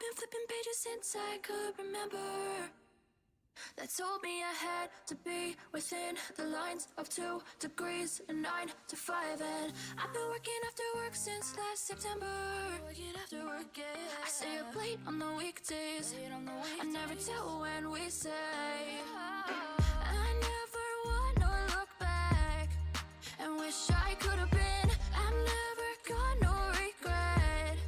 been flipping pages since I could remember. That told me I had to be within the lines of 2 degrees and 9 to 5. And I've been working after work since last September. Working after work, yeah. I stay up late on the weekdays. I never tell when we say. I never wanna look back and wish I could have been. I'm never gonna regret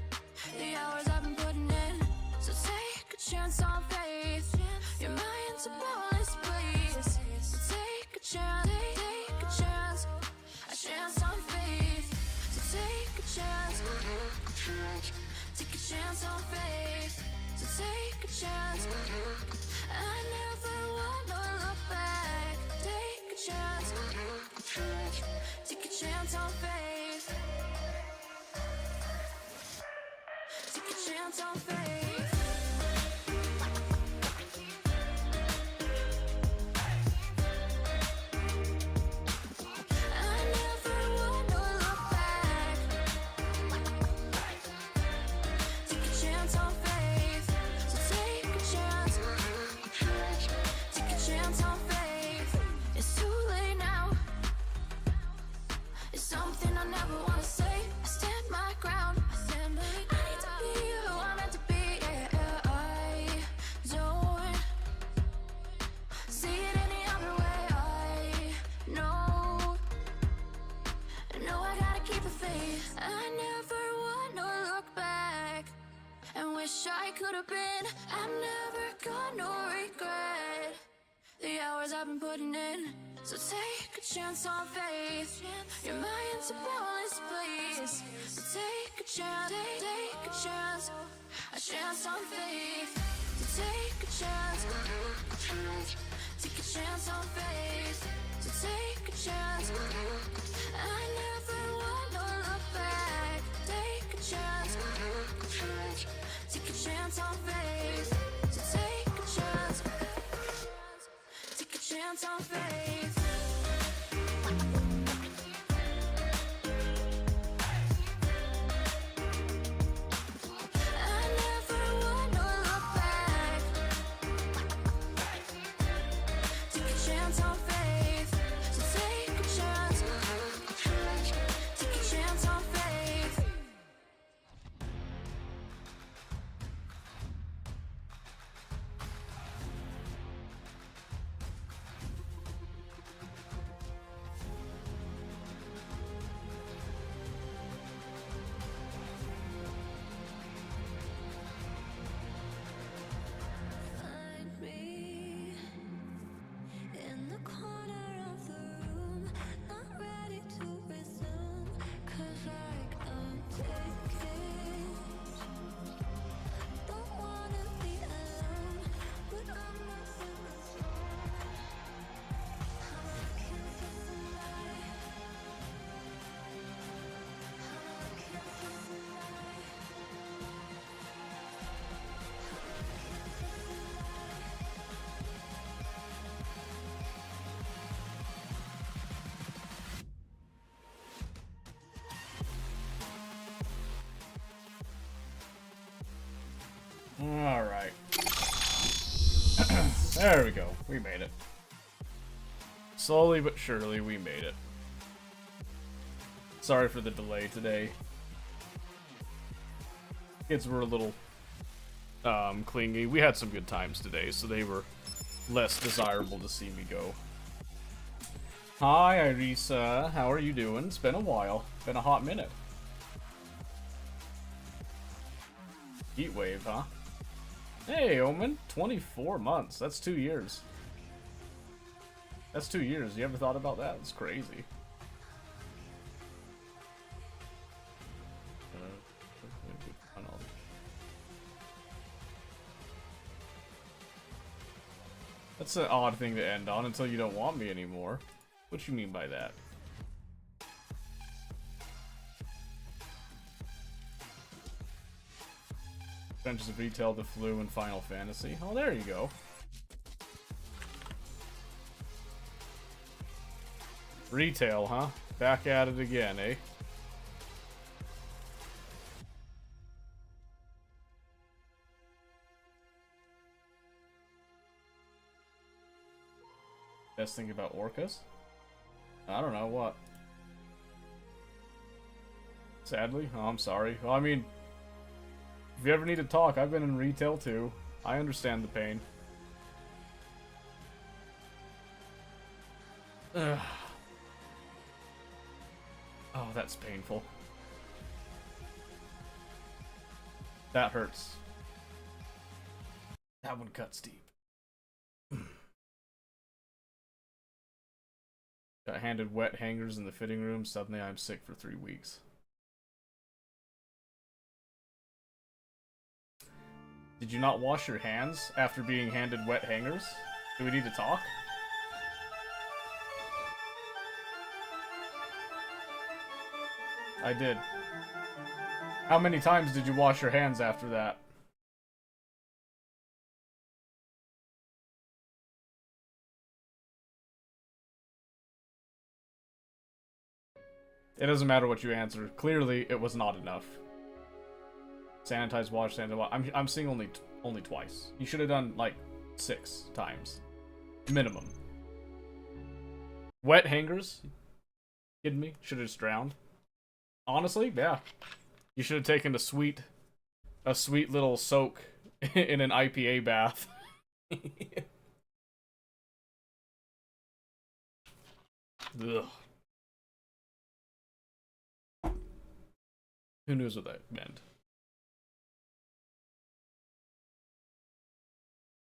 the hours I've been putting in. So take a chance on faith. Your mind's a boundless place. So take a chance, take a chance on faith. So take a chance, take a chance on faith. So take a chance. I never wanna look back. Take a chance, take a chance on faith. Take a chance on faith. I could have been. I'm never gonna regret the hours I've been putting in. So take a chance on faith. Your mind's a boundless place. So take a chance, take a chance on faith. So take a chance, take a chance on faith. So take a chance. I never wanna look back. Take a chance. Take a chance on faith. So take a chance. Take a chance on faith. I never wanna look back. Take a chance on faith. So take a chance. Take a chance on faith. Find me in the corner of the room, not ready to resume, 'cause like I'm taking, don't wanna be alone, but I'm not in the zone. I'm looking for some light. I'm looking for some light. All right. There we go. We made it. Slowly but surely, we made it. Sorry for the delay today. Kids were a little clingy. We had some good times today, so they were less desirable to see me go. Hi, Irisa. How are you doing? It's been a while. Been a hot minute. Heat wave, huh? Hey, Omen. 24 months. That's 2 years. That's 2 years. You ever thought about that? It's crazy. That's an odd thing to end on until you don't want me anymore. What you mean by that? Adventures of Retail, The Flu, and Final Fantasy. Oh, there you go. Retail, huh? Back at it again, eh? Best thing about orcas? I don't know, what? Sadly? Oh, I'm sorry. Well, I mean, if you ever need to talk, I've been in retail too. I understand the pain. Ugh. Oh, that's painful. That hurts. That one cuts deep. Got handed wet hangers in the fitting room. Suddenly I'm sick for 3 weeks. Did you not wash your hands after being handed wet hangers? Do we need to talk? I did. How many times did you wash your hands after that? It doesn't matter what you answer. Clearly, it was not enough. Sanitize, wash, sanitize. I'm seeing only twice. You should have done like 6 times, minimum. Wet hangers? Kidding me? Should have just drowned. Honestly, yeah. You should have taken a sweet little soak in an IPA bath. Ugh. Who knows what that meant?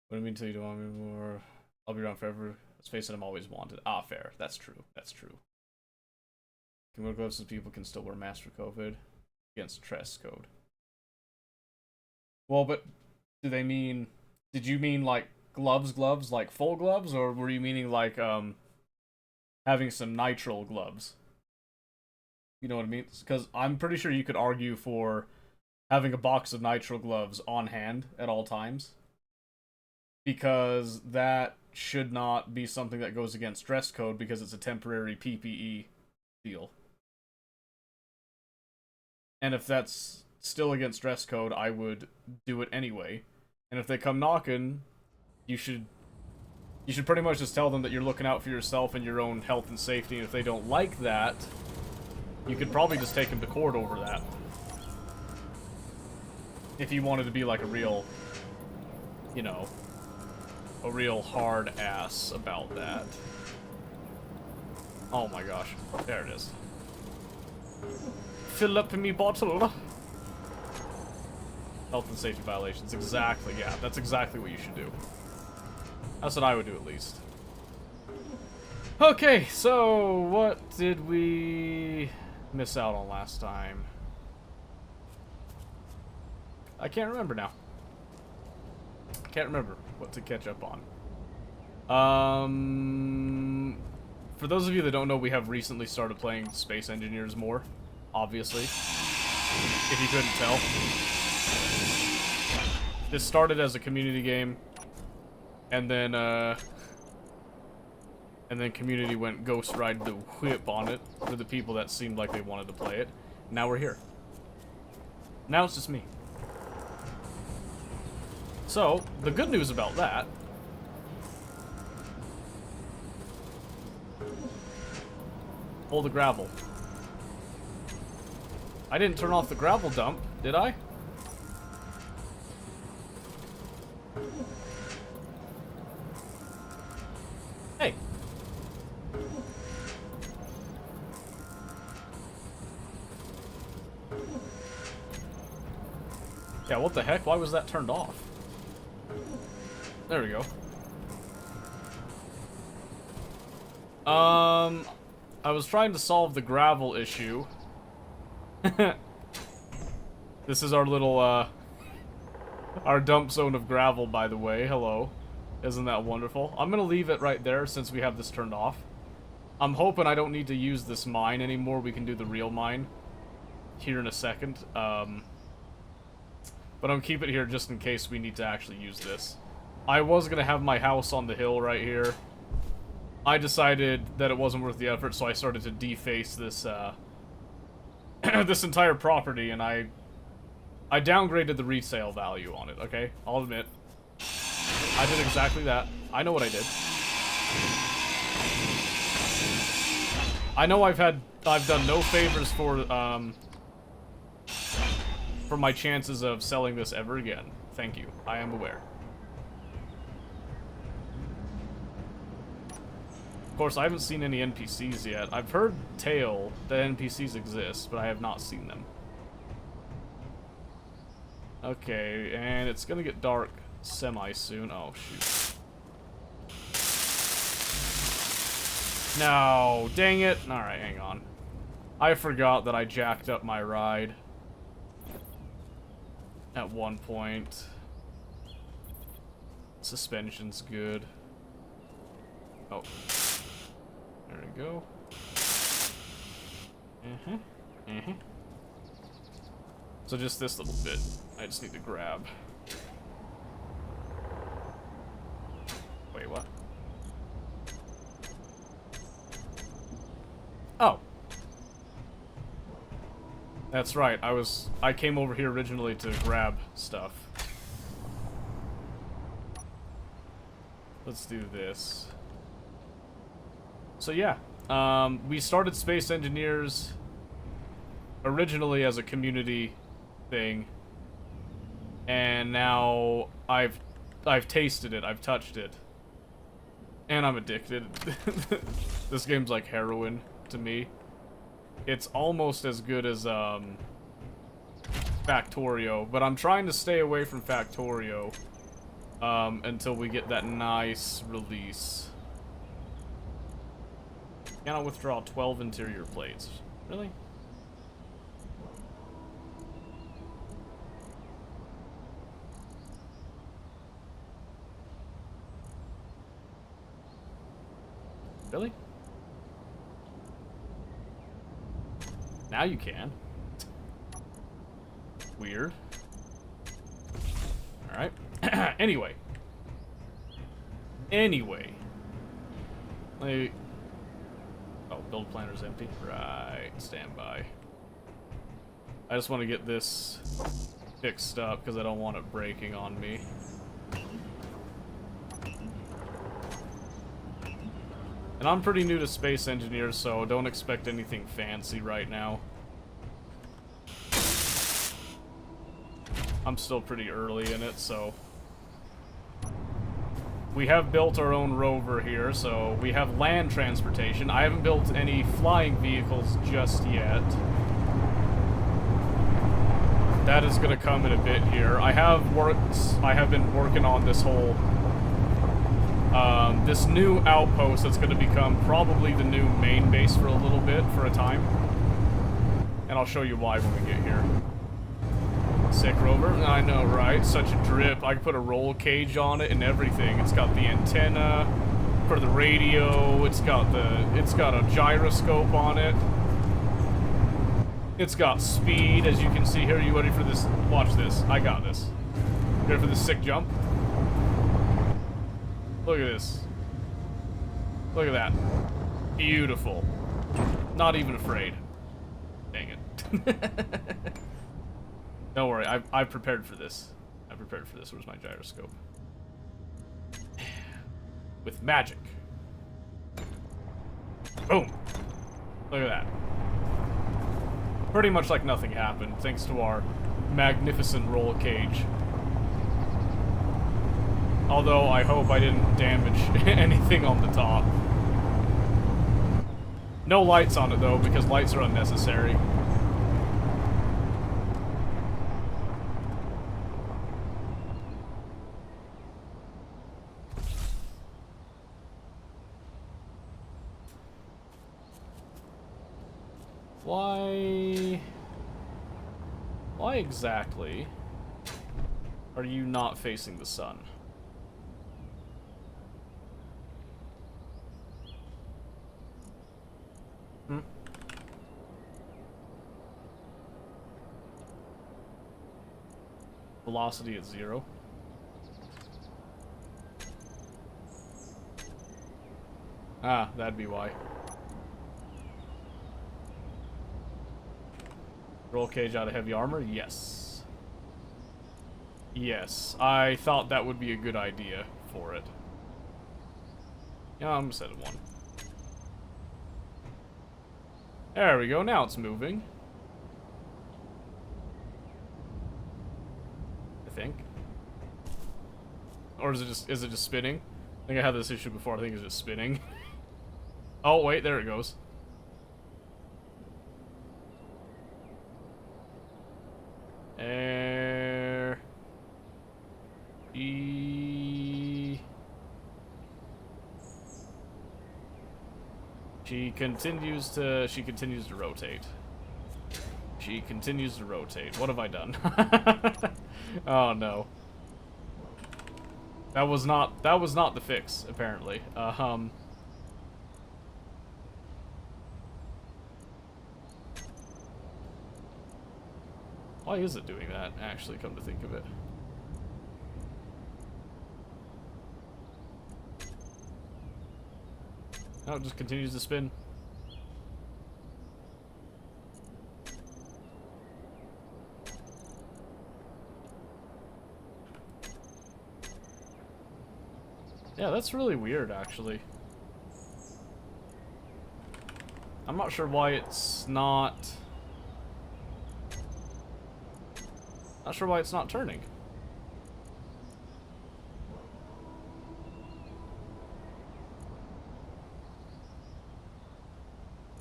What do you mean until you don't want me more? I'll be around forever. Let's face it, I'm always wanted. Ah, fair. That's true. That's true. Can wear gloves so people can still wear masks for COVID? Against dress code. Well, but do they mean... Did you mean, like, gloves, like full gloves? Or were you meaning, like, having some nitrile gloves? You know what I mean? Because I'm pretty sure you could argue for having a box of nitrile gloves on hand at all times. Because that should not be something that goes against dress code because it's a temporary PPE deal. And if that's still against dress code, I would do it anyway. And if they come knocking, you should pretty much just tell them that you're looking out for yourself and your own health and safety. And if they don't like that, you could probably just take them to court over that. If you wanted to be like a real, you know, a real hard ass about that. Oh my gosh. There it is. Fill up me bottle. Health and safety violations. Exactly, yeah. That's exactly what you should do. That's what I would do, at least. Okay, so what did we miss out on last time? I can't remember now. Can't remember what to catch up on. For those of you that don't know, we have recently started playing Space Engineers more, obviously. If you couldn't tell. This started as a community game, and then community went ghost ride the whip on it for the people that seemed like they wanted to play it. Now we're here. Now it's just me. So, the good news about that pull the gravel. I didn't turn off the gravel dump, did I? Hey. Yeah, what the heck? Why was that turned off? There we go. I was trying to solve the gravel issue. This is our little, our dump zone of gravel, by the way. Hello. Isn't that wonderful? I'm gonna leave it right there since we have this turned off. I'm hoping I don't need to use this mine anymore. We can do the real mine here in a second. But I'm keeping it here just in case we need to actually use this. I was gonna have my house on the hill right here. I decided that it wasn't worth the effort, so I started to deface this, this entire property, and I downgraded the resale value on it, okay? I'll admit. I did exactly that. I know what I did. I know I've done no favors for my chances of selling this ever again. Thank you. I am aware. Of course, I haven't seen any NPCs yet. I've heard tale that NPCs exist, but I have not seen them. Okay, and it's gonna get dark semi-soon. Oh, shoot. No, dang it. Alright, hang on. I forgot that I jacked up my ride at one point. Suspension's good. Oh. There we go. So just this little bit, I just need to grab. Wait, what? Oh. That's right, I came over here originally to grab stuff. Let's do this. So yeah, we started Space Engineers originally as a community thing, and now I've tasted it, I've touched it, and I'm addicted. This game's like heroin to me. It's almost as good as Factorio, but I'm trying to stay away from Factorio until we get that nice release. Cannot withdraw 12 interior plates. Really? Really? Now you can. Weird. Alright. Anyway. Like... Oh, build planner's empty. Right. Stand by. I just want to get this fixed up because I don't want it breaking on me. And I'm pretty new to Space Engineers, so don't expect anything fancy right now. I'm still pretty early in it, so... We have built our own rover here, so we have land transportation. I haven't built any flying vehicles just yet. That is going to come in a bit here. I have been working on this whole... this new outpost that's going to become probably the new main base for a little bit, for a time. And I'll show you why when we get here. Sick rover? I know, right? Such a drip. I can put a roll cage on it and everything. It's got the antenna for the radio. It's got a gyroscope on it. It's got speed, as you can see here. Are you ready for this? Watch this. I got this. You ready for this sick jump? Look at this. Look at that. Beautiful. Not even afraid. Dang it. Don't worry, I prepared for this. I prepared for this. Where's my gyroscope? With magic. Boom. Look at that. Pretty much like nothing happened, thanks to our magnificent roll cage. Although, I hope I didn't damage anything on the top. No lights on it, though, because lights are unnecessary. Why exactly are you not facing the sun? Velocity at 0. Ah, that'd be why. Roll cage out of heavy armor? Yes. Yes, I thought that would be a good idea for it. Yeah, I'm gonna set it 1. There we go, now it's moving. I think. Or is it just spinning? I think I had this issue before, I think it's just spinning. Oh wait, there it goes. Air. E. She continues to rotate. She continues to rotate. What have I done? Oh no. That was not the fix, apparently. Why is it doing that, actually, come to think of it? No, it just continues to spin. Yeah, that's really weird, actually. I'm not sure why it's not... Not sure why it's not turning.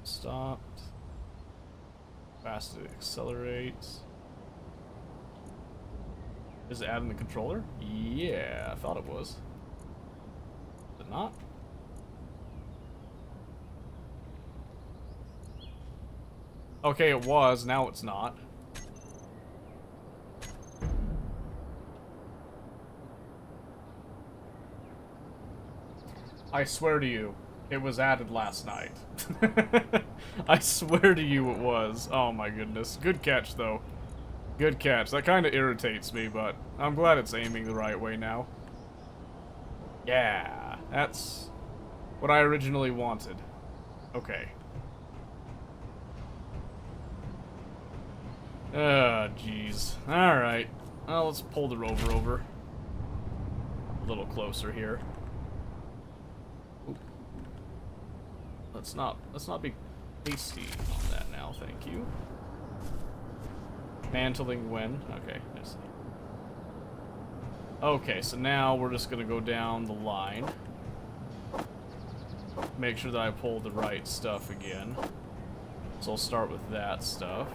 Stopped. Fast it accelerates. Is it adding the controller? Yeah, I thought it was. Is it not? Okay, it was, now it's not. I swear to you, it was added last night. I swear to you it was. Oh my goodness. Good catch, though. Good catch. That kind of irritates me, but I'm glad it's aiming the right way now. Yeah, that's what I originally wanted. Okay. Jeez. Alright. Well, let's pull the rover over. A little closer here. Oop. Let's not be hasty on that now, thank you. Mantling when? Okay, I see. Okay, so now we're just gonna go down the line. Make sure that I pull the right stuff again. So I'll start with that stuff.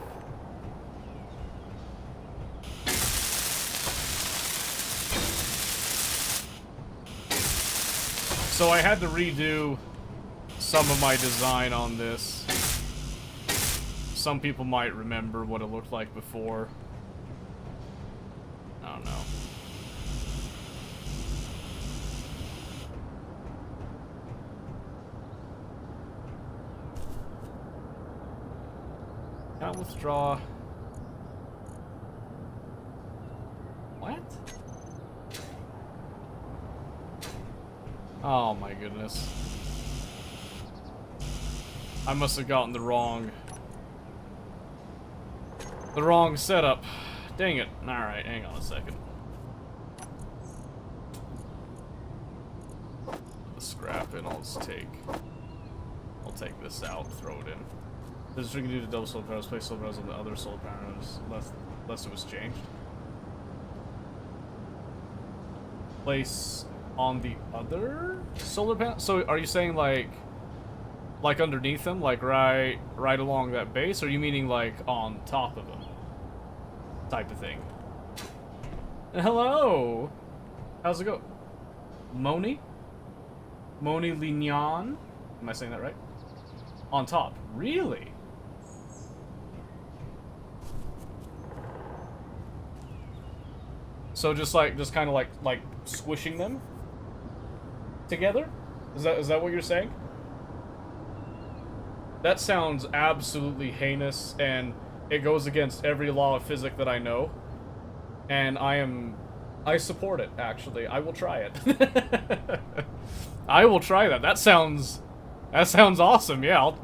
So I had to redo some of my design on this. Some people might remember what it looked like before. I don't know. Can I withdraw? What? Oh my goodness. I must have gotten the wrong setup. Dang it. Alright, hang on a second. Let's scrap it. I'll take this out, throw it in. This is what you can do to double solar panels, place solar panels on the other solar panels, unless it was changed. Place on the other solar panel? So are you saying like underneath them, like right along that base, or are you meaning like on top of them? Type of thing. Hello! How's it go? Moni Lignan? Am I saying that right? On top. Really? So just kind of like squishing them together? Is that what you're saying? That sounds absolutely heinous, and it goes against every law of physics that I know. And I support it, actually. I will try it. I will try that. That sounds awesome. Yeah,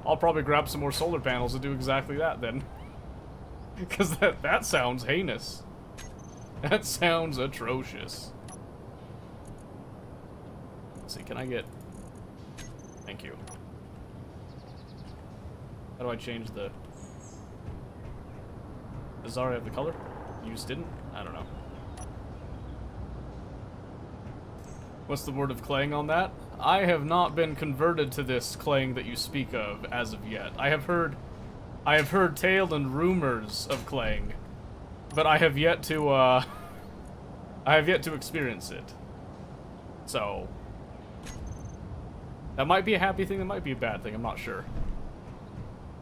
I'll probably grab some more solar panels and do exactly that then. Because that sounds heinous. That sounds atrocious. Let's see, can I get... Thank you. How do I change the... Does Zara have the color? You just didn't? I don't know. What's the word of claying on that? I have not been converted to this claying that you speak of as of yet. I have heard tale and rumors of claying, but I have yet to experience it. So that might be a happy thing, that might be a bad thing, I'm not sure.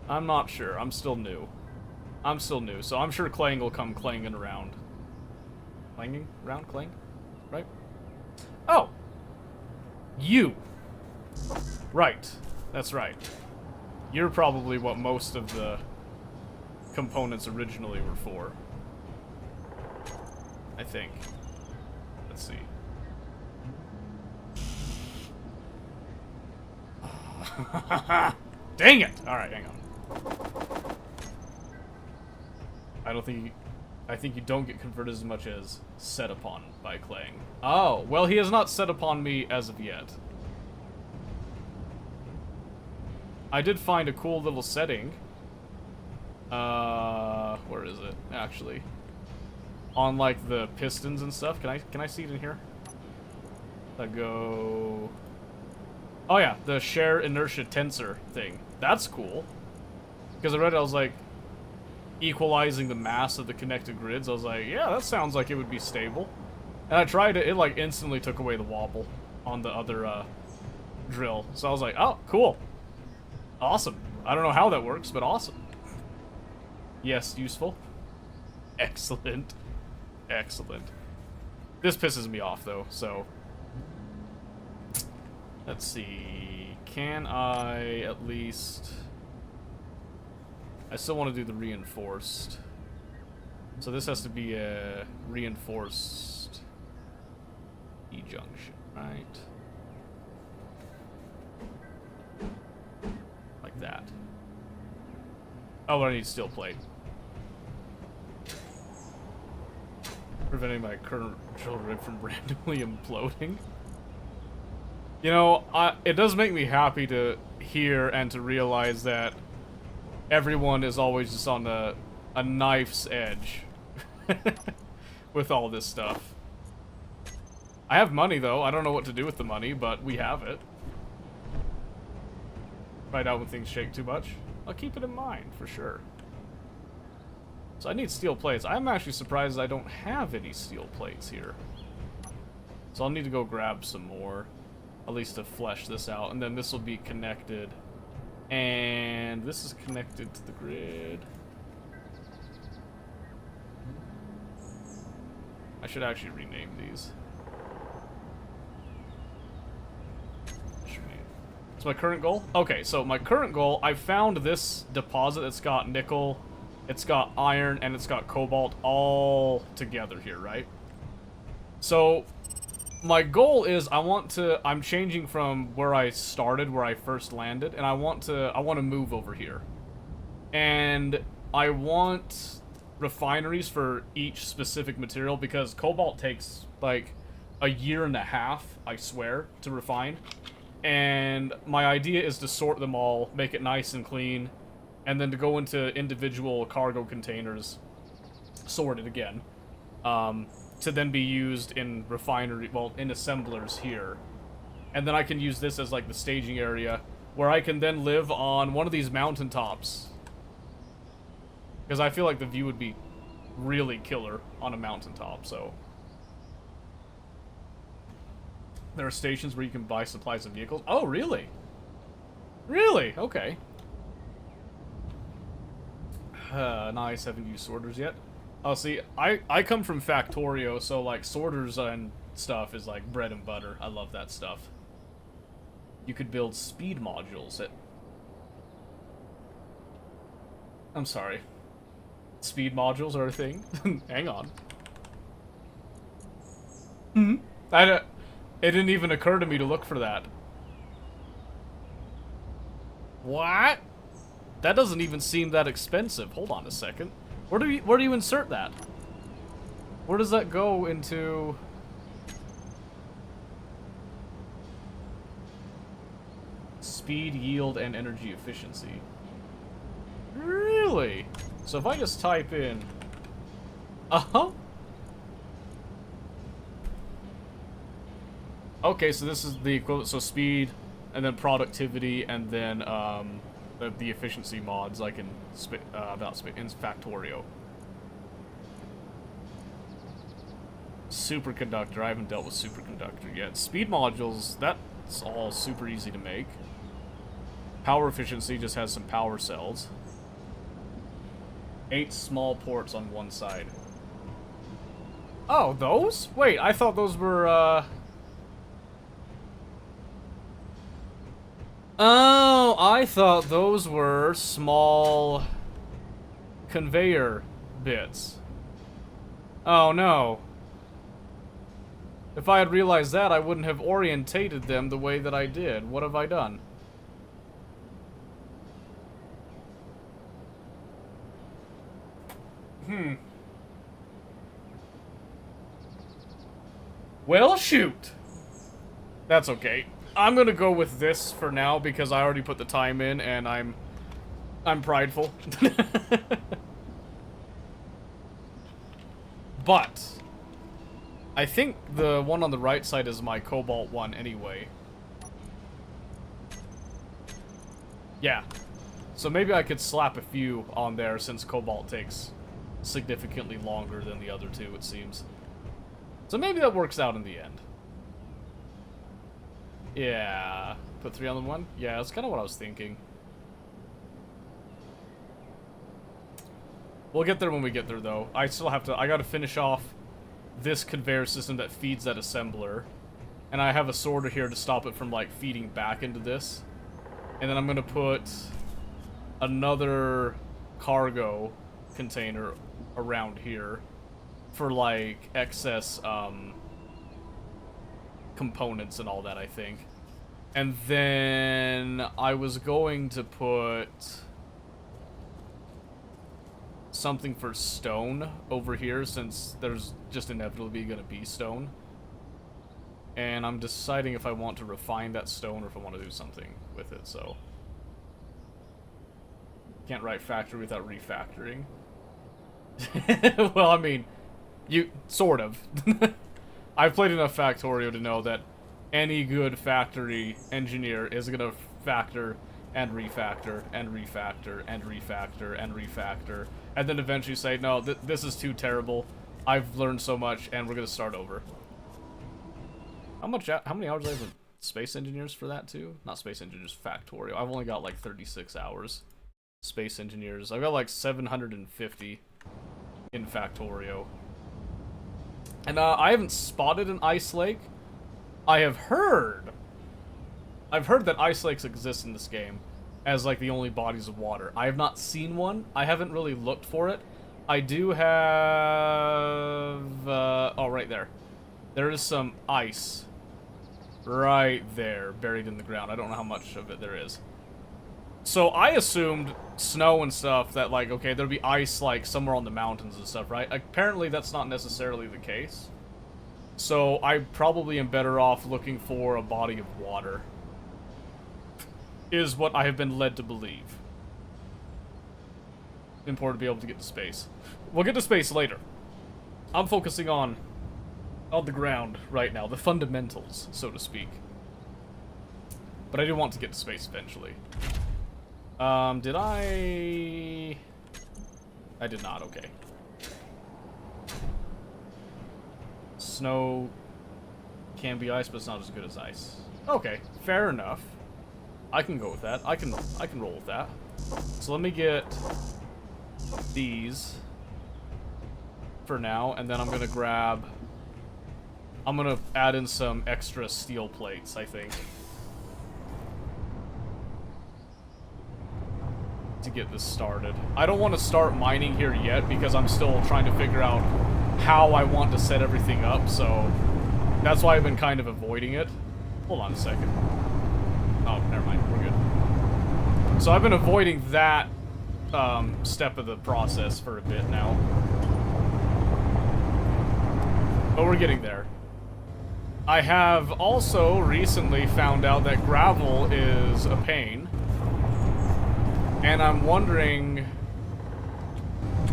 I'm not sure. I'm still new. So I'm sure claying will come clanging around. Clanging? Around? Clang? Right? Oh! You! Right. That's right. You're probably what most of the components originally were for. I think. Let's see. Dang it! Alright, hang on. I think you don't get converted as much as set upon by claying. Oh, well, he has not set upon me as of yet. I did find a cool little setting. Where is it, actually? On, like, the pistons and stuff. Can I see it in here? I go... Oh, yeah, the share inertia tensor thing. That's cool. Because I read it, I was like, equalizing the mass of the connected grids. I was like, yeah, that sounds like it would be stable. And I tried it, it like instantly took away the wobble on the other drill. So I was like, oh, cool. Awesome. I don't know how that works, but awesome. Yes, useful. Excellent. Excellent. This pisses me off though, so let's see. Can I at least... I still want to do the reinforced. So this has to be a reinforced E-junction, right? Like that. Oh, but I need steel plate. Preventing my current drill rig from randomly imploding. You know, it does make me happy to hear and to realize that everyone is always just on a knife's edge with all this stuff. I have money, though. I don't know what to do with the money, but we have it. Right out when things shake too much. I'll keep it in mind, for sure. So I need steel plates. I'm actually surprised I don't have any steel plates here. So I'll need to go grab some more, at least to flesh this out, and then this will be connected. And this is connected to the grid. I should actually rename these. So my current goal? Okay, so my current goal, I found this deposit that's got nickel, it's got iron, and it's got cobalt all together here, right? So my goal is I'm changing from where I started, where I first landed, and I want to move over here. And I want refineries for each specific material because cobalt takes like a year and a half, I swear, to refine. And my idea is to sort them all, make it nice and clean, and then to go into individual cargo containers, sorted again. To then be used in refinery, well, in assemblers here. And then I can use this as like the staging area, where I can then live on one of these mountaintops. Because I feel like the view would be really killer on a mountaintop, so. There are stations where you can buy supplies and vehicles. Oh, really? Really? Okay. Nice, haven't used sorters yet. Oh, see, I come from Factorio, so, like, sorters and stuff is, like, bread and butter. I love that stuff. You could build speed modules at... I'm sorry. Speed modules are a thing? Hang on. It didn't even occur to me to look for that. What? That doesn't even seem that expensive. Hold on a second. Where do you insert that? Where does that go into? Speed, yield, and energy efficiency. Really? So if I just type in... Uh-huh. Okay, so this is the equivalent, so speed, and then productivity, and then the efficiency mods, like in in Factorio. Superconductor, I haven't dealt with superconductor yet. Speed modules, that's all super easy to make. Power efficiency just has some power cells. 8 small ports on one side. Oh, those? Wait, I thought those were, Oh, I thought those were small conveyor bits. Oh, no. If I had realized that, I wouldn't have orientated them the way that I did. What have I done? Well, shoot. That's okay. I'm gonna go with this for now because I already put the time in and I'm prideful. But I think the one on the right side is my Cobalt one anyway. Yeah. So maybe I could slap a few on there since Cobalt takes significantly longer than the other two, it seems. So maybe that works out in the end. Yeah. Put 3 on the 1? Yeah, that's kind of what I was thinking. We'll get there when we get there, though. I gotta finish off this conveyor system that feeds that assembler. And I have a sorter here to stop it from, like, feeding back into this. And then I'm gonna put another cargo container around here for, like, excess, components and all that, I think. And then I was going to put something for stone over here since there's just inevitably going to be stone. And I'm deciding if I want to refine that stone or if I want to do something with it, so. Can't write factory without refactoring. Well, I mean, sort of. I've played enough Factorio to know that any good factory engineer is going to factor and refactor and refactor and refactor and refactor and then eventually say, no, this is too terrible. I've learned so much and we're going to start over. How many hours do I have with Space Engineers for that too? Not Space Engineers, Factorio. I've only got like 36 hours. Space Engineers. I've got like 750 in Factorio. And I haven't spotted an ice lake. I've heard that ice lakes exist in this game as like the only bodies of water. I have not seen one. I haven't really looked for it. I do have oh, right there. There is some ice right there buried in the ground. I don't know how much of it there is. So I assumed snow and stuff that, like, okay, there'd be ice, like, somewhere on the mountains and stuff, right? Apparently that's not necessarily the case. So I probably am better off looking for a body of water. Is what I have been led to believe. Important to be able to get to space. We'll get to space later. I'm focusing on the ground right now. The fundamentals, so to speak. But I do want to get to space eventually. Did I did not, okay. Snow can be ice, but it's not as good as ice. Okay, fair enough. I can go with that. I can roll with that. So let me get these for now, and then I'm gonna add in some extra steel plates, I think. To get this started. I don't want to start mining here yet because I'm still trying to figure out how I want to set everything up, so that's why I've been kind of avoiding it. Hold on a second. Oh, never mind. We're good. So I've been avoiding that step of the process for a bit now. But we're getting there. I have also recently found out that gravel is a pain. And I'm wondering...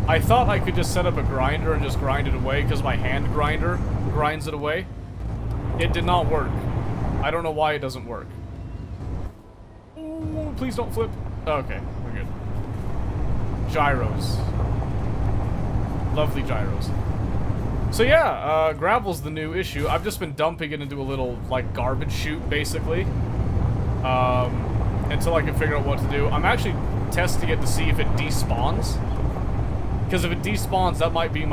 I thought I could just set up a grinder and just grind it away because my hand grinder grinds it away. It did not work. I don't know why it doesn't work. Ooh, please don't flip. Okay, we're good. Gyros. Lovely gyros. So yeah, gravel's the new issue. I've just been dumping it into a little, like, garbage chute, basically. Until I can figure out what to do. I'm actually testing it to see if it despawns. Because if it despawns, that might be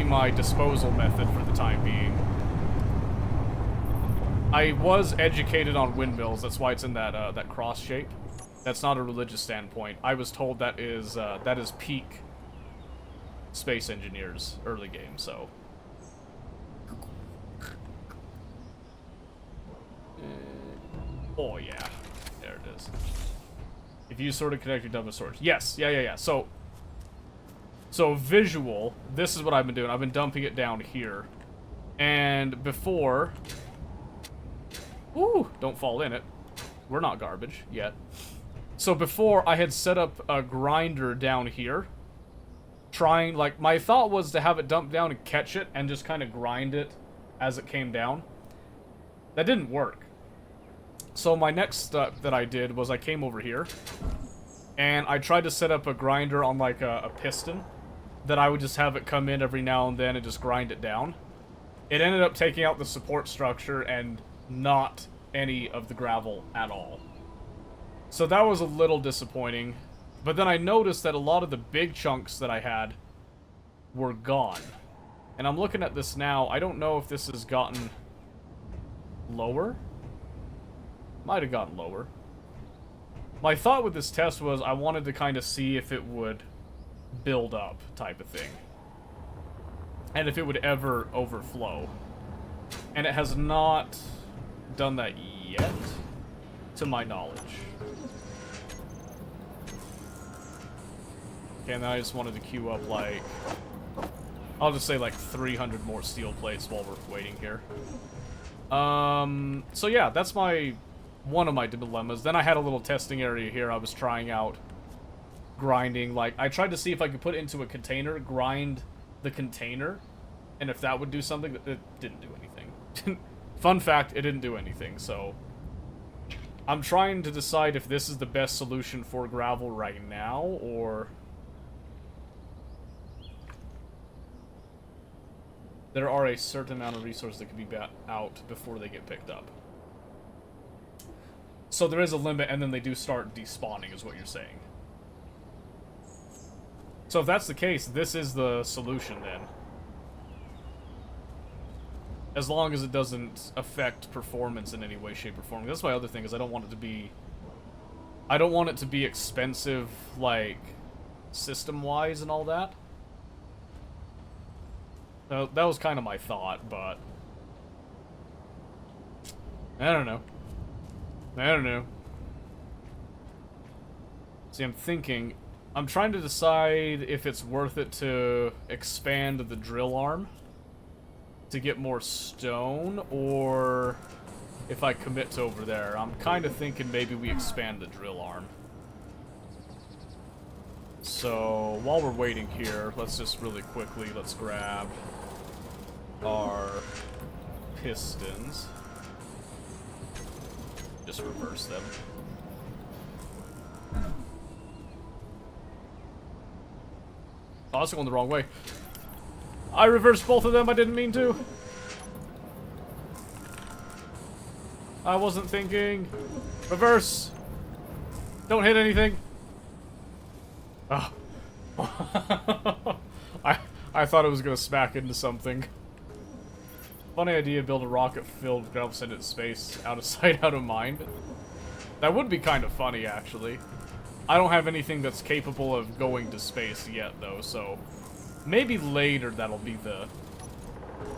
my disposal method for the time being. I was educated on windmills, that's why it's in that that cross shape. That's not a religious standpoint. I was told that is peak Space Engineers early game, so. Oh yeah, there it is. If you sort of connect your double source. Yes, yeah. So visual, this is what I've been doing. I've been dumping it down here. And before... Ooh, don't fall in it. We're not garbage yet. So before, I had set up a grinder down here. Trying, like, my thought was to have it dump down and catch it and just kind of grind it as it came down. That didn't work. So my next step that I did was I came over here and I tried to set up a grinder on like a piston that I would just have it come in every now and then and just grind it down. It ended up taking out the support structure and not any of the gravel at all. So that was a little disappointing. But then I noticed that a lot of the big chunks that I had were gone. And I'm looking at this now. I don't know if this has gotten lower. Might have gotten lower. My thought with this test was I wanted to kind of see if it would build up type of thing. And if it would ever overflow. And it has not done that yet, to my knowledge. Okay, and then I just wanted to queue up like... I'll just say like 300 more steel plates while we're waiting here. So yeah, that's one of my dilemmas. Then I had a little testing area here. I was trying out grinding. Like, I tried to see if I could put it into a container, grind the container, and if that would do something. It didn't do anything. Fun fact, it didn't do anything, so... I'm trying to decide if this is the best solution for gravel right now, or... There are a certain amount of resources that can be out before they get picked up. So there is a limit, and then they do start despawning, is what you're saying. So if that's the case, this is the solution, then. As long as it doesn't affect performance in any way, shape, or form. That's my other thing, is I don't want it to be... I don't want it to be expensive, like, system-wise and all that. That was kind of my thought, but... I don't know. See, I'm thinking... I'm trying to decide if it's worth it to expand the drill arm to get more stone, or if I commit to over there. I'm kind of thinking maybe we expand the drill arm. So, while we're waiting here, let's just really quickly, let's grab our pistons. Just reverse them. Oh, that's going the wrong way. I reversed both of them, I didn't mean to. I wasn't thinking. Reverse. Don't hit anything. Oh. I thought it was gonna smack into something. Funny idea, build a rocket filled with gravel, send it to space. Out of sight, out of mind. That would be kind of funny, actually. I don't have anything that's capable of going to space yet, though, so... Maybe later that'll be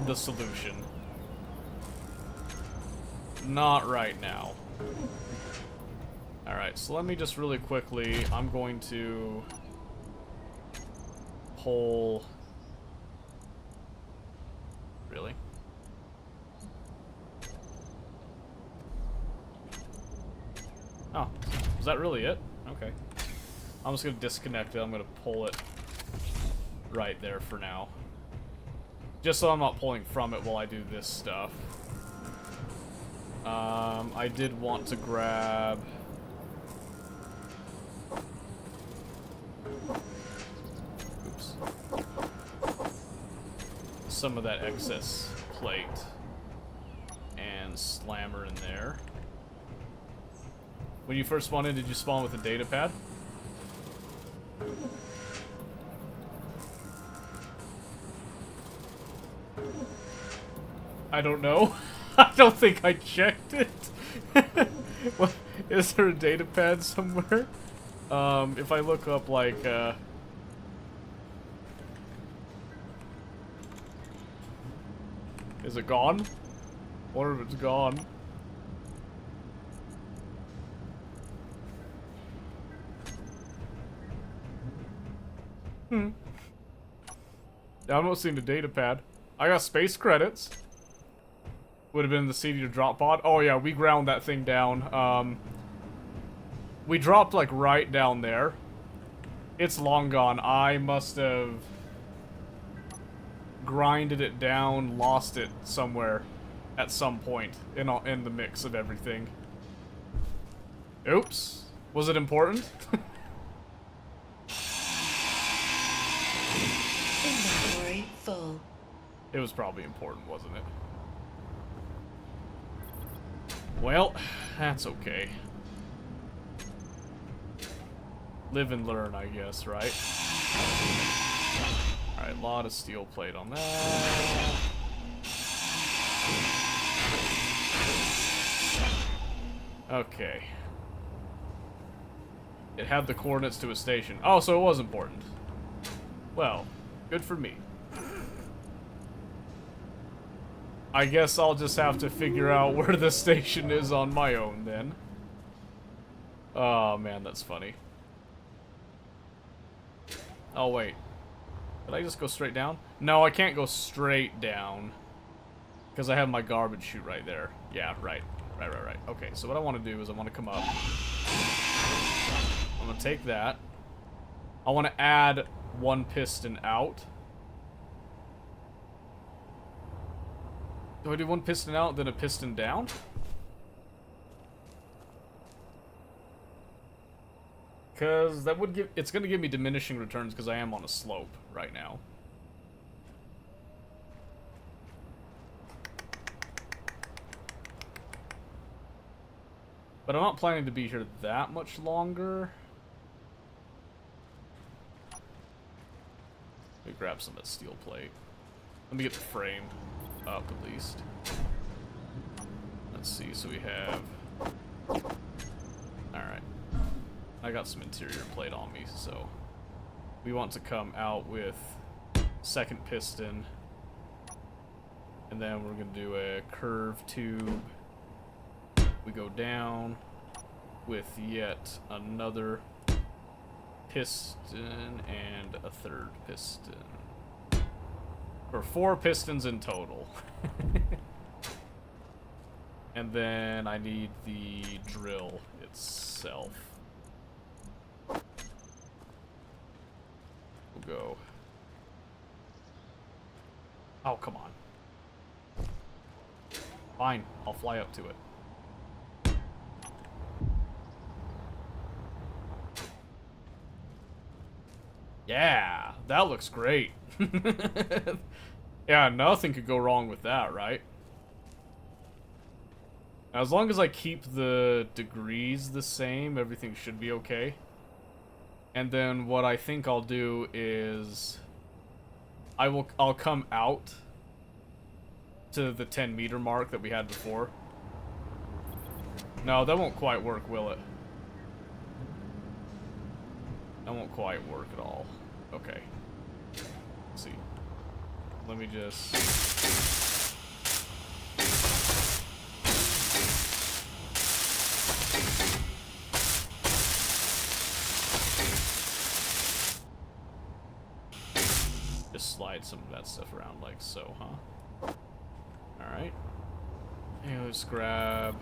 the solution. Not right now. Alright, so let me just really quickly... I'm going to... pull... Really? Oh, Is that really it? Okay. I'm just gonna disconnect it. I'm gonna pull it right there for now. Just so I'm not pulling from it while I do this stuff. I did want to grab... Oops. Some of that excess plate. And slammer in there. When you first spawned in, did you spawn with a data pad? I don't know. I don't think I checked it. What, is there a data pad somewhere? If I look up like is it gone? What if it's gone? Yeah, I'm not seeing the data pad. I got space credits. Would have been the CD to drop pod. Oh yeah, we ground that thing down. We dropped like right down there. It's long gone. I must have grinded it down, lost it somewhere at some point in the mix of everything. Oops. Was it important? Inventory full. It was probably important, wasn't it? Well, that's okay. Live and learn, I guess, right? Alright, a lot of steel plate on that. Okay. It had the coordinates to a station. Oh, so it was important. Well, good for me. I guess I'll just have to figure out where the station is on my own then. Oh man, that's funny. Oh wait. Did I just go straight down? No, I can't go straight down. Because I have my garbage chute right there. Yeah, right. Right. Okay, so what I want to do is I want to come up. I'm going to take that. I want to add one piston out. Do I do one piston out, then a piston down? Because that would give... It's going to give me diminishing returns because I am on a slope right now. But I'm not planning to be here that much longer. Let me grab some of that steel plate. Let me get the frame up at least. Let's see, so we have... Alright. I got some interior plate on me, so... We want to come out with second piston. And then we're going to do a curve tube. We go down with yet another piston and a third piston. Or 4 pistons in total. And then I need the drill itself. We'll go. Oh, come on. Fine, I'll fly up to it. Yeah, that looks great. Yeah, nothing could go wrong with that, right? As long as I keep the degrees the same, everything should be okay. And then what I think I'll do is I'll come out to the 10-meter mark that we had before. No, that won't quite work, will it? That won't quite work at all. Okay. Let's see. Let me just... Just slide some of that stuff around like so, huh? Alright. And let's grab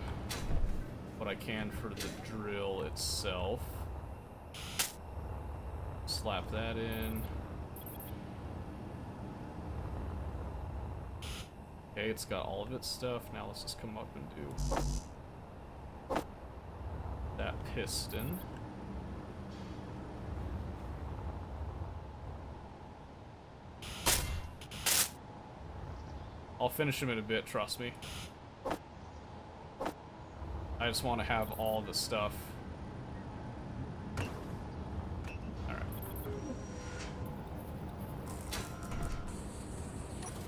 a what I can for the drill itself. Slap that in. Okay, it's got all of its stuff. Now let's just come up and do that piston. I'll finish him in a bit, trust me. I just want to have all the stuff. Alright.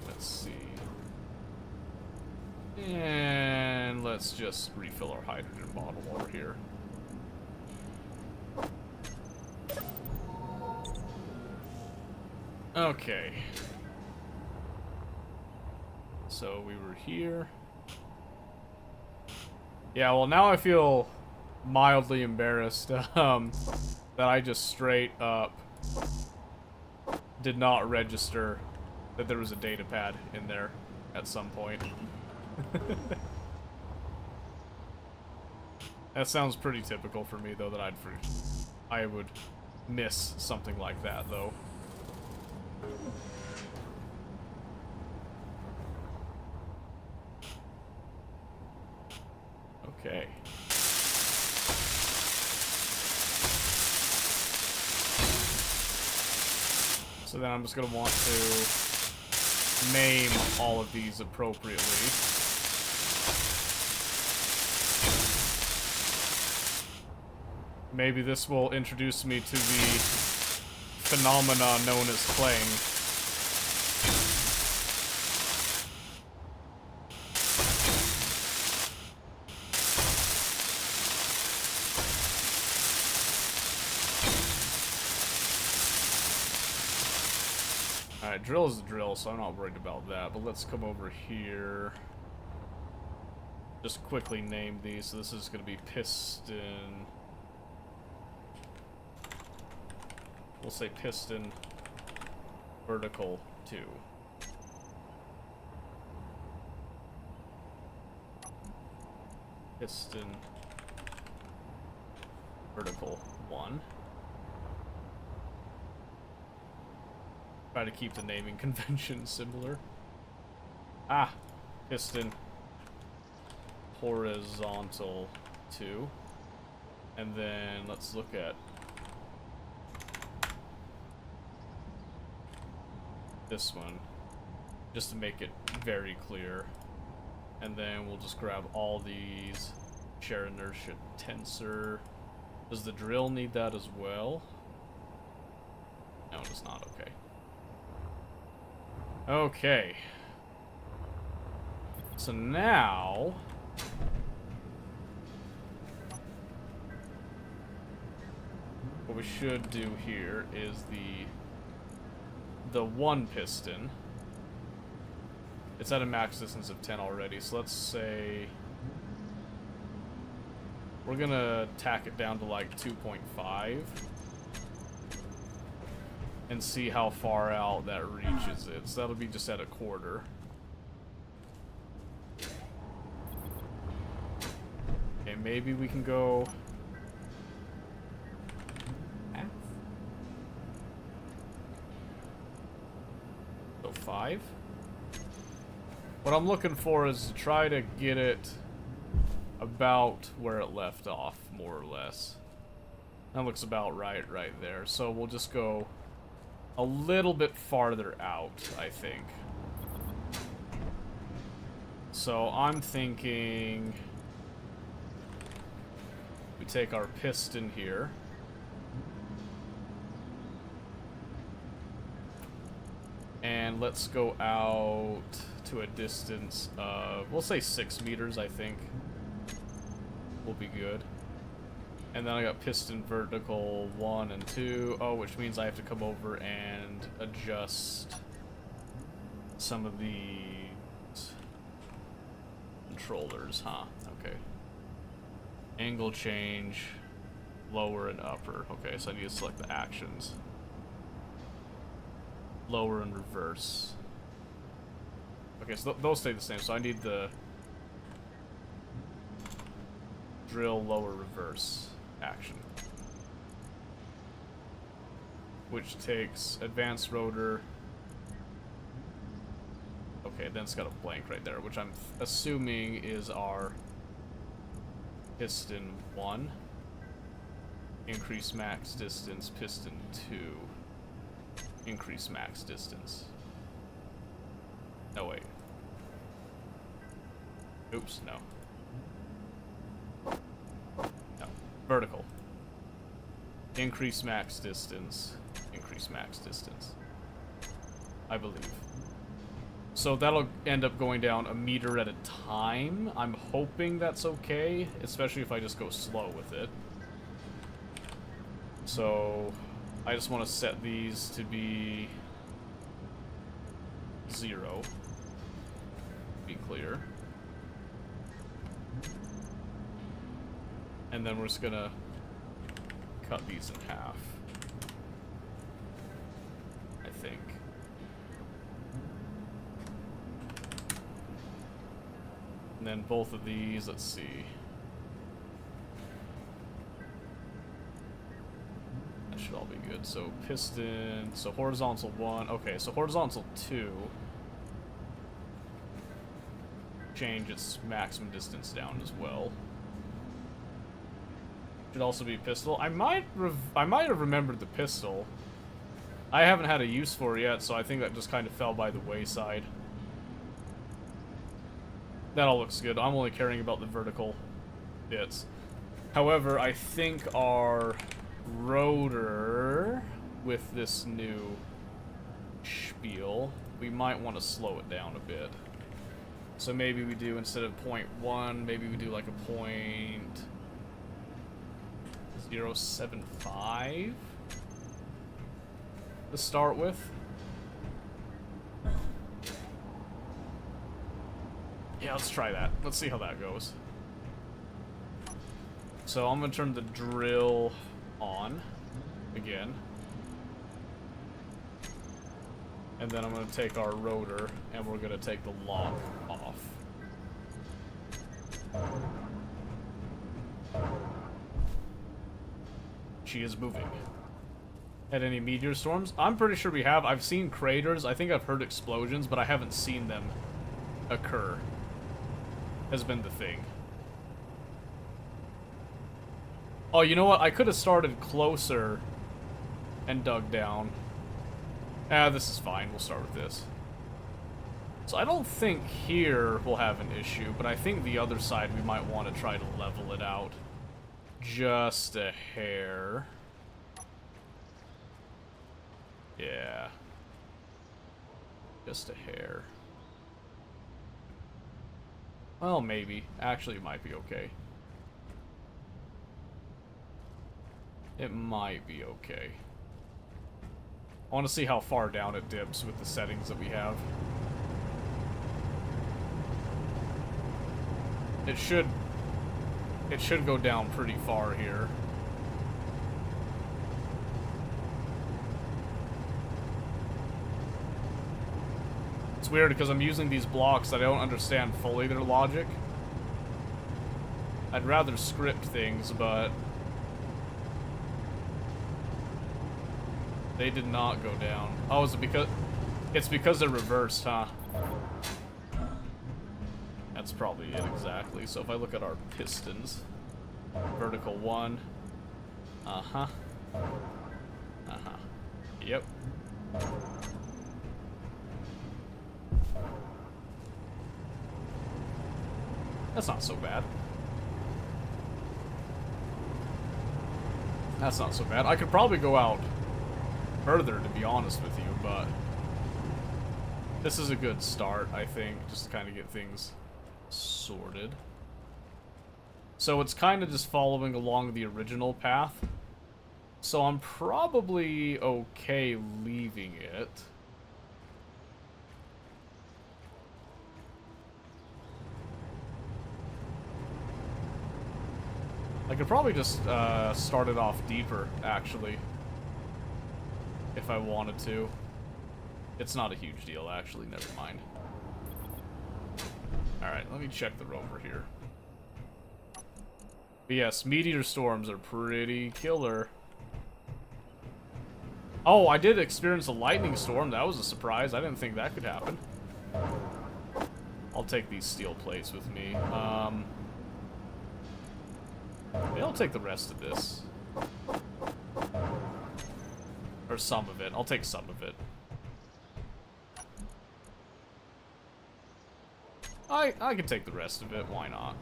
Let's see. And let's just refill our hydrogen bottle over here. Okay. So we were here. Yeah, well now I feel mildly embarrassed that I just straight up did not register that there was a data pad in there at some point. That sounds pretty typical for me though, that I would miss something like that though. Okay. So then I'm just going to want to name all of these appropriately. Maybe this will introduce me to the phenomena known as playing. Alright, drill is a drill, so I'm not worried about that. But let's come over here. Just quickly name these. So this is going to be piston. We'll say piston vertical 2. Piston vertical 1. Try to keep the naming convention similar. Ah, piston horizontal 2. And then let's look at this one, just to make it very clear. And then we'll just grab all these. Share inertia tensor. Does the drill need that as well? No, it does not. Okay. Okay. So now what we should do here is the one piston. It's at a max distance of 10 already, so let's say we're gonna tack it down to like 2.5 and see how far out that reaches it. So that'll be just at a quarter. Okay, maybe we can go half. So 5. What I'm looking for is to try to get it about where it left off, more or less. That looks about right there. So we'll just go a little bit farther out, I think. So I'm thinking we take our piston here. And let's go out to a distance of, we'll say 6 meters, I think. Will be good. And then I got piston vertical 1 and 2. Oh, which means I have to come over and adjust some of these controllers, huh? Okay. Angle change, lower and upper. Okay, so I need to select the actions. Lower and reverse. Okay, so those stay the same. So I need the drill lower reverse action. Which takes advanced rotor. Okay, then it's got a blank right there, which I'm assuming is our piston 1. Increase max distance, piston 2. Increase max distance. No, wait. Oops, no. No. Vertical. Increase max distance. Increase max distance. I believe. So that'll end up going down a meter at a time. I'm hoping that's okay, especially if I just go slow with it. So I just want to set these to be 0. Be clear. And then we're just gonna cut these in half. I think. And then both of these, let's see. That should all be good. So piston, so horizontal 1. Okay, so horizontal 2. Change its maximum distance down as well. Should also be pistol. I might have remembered the pistol. I haven't had a use for it yet, so I think that just kind of fell by the wayside. That all looks good. I'm only caring about the vertical bits. However, I think our rotor with this new spiel, we might want to slow it down a bit. So maybe we do, instead of 0.1, maybe we do like a 0.075 to start with. Yeah, let's try that. Let's see how that goes. So I'm going to turn the drill on again. And then I'm going to take our rotor and we're going to take the lock off. She is moving. Had any meteor storms? I'm pretty sure we have. I've seen craters. I think I've heard explosions, but I haven't seen them occur. Has been the thing. Oh, you know what? I could have started closer and dug down. Ah, this is fine. We'll start with this. So I don't think here we'll have an issue, but I think the other side we might want to try to level it out. Just a hair. Yeah. Just a hair. Well, maybe. Actually, it might be okay. It might be okay. I want to see how far down it dips with the settings that we have. It should go down pretty far here. It's weird because I'm using these blocks that I don't understand fully their logic. I'd rather script things, but they did not go down. Oh, is it because it's because they're reversed, huh? That's probably it exactly. So if I look at our pistons, vertical 1, uh-huh. Yep. That's not so bad. That's not so bad. I could probably go out further, to be honest with you, but this is a good start, I think, just to kind of get things sorted. So it's kind of just following along the original path. So I'm probably okay leaving it. I could probably just start it off deeper, actually, if I wanted to. It's not a huge deal, actually. Never mind. Alright, let me check the rover here. But yes, meteor storms are pretty killer. Oh, I did experience a lightning storm. That was a surprise. I didn't think that could happen. I'll take these steel plates with me. Maybe I'll take the rest of this. Or some of it. I'll take some of it. I can take the rest of it. Why not?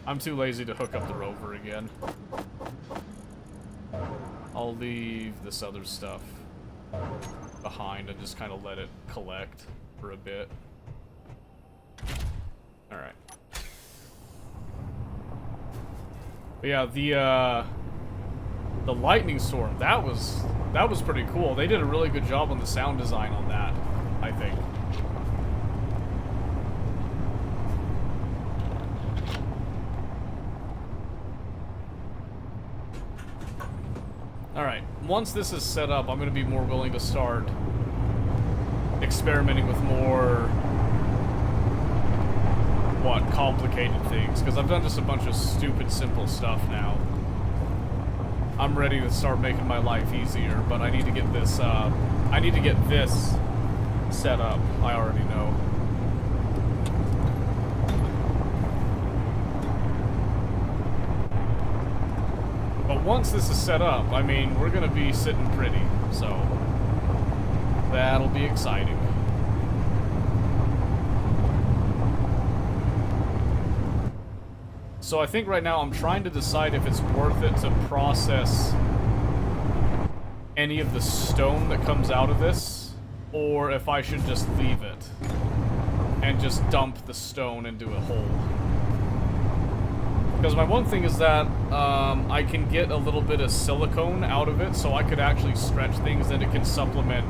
I'm too lazy to hook up the rover again. I'll leave this other stuff behind and just kind of let it collect for a bit. Alright. But yeah, the lightning storm, that was pretty cool. They did a really good job on the sound design on that, I think. Alright, once this is set up, I'm going to be more willing to start experimenting with more, complicated things. Because I've done just a bunch of stupid, simple stuff now. I'm ready to start making my life easier, but I need to get this, set up. I already know. But once this is set up, I mean, we're gonna be sitting pretty, so that'll be exciting. So I think right now I'm trying to decide if it's worth it to process any of the stone that comes out of this, or if I should just leave it and just dump the stone into a hole. Because my one thing is that I can get a little bit of silicone out of it, so I could actually stretch things and it can supplement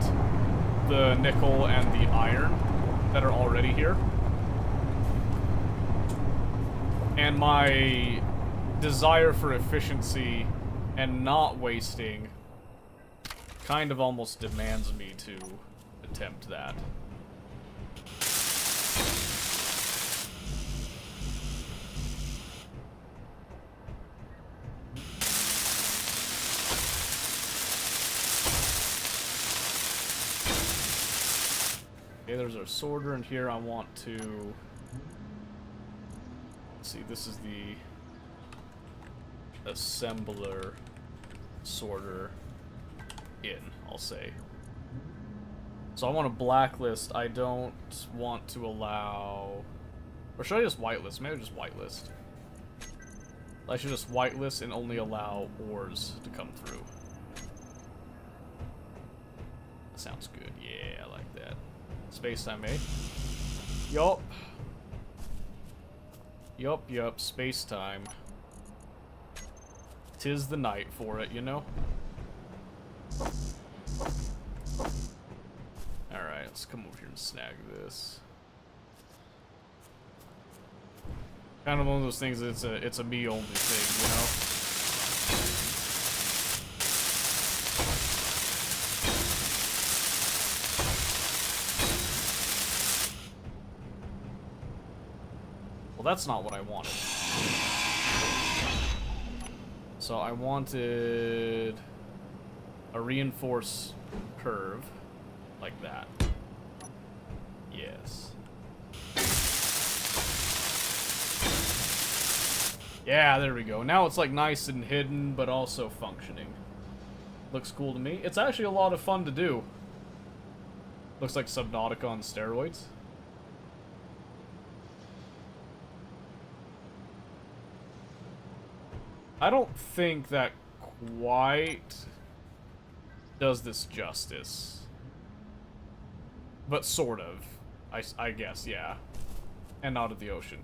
the nickel and the iron that are already here. And my desire for efficiency and not wasting kind of almost demands me to attempt that. Okay, there's our sorter, and here I want to... Let's see, this is the assembler sorter in, I'll say. So I want to blacklist. I don't want to allow... Or should I just whitelist? Maybe just whitelist. I should just whitelist and only allow ores to come through. That sounds good. Yeah, I like that. Space-time, eh? Yup. Yup, space-time. 'Tis the night for it, you know? Alright, let's come over here and snag this. Kind of one of those things that it's a me-only thing, you know? That's not what I wanted. So I wanted a reinforced curve like that. Yes. Yeah, there we go. Now it's like nice and hidden, but also functioning. Looks cool to me. It's actually a lot of fun to do. Looks like Subnautica on steroids. I don't think that quite does this justice. But sort of. I guess, yeah. And not of the ocean.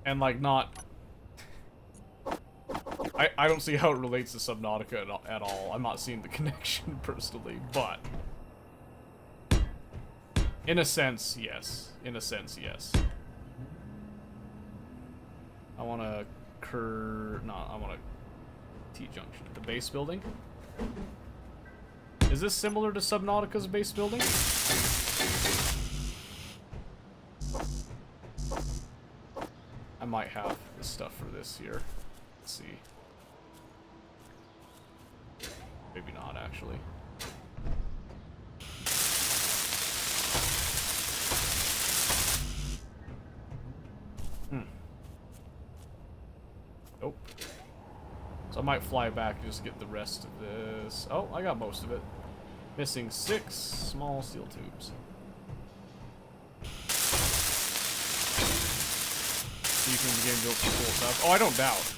And like not... I don't see how it relates to Subnautica at all. I'm not seeing the connection personally, but... In a sense, yes. In a sense, yes. I want to... I want a T-junction. The base building? Is this similar to Subnautica's base building? I might have the stuff for this here. Let's see. Maybe not, actually. Nope. So I might fly back and just get the rest of this. Oh, I got most of it. Missing 6 small steel tubes. You can begin to build some cool stuff. Oh, I don't doubt.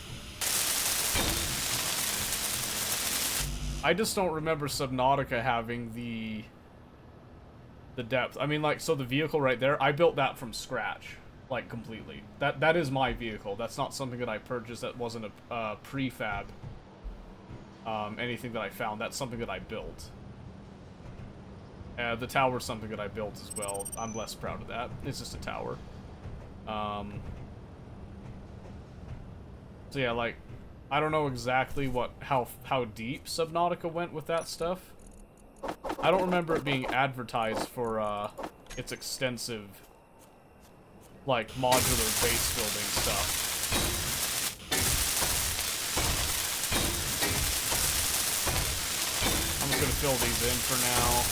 I just don't remember Subnautica having the depth. I mean, like, so the vehicle right there, I built that from scratch, like, completely. That is my vehicle. That's not something that I purchased. That wasn't a prefab. Anything that I found. That's something that I built. The tower's something that I built as well. I'm less proud of that. It's just a tower. So yeah, like, I don't know exactly how deep Subnautica went with that stuff. I don't remember it being advertised for its extensive, like, modular base building stuff. I'm just gonna fill these in for now.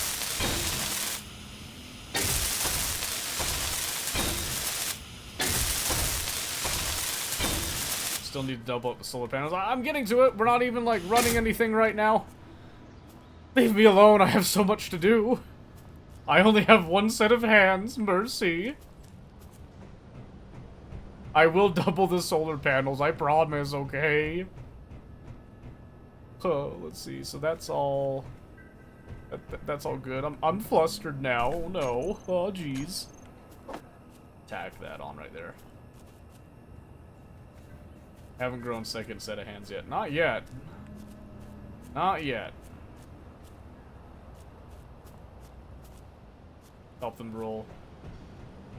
Still need to double up the solar panels. I'm getting to it. We're not even, like, running anything right now. Leave me alone. I have so much to do. I only have one set of hands. Mercy. I will double the solar panels. I promise, okay? Let's see. So that's all... That's all good. I'm flustered now. Oh, no. Oh, jeez. Tack that on right there. Haven't grown second set of hands yet. Not yet. Not yet. Help them roll.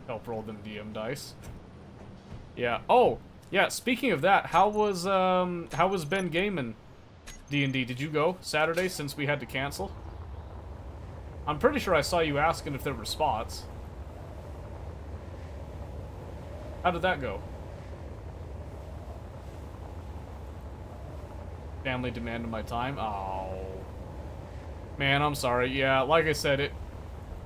Help roll them DM dice. Yeah. Oh, yeah. Speaking of that, how was Ben gaming D&D? Did you go Saturday since we had to cancel? I'm pretty sure I saw you asking if there were spots. How did that go? Family demanded my time. Oh. Man, I'm sorry. Yeah, like I said,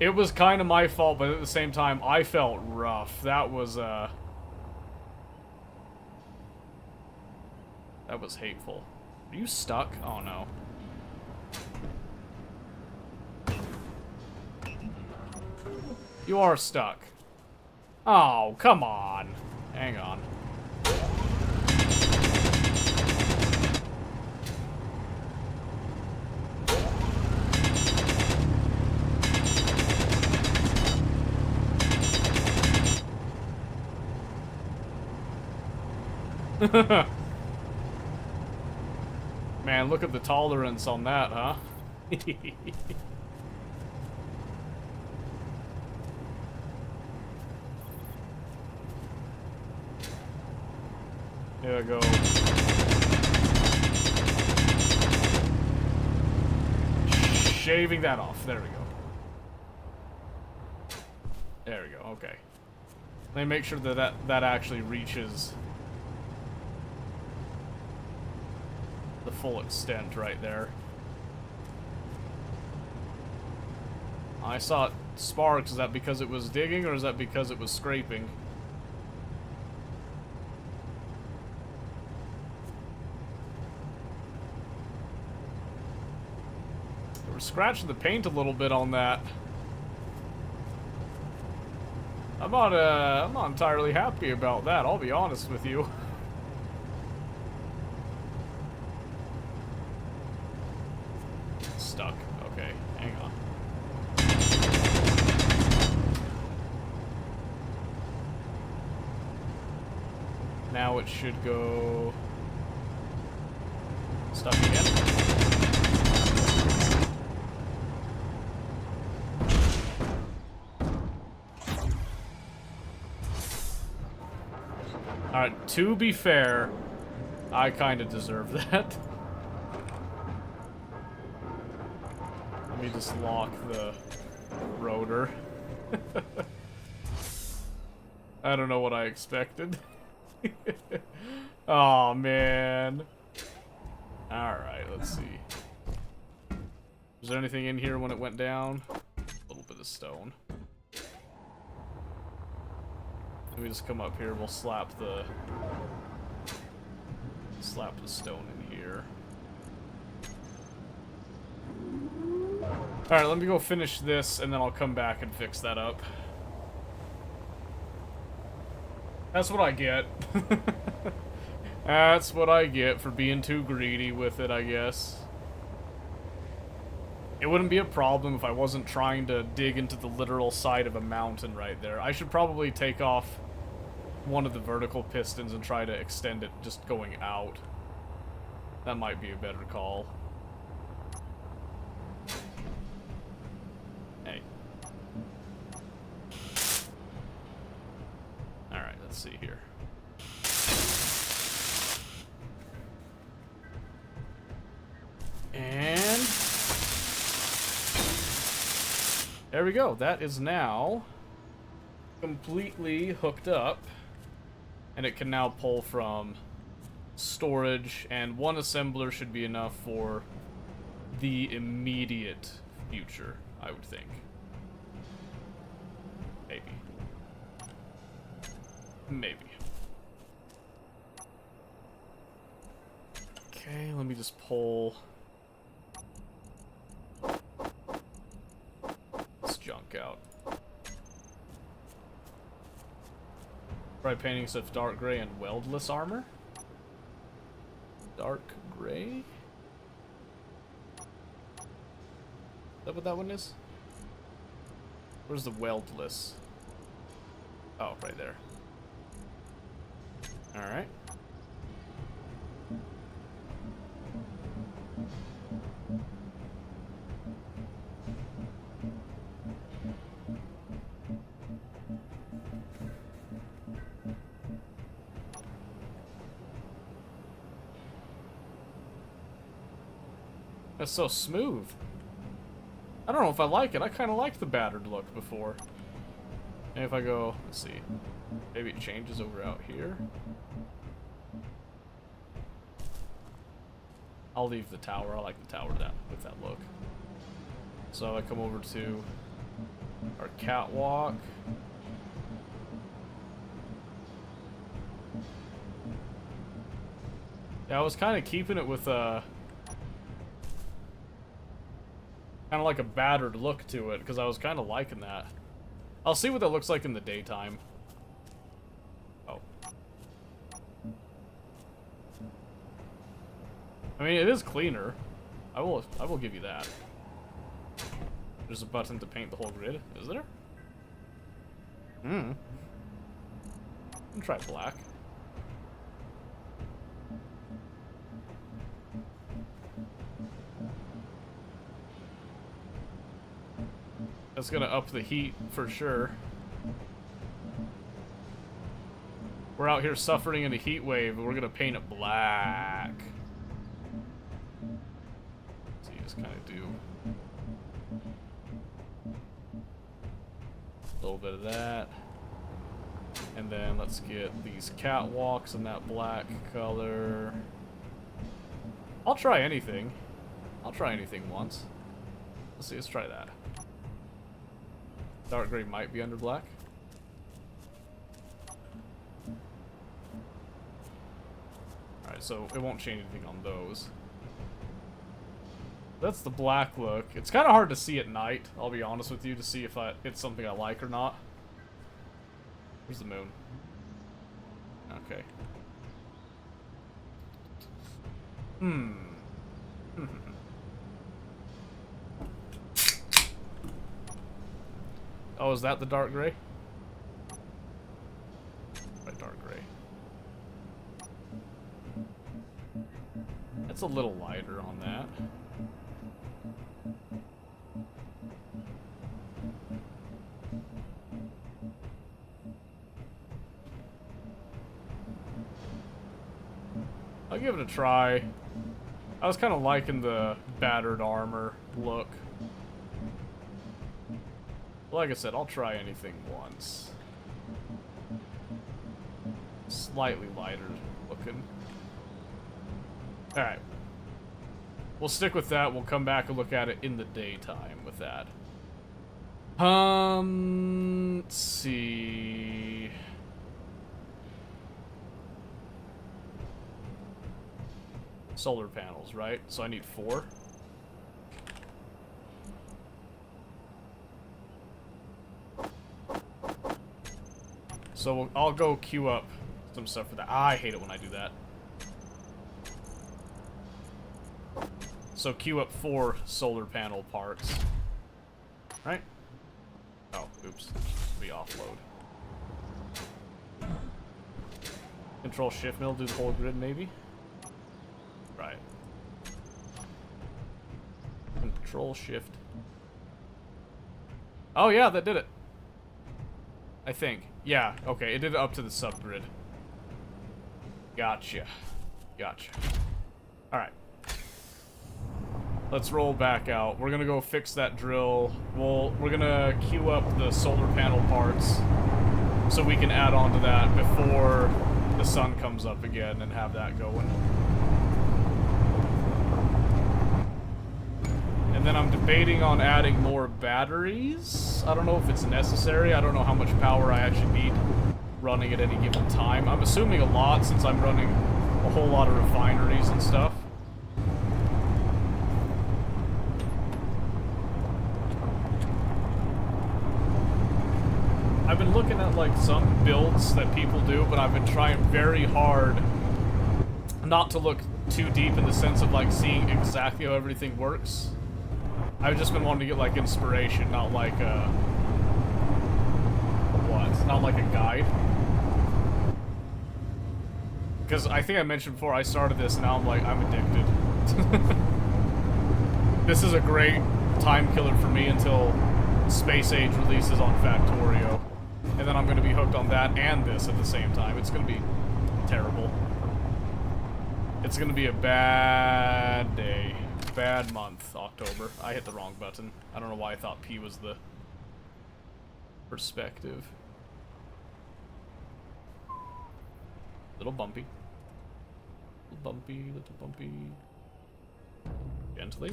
it was kind of my fault, but at the same time, I felt rough. That was hateful. Are you stuck? Oh, no. You are stuck. Oh, come on. Hang on. Man, look at the tolerance on that, huh? There we go. Shaving that off. There we go. There we go. Okay. Let me make sure that actually reaches the full extent right there. I saw it sparks. Is that because it was digging, or is that because it was scraping? We're scratching the paint a little bit on that. I'm not entirely happy about that, I'll be honest with you. Stuck. Okay, hang on. Now it should go... Stuck again. Alright, to be fair, I kind of deserve that. Let me just lock the rotor. I don't know what I expected. Oh man. Alright, let's see. Was there anything in here when it went down? A little bit of stone. Let me just come up here, we'll slap the stone in here. Alright, let me go finish this and then I'll come back and fix that up. That's what I get. That's what I get for being too greedy with it, I guess. It wouldn't be a problem if I wasn't trying to dig into the literal side of a mountain right there. I should probably take off one of the vertical pistons and try to extend it just going out. That might be a better call. Hey. Alright, let's see here. And there we go. That is now completely hooked up. And it can now pull from storage, and one assembler should be enough for the immediate future, I would think. Maybe. Maybe. Okay, let me just pull this junk out. Try painting stuff dark gray and weldless armor. Dark gray? Is that what that one is? Where's the weldless? Oh, right there. Alright. That's so smooth. I don't know if I like it. I kind of liked the battered look before. And if I go, let's see. Maybe it changes over out here. I'll leave the tower. I like the tower with that look. So I come over to our catwalk. Yeah, I was kind of keeping it with kind of like a battered look to it, because I was kind of liking that. I'll see what that looks like in the daytime. Oh. I mean, it is cleaner. I will give you that. There's a button to paint the whole grid, is there? I'll try black. That's gonna up the heat for sure. We're out here suffering in a heat wave, and we're gonna paint it black. So you just kind of do a little bit of that, and then let's get these catwalks in that black color. I'll try anything. I'll try anything once. Let's see. Let's try that. Dark gray might be under black. Alright, so it won't change anything on those. That's the black look. It's kind of hard to see at night, I'll be honest with you, to see if it's something I like or not. Where's the moon? Okay. Oh, is that the dark gray? Right, dark gray. That's a little lighter on that. I'll give it a try. I was kind of liking the battered armor look. Like I said, I'll try anything once. slightly lighter looking. Alright. We'll stick with that. We'll come back and look at it in the daytime with that. Let's see. Solar panels, right? So I need 4. So I'll go queue up some stuff for that. I hate it when I do that. So queue up 4 solar panel parts. Right? Oh, oops. We offload. Control shift mill, do the whole grid maybe? Right. Control shift. Oh yeah, that did it. I think. Yeah, okay, it did it up to the subgrid. Gotcha. Gotcha. Alright. Let's roll back out. We're gonna go fix that drill. We're gonna queue up the solar panel parts so we can add on to that before the sun comes up again and have that going. And then I'm debating on adding more batteries. I don't know if it's necessary. I don't know how much power I actually need running at any given time. I'm assuming a lot since I'm running a whole lot of refineries and stuff. I've been looking at like some builds that people do, but I've been trying very hard not to look too deep in the sense of like seeing exactly how everything works. I've just been wanting to get like inspiration, not like a what? Not like a guide. Because I think I mentioned before I started this, and now I'm like, I'm addicted. This is a great time killer for me until Space Age releases on Factorio. And then I'm going to be hooked on that and this at the same time. It's going to be terrible. It's going to be a bad day. Bad month, October. I hit the wrong button. I don't know why I thought P was the perspective. Little bumpy. Little bumpy, little bumpy. Gently.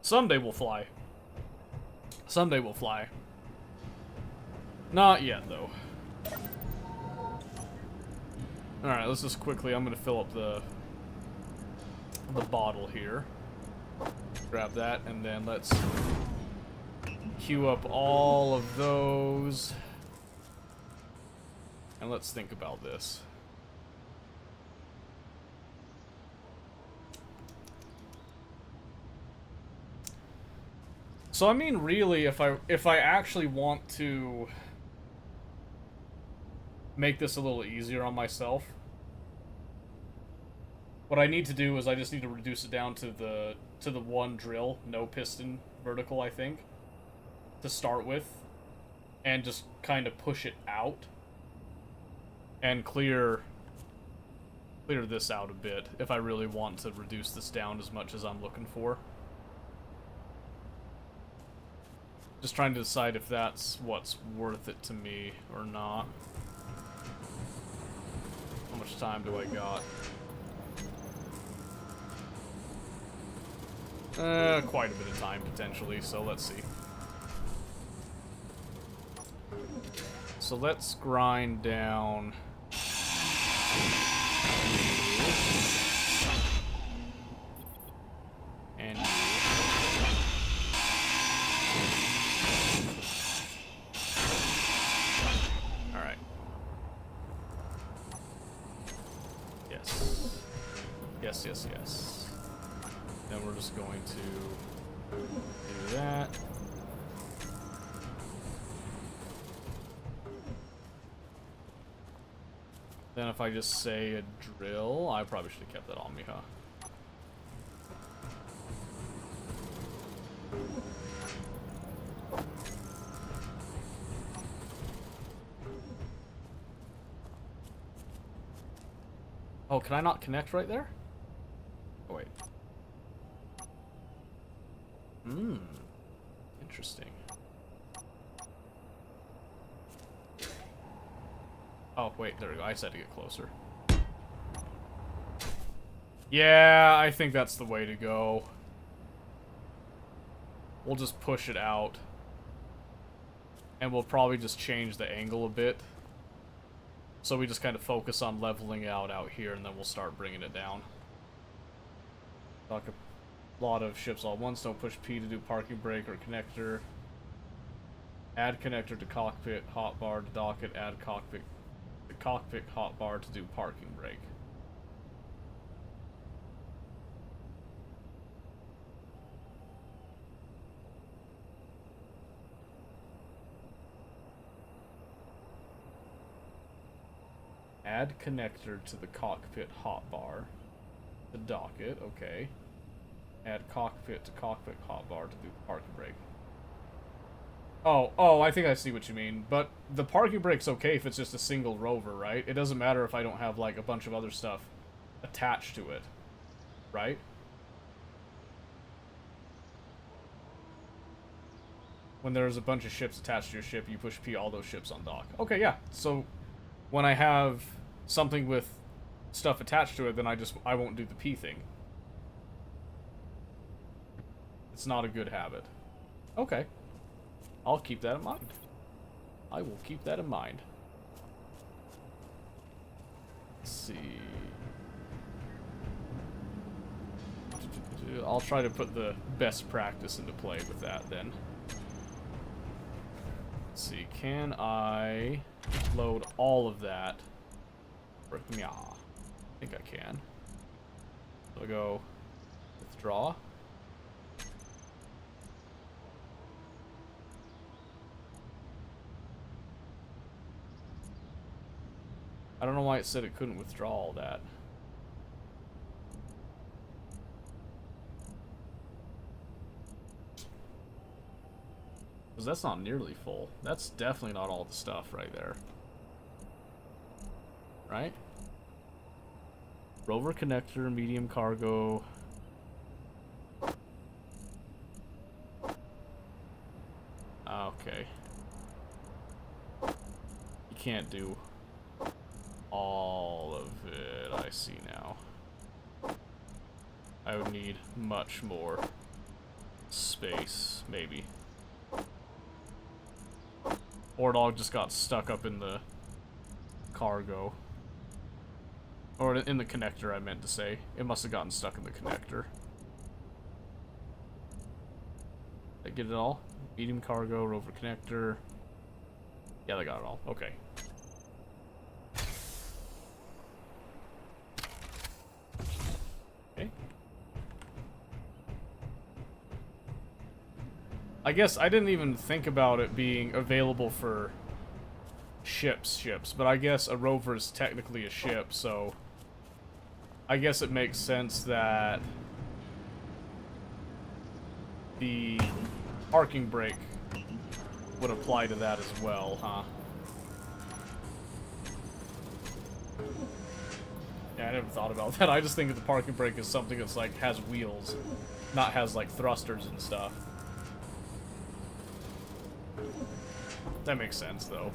Someday we'll fly. Someday we'll fly. Not yet, though. Alright, let's just quickly, I'm gonna fill up the bottle here. Grab that, and then let's queue up all of those. And let's think about this. So I mean, really, if I actually want to make this a little easier on myself, what I need to do is I just need to reduce it down to the one drill, no piston vertical, I think, to start with, and just kind of push it out and clear this out a bit if I really want to reduce this down as much as I'm looking for. Just trying to decide if that's what's worth it to me or not. How much time do I got? Quite a bit of time, potentially, so let's see. So let's grind down... and... Alright. Yes. Yes, yes, yes. Then we're just going to do that. Then if I just say a drill, I probably should have kept that on me, huh? Oh, can I not connect right there? Oh, wait. Interesting. Oh, wait, there we go. I said to get closer. Yeah, I think that's the way to go. We'll just push it out. And we'll probably just change the angle a bit. So we just kind of focus on leveling out here, and then we'll start bringing it down. Dock a lot of ships all at once. Don't push P to do parking brake or connector. Add connector to cockpit hotbar to dock it. Add cockpit hotbar to do parking brake. Add connector to the cockpit hotbar to dock it. Okay. Add cockpit to cockpit hotbar to do parking brake. Oh, I think I see what you mean. But the parking brake's okay if it's just a single rover, right? It doesn't matter if I don't have, like, a bunch of other stuff attached to it. Right? When there's a bunch of ships attached to your ship, you push P, all those ships on dock. Okay, yeah. So, when I have something with stuff attached to it, then I won't do the P thing. It's not a good habit. Okay. I'll keep that in mind. I will keep that in mind. Let's see. I'll try to put the best practice into play with that then. Let's see. Can I load all of that? Yeah, I think I can. So I go withdraw. I don't know why it said it couldn't withdraw all that. Because that's not nearly full. That's definitely not all the stuff right there. Right? Rover connector, medium cargo. Okay. You can't do all of it, I see now. I would need much more space, maybe. Or it all just got stuck up in the cargo. Or in the connector, I meant to say. It must have gotten stuck in the connector. Did I get it all? Medium cargo, rover connector. Yeah, they got it all. Okay. Okay. I guess I didn't even think about it being available for ships, but I guess a rover is technically a ship, so I guess it makes sense that the parking brake would apply to that as well, huh? Yeah, I never thought about that. I just think that the parking brake is something that's like has wheels, not has like thrusters and stuff. That makes sense though.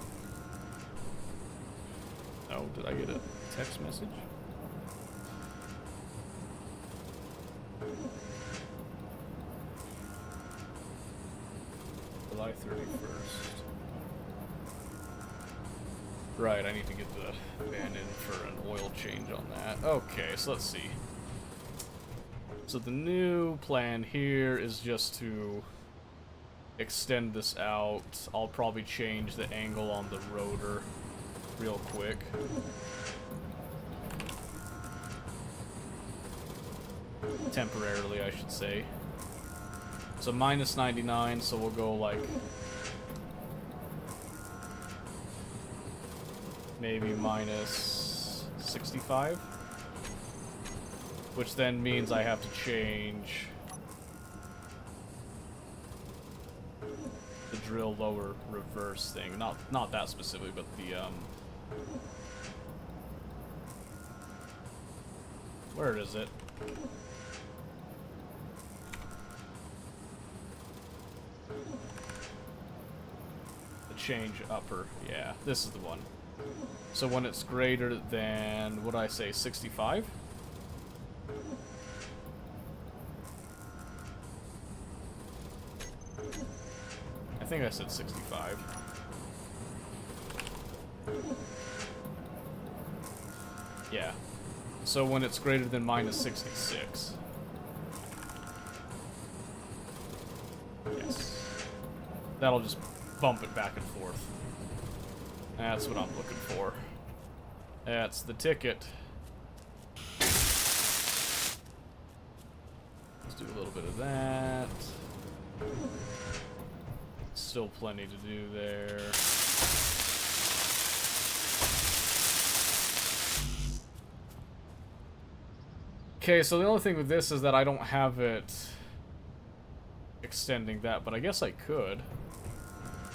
Oh, did I get a text message? July 31st. Right, I need to get the van in for an oil change on that. Okay, so let's see. So the new plan here is just to extend this out. I'll probably change the angle on the rotor real quick. Temporarily, I should say. So minus 99, so we'll go like maybe minus 65, which then means I have to change the drill lower reverse thing. Not that specifically, but the where is it? The change upper. Yeah, this is the one. So when it's greater than, what did I say, 65? I think I said 65. Yeah. So when it's greater than minus 66. Yes. That'll just bump it back and forth. That's what I'm looking for. That's the ticket. Let's do a little bit of that. Still plenty to do there. Okay, so the only thing with this is that I don't have it extending that, but I guess I could.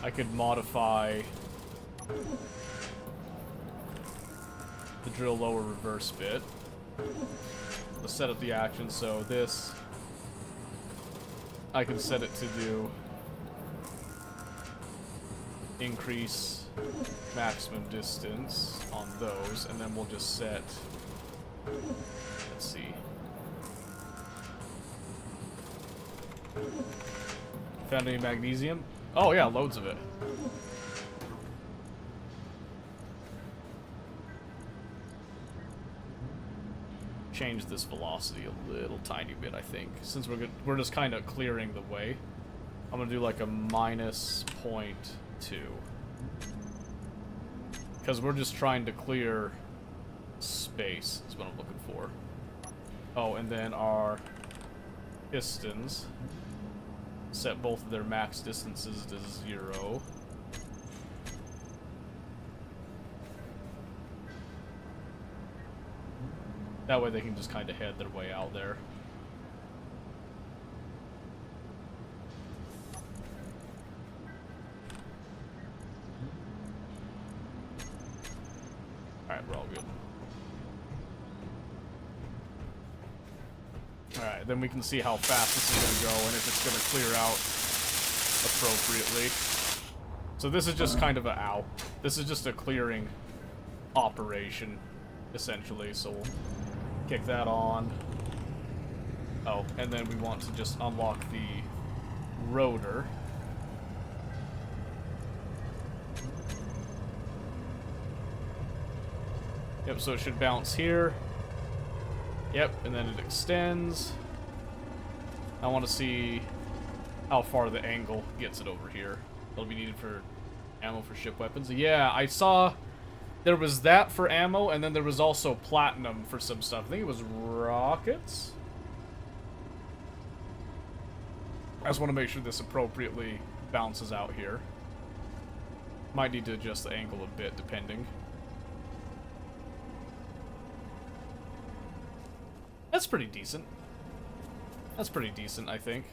I could modify the drill lower reverse bit. Let's set up the action, so this I can set it to do increase maximum distance on those, and then we'll just set, let's see, found any magnesium? Oh yeah, loads of it. Change this velocity a little tiny bit, I think, since we're just kind of clearing the way. I'm gonna do like a minus 0.2 because we're just trying to clear space is what I'm looking for. Oh, and then our pistons, set both of their max distances to 0. That way they can just kind of head their way out there. Alright, we're all good. Alright, then we can see how fast this is going to go and if it's going to clear out appropriately. So this is just kind of a ow. This is just a clearing operation, essentially, so we'll kick that on. Oh, and then we want to just unlock the rotor. Yep, so it should bounce here. Yep, and then it extends. I want to see how far the angle gets it over here. It'll be needed for ammo for ship weapons. Yeah, I saw there was that for ammo, and then there was also platinum for some stuff. I think it was rockets. I just want to make sure this appropriately bounces out here. Might need to adjust the angle a bit, depending. That's pretty decent. That's pretty decent, I think.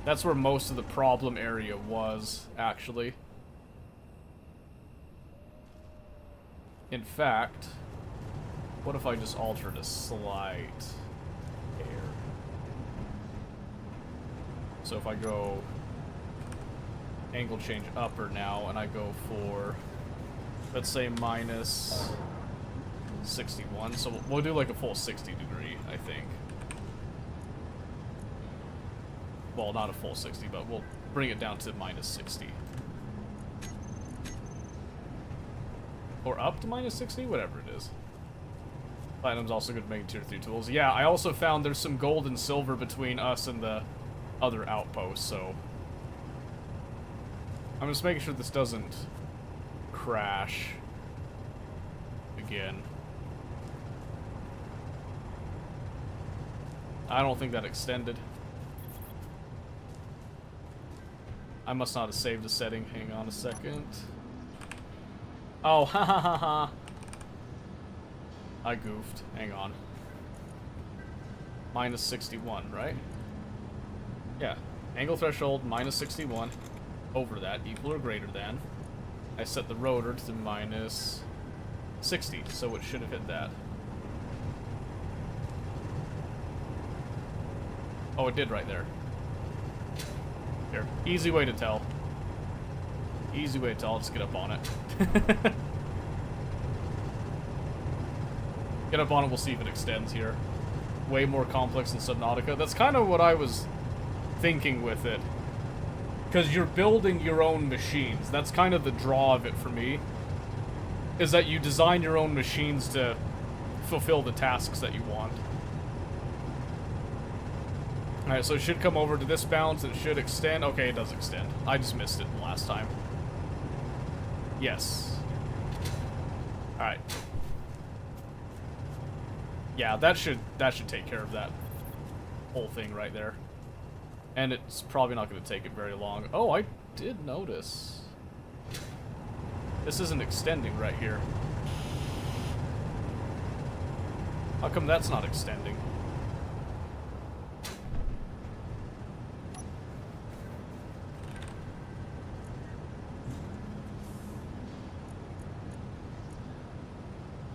That's where most of the problem area was, actually. In fact, what if I just altered a slight hair? So if I go angle change upper now, and I go for, let's say, minus 61. So we'll do like a full 60 degree, I think. Well, not a full 60, but we'll bring it down to minus 60. Or up to minus 60, whatever it is. Platinum's also good at making tier 3 tools. Yeah, I also found there's some gold and silver between us and the other outposts, so I'm just making sure this doesn't crash again. I don't think that extended. I must not have saved a setting. Hang on a second. Oh, ha ha ha ha. I goofed. Hang on. Minus 61, right? Yeah. Angle threshold, minus 61. Over that, equal or greater than. I set the rotor to minus 60, so it should have hit that. Oh, it did right there. Here. Easy way to tell. Easy way to tell. I'll just get up on it. Get up on it, we'll see if it extends here. Way more complex than Subnautica. That's kind of what I was thinking with it. Because you're building your own machines. That's kind of the draw of it for me. Is that you design your own machines to fulfill the tasks that you want. Alright, so it should come over to this bounce. It should extend. Okay, it does extend. I just missed it last time. Yes. Alright. Yeah, that should take care of that whole thing right there. And it's probably not going to take it very long. Oh, I did notice. This isn't extending right here. How come that's not extending?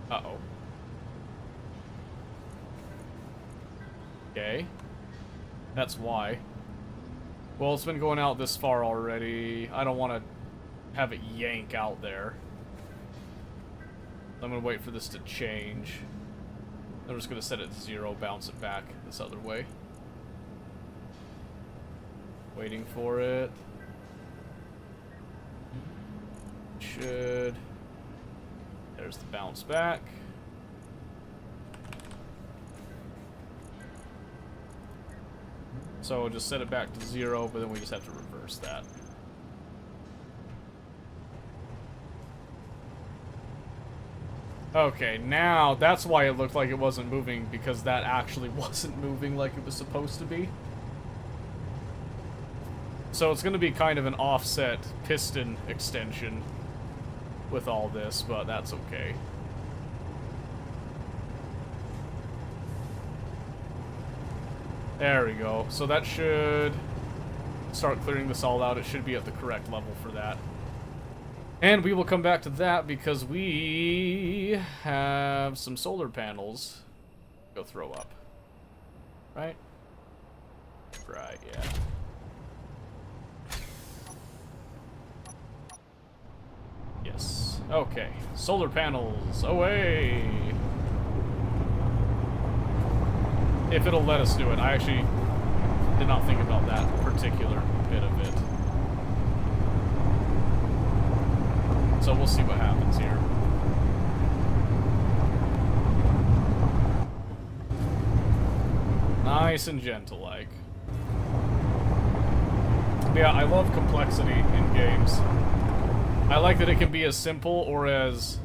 Uh-oh. Okay. That's why. Well, it's been going out this far already. I don't want to have it yank out there. I'm going to wait for this to change. I'm just going to set it to 0, bounce it back this other way. Waiting for it. Should. There's the bounce back. So just set it back to 0, but then we just have to reverse that. Okay, now that's why it looked like it wasn't moving, because that actually wasn't moving like it was supposed to be. So it's going to be kind of an offset piston extension with all this, but that's okay. There we go. So that should start clearing this all out. It should be at the correct level for that. And we will come back to that because we have some solar panels to go throw up. Right? Right, yeah. Yes. Okay. Solar panels away! If it'll let us do it. I actually did not think about that particular bit of it. So we'll see what happens here. Nice and gentle-like. Yeah, I love complexity in games. I like that it can be as simple or as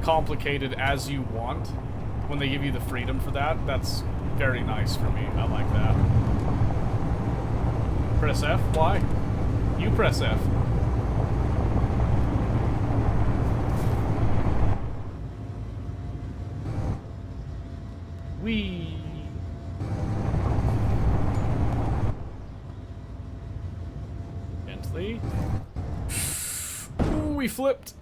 complicated as you want when they give you the freedom for that. That's very nice for me. I like that. Press F? Why? You press F. Whee! Gently. Ooh, we flipped!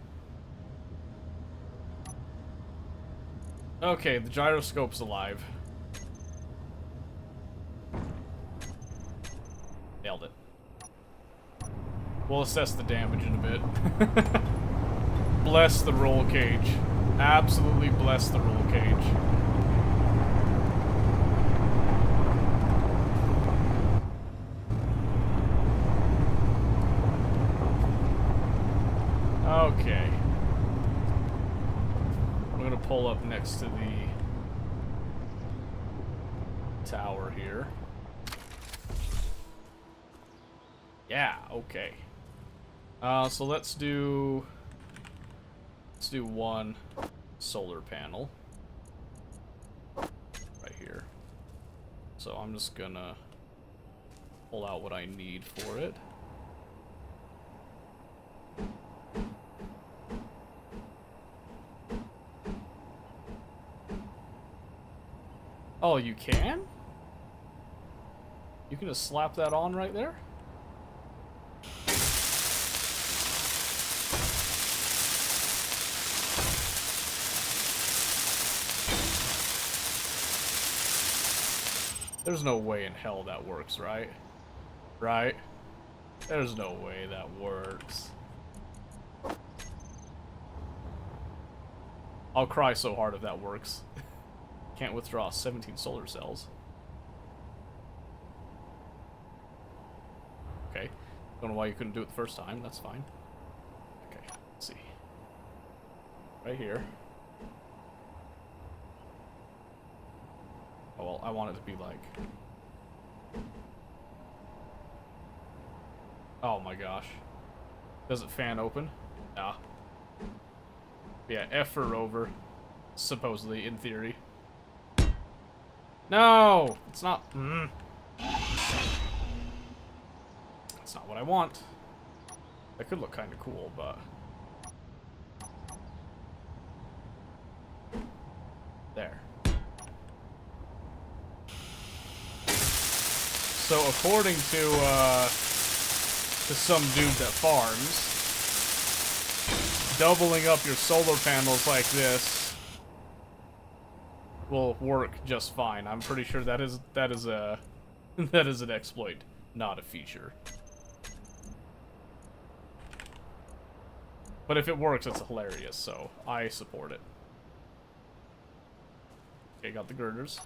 Okay, the gyroscope's alive. Nailed it. We'll assess the damage in a bit. Bless the roll cage. Absolutely bless the roll cage. Okay. I'm gonna pull up next to the tower here. Yeah, okay. So let's do one solar panel right here. So I'm just gonna pull out what I need for it. Oh, you can? You can just slap that on right there? There's no way in hell that works, right? Right? There's no way that works. I'll cry so hard if that works. Can't withdraw 17 solar cells. Okay. Don't know why you couldn't do it the first time. That's fine. Okay, let's see. Right here. Oh, well, I want it to be like... Oh my gosh. Does it fan open? Nah. Yeah, F for rover. Supposedly, in theory. No! It's not... That's not what I want. That could look kind of cool, but... There. So, according to some dude that farms, doubling up your solar panels like this will work just fine. I'm pretty sure that is a that is an exploit, not a feature. But if it works, it's hilarious, so I support it. Okay, got the girders.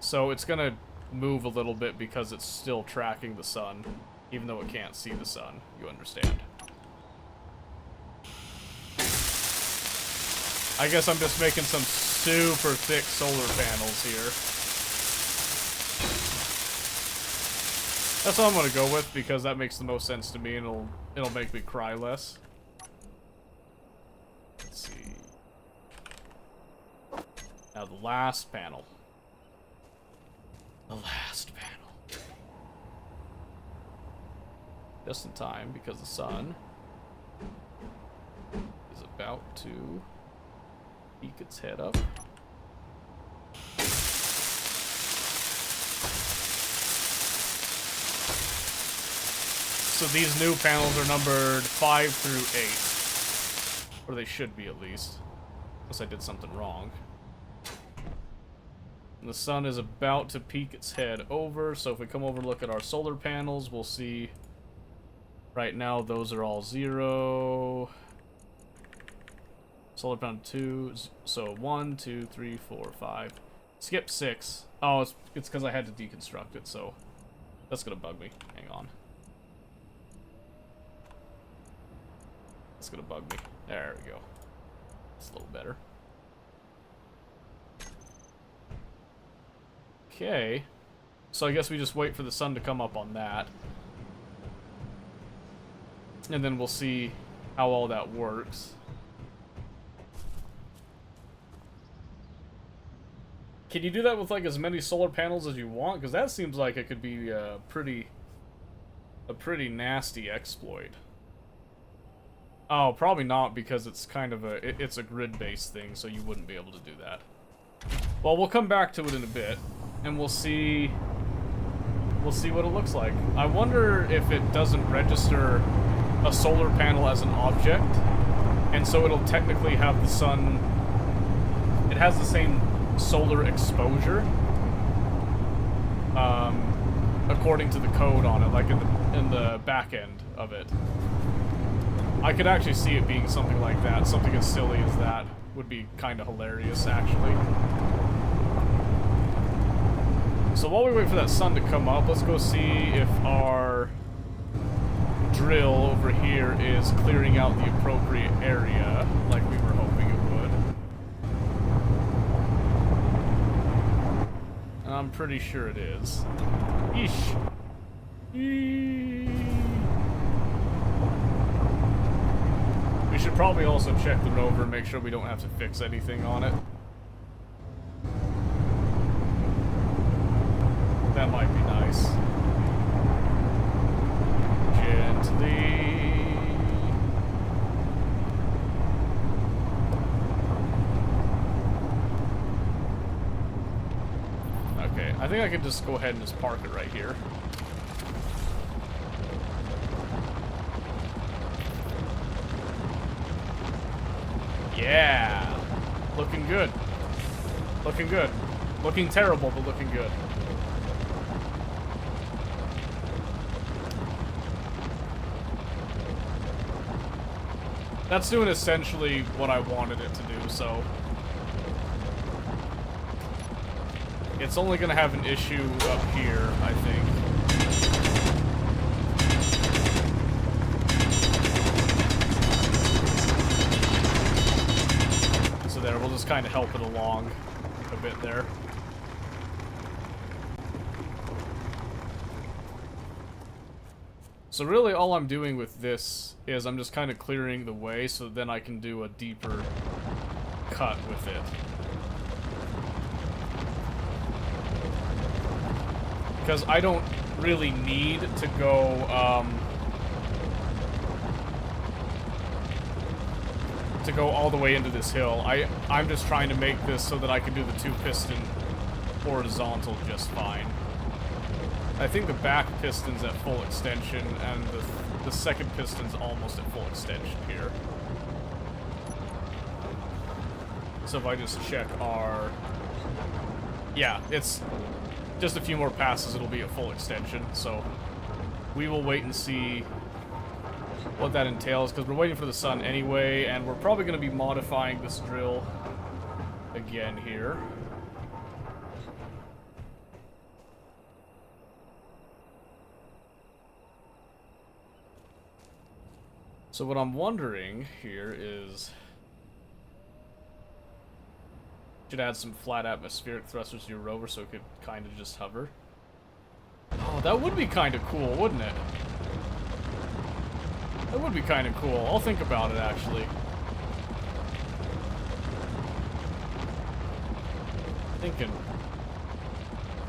So it's gonna move a little bit because it's still tracking the sun, even though it can't see the sun. You understand. I guess I'm just making some super thick solar panels here. That's what I'm gonna go with because that makes the most sense to me, and it'll make me cry less. Let's see. Now the last panel. The last panel. Just in time because the sun is about to peek its head up. So these new panels are numbered 5 through 8. Or they should be at least. Unless I did something wrong. And the sun is about to peek its head over, so if we come over and look at our solar panels, we'll see right now those are all 0. Solar panel 2, so 1, 2, 3, 4, 5. Skip 6. Oh, it's because I had to deconstruct it, so that's gonna bug me. Hang on. That's gonna bug me. There we go. It's a little better. Okay. So I guess we just wait for the sun to come up on that. And then we'll see how all that works. Can you do that with like as many solar panels as you want? Because that seems like it could be a pretty nasty exploit. Oh, probably not, because it's kind of it's a grid-based thing, so you wouldn't be able to do that. Well, we'll come back to it in a bit, and we'll see what it looks like. I wonder if it doesn't register a solar panel as an object, and so it'll technically have the sun. It has the same solar exposure, according to the code on it, like in the back end of it. I could actually see it being something like that. Something as silly as that would be kind of hilarious, actually. So while we wait for that sun to come up, let's go see if our drill over here is clearing out the appropriate area, like we were hoping it would. And I'm pretty sure it is. Eesh. We should probably also check the rover and make sure we don't have to fix anything on it. That might be nice. Gently. Okay, I think I could just go ahead and just park it right here. Yeah! Looking good. Looking good. Looking terrible, but looking good. That's doing essentially what I wanted it to do, so... It's only gonna have an issue up here, I think. So there, we'll just kind of help it along a bit there. So really all I'm doing with this is I'm just kind of clearing the way so then I can do a deeper cut with it. Because I don't really need to go, all the way into this hill. I'm just trying to make this so that I can do the 2-piston horizontal just fine. I think the back piston's at full extension, and the second piston's almost at full extension here. So if I just check our... Yeah, it's just a few more passes, it'll be at full extension, so we will wait and see what that entails, because we're waiting for the sun anyway, and we're probably going to be modifying this drill again here. So what I'm wondering here is... Should add some flat atmospheric thrusters to your rover so it could kind of just hover. Oh, that would be kind of cool, wouldn't it? That would be kind of cool. I'll think about it, actually. Thinking...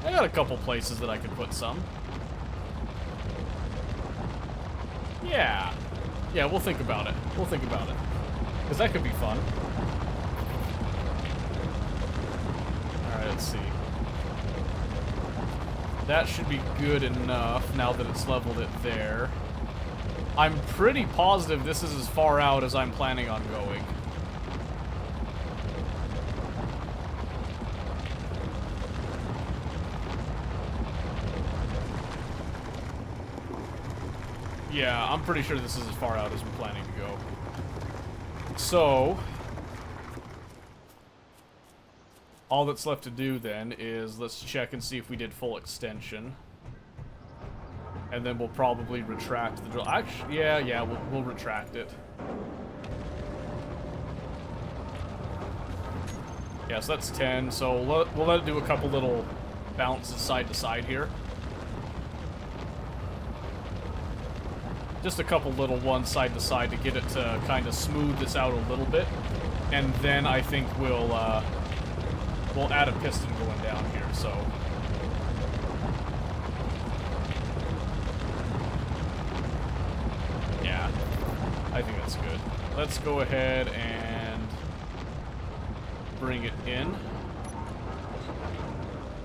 I got a couple places that I could put some. Yeah. Yeah, we'll think about it. We'll think about it. Because that could be fun. Alright, let's see. That should be good enough now that it's leveled it there. I'm pretty positive this is as far out as I'm planning on going. Yeah, I'm pretty sure this is as far out as we're planning to go. So, all that's left to do then is let's check and see if we did full extension. And then we'll probably retract the drill. Actually, yeah, we'll retract it. Yeah, so that's 10. So we'll let it do a couple little bounces side to side here. Just a couple little ones side to side to get it to kind of smooth this out a little bit. And then I think we'll add a piston going down here, so... Yeah, I think that's good. Let's go ahead and bring it in.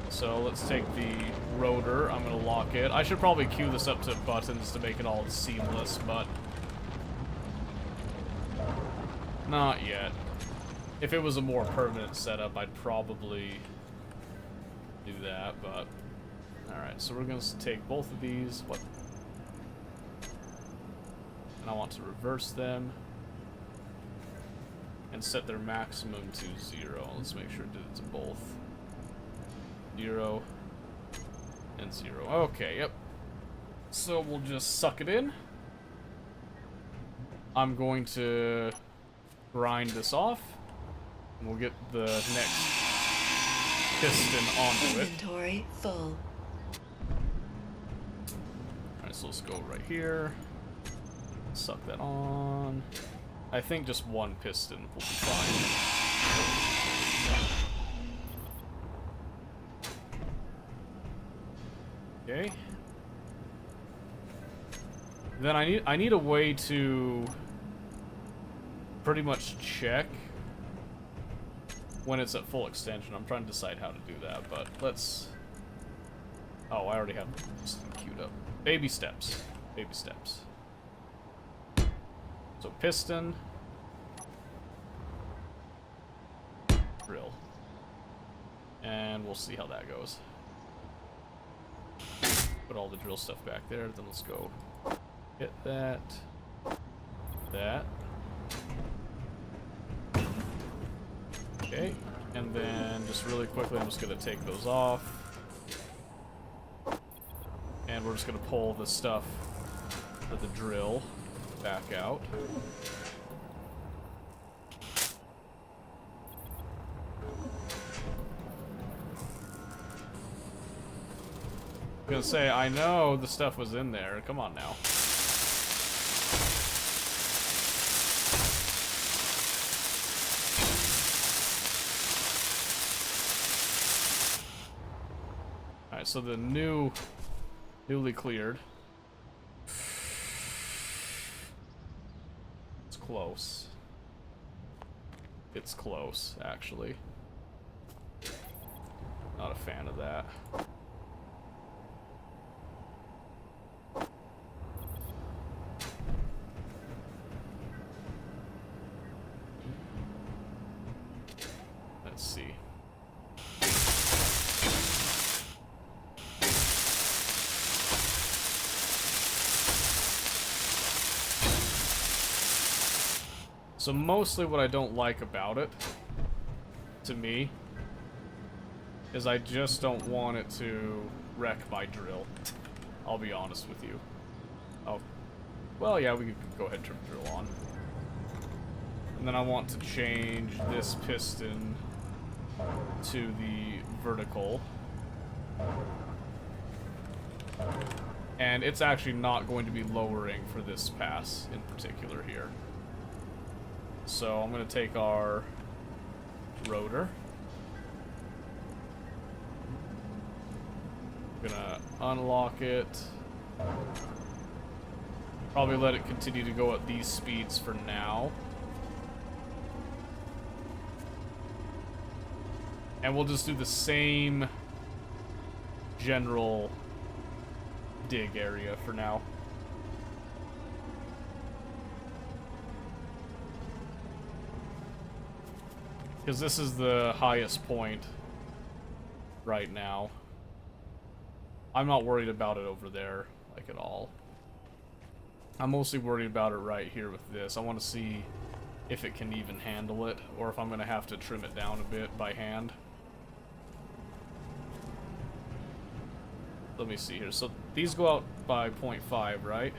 So let's take the rotor. I'm going to lock it. I should probably queue this up to buttons to make it all seamless, but not yet. If it was a more permanent setup, I'd probably do that, but... Alright, so we're going to take both of these. What? And I want to reverse them and set their maximum to 0. Let's make sure it did it to both. 0 and 0. Okay, yep. So we'll just suck it in. I'm going to grind this off, and we'll get the next piston onto it. Inventory full. Alright, so let's go right here. Suck that on. I think just one piston will be fine. Okay. Then I need a way to pretty much check when it's at full extension. I'm trying to decide how to do that, but let's... Oh, I already have this queued up. Baby steps. Baby steps. So piston. Drill. And we'll see how that goes. Put all the drill stuff back there, then let's go hit that. That. Okay, and then just really quickly, I'm just gonna take those off. And we're just gonna pull the stuff for the drill back out. I'm gonna say, I know the stuff was in there. Come on now. Alright, so the newly cleared. It's close. It's close, actually. Not a fan of that. Let's see. So mostly what I don't like about it, to me, is I just don't want it to wreck my drill. I'll be honest with you. Oh, well, yeah, we could go ahead and turn the drill on. And then I want to change this piston to the vertical. And it's actually not going to be lowering for this pass in particular here. So I'm going to take our rotor. I'm going to unlock it. Probably let it continue to go at these speeds for now. And we'll just do the same general dig area for now. Because this is the highest point right now. I'm not worried about it over there, like, at all. I'm mostly worried about it right here with this. I want to see if it can even handle it, or if I'm going to have to trim it down a bit by hand. Let me see here. So these go out by 0.5, right?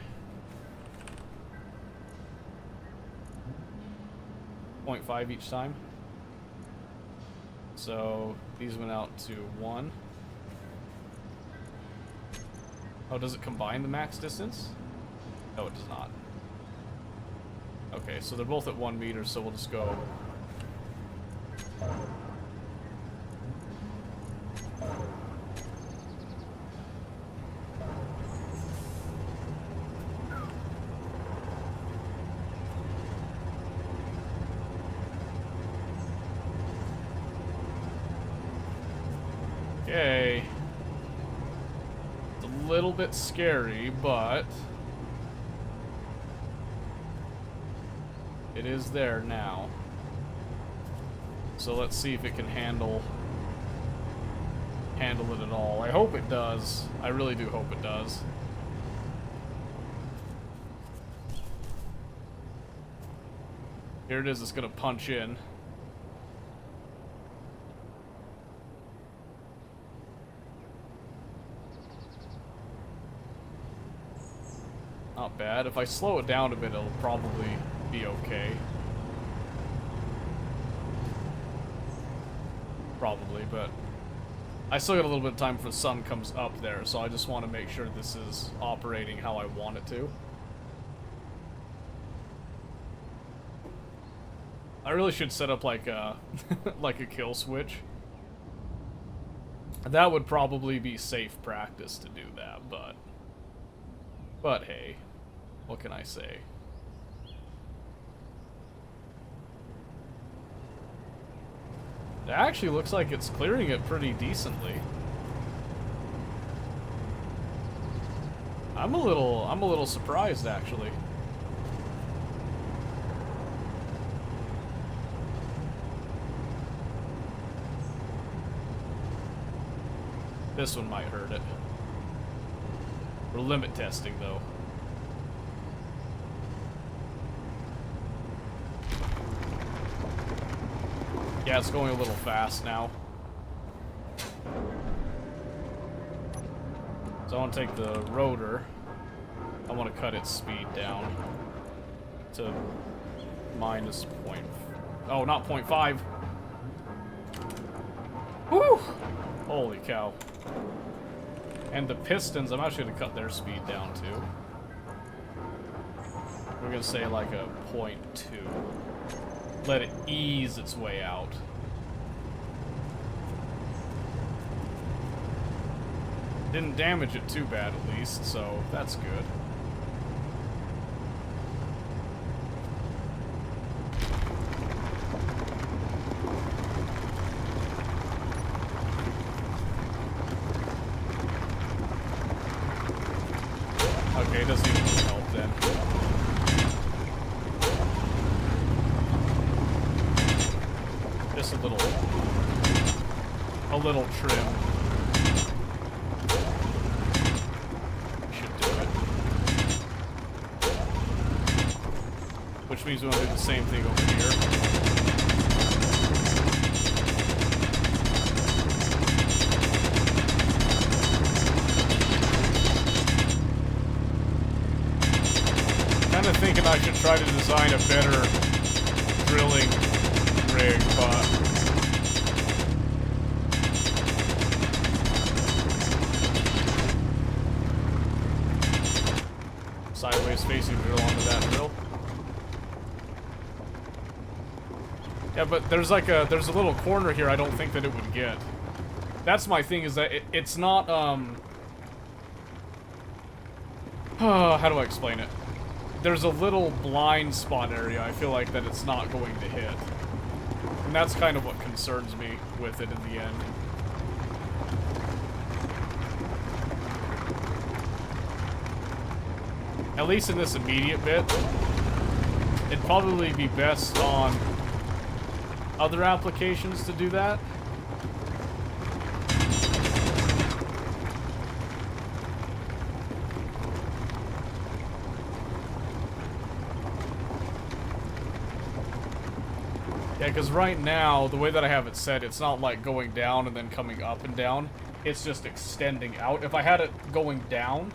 0.5 each time. So these went out to 1. Oh, does it combine the max distance? No, it does not. Okay, so they're both at 1 meter, so we'll just go. Okay. It's a little bit scary, but it is there now. So let's see if it can handle it at all. I hope it does. I really do hope it does. Here it is, it's gonna punch in. Not bad. If I slow it down a bit, it'll probably be okay. Probably, but I still got a little bit of time before the sun comes up there, so I just want to make sure this is operating how I want it to. I really should set up like a like a kill switch. That would probably be safe practice to do that, but hey, what can I say? It actually looks like it's clearing it pretty decently. I'm a little surprised, actually. This one might hurt it. We're limit testing, though. Yeah, it's going a little fast now. So I want to take the rotor. I want to cut its speed down to minus point. Oh, not 0.5. Woo! Holy cow. And the pistons, I'm actually going to cut their speed down too. We're going to say like a 0.2. Let it ease its way out. Didn't damage it too bad at least, so that's good. Okay, it doesn't even help then. Just a little trim. Should do it. Which means we want to do the same thing over here. Kind of thinking I should try to design a better drilling rig, but sideways facing drill onto that drill. Yeah, but there's like there's a little corner here I don't think that it would get. That's my thing, is that it's not how do I explain it? There's a little blind spot area I feel like that it's not going to hit. And that's kind of what concerns me with it in the end. At least in this immediate bit. It'd probably be best on other applications to do that. Yeah, because right now, the way that I have it set, it's not like going down and then coming up and down. It's just extending out. If I had it going down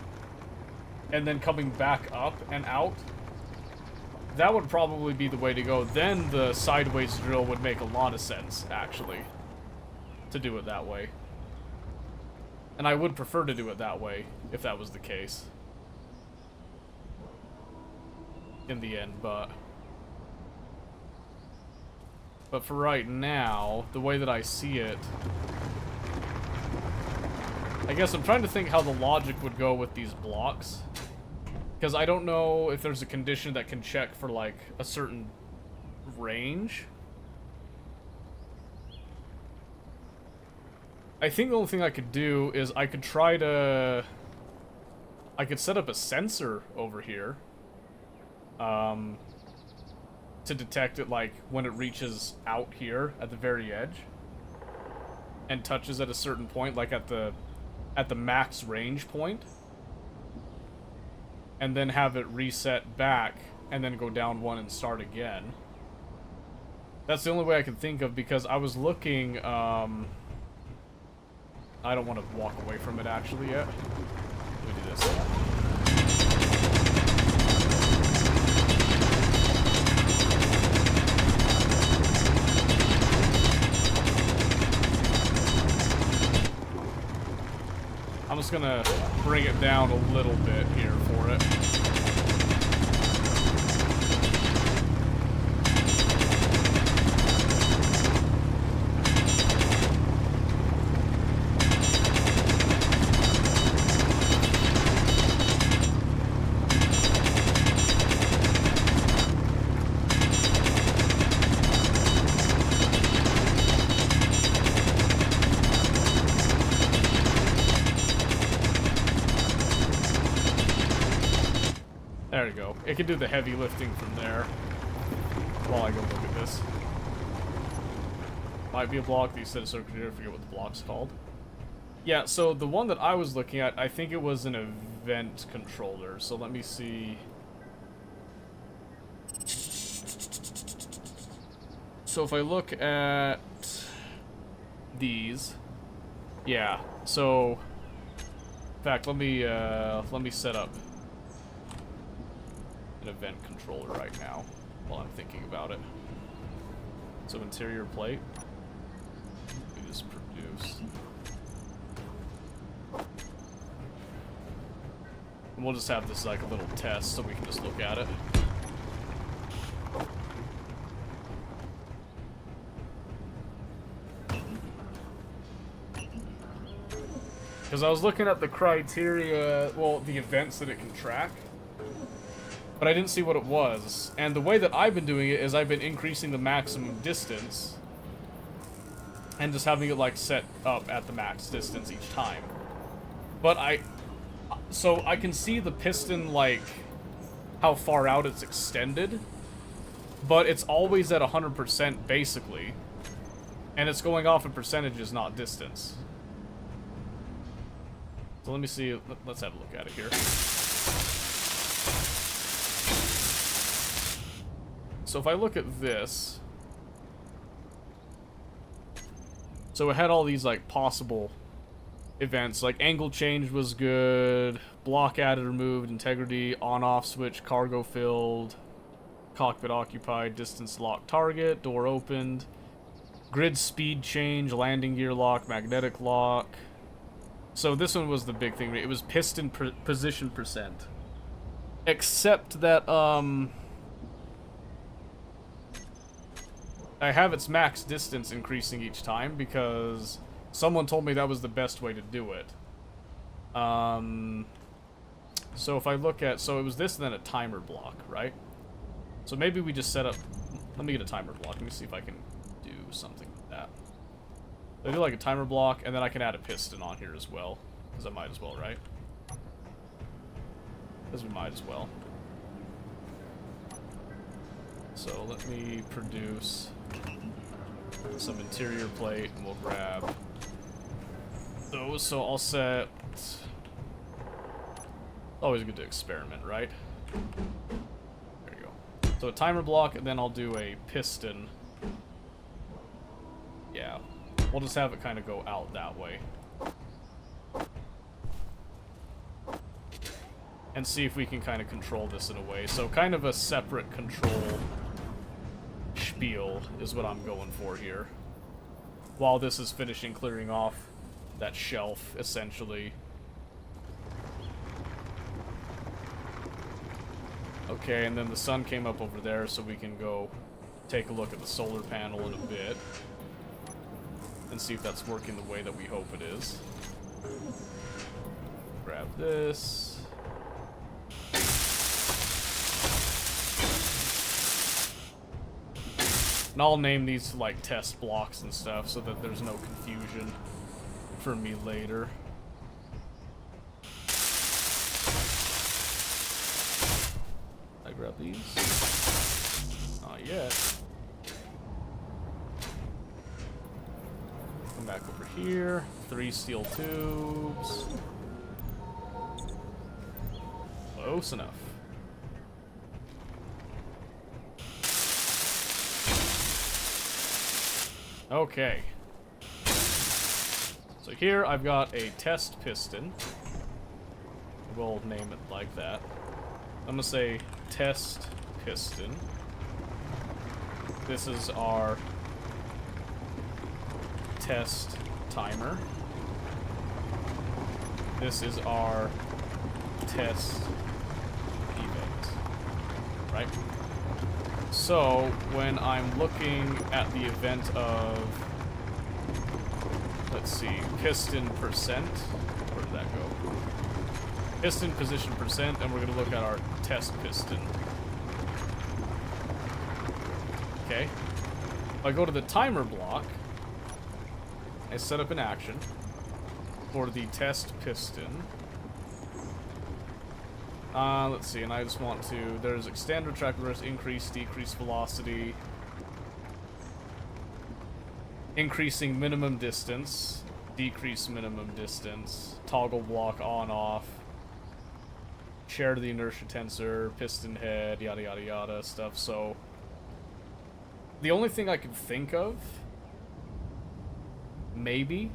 and then coming back up and out, that would probably be the way to go. Then the sideways drill would make a lot of sense, actually, to do it that way. And I would prefer to do it that way, if that was the case. In the end, but for right now, the way that I see it, I guess I'm trying to think how the logic would go with these blocks. Because I don't know if there's a condition that can check for, like, a certain range. I think the only thing I could do is I could try to... I could set up a sensor over here. To detect it, like, when it reaches out here at the very edge. And touches at a certain point, like at the max range point. And then have it reset back, and then go down one and start again. That's the only way I can think of, because I was looking, I don't want to walk away from it actually yet. Let me do this. I'm just gonna bring it down a little bit here for it. There we go. It can do the heavy lifting from there. While I go look at this. Might be a block that you set a circuit here, I forget what the block's called. Yeah, so the one that I was looking at, I think it was an event controller. So let me see. So if I look at these, yeah. So, in fact, let me set up an event controller right now while I'm thinking about it. So interior plate, we just produce. And we'll just have this like a little test so we can just look at it. Because I was looking at the criteria, well, the events that it can track, but I didn't see what it was. And the way that I've been doing it is I've been increasing the maximum distance and just having it like set up at the max distance each time. But so I can see the piston, like how far out it's extended, but it's always at 100% basically, and it's going off in percentages, not distance. So let me see, let's have a look at it here. So if I look at this, so it had all these like possible events, like angle change was good, block added, removed, integrity, on-off switch, cargo filled, cockpit occupied, distance locked target, door opened, grid speed change, landing gear lock, magnetic lock. So this one was the big thing. It was piston position percent. Except that, I have its max distance increasing each time because someone told me that was the best way to do it. So if I look at, so it was this and then a timer block, right? So maybe we just set up, let me get a timer block. Let me see if I can do something with that. I do like a timer block, and then I can add a piston on here as well, because I might as well, right? Because we might as well. So let me produce some interior plate, and we'll grab those. So I'll set... Always good to experiment, right? There you go. So a timer block, and then I'll do a piston. Yeah. We'll just have it kind of go out that way. And see if we can kind of control this in a way. So kind of a separate control spiel is what I'm going for here. While this is finishing clearing off that shelf, essentially. Okay, and then the sun came up over there, so we can go take a look at the solar panel in a bit. And see if that's working the way that we hope it is. Grab this. And I'll name these like test blocks and stuff so that there's no confusion for me later. I grab these? Not yet. Come back over here. 3 steel tubes. Close enough. Okay. So here I've got a test piston. We'll name it like that. I'm gonna say test piston. This is our test timer. This is our test event, right? So when I'm looking at the event of, let's see, piston percent, where did that go? Piston position percent, and we're going to look at our test piston. Okay. If I go to the timer block, I set up an action for the test piston. Let's see, and I just want to, there's extend, retract, reverse, increase, decrease velocity, increasing minimum distance, decrease minimum distance, toggle block on, off, share the inertia tensor, piston head, yada yada yada stuff. So The only thing I could think of, maybe,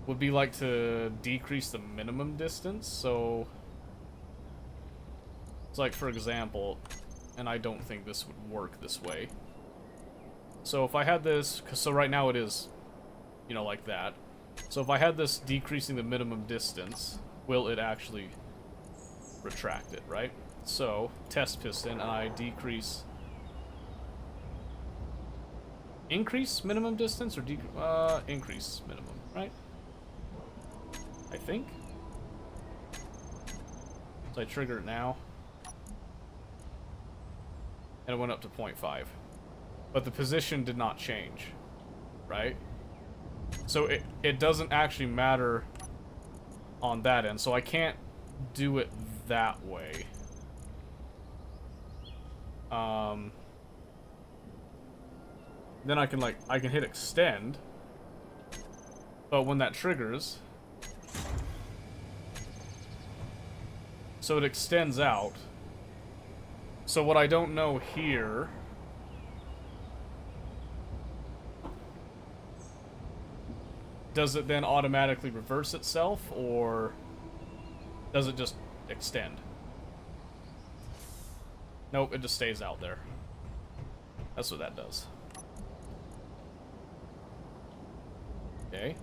would be like to decrease the minimum distance. So it's like, for example, and I don't think this would work this way. So if I had this, so right now it is, you know, like that. So if I had this decreasing the minimum distance, will it actually retract it, right? So, test piston, and I decrease... Increase minimum distance, or increase minimum, right? I think. So I trigger it now. And it went up to 0.5. But the position did not change, right? So it doesn't actually matter on that end, so I can't do it that way. Then I can hit extend, but when that triggers, so it extends out. So what I don't know here, does it then automatically reverse itself, or does it just extend? Nope, it just stays out there. That's what that does. Okay.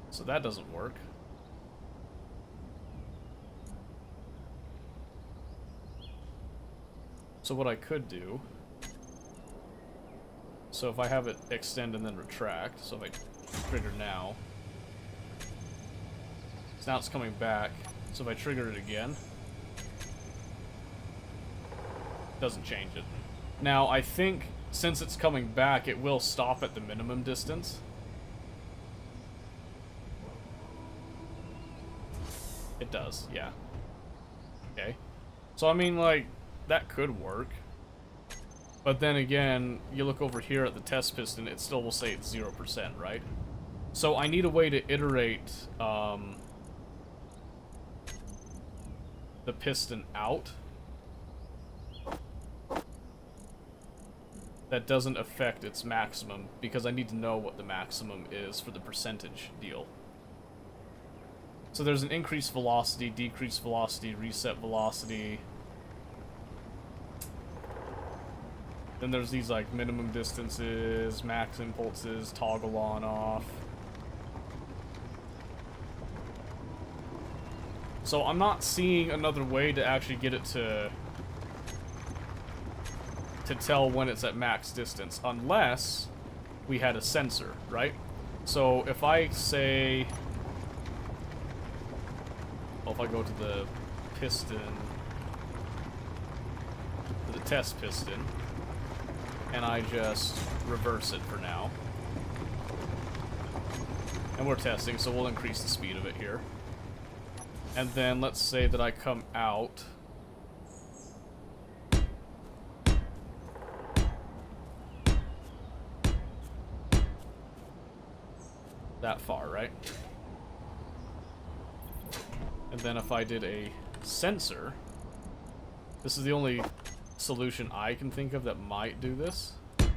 So that doesn't work. So what I could do... So if I have it extend and then retract, so if I trigger now... So now it's coming back. So if I trigger it again... Doesn't change it. Now, I think since it's coming back, it will stop at the minimum distance. It does, yeah. Okay. So, I mean, like, that could work. But then again, you look over here at the test piston, it still will say it's 0%, right? So I need a way to iterate the piston out that doesn't affect its maximum, because I need to know what the maximum is for the percentage deal. So there's an increased velocity, decreased velocity, reset velocity. Then there's these like minimum distances, max impulses, toggle on off. So I'm not seeing another way to actually get it to tell when it's at max distance, unless we had a sensor, right? So if I say, well, if I go to the piston, to the test piston, and I just reverse it for now, and we're testing, so we'll increase the speed of it here. And then let's say that I come out that far, right? And then if I did a sensor, this is the only solution I can think of that might do this. So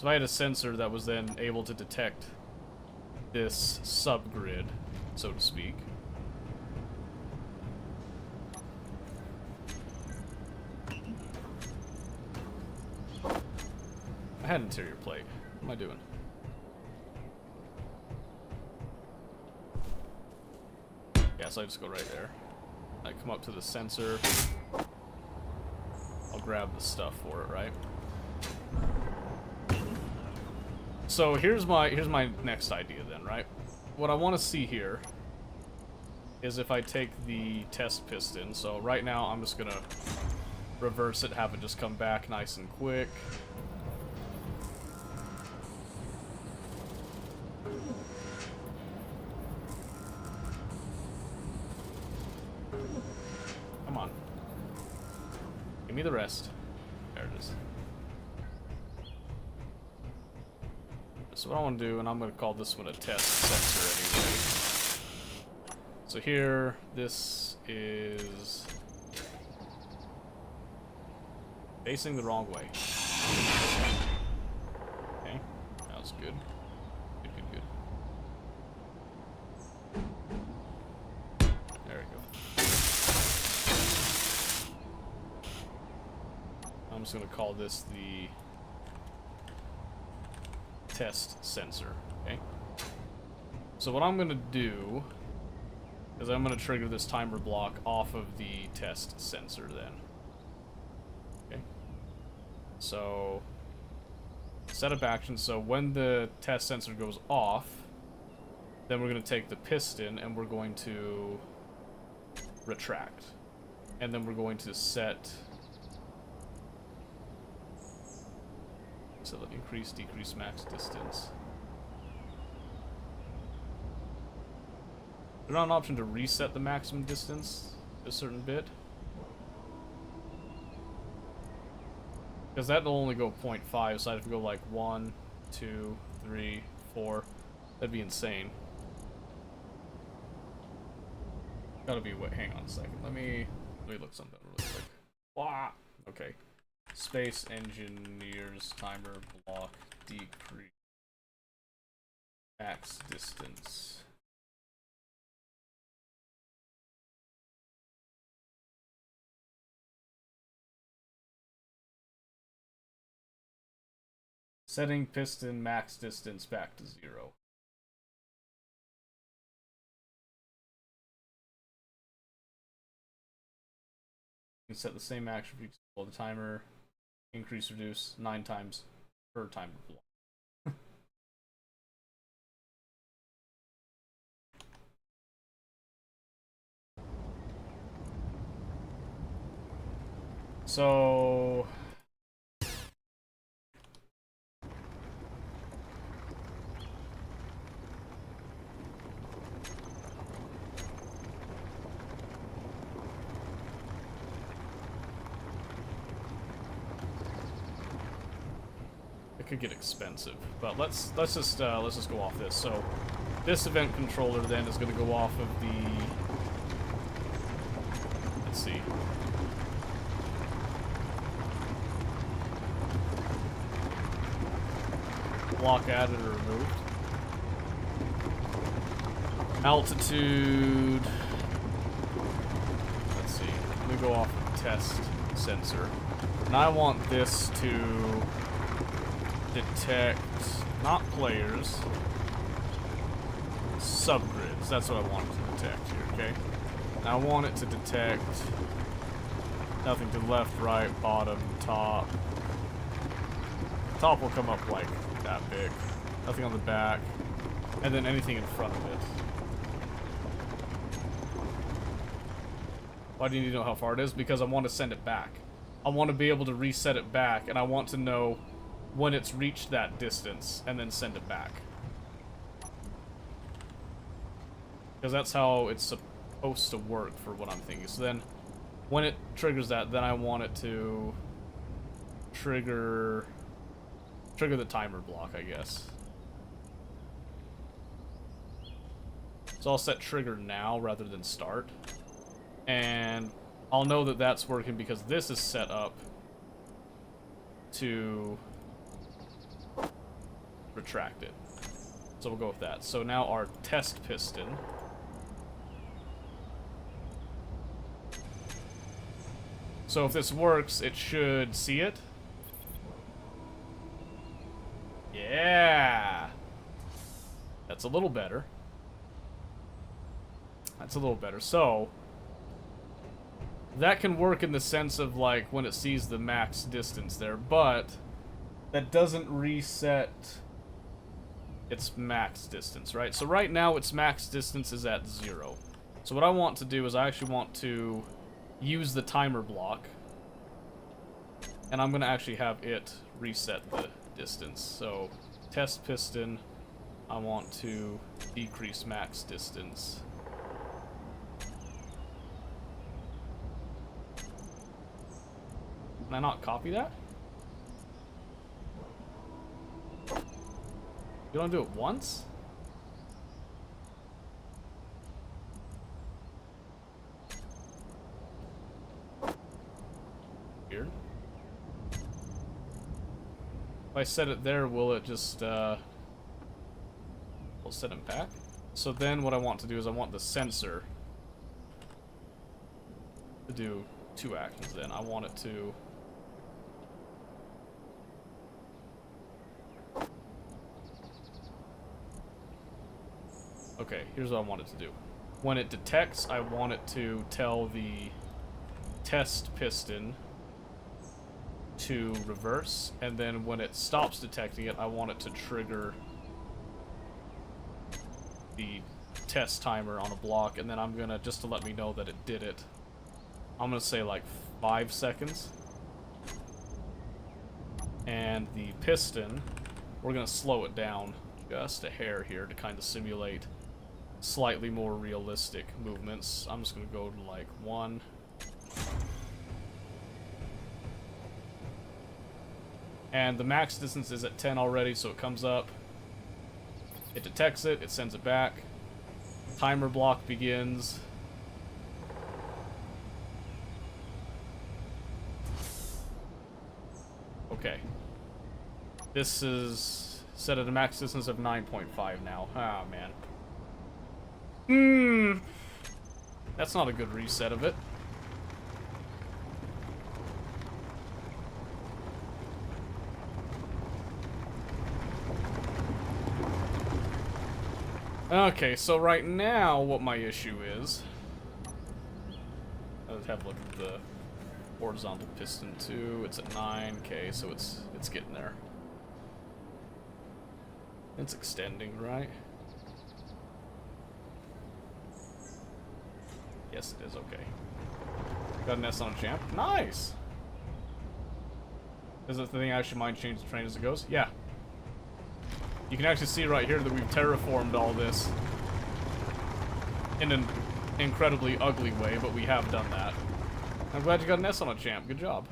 if I had a sensor that was then able to detect this subgrid, so to speak. I had interior plate. What am I doing? Yeah, so I just go right there. I come up to the sensor. I'll grab the stuff for it, right? So here's my next idea then, right? What I want to see here is if I take the test piston. So right now I'm just gonna reverse it, have it just come back nice and quick. Come on. Give me the rest. There it is. So what I want to do, and I'm going to call this one a test sensor anyway. So here, this is... Facing the wrong way. Okay, that was good. Good, good, good. There we go. I'm just gonna call this the test sensor, okay? So what I'm gonna do is I'm gonna trigger this timer block off of the test sensor then. Okay. So setup action, so when the test sensor goes off, then we're gonna take the piston and we're going to retract. And then we're going to set increase, decrease max distance. There's not an option to reset the maximum distance a certain bit. Because that'll only go 0.5, so I'd have to go like 1, 2, 3, 4. That'd be insane. Gotta be, wait, hang on a second. Let me look something really quick. Wah! Okay. Space engineers timer block decrease max distance. Setting piston max distance back to 0. You can set the same action for the timer. Increase, reduce 9 times per timer block. So could get expensive, but let's just go off this. So this event controller then is going to go off of the, let's see, block added or removed, altitude. Let's see, let me go off of the test sensor, and I want this to detect not players, subgrids. That's what I want it to detect here, okay? And I want it to detect nothing to the left, right, bottom, top. Top will come up like that big. Nothing on the back. And then anything in front of it. Why do you need to know how far it is? Because I want to send it back. I want to be able to reset it back, and I want to know when it's reached that distance, and then send it back. Because that's how it's supposed to work for what I'm thinking. So then, when it triggers that, then I want it to trigger the timer block, I guess. So I'll set trigger now rather than start. And I'll know that that's working because this is set up to retract it. So we'll go with that. So now our test piston so if this works, it should see it. Yeah. That's a little better. That's a little better. So that can work in the sense of like when it sees the max distance there, but that doesn't reset its max distance, right? So right now its max distance is at 0. So what I want to do is I actually want to use the timer block, and I'm going to actually have it reset the distance. So test piston, I want to decrease max distance. Can I not copy that? You don't do it once? Weird. If I set it there, will it just, we'll set it back. So then what I want to do is I want the sensor to do 2 actions then. I want it to... Okay, here's what I want it to do. When it detects, I want it to tell the test piston to reverse, and then when it stops detecting it, I want it to trigger the test timer on a block, and then I'm gonna, just to let me know that it did it, I'm gonna say like 5 seconds. And the piston, we're gonna slow it down just a hair here to kind of simulate slightly more realistic movements. I'm just gonna go to like 1. And the max distance is at 10 already, so it comes up. It detects it, it sends it back. Timer block begins. Okay. This is set at a max distance of 9.5 now. Ah, man. That's not a good reset of it. Okay, so right now, what my issue is... Let's have a look at the horizontal piston too. It's at 9, okay, so it's getting there. It's extending, right? Yes, it is, okay. Got an S on a champ. Nice! Is it the thing I actually mind change the train as it goes? Yeah. You can actually see right here that we've terraformed all this in an incredibly ugly way, but we have done that. I'm glad you got an S on a champ. Good job.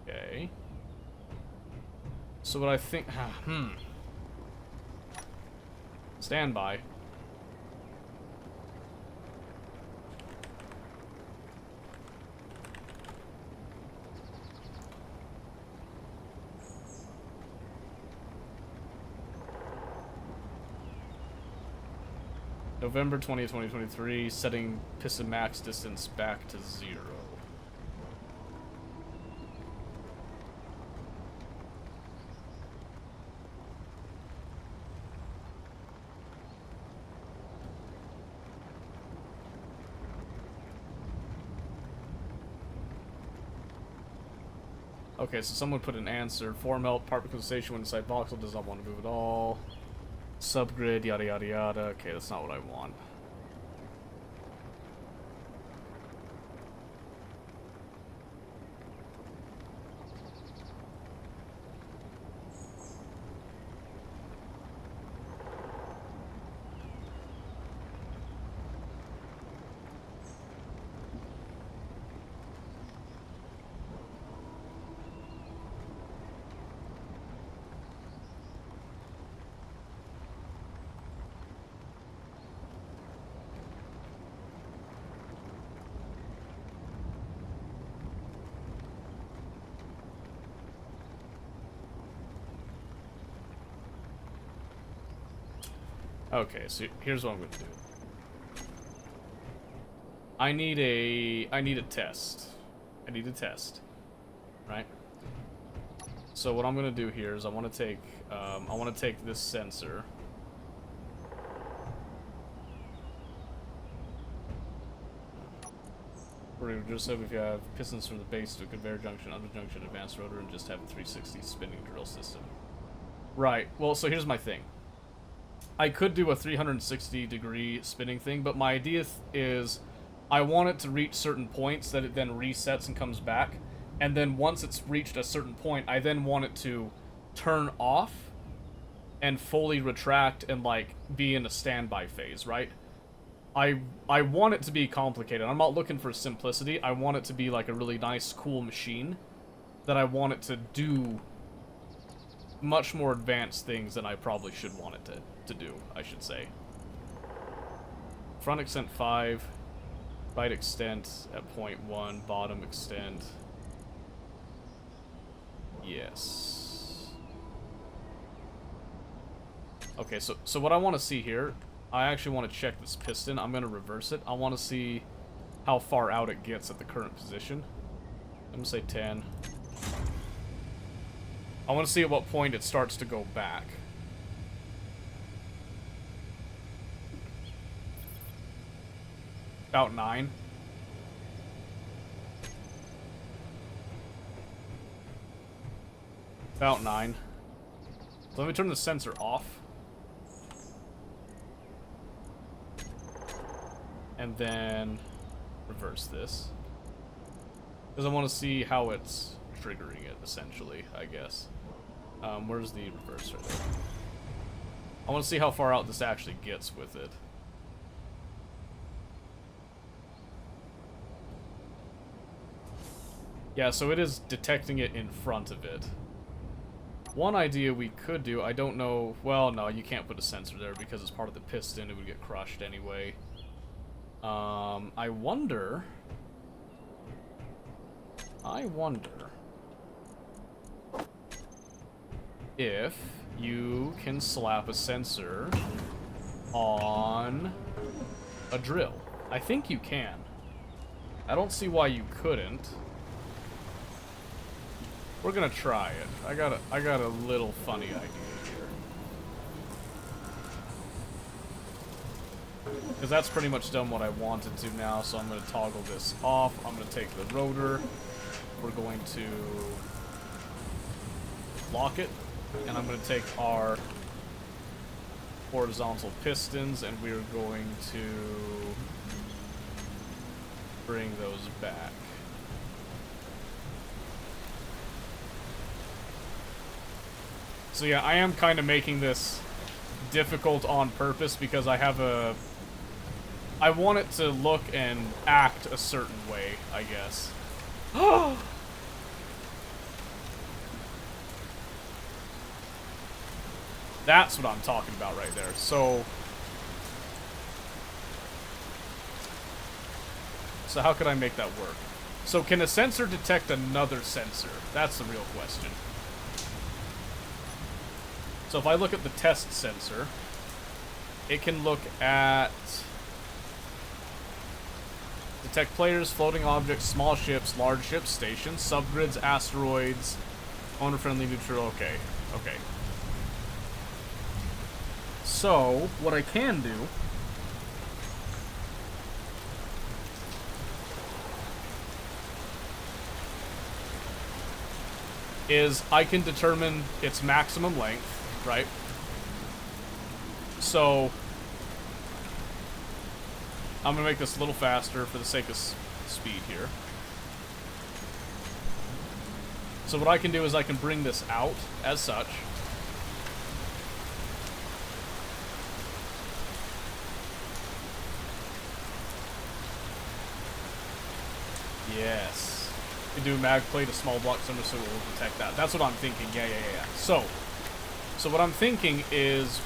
Okay. So what I think... Stand by. November 20th, 2023, setting piston max distance back to 0. Okay, so someone put an answer. Form melt, part station when inside voxel does not want to move at all. Subgrid, yada yada yada. Okay, that's not what I want. Okay, so here's what I'm gonna do. I need a test. I need a test. Right? So what I'm gonna do here is I wanna take this sensor. We're gonna just have if you have pistons from the base to a conveyor junction, under junction, advanced rotor, and just have a 360 spinning drill system. Right, well, so here's my thing. I could do a 360 degree spinning thing, but my idea is I want it to reach certain points that it then resets and comes back. And then once it's reached a certain point, I then want it to turn off and fully retract and like be in a standby phase, right? I want it to be complicated. I'm not looking for simplicity. I want it to be like a really nice, cool machine that I want it to do much more advanced things than I probably should want it to do, I should say. Front extent 5, right extent at 0.1, bottom extent. Yes. Okay, so what I want to see here, I actually want to check this piston. I'm going to reverse it. I want to see how far out it gets at the current position. I'm going to say 10. I want to see at what point it starts to go back. About 9. About 9. So let me turn the sensor off. And then reverse this. Because I want to see how it's triggering it, essentially, I guess. Where's the reverser there? I want to see how far out this actually gets with it. Yeah, so it is detecting it in front of it. One idea we could do, I don't know... Well, no, you can't put a sensor there because it's part of the piston. It would get crushed anyway. I wonder if you can slap a sensor on a drill. I think you can. I don't see why you couldn't. We're gonna try it. I got a little funny idea here. Because that's pretty much done what I wanted to now, so I'm gonna toggle this off. I'm gonna take the rotor. We're going to lock it. And I'm gonna take our horizontal pistons and we're going to bring those back. So yeah, I am kind of making this difficult on purpose because I have a... I want it to look and act a certain way, I guess. That's what I'm talking about right there. So how could I make that work? So can a sensor detect another sensor? That's the real question. So if I look at the test sensor, it can look at detect players, floating objects, small ships, large ships, stations, subgrids, asteroids, owner-friendly, neutral. Okay, okay. So what I can do is I can determine its maximum length. Right? So, I'm going to make this a little faster for the sake of speed here. So what I can do is I can bring this out as such. Yes. You can do mag plate, a small block sensor, so it will detect that. That's what I'm thinking. Yeah. So what I'm thinking is,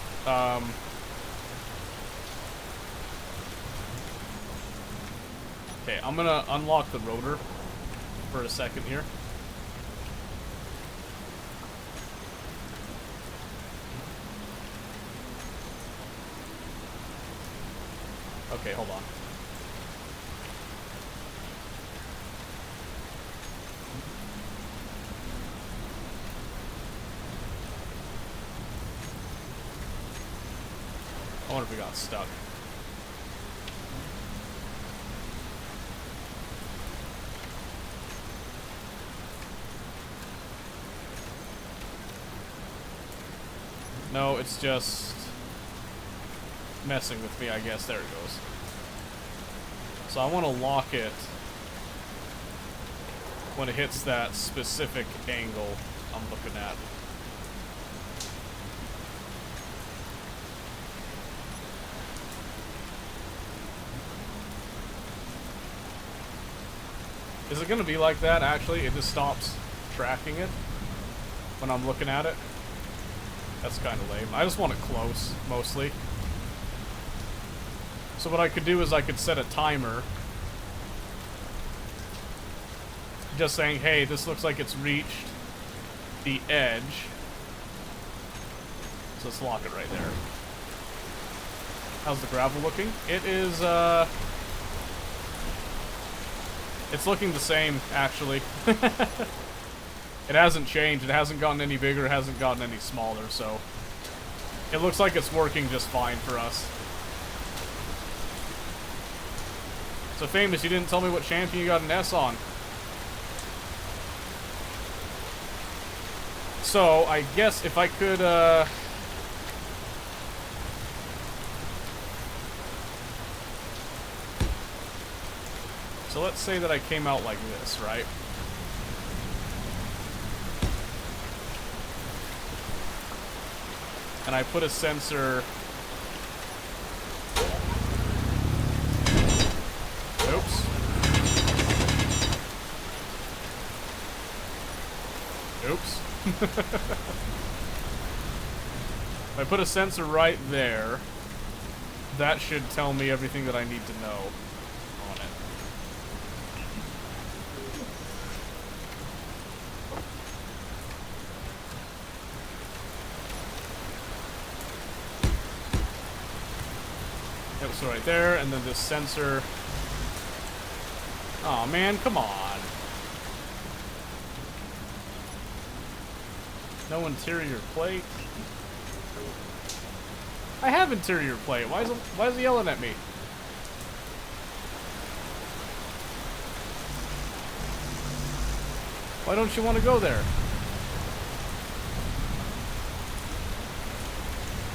okay, I'm gonna unlock the rotor for a second here. Okay, hold on. I wonder if we got stuck. No, it's just messing with me, I guess. There it goes. So I want to lock it when it hits that specific angle I'm looking at. Is it going to be like that, actually? It just stops tracking it when I'm looking at it? That's kind of lame. I just want it close, mostly. So what I could do is I could set a timer. Just saying, hey, this looks like it's reached the edge. So let's lock it right there. How's the gravel looking? It is, it's looking the same, actually. It hasn't changed. It hasn't gotten any bigger. It hasn't gotten any smaller, so... It looks like it's working just fine for us. So, Famous, you didn't tell me what champion you got an S on. So, I guess if I could, So let's say that I came out like this, right? And I put a sensor... Oops. Oops. If I put a sensor right there, that should tell me everything that I need to know on it. Yep, so right there, and then this sensor. Oh man, come on. No interior plate. I have interior plate. Why is he yelling at me? Why don't you want to go there?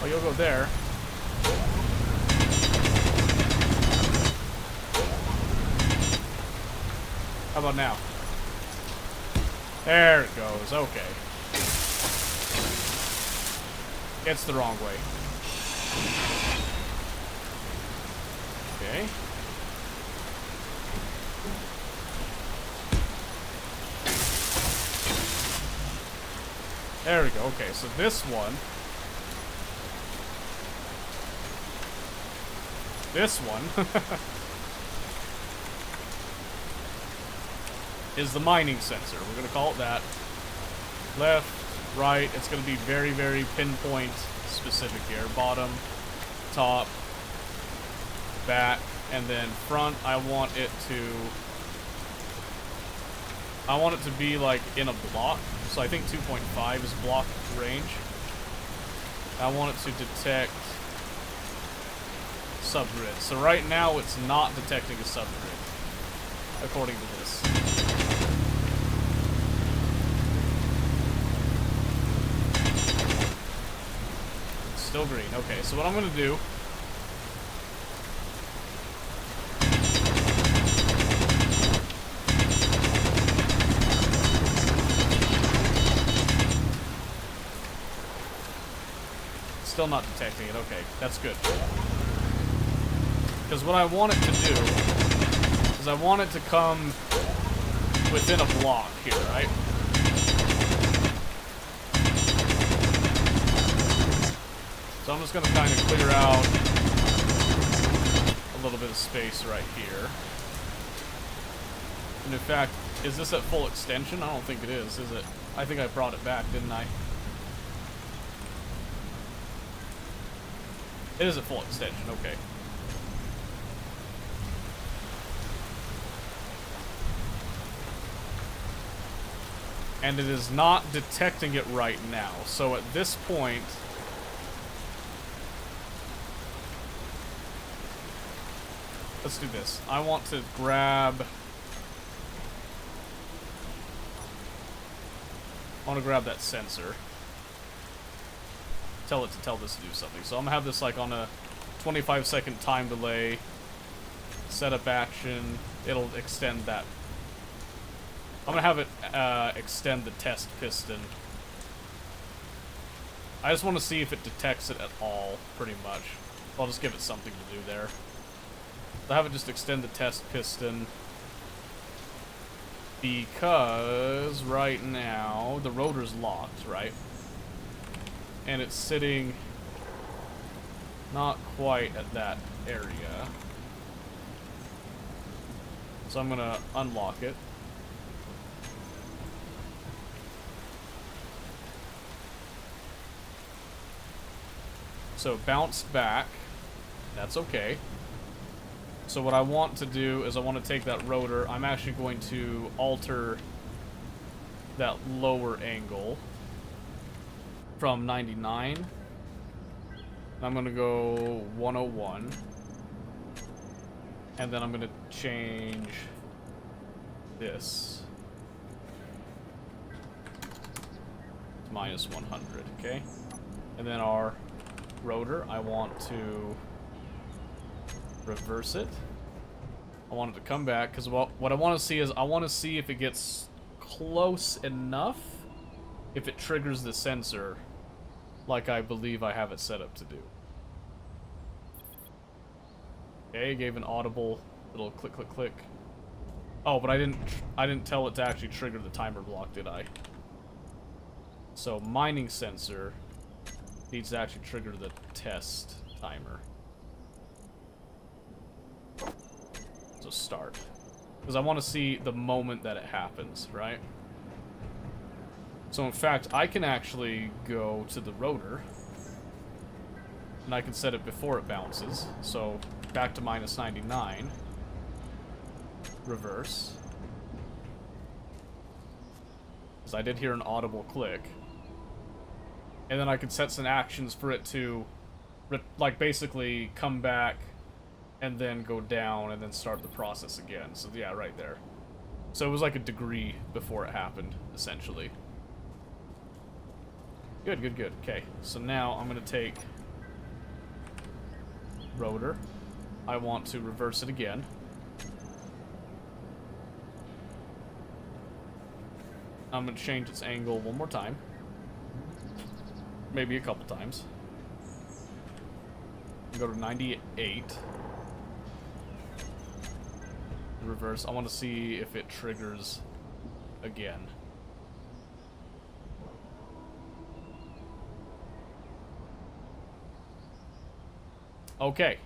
Oh, you'll go there. How about now? There it goes. Okay. It's the wrong way. Okay. There we go. Okay, so this one. This one is the mining sensor. We're going to call it that. Left, right. It's going to be very, very pinpoint specific here. Bottom, top, back, and then front. I want it to be like in a block. So I think 2.5 is block range. I want it to detect subgrid. So right now it's not detecting a subgrid, according to this. It's still green. Okay, so what I'm going to do... Still not detecting it. Okay, that's good. Because what I want it to do is I want it to come within a block here, right? So I'm just going to kind of clear out a little bit of space right here. And in fact, is this at full extension? I don't think it is it? I think I brought it back, didn't I? It is at full extension, okay. And it is not detecting it right now. So at this point... Let's do this. I want to grab... I want to grab that sensor. Tell it to tell this to do something. So I'm gonna have this like on a 25-second time delay. Setup action. It'll extend that. I'm gonna have it extend the test piston. I just want to see if it detects it at all, pretty much. I'll just give it something to do there. I'll have it just extend the test piston. Because right now the rotor's locked, right? And it's sitting Not quite at that area. So I'm gonna unlock it. So bounce back. That's okay. So what I want to do is I want to take that rotor. I'm actually going to alter that lower angle from 99. I'm going to go 101. And then I'm going to change this to minus 100, okay? And then our rotor, I want to reverse it. I want it to come back, because what I want to see is, I want to see if it gets close enough, if it triggers the sensor, like I believe I have it set up to do. Okay, gave an audible little click, click, click. Oh, but I didn't tell it to actually trigger the timer block, did I? So mining sensor needs to actually trigger the test timer. So start. Because I want to see the moment that it happens, right? So in fact, I can actually go to the rotor. And I can set it before it bounces. So back to minus 99. Reverse. Because I did hear an audible click. And then I could set some actions for it to, like, basically come back and then go down and then start the process again. So yeah, right there. So it was like a degree before it happened, essentially. Good, good, good. Okay, so now I'm going to take rotor. I want to reverse it again. I'm going to change its angle one more time. Maybe a couple times. Go to 98. Reverse. I want to see if it triggers again. Okay.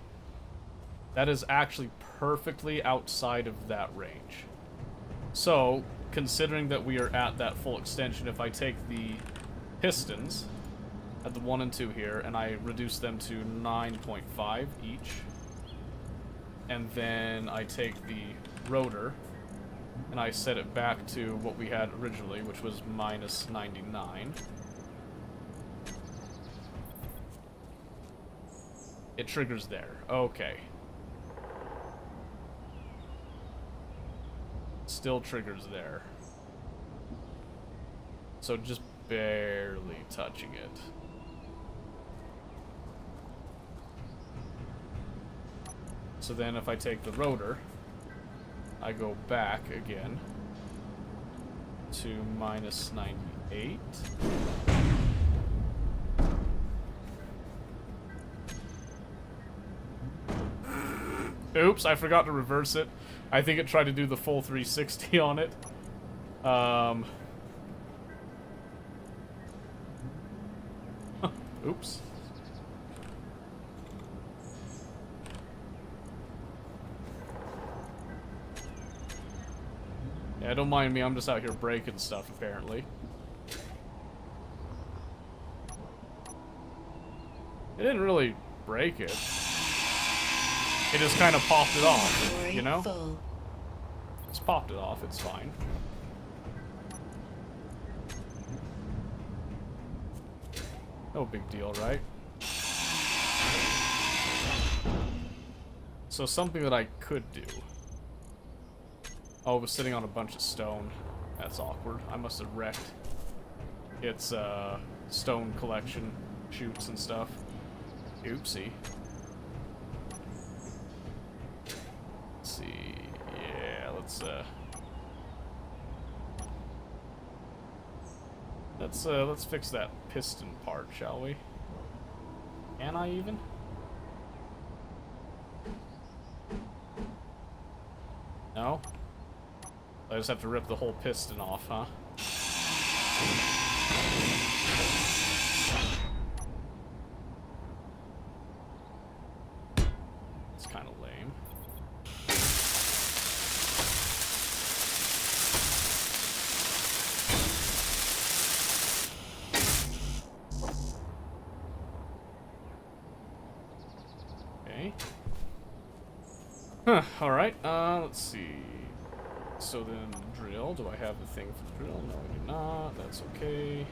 That is actually perfectly outside of that range. So, considering that we are at that full extension, if I take the pistons at the 1 and 2 here, and I reduce them to 9.5 each, and then I take the rotor, and I set it back to what we had originally, which was minus 99. It triggers there. Okay. Still triggers there. So just barely touching it. So then if I take the rotor, I go back again to minus 98. Oops, I forgot to reverse it. I think it tried to do the full 360 on it. Oops. Yeah, don't mind me, I'm just out here breaking stuff, apparently. It didn't really break it. It just kind of popped it off, you know? Just popped it off, it's fine. No big deal, right? So something that I could do. Oh, it was sitting on a bunch of stone. That's awkward. I must have wrecked its stone collection chutes and stuff. Oopsie. Let's see. Yeah, let's fix that piston part, shall we? Can I even? No? I just have to rip the whole piston off, huh? Alright, let's see. So then, drill. Do I have the thing for the drill? No, I do not. That's okay.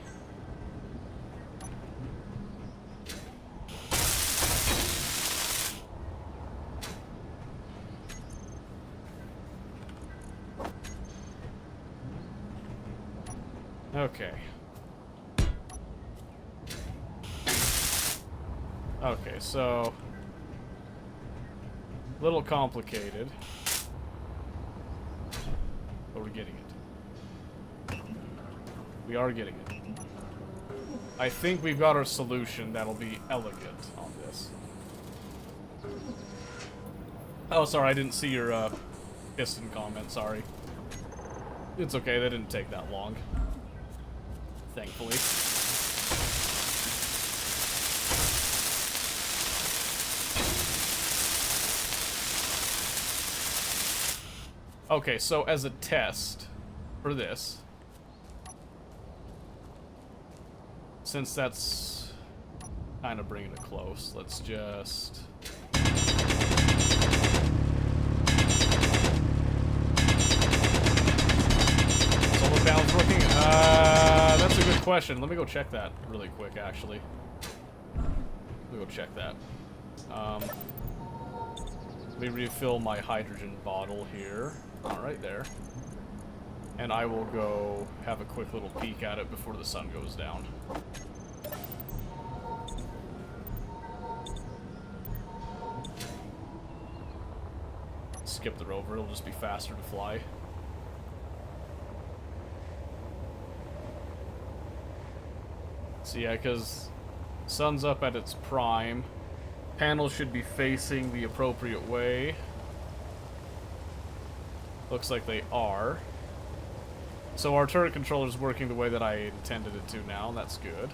Okay. Okay, so a little complicated, but we're getting it. We are getting it. I think we've got our solution that'll be elegant on this. Oh, sorry, I didn't see your piston comment, sorry. It's okay, that didn't take that long. Thankfully. Okay, so as a test for this, since that's kind of bringing it close, let's just... Solar panels working? That's a good question. Let me go check that really quick, actually. Let me go check that. Let me refill my hydrogen bottle here. Alright, there. And I will go have a quick little peek at it before the sun goes down. Skip the rover, it'll just be faster to fly. So yeah, because sun's up at its prime. Panels should be facing the appropriate way. Looks like they are. So our turret controller is working the way that I intended it to now, and that's good.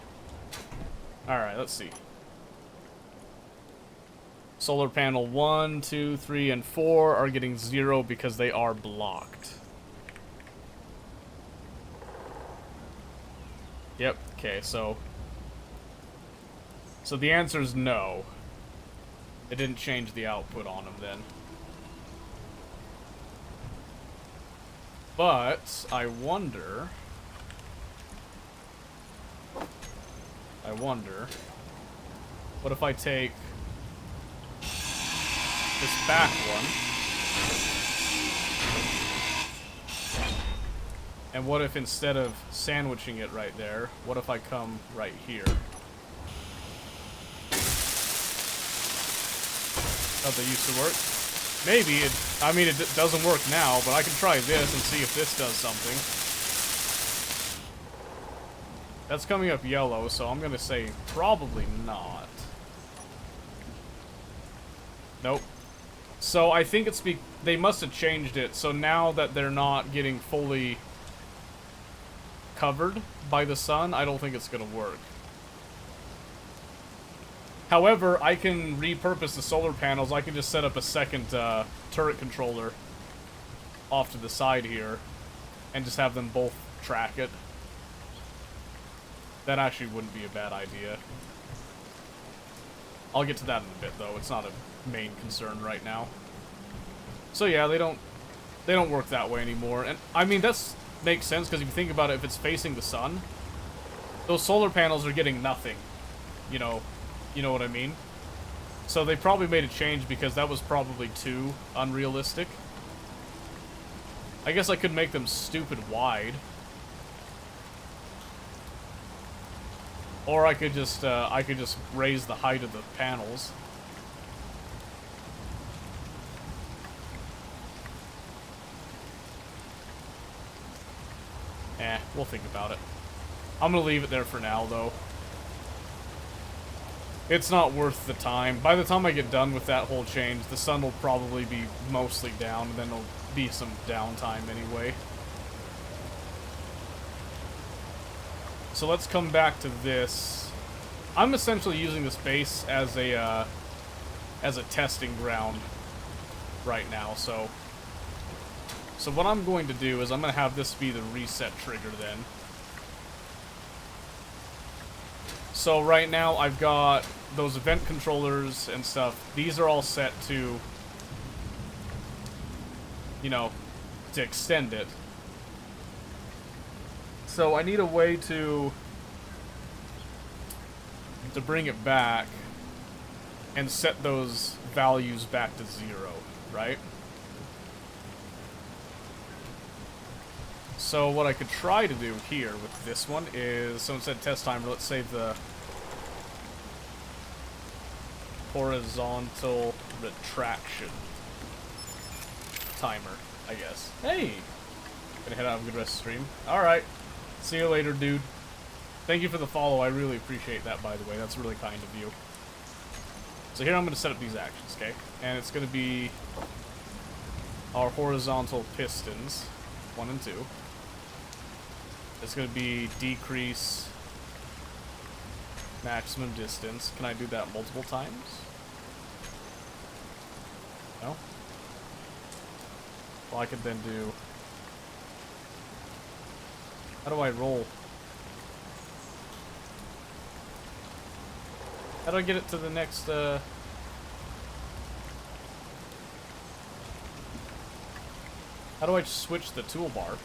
Alright, let's see. Solar panel 1, 2, 3, and 4 are getting 0 because they are blocked. Yep, okay, so the answer is no. It didn't change the output on them then. But I wonder, what if I take this back one, and what if instead of sandwiching it right there, what if I come right here? How they used to work? Maybe it, I mean, it doesn't work now, but I can try this and see if this does something. That's coming up yellow, so I'm gonna say probably not. Nope. So I think it's they must have changed it, so now that they're not getting fully covered by the sun, I don't think it's gonna work. However, I can repurpose the solar panels. I can just set up a second turret controller off to the side here and just have them both track it. That actually wouldn't be a bad idea. I'll get to that in a bit, though. It's not a main concern right now. So yeah, they don't work that way anymore. And I mean, that's makes sense because if you think about it, if it's facing the sun, those solar panels are getting nothing. You know what I mean? So they probably made a change because that was probably too unrealistic. I guess I could make them stupid wide. Or I could just raise the height of the panels. We'll think about it. I'm gonna leave it there for now, though. It's not worth the time. By the time I get done with that whole change, the sun will probably be mostly down, and then there'll be some downtime anyway. So let's come back to this. I'm essentially using this base as a testing ground right now, so what I'm going to do is I'm going to have this be the reset trigger then. So right now I've got those event controllers and stuff. These are all set to you know, to extend it. So I need a way to bring it back and set those values back to 0, right? So what I could try to do here with this one is, so instead of test timer, let's save the horizontal retraction timer, I guess. Hey! Gonna head out, have a good rest of the stream. Alright. See you later, dude. Thank you for the follow, I really appreciate that, by the way. That's really kind of you. So here I'm gonna set up these actions, okay? And it's gonna be our horizontal pistons, 1 and 2. It's gonna be decrease maximum distance. Can I do that multiple times? No? Well, I could then do... How do I roll? How do I get it to the next, How do I switch the toolbar?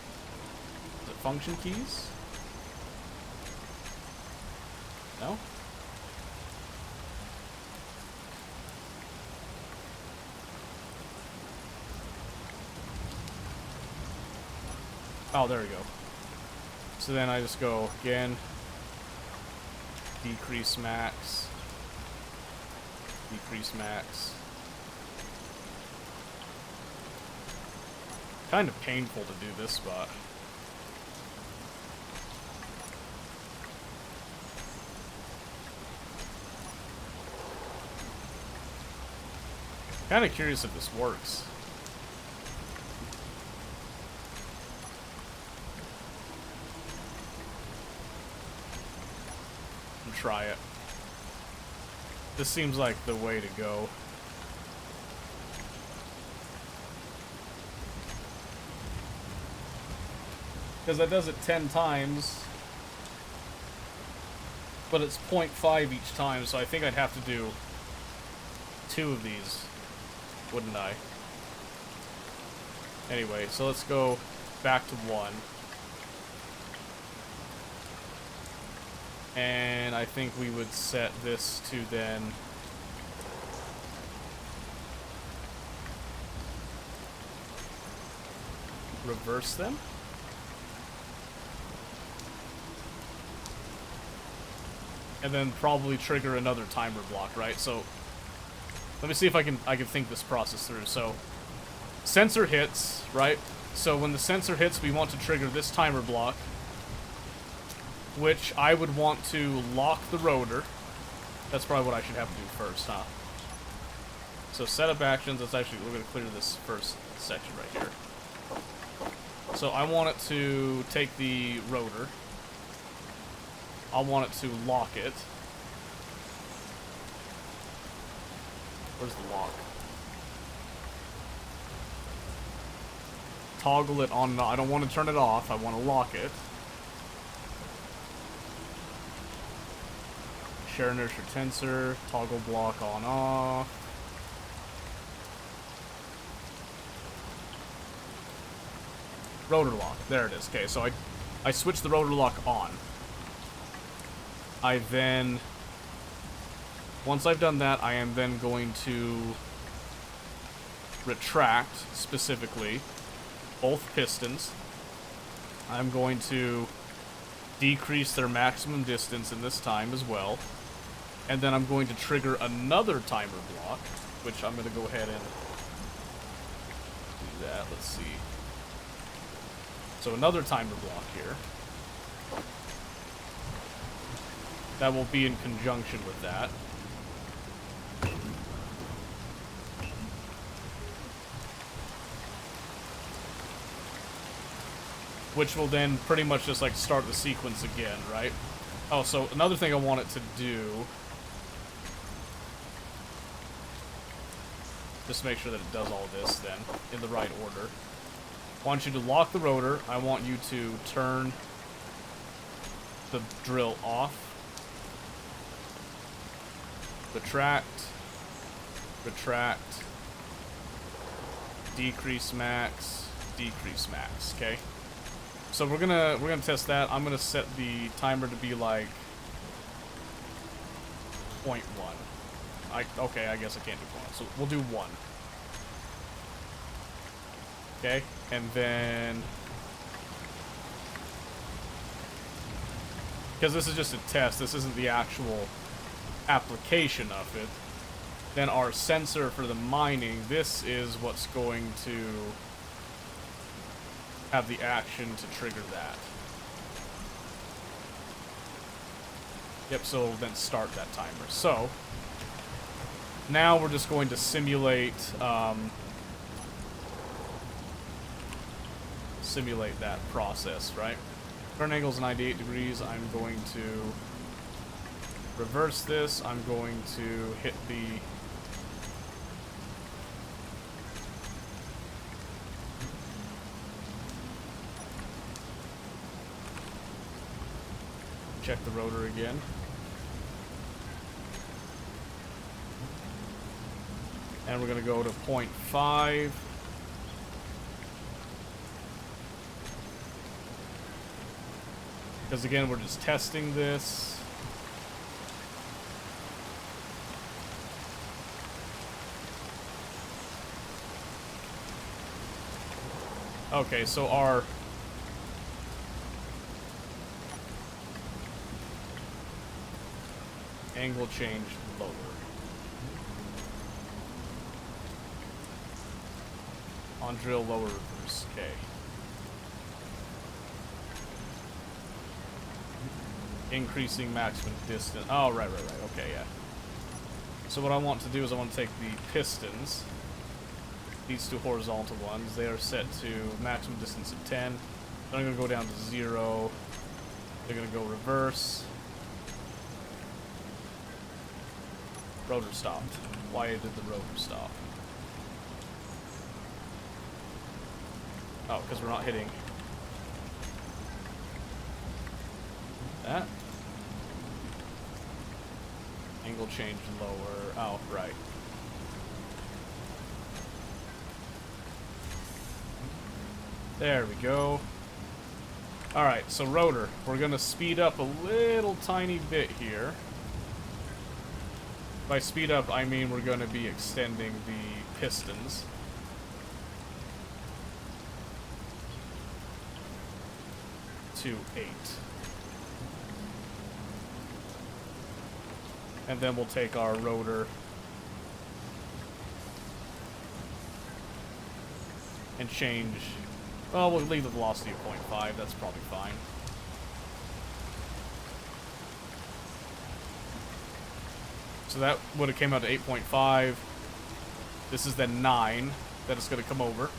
Is it function keys? No? Oh, there we go. So then I just go again, decrease max, decrease max. Kind of painful to do this spot. Kind of curious if this works. Try it. This seems like the way to go. Because that does it 10 times, but it's 0.5 each time, so I think I'd have to do 2 of these, wouldn't I? Anyway, so let's go back to 1. And I think we would set this to then reverse them. And then probably trigger another timer block, right? So let me see if I can think this process through. So sensor hits, right? So when the sensor hits, we want to trigger this timer block, which I would want to lock the rotor. That's probably what I should have to do first, huh? So setup actions, we're going to clear this first section right here. So I want it to take the rotor. I want it to lock it. Where's the lock? Toggle it on and off. I don't want to turn it off, I want to lock it. Share inertia tensor, toggle block on off. Rotor lock, there it is. Okay, so I switched the rotor lock on. I then, once I've done that, I am then going to retract, specifically, both pistons. I'm going to decrease their maximum distance in this time as well. And then I'm going to trigger another timer block, which I'm going to go ahead and do that. Let's see. So another timer block here. That will be in conjunction with that. Which will then pretty much just like start the sequence again, right? Oh, so another thing I want it to do, just make sure that it does all this then in the right order. I want you to lock the rotor. I want you to turn the drill off. Retract. Retract. decrease max, okay? So we're gonna test that. I'm gonna set the timer to be like 0.1. Okay, I guess I can't do 0.1, so we'll do 1. Okay, and then because this is just a test, this isn't the actual application of it, then our sensor for the mining, this is what's going to have the action to trigger that. Yep, so it'll then start that timer. So, now we're just going to simulate, simulate that process, right? Turn angle's 98 degrees. I'm going to reverse this. I'm going to hit the check the rotor again. And we're going to go to 0.5. Because again, we're just testing this. Okay, so our angle changed lower. On drill lower reverse, okay. Increasing maximum distance. Oh, right, okay, yeah. So what I want to do is I want to take the pistons, these two horizontal ones, they are set to maximum distance of 10. Then I'm going to go down to 0. They're going to go reverse. Rotor stopped. Why did the rotor stop? Oh, because we're not hitting that. Angle change lower. Oh, right. There we go. Alright, so rotor. We're going to speed up a little tiny bit here. By speed up, I mean we're going to be extending the pistons. To 8. And then we'll take our rotor and change. Well, we'll leave the velocity at 0.5. That's probably fine. So that would have came out to 8.5. This is then 9 that it's going to come over.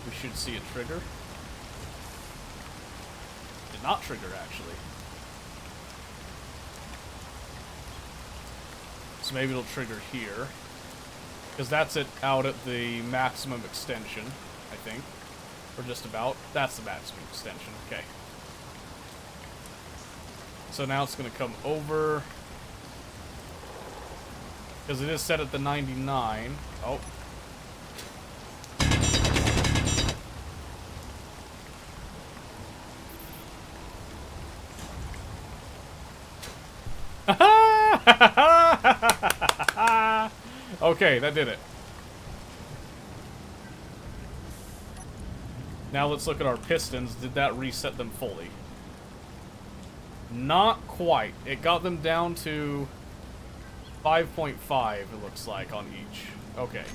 We should see it trigger. Did not trigger, actually. So maybe it'll trigger here. Because that's it out at the maximum extension, I think. Or just about. That's the maximum extension. Okay. So now it's going to come over. Because it is set at the 99. Oh. Okay, that did it. Now let's look at our pistons. Did that reset them fully? Not quite. It got them down to 5.5, it looks like, on each. Okay.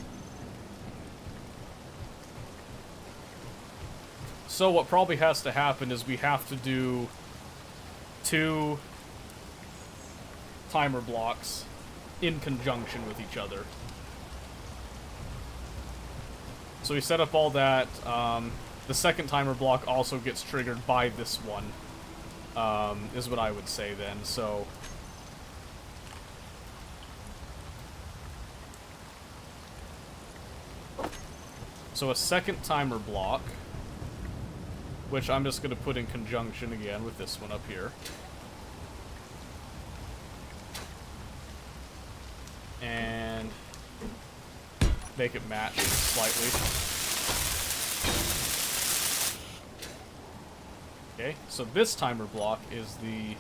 So what probably has to happen is we have to do 2 timer blocks in conjunction with each other. So we set up all that. The second timer block also gets triggered by this one, is what I would say then. So a second timer block which I'm just going to put in conjunction again with this one up here. And make it match slightly. Okay, so this timer block is the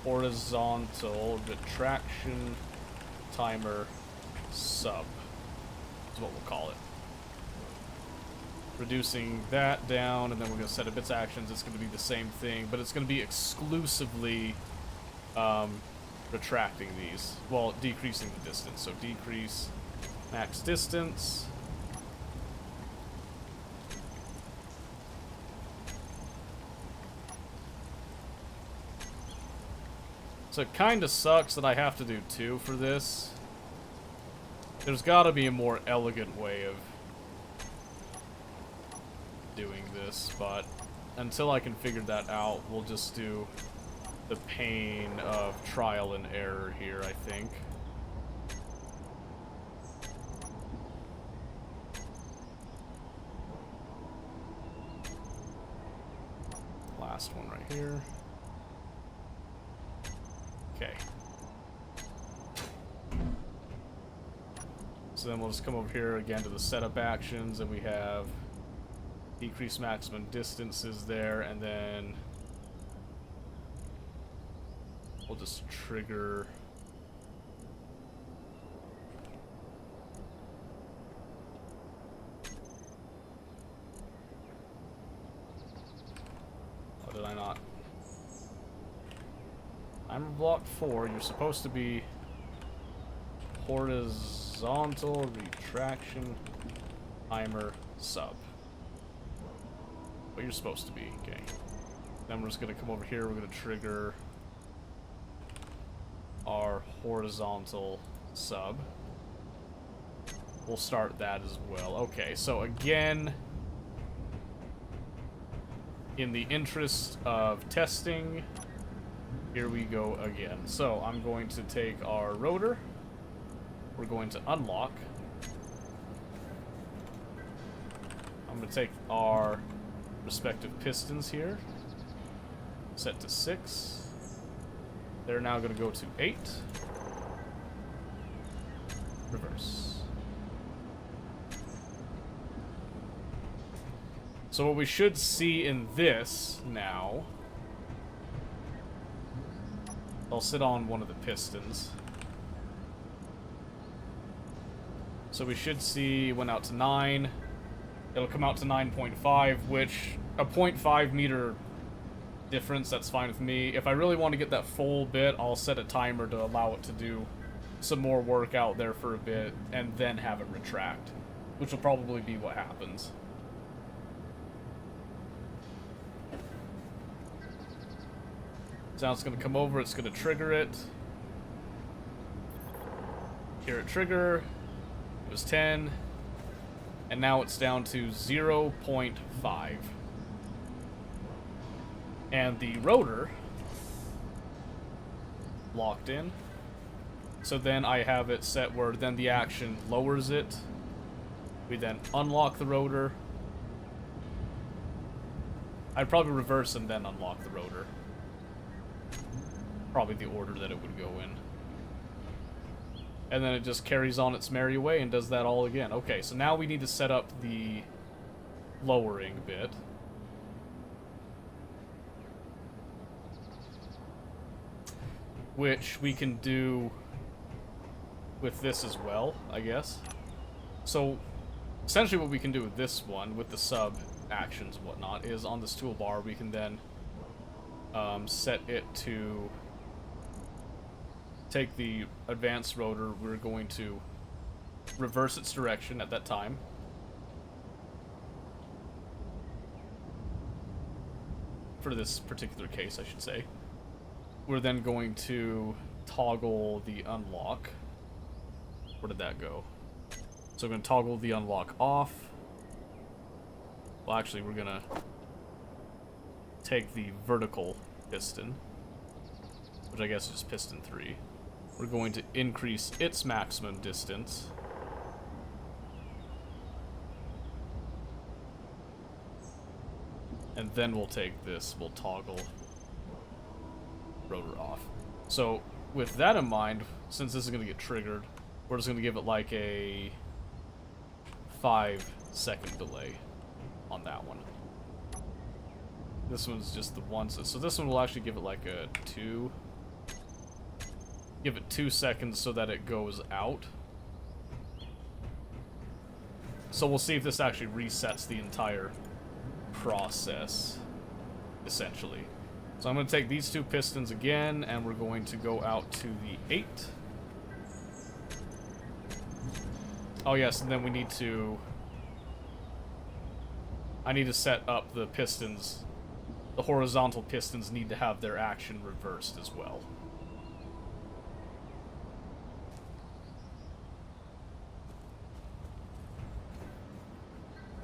horizontal retraction timer sub, is what we'll call it. Reducing that down, and then we're going to set up its actions. It's going to be the same thing, but it's going to be exclusively retracting these. Well, decreasing the distance. So decrease max distance. So it kind of sucks that I have to do 2 for this. There's got to be a more elegant way of doing this, but until I can figure that out, we'll just do the pain of trial and error here, I think. Last one right here. Okay. So then we'll just come over here again to the setup actions, and we have decrease maximum distances there, and then we'll just trigger oh, did I not? Timer block 4, you're supposed to be horizontal retraction timer sub. What you're supposed to be, okay. Then we're just gonna come over here, we're gonna trigger our horizontal sub. We'll start that as well. Okay, so again, in the interest of testing, here we go again. So I'm going to take our rotor, we're going to unlock. I'm going to take our respective pistons here, set to 6. They're now going to go to 8. Reverse. So what we should see in this now, I'll sit on one of the pistons. So we should see it went out to 9. It'll come out to 9.5, which a 0.5 meter difference, that's fine with me. If I really want to get that full bit, I'll set a timer to allow it to do some more work out there for a bit, and then have it retract, which will probably be what happens. So now it's going to come over, it's going to trigger it. Hear it trigger. It was 10. And now it's down to 0.5. And the rotor locked in. So then I have it set where then the action lowers it. We then unlock the rotor. I'd probably reverse and then unlock the rotor. Probably the order that it would go in. And then it just carries on its merry way and does that all again. Okay, so now we need to set up the lowering bit. Which we can do with this as well, I guess. So, essentially what we can do with this one, with the sub actions and whatnot, is on this toolbar we can then set it to take the advanced rotor. We're going to reverse its direction at that time. For this particular case, I should say. We're then going to toggle the unlock. Where did that go? So we're going to toggle the unlock off. Well, actually, we're going to take the vertical piston, which I guess is piston 3. We're going to increase its maximum distance. And then we'll take this, we'll toggle rotor off. So, with that in mind, since this is going to get triggered, we're just going to give it like a 5-second delay on that one. This one's just the one, so this one will actually give it like a 2. Give it 2 seconds so that it goes out. So we'll see if this actually resets the entire process, essentially. So I'm going to take these 2 pistons again, and we're going to go out to the 8. Oh yes, and then we need to... I need to set up the pistons. The horizontal pistons need to have their action reversed as well.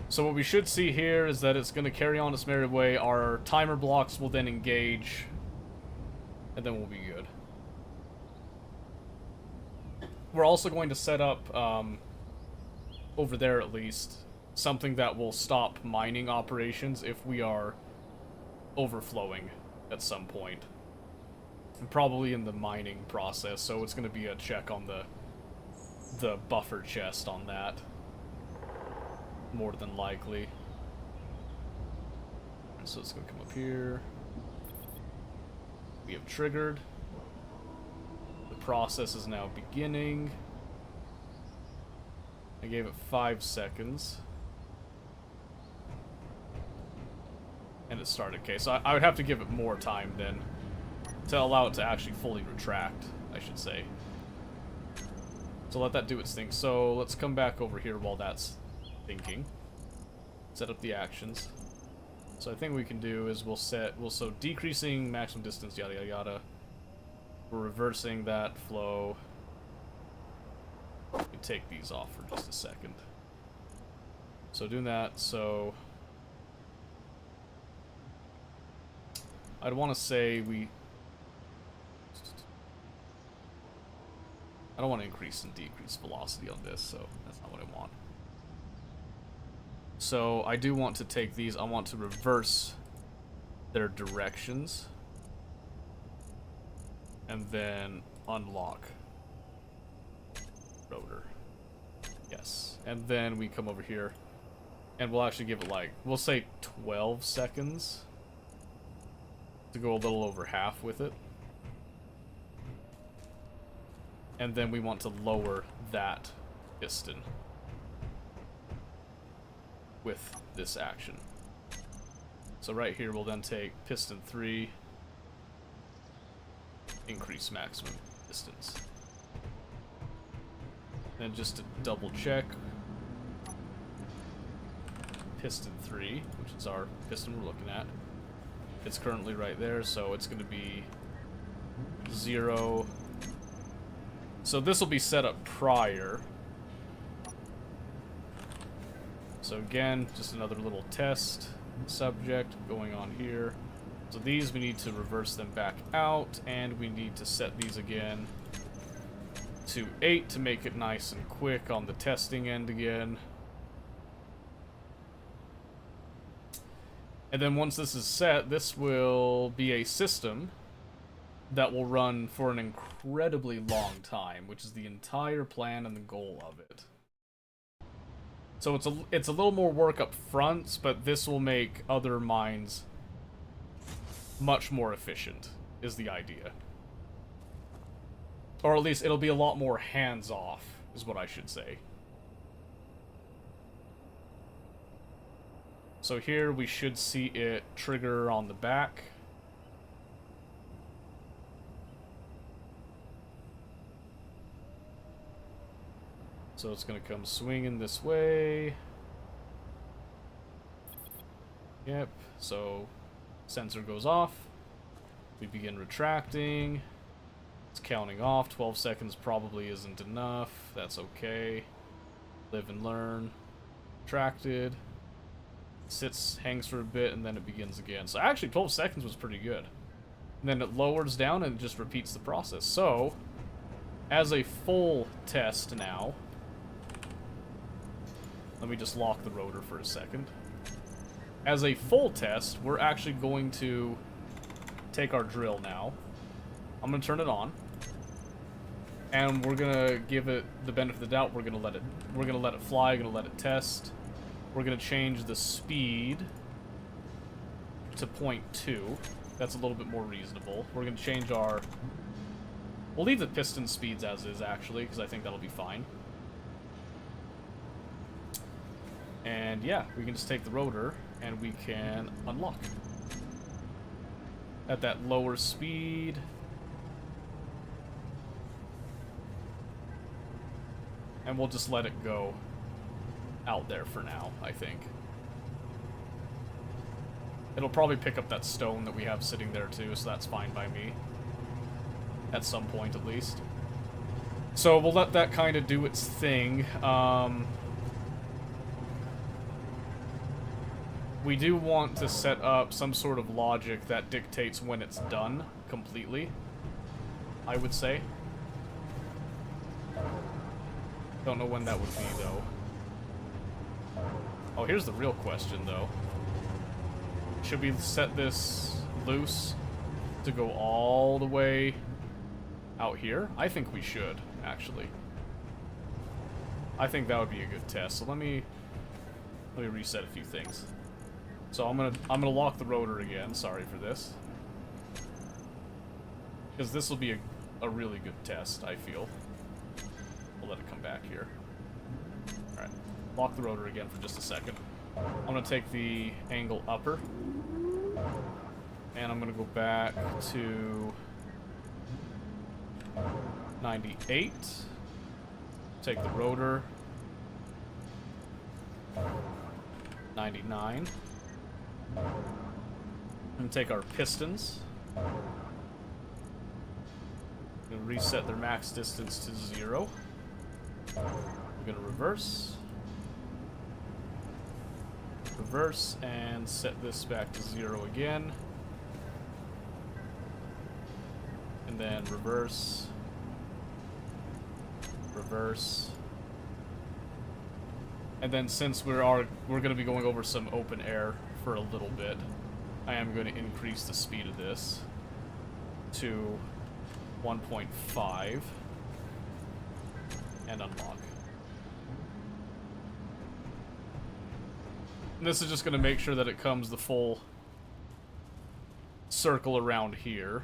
So what we should see here is that it's going to carry on its merry way. Our timer blocks will then engage, and then we'll be good. We're also going to set up, over there at least, something that will stop mining operations if we are overflowing at some point. And probably in the mining process, so it's going to be a check on the buffer chest on that. More than likely. So it's going to come up here. We have triggered. The process is now beginning. I gave it 5 seconds. And it started. Okay, so I would have to give it more time then to allow it to actually fully retract, I should say. So let that do its thing. So let's come back over here while that's thinking. Set up the actions. So I think what we can do is so decreasing maximum distance, yada yada yada. We're reversing that flow. We can take these off for just a second. So doing that, so I'd want to say I don't want to increase and decrease velocity on this, so that's not what I want. So I do want to take these, I want to reverse their directions. And then unlock rotor. Yes. And then we come over here and we'll actually give it like, we'll say 12 seconds to go a little over half with it. And then we want to lower that piston with this action. So right here we'll then take piston 3, increase maximum distance. Then just to double check, piston 3, which is our piston we're looking at, it's currently right there, so it's going to be 0. So this will be set up prior. So again, just another little test subject going on here. So these, we need to reverse them back out, and we need to set these again to 8 to make it nice and quick on the testing end again. And then once this is set, this will be a system that will run for an incredibly long time, which is the entire plan and the goal of it. So it's a little more work up front, but this will make other mines much more efficient, is the idea. Or at least it'll be a lot more hands-off, is what I should say. So here we should see it trigger on the back. So it's going to come swinging this way. Yep, so sensor goes off. We begin retracting. It's counting off. 12 seconds probably isn't enough. That's okay. Live and learn. Retracted. Sits, hangs for a bit, and then it begins again. So actually 12 seconds was pretty good. And then it lowers down and just repeats the process. So, as a full test now, let me just lock the rotor for a second. as a full test, we're actually going to take our drill now. I'm going to turn it on. And we're going to give it the benefit of the doubt. We're going to let it fly, going to let it test. We're going to change the speed to 0.2. That's a little bit more reasonable. We're going to change our... We'll leave the piston speeds as is, actually, because I think that'll be fine. And yeah, we can just take the rotor, and we can unlock. At that lower speed... And we'll just let it go out there for now, I think. It'll probably pick up that stone that we have sitting there too, so that's fine by me. At some point, at least. So we'll let that kind of do its thing. We do want to set up some sort of logic that dictates when it's done completely, I would say. Don't know when that would be, though. Oh, here's the real question, though. Should we set this loose to go all the way out here? I think we should, actually. I think that would be a good test. So let me reset a few things. So I'm gonna lock the rotor again. Sorry for this, because this will be a really good test, I feel. We'll let it come back here. Alright. Lock the rotor again for just a second. I'm going to take the angle upper. And I'm going to go back to 98. Take the rotor. 99. And take our pistons. And reset their max distance to 0. We're gonna reverse, and set this back to 0 again, and then reverse, and then since we're gonna be going over some open air for a little bit, I am going to increase the speed of this to 1.5. And unlock. And this is just going to make sure that it comes the full circle around here.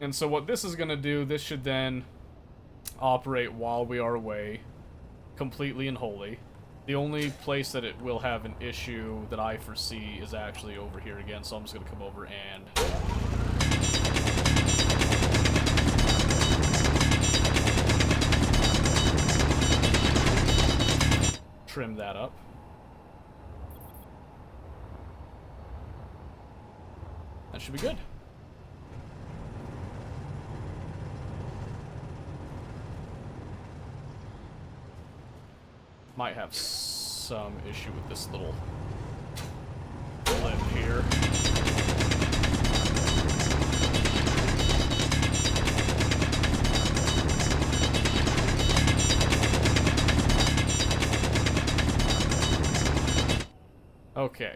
And so what this is going to do, this should then operate while we are away, completely and wholly. The only place that it will have an issue that I foresee is actually over here again, so I'm just going to come over and... trim that up. That should be good. Might have some issue with this little lip here. Okay.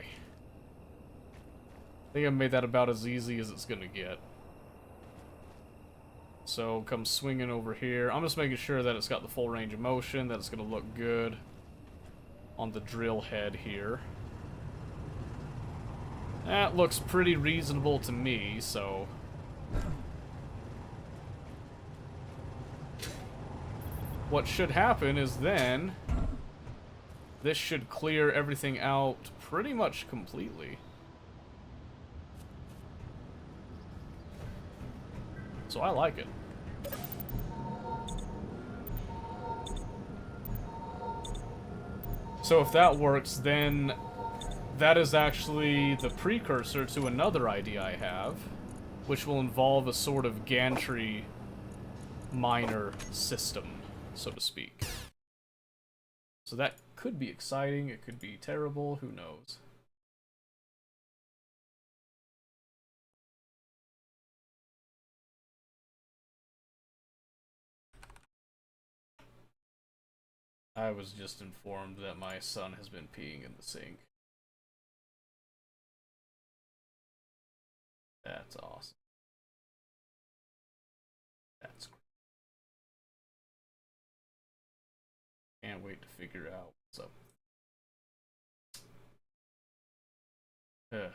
I think I made that about as easy as it's gonna get. So, come swinging over here. I'm just making sure that it's got the full range of motion, that it's gonna look good on the drill head here. That looks pretty reasonable to me, so... what should happen is then... this should clear everything out pretty much completely. So I like it. So if that works, then that is actually the precursor to another idea I have, which will involve a sort of gantry miner system, so to speak. So that could be exciting, it could be terrible, who knows. I was just informed that my son has been peeing in the sink. That's awesome. That's great. Can't wait to figure out what's up. Ugh.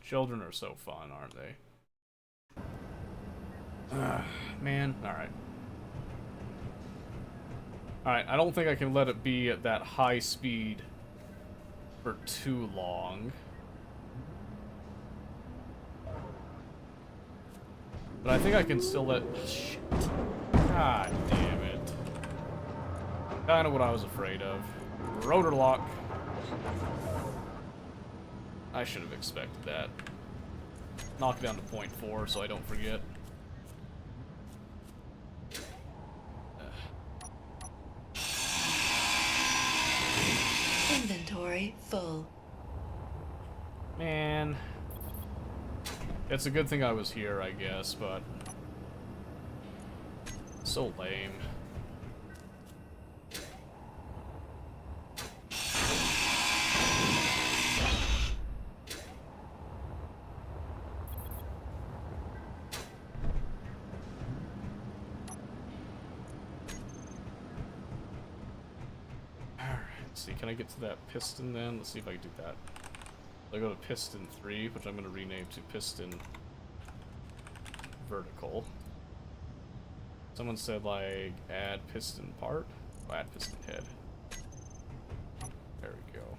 Children are so fun, aren't they? Man, alright. Alright, I don't think I can let it be at that high speed for too long. But I think I can still let... Shit. God damn it. Kinda what I was afraid of. Rotor lock. I should have expected that. Knock it down to 0.4 so I don't forget. Inventory full. Man. It's a good thing I was here, I guess, but... So lame. See, can I get to that piston then? Let's see if I can do that. I go to piston 3, which I'm going to rename to piston vertical. Someone said, like, add piston part? Oh, add piston head. There we go.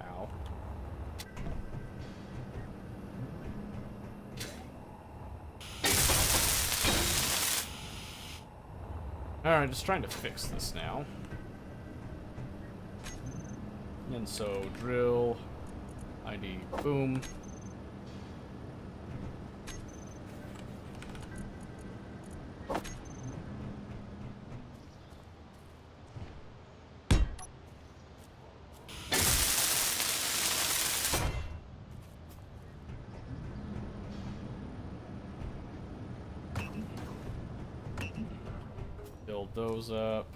Ow. Alright, just trying to fix this now. And so, drill, ID, boom. Build those up.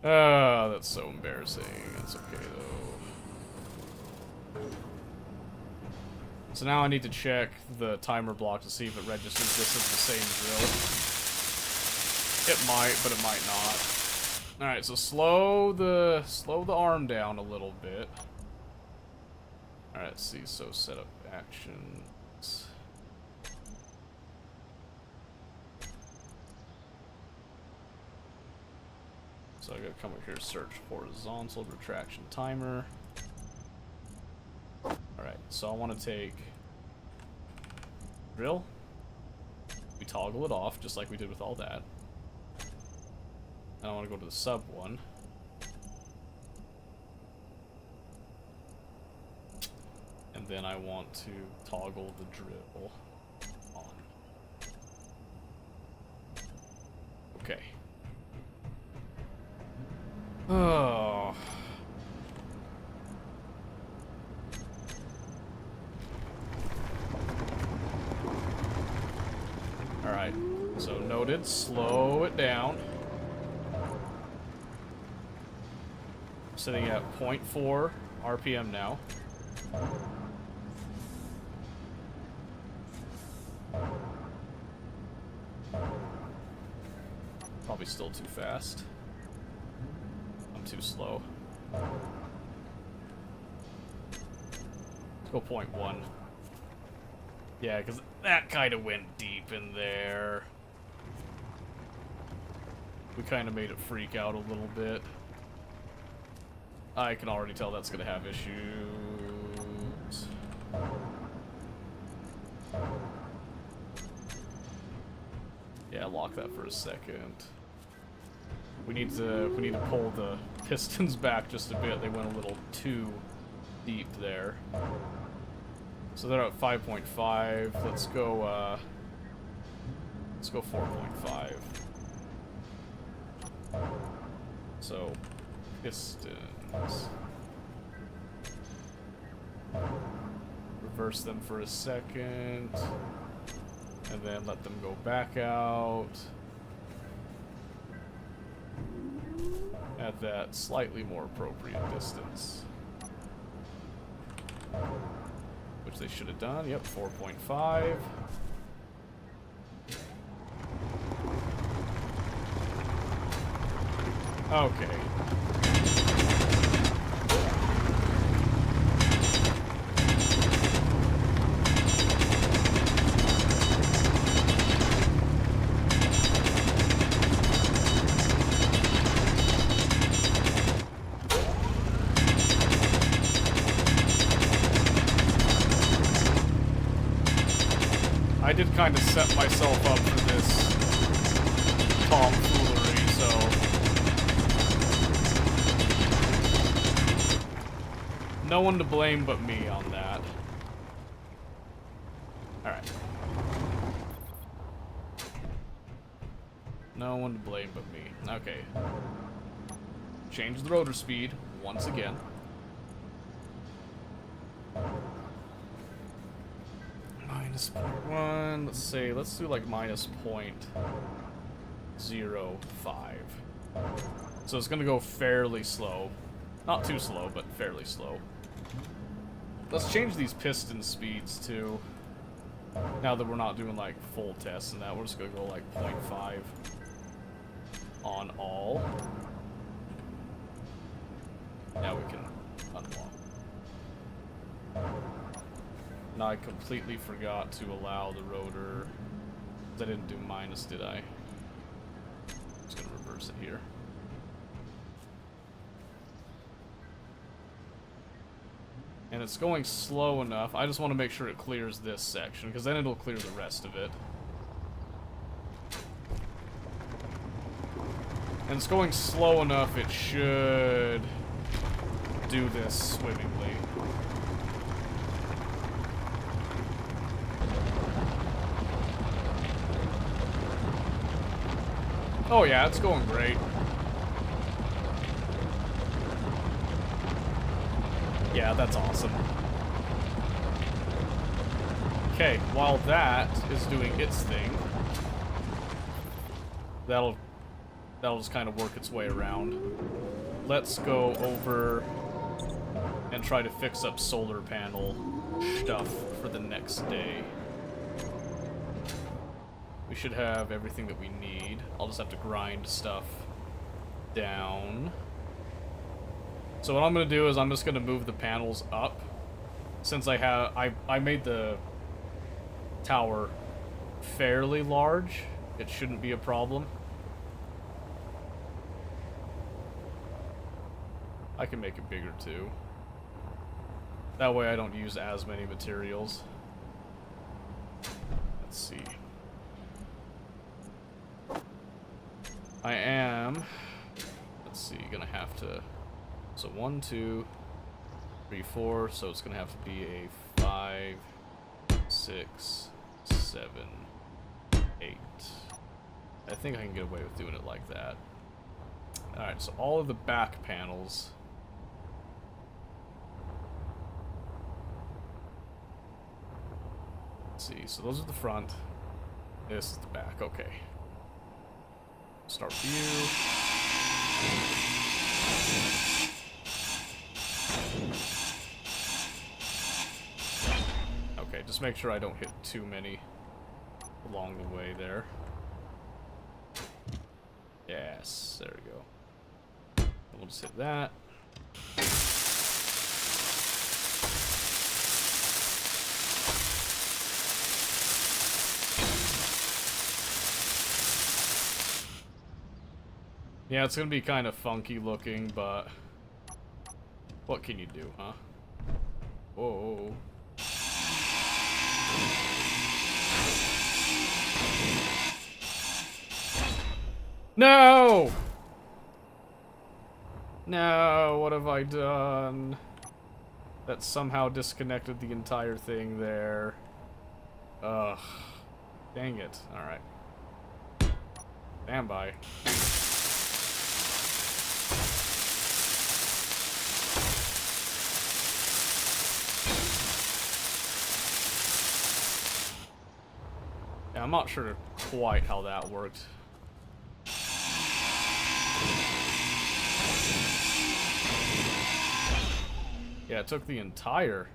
Ah, that's so embarrassing. That's okay, though. So now I need to check the timer block to see if it registers this as the same drill. It might, but it might not. Alright, so slow the arm down a little bit. Alright, let's see. So set up actions. So I gotta come over here, search horizontal retraction timer. Alright, so I want to take drill. We toggle it off, just like we did with all that. And I want to go to the sub one. And then I want to toggle the drill on. Okay. Oh. Alright, so noted, slow it down. Sitting at 0.4 RPM now. Probably still too fast. Too slow. Let's go 0.1. Yeah, because that kind of went deep in there. We kind of made it freak out a little bit. I can already tell that's going to have issues. Yeah, lock that for a second. We need to pull the pistons back just a bit. They went a little too deep there. So they're at 5.5. Let's go 4.5. So pistons. reverse them for a second. And then let them go back out. At that slightly more appropriate distance. Which they should have done. Yep, 4.5. Okay. I did kind of set myself up for this tomfoolery, so... no one to blame but me on that. Alright. No one to blame but me. Okay. Change the rotor speed once again. Minus 0.1, let's say, let's do like minus 0.05. So it's gonna go fairly slow. Not too slow, but fairly slow. Let's change these piston speeds too. Now that we're not doing like full tests and that, we're just gonna go like 0.5 on all. Now we can unlock. Now I completely forgot to allow the rotor. I didn't do minus, did I? I'm just gonna reverse it here. And it's going slow enough. I just want to make sure it clears this section, because then it'll clear the rest of it. And it's going slow enough, it should do this swimmingly. Oh yeah, it's going great. Yeah, that's awesome. Okay, while that is doing its thing, that'll just kind of work its way around. Let's go over and try to fix up solar panel stuff for the next day. We should have everything that we need. I'll just have to grind stuff down. So what I'm gonna do is I'm just gonna move the panels up. Since I made the tower fairly large, it shouldn't be a problem. I can make it bigger too. That way I don't use as many materials. Let's see. I am, let's see, gonna have to, so 1, 2, 3, 4, so it's gonna have to be a 5, 6, 7, 8. I think I can get away with doing it like that. Alright, so all of the back panels. Let's see, so those are the front. This is the back, okay. Start with you. Okay, just make sure I don't hit too many along the way there. Yes, there we go. We'll just hit that. Yeah, it's gonna be kind of funky looking, but what can you do, huh? Whoa. No! No, what have I done? That somehow disconnected the entire thing there. Ugh. Dang it. Alright. Stand by. not sure quite how that worked. Yeah, it took the entire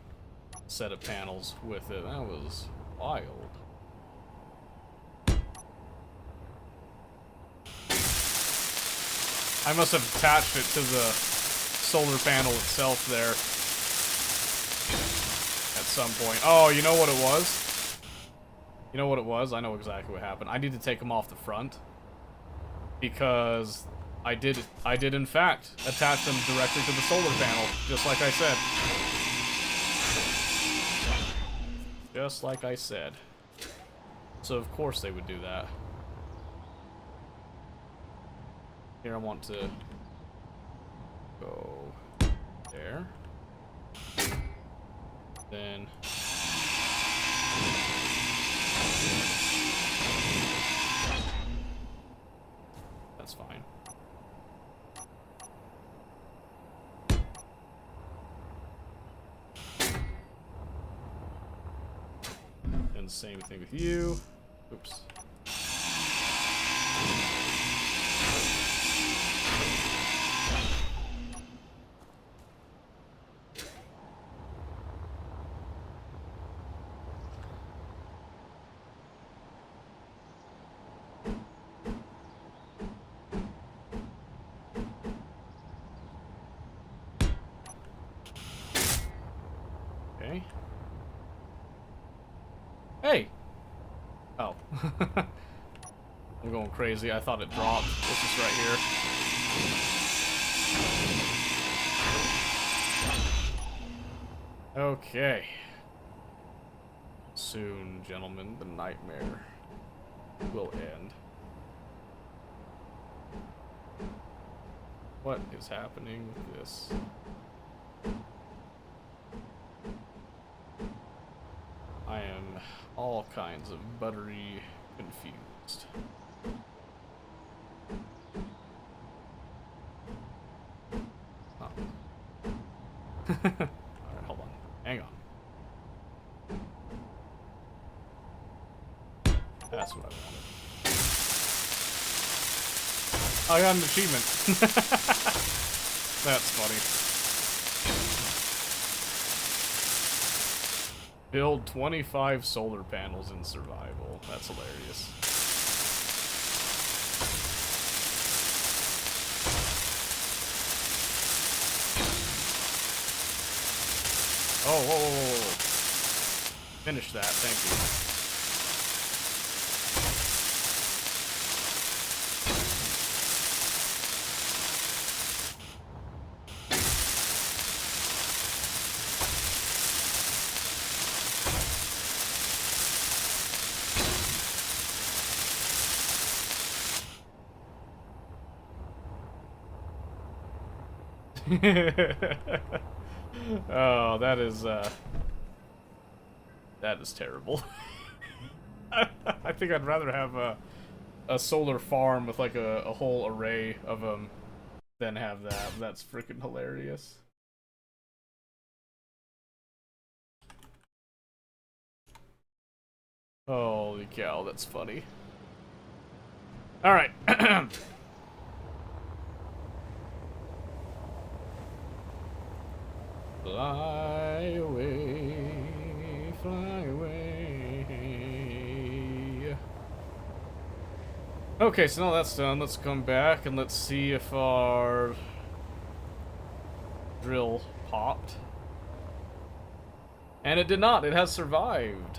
set of panels with it. That was wild. I must have attached it to the solar panel itself there at some point. Oh, you know what it was? You know what it was? I know exactly what happened. I need to take them off the front because I did in fact attach them directly to the solar panel, just like I said. Just like I said. So of course they would do that. Here I want to go there. Then that's fine. And same thing with you. Oops. Okay. Hey! Oh. I'm going crazy. I thought it dropped. It's just right here. Okay. Soon, gentlemen, the nightmare will end. What is happening with this? I am all kinds of buttery confused. Oh. Alright, hold on. Hang on. That's what I wanted. I got an achievement. That's funny. Build 25 solar panels in survival. That's hilarious. Oh, whoa, whoa, whoa, whoa. Finish that, thank you. Oh, that is terrible. I think I'd rather have a solar farm with like a whole array of them than have that. That's freaking hilarious. Holy cow, that's funny. All right. Fly away, fly away. Okay, so now that's done. Let's come back and let's see if our drill popped. And it did not. It has survived.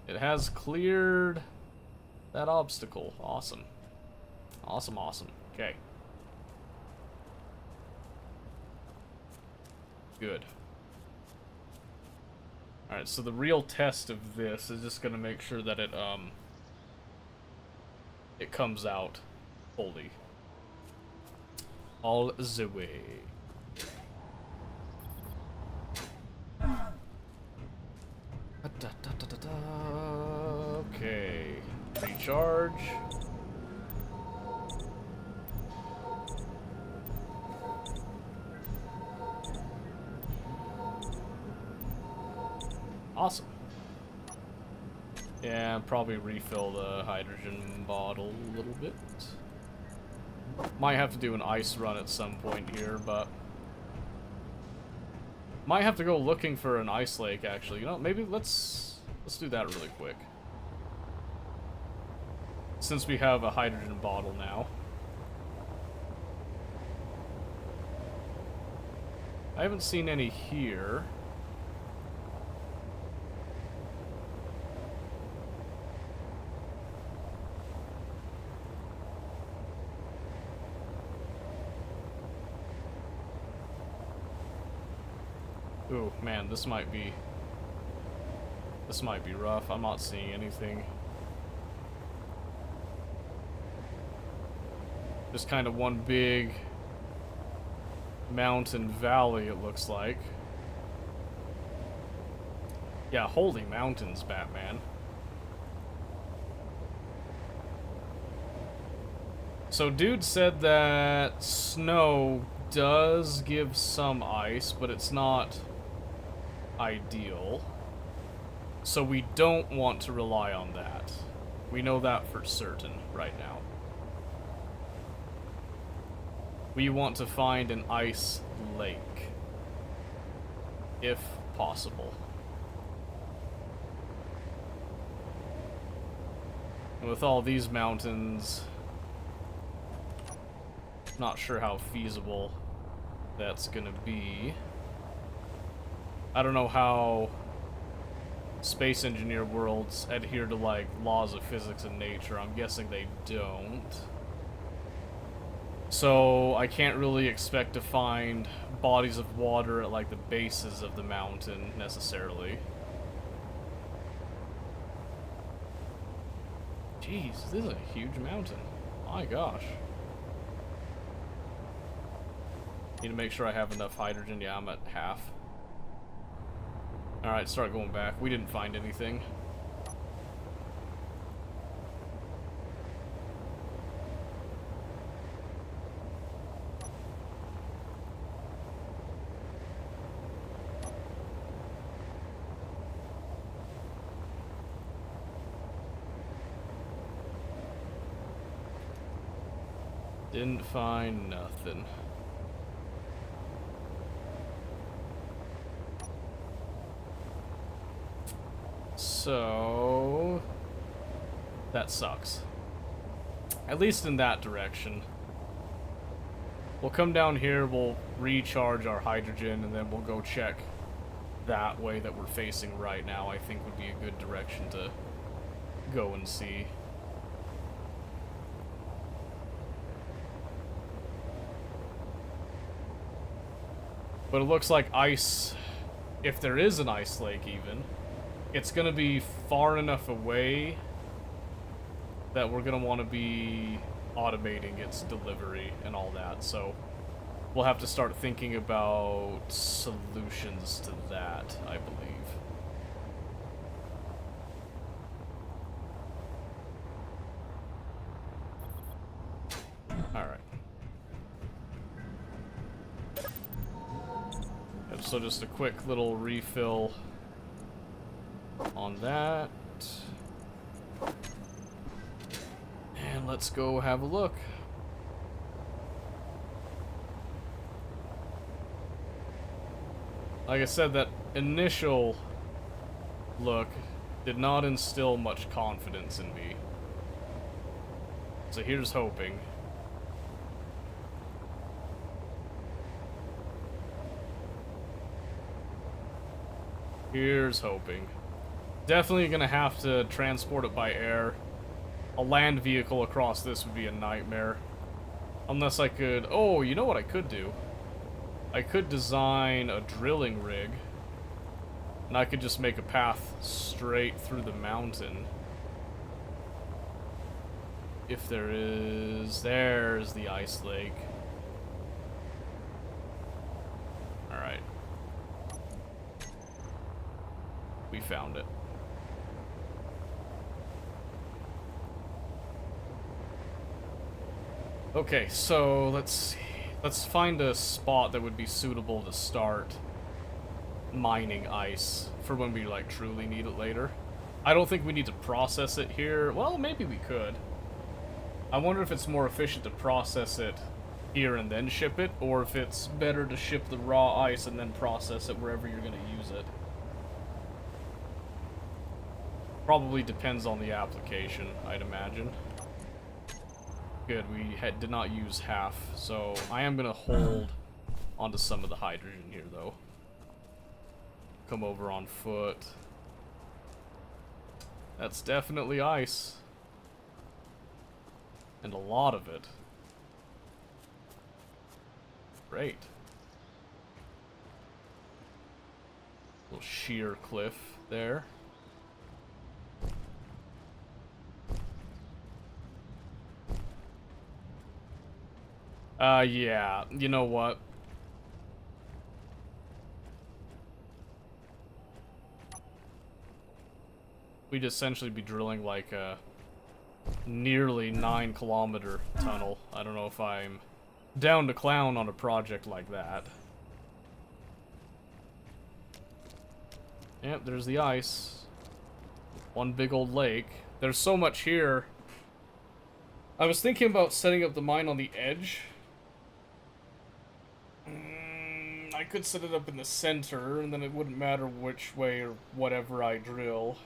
It has cleared that obstacle. Awesome. Awesome, awesome. Okay. Good. Alright, so the real test of this is just gonna make sure that it comes out fully. All the way. Okay. Recharge. Awesome. Yeah, probably refill the hydrogen bottle a little bit. Might have to do an ice run at some point here, but... Might have to go looking for an ice lake, actually. You know, maybe let's do that really quick. Since we have a hydrogen bottle now. I haven't seen any here. Ooh, man, this might be rough. I'm not seeing anything. Just kind of one big mountain valley, it looks like. Yeah, holy mountains, Batman. So dude said that snow does give some ice, but it's not ideal. So we don't want to rely on that. We know that for certain right now. We want to find an ice lake, if possible. And with all these mountains, not sure how feasible that's gonna be. I don't know how space engineer worlds adhere to, like, laws of physics and nature. I'm guessing they don't. So I can't really expect to find bodies of water at, like, the bases of the mountain necessarily. Jeez, this is a huge mountain. My gosh. Need to make sure I have enough hydrogen. Yeah, I'm at half. Alright, start going back. We didn't find anything. Didn't find nothing. So that sucks. At least in that direction. We'll come down here, we'll recharge our hydrogen, and then we'll go check that way that we're facing right now. I think would be a good direction to go and see. But it looks like ice, if there is an ice lake even, it's going to be far enough away that we're going to want to be automating its delivery and all that. So we'll have to start thinking about solutions to that, I believe. Alright. Yep, so just a quick little refill on that. And let's go have a look. Like I said, that initial look did not instill much confidence in me. So here's hoping. Here's hoping. Definitely gonna have to transport it by air. A land vehicle across this would be a nightmare. Unless I could... Oh, you know what I could do? I could design a drilling rig. And I could just make a path straight through the mountain. If there is... There's the ice lake. Alright. We found it. Okay, so let's find a spot that would be suitable to start mining ice for when we, like, truly need it later. I don't think we need to process it here. Well, maybe we could. I wonder if it's more efficient to process it here and then ship it, or if it's better to ship the raw ice and then process it wherever you're going to use it. Probably depends on the application, I'd imagine. Good, we did not use half, so I am going to hold onto some of the hydrogen here, though. Come over on foot. That's definitely ice. And a lot of it. Great. Little sheer cliff there. Yeah, you know what? We'd essentially be drilling like a nearly 9-kilometer tunnel. I don't know if I'm down to clown on a project like that. Yep, there's the ice. One big old lake. There's so much here. I was thinking about setting up the mine on the edge. I could set it up in the center, and then it wouldn't matter which way or whatever I drill.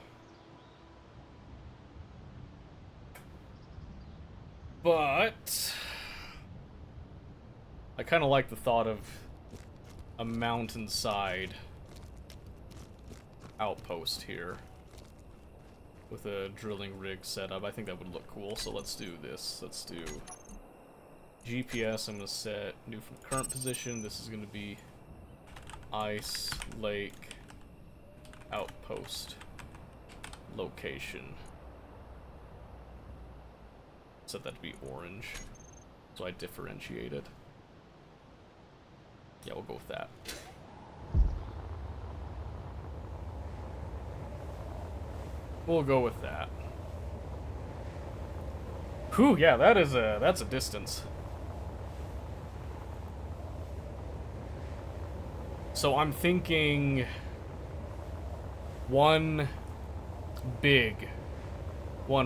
But I kind of like the thought of a mountainside outpost here with a drilling rig set up. I think that would look cool, so let's do this. Let's do GPS. I'm going to set new from current position. This is going to be ice lake outpost location. Set that to be orange, so I differentiate it. Yeah, we'll go with that. We'll go with that. Whew, yeah, that's a distance. So I'm thinking one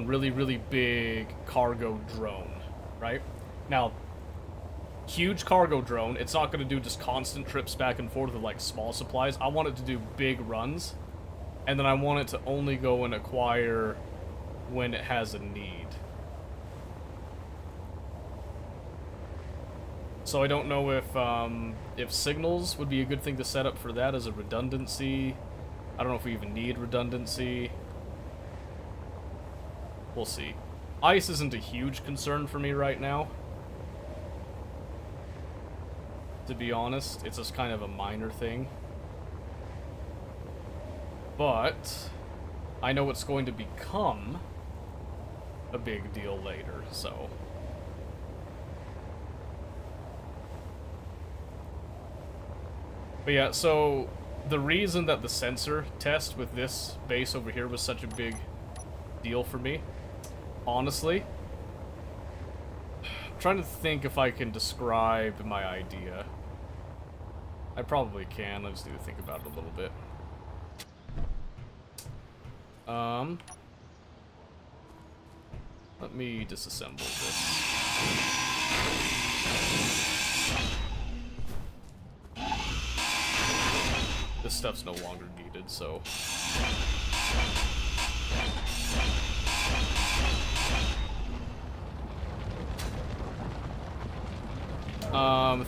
really, really big cargo drone, right? Now, huge cargo drone, it's not going to do just constant trips back and forth with like small supplies. I want it to do big runs, and then I want it to only go and acquire when it has a need. So I don't know if signals would be a good thing to set up for that as a redundancy. I don't know if we even need redundancy. We'll see. Ice isn't a huge concern for me right now. To be honest, it's just kind of a minor thing. But I know it's going to become a big deal later, so. But yeah, so the reason that the sensor test with this base over here was such a big deal for me, honestly, I'm trying to think if I can describe my idea. I probably can. Let's think about it a little bit. Let me disassemble this. This stuff's no longer needed, so.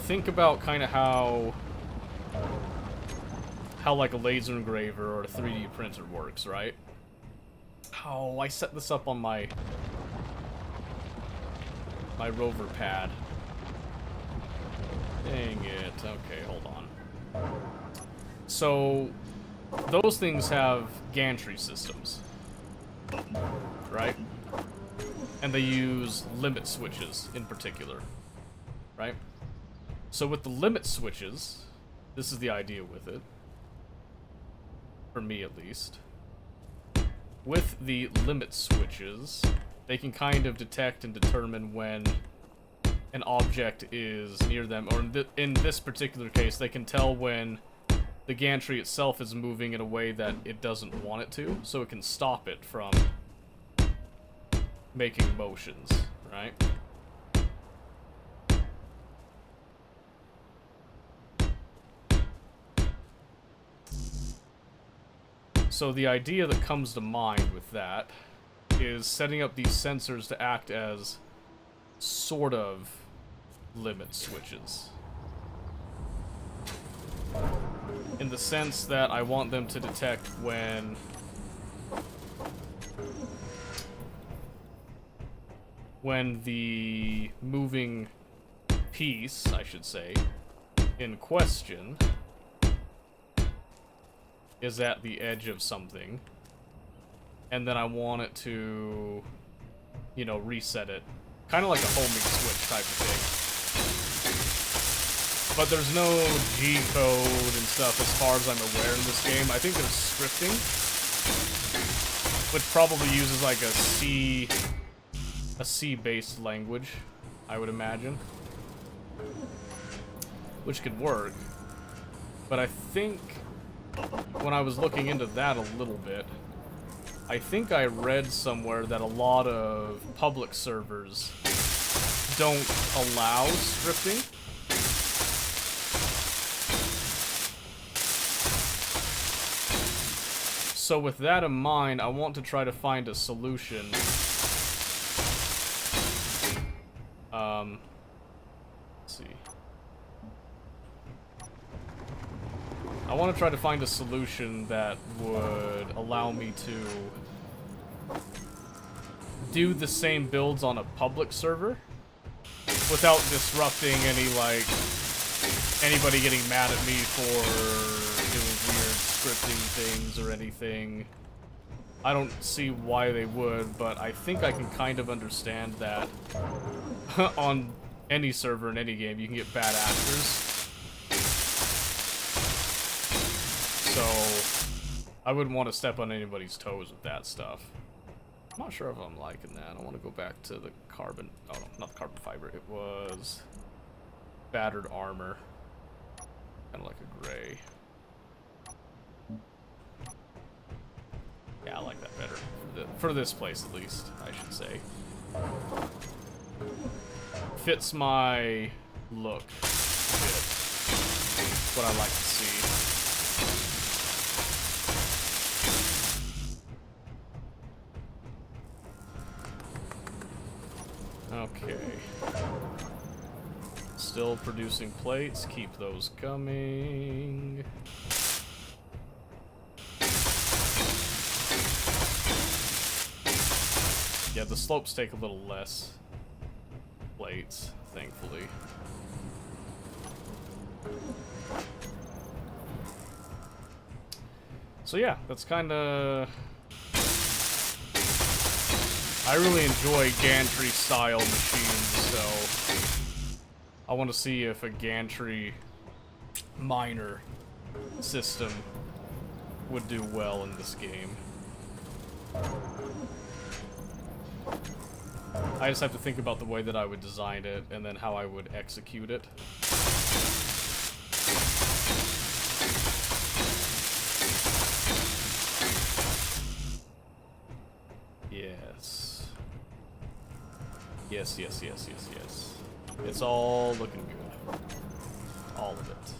Think about kind of how like a laser engraver or a 3D printer works, right? Oh, I set this up on my rover pad. Dang it. Okay, hold on. So, those things have gantry systems, right? And they use limit switches in particular, right? So with the limit switches, this is the idea with it, for me at least. With the limit switches, they can kind of detect and determine when an object is near them, or in this particular case, they can tell when the gantry itself is moving in a way that it doesn't want it to, so it can stop it from making motions, right? So the idea that comes to mind with that is setting up these sensors to act as sort of limit switches. In the sense that I want them to detect when the moving piece, I should say, in question is at the edge of something, and then I want it to, you know, reset it. Kind of like a homing switch type of thing. But there's no G-code and stuff as far as I'm aware in this game. I think there's scripting, which probably uses like a C-based language, I would imagine. Which could work. But I think when I was looking into that a little bit, I think I read somewhere that a lot of public servers don't allow scripting. So with that in mind, I want to try to find a solution. Let's see. I want to try to find a solution that would allow me to do the same builds on a public server without disrupting any, like, anybody getting mad at me for doing weird scripting things or anything. I don't see why they would, but I think I can kind of understand that on any server in any game you can get bad actors. So I wouldn't want to step on anybody's toes with that stuff. I'm not sure if I'm liking that. I want to go back to the carbon. Oh, no, not the carbon fiber. It was battered armor. Kind of like a gray. Yeah, I like that better. For this place, at least, I should say. Fits my look a bit. What I like to see. Okay. Still producing plates. Keep those coming. Yeah, the slopes take a little less plates, thankfully. So yeah, that's kinda... I really enjoy gantry-style machines, so I want to see if a gantry miner system would do well in this game. I just have to think about the way that I would design it and then how I would execute it. Yes. Yes, yes, yes, yes, yes. It's all looking good. All of it.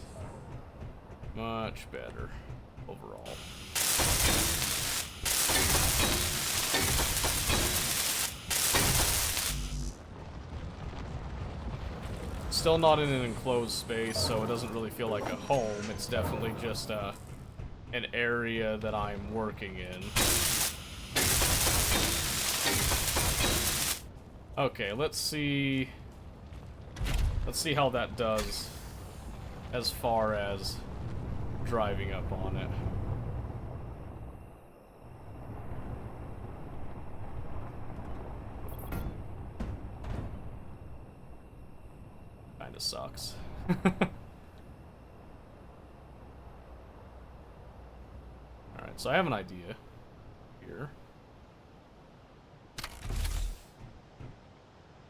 Much better overall. Still not in an enclosed space, so it doesn't really feel like a home. It's definitely just an area that I'm working in. Okay, let's see how that does as far as driving up on it. Kinda sucks. Alright, so I have an idea here.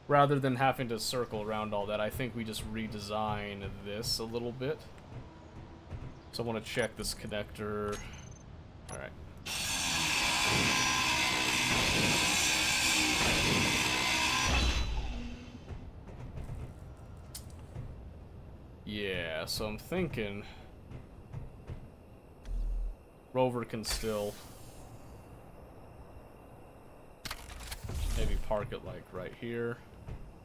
Rather than having to circle around all that, I think we just redesign this a little bit. So I want to check this connector. Alright. Yeah, so I'm thinking rover can still maybe park it like right here.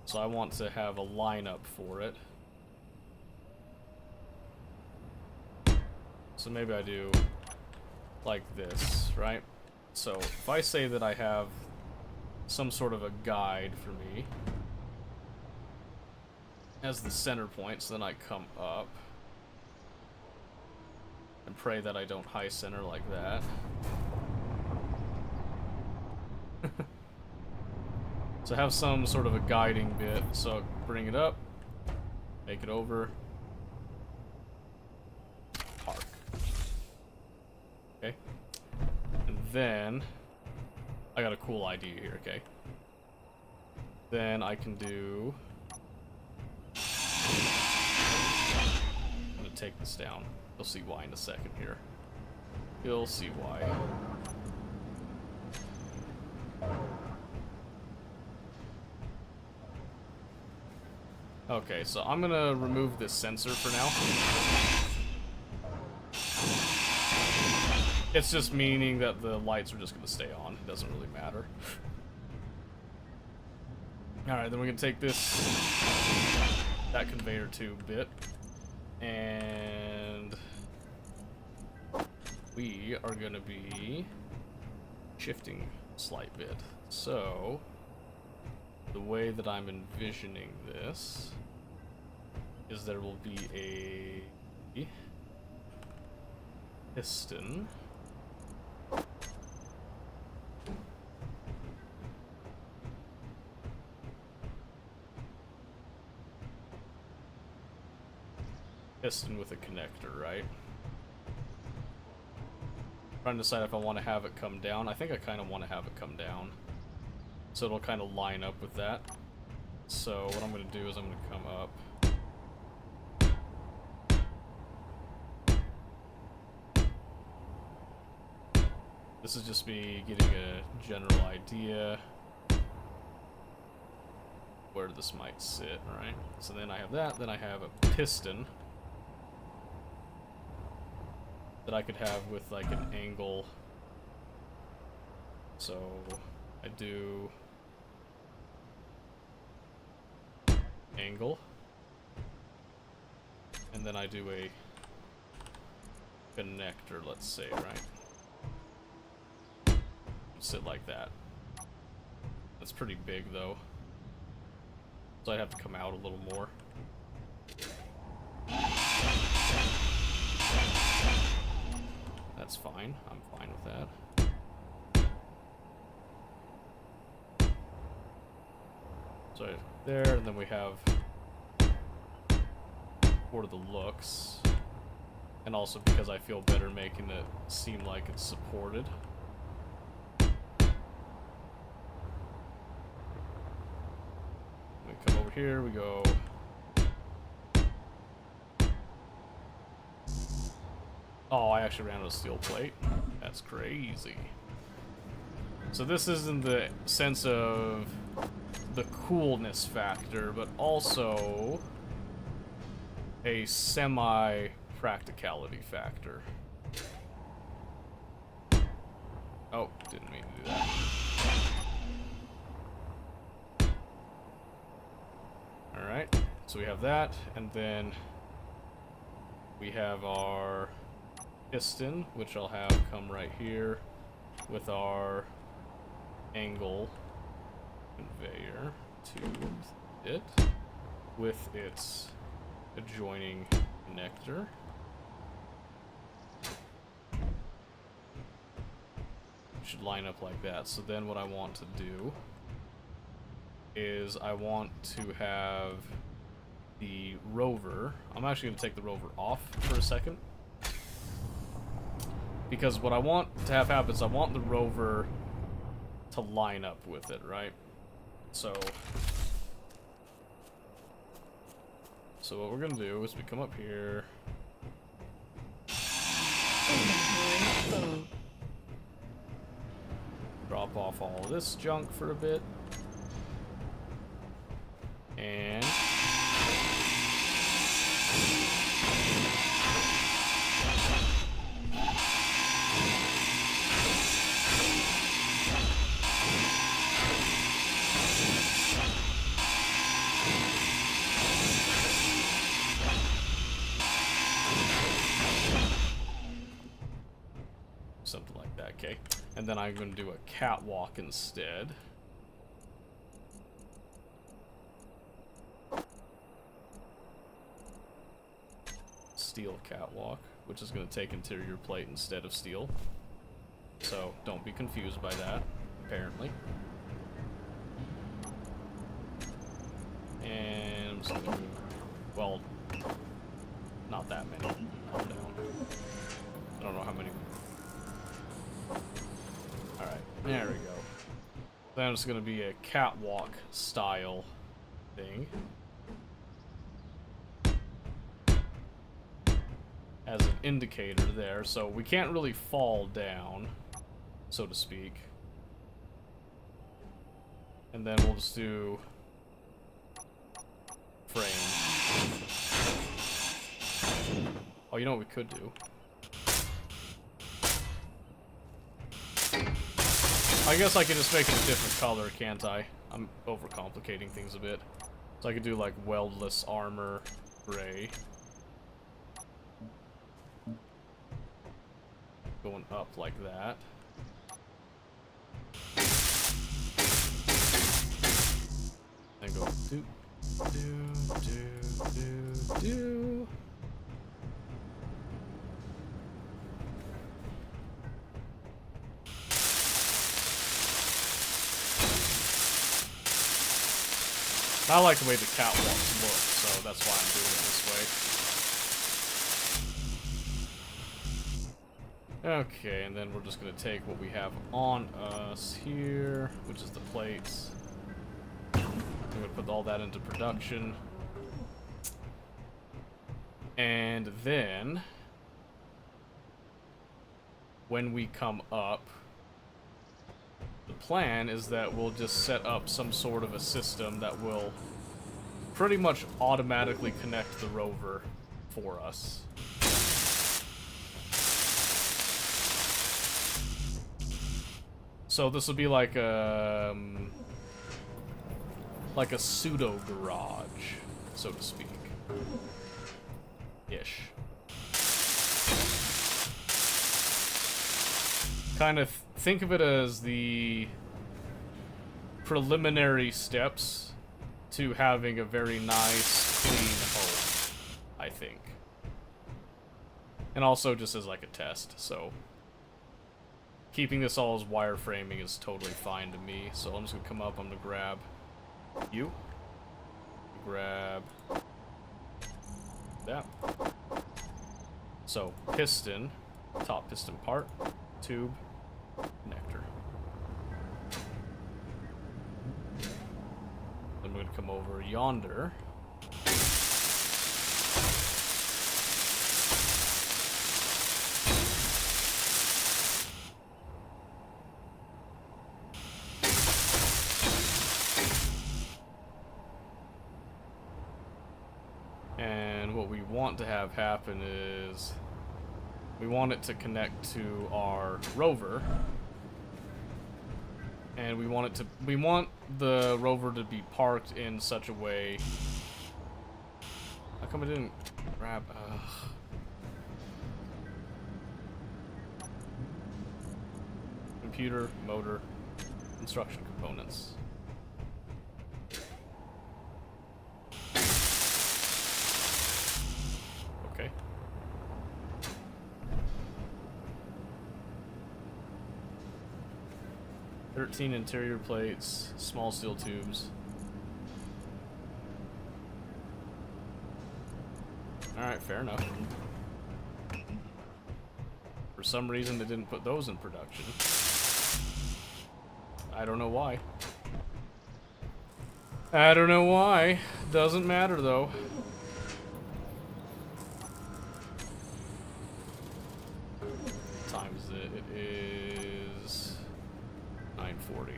So I want to have a lineup for it. So maybe I do like this, right? So if I say that I have some sort of a guide for me as the center point, so then I come up and pray that I don't high center like that. So have some sort of a guiding bit. So bring it up, make it over, park. Okay. And then I got a cool idea here, okay? Then I can do, I'm gonna take this down. You'll see why in a second here. You'll see why. Okay, so I'm gonna remove this sensor for now. It's just meaning that the lights are just gonna stay on. It doesn't really matter. Alright, then we're gonna take that conveyor tube bit, and we are gonna be shifting a slight bit. So the way that I'm envisioning this is there will be a piston with a connector, right? Trying to decide if I want to have it come down. I think I kind of want to have it come down, so it'll kind of line up with that. So what I'm going to do is I'm going to come up. This is just me getting a general idea where this might sit, right? So then I have that, then I have a piston that I could have with like an angle. So I do angle, and then I do a connector, let's say, right? Sit like that. That's pretty big though, so I'd have to come out a little more. That's fine. I'm fine with that. So there, and then we have for the looks, and also because I feel better making it seem like it's supported. We come over here, we go. Oh, I actually ran out of steel plate. That's crazy. So this is in the sense of the coolness factor, but also a semi-practicality factor. Oh, didn't mean to do that. Alright, so we have that, and then we have our piston, which I'll have come right here with our angle conveyor to it with its adjoining connector. It should line up like that. So then what I want to do is I want to have the rover. I'm actually going to take the rover off for a second, because what I want to have happen is I want the rover to line up with it, right? So what we're gonna do is we come up here, off all of this junk for a bit. And something like that, okay. And then I'm going to do a catwalk instead. Steel catwalk, which is going to take interior plate instead of steel. So don't be confused by that, apparently. And I'm just going to do, well, not that many. Calm down. I don't know how many. Alright, there we go. Then it's going to be a catwalk style thing. As an indicator there, so we can't really fall down, so to speak. And then we'll just do frame. Oh, you know what we could do? I guess I could just make it a different color, can't I? I'm overcomplicating things a bit. So I could do like weldless armor gray. Going up like that. And go do, do. I like the way the catwalks look, so that's why I'm doing it this way. Okay, and then we're just going to take what we have on us here, which is the plates. I'm going to put all that into production. And then, when we come up, the plan is that we'll just set up some sort of a system that will pretty much automatically connect the rover for us. So this will be like a pseudo garage, so to speak. Ish. Kind of think of it as the preliminary steps to having a very nice, clean home, I think. And also just as like a test, so keeping this all as wireframing is totally fine to me. So I'm just gonna come up, I'm gonna grab you. Grab that. So piston, top piston part, tube, connector. Then we're gonna come over yonder. And what we want to have happen is we want it to connect to our rover. And we want the rover to be parked in such a way. How come I didn't grab computer, motor, construction components. Okay. "13 interior plates, small steel tubes." Alright, fair enough. For some reason they didn't put those in production. I don't know why. I don't know why. Doesn't matter though. What time is it? It is 9:40. 40.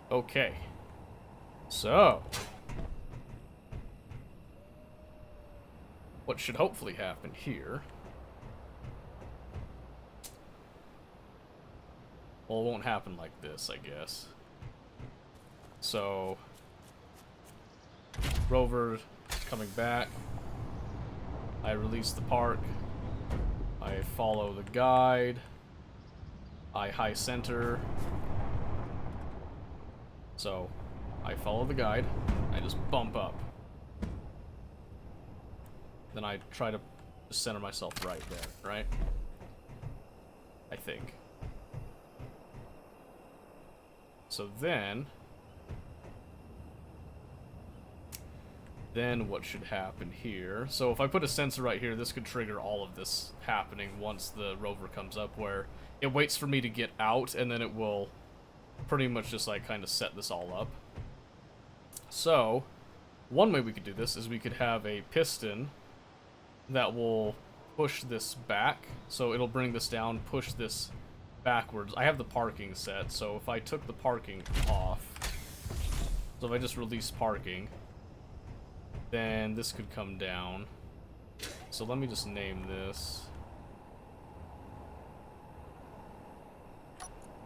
Okay. So, what should hopefully happen here? Well, it won't happen like this, I guess. So, Rover coming back. I release the park. I follow the guide. I high center. So, I follow the guide. I just bump up. Then I try to center myself right there, right? I think. So then what should happen here? So if I put a sensor right here, this could trigger all of this happening once the rover comes up, where it waits for me to get out, and then it will pretty much just like kind of set this all up. So one way we could do this is we could have a piston that will push this back, so it'll bring this down, push this backwards. I have the parking set, so if I took the parking off, so if I just release parking, then this could come down. So let me just name this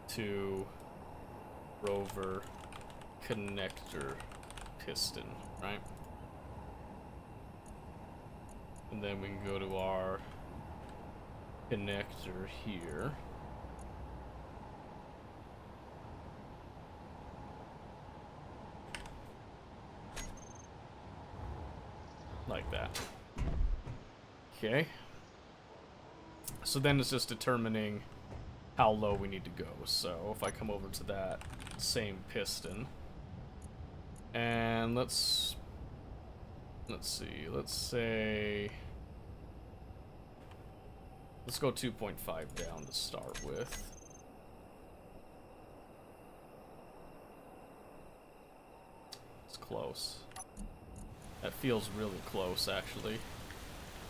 to rover connector piston, right? And then we can go to our connector here. Like that. Okay. So then it's just determining how low we need to go. So if I come over to that same piston, and let's see, let's say, let's go 2.5 down to start with. It's close. That feels really close, actually.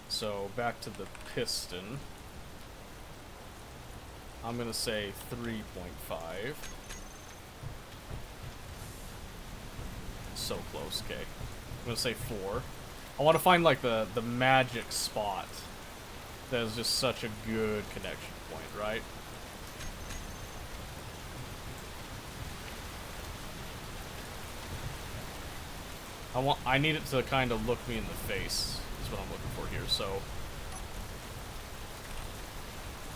So back to the piston. I'm gonna say 3.5. So close, okay. I'm gonna say 4. I want to find like the magic spot that is just such a good connection point, right? I need it to kind of look me in the face, is what I'm looking for here. So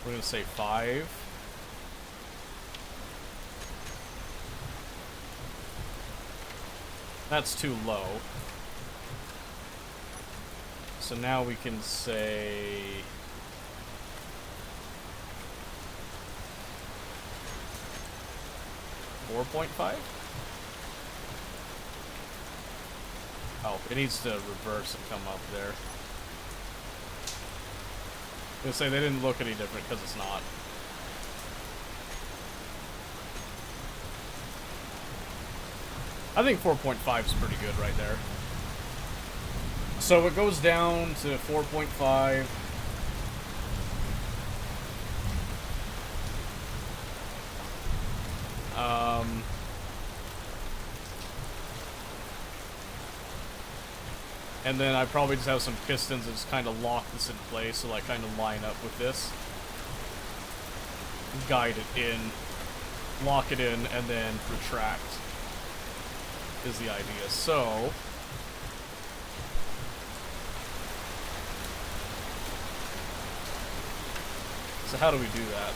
we're gonna say 5. That's too low. So now we can say 4.5? Oh, it needs to reverse and come up there. I was gonna say they didn't look any different because it's not. I think 4.5 is pretty good right there. So it goes down to 4.5. And then I probably just have some pistons that just kind of lock this in place, so like kind of line up with this. Guide it in, lock it in, and then retract is the idea. So how do we do that?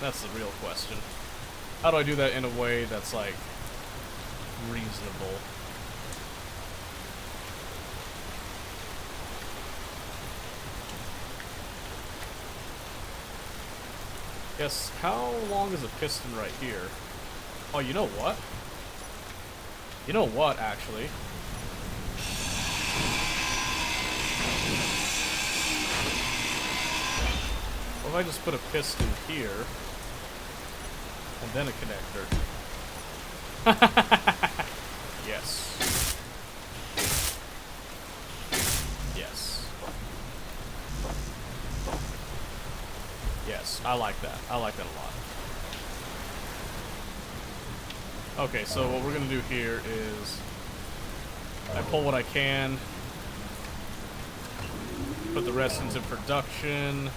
That's the real question. How do I do that in a way that's like reasonable? Guess how long is a piston right here? Oh, you know what? You know what, actually? What if I just put a piston here, and then a connector? Yes. Yes. Yes, I like that. I like that a lot. Okay, so what we're gonna do here is I pull what I can, put the rest into production.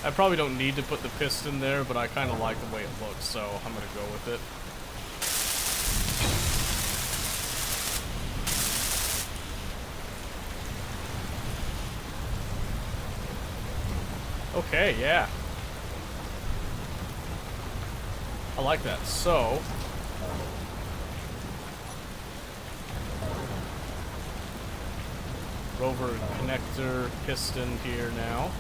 I probably don't need to put the piston there, but I kind of like the way it looks, so I'm going to go with it. Okay, yeah. I like that. So, rover connector piston here now.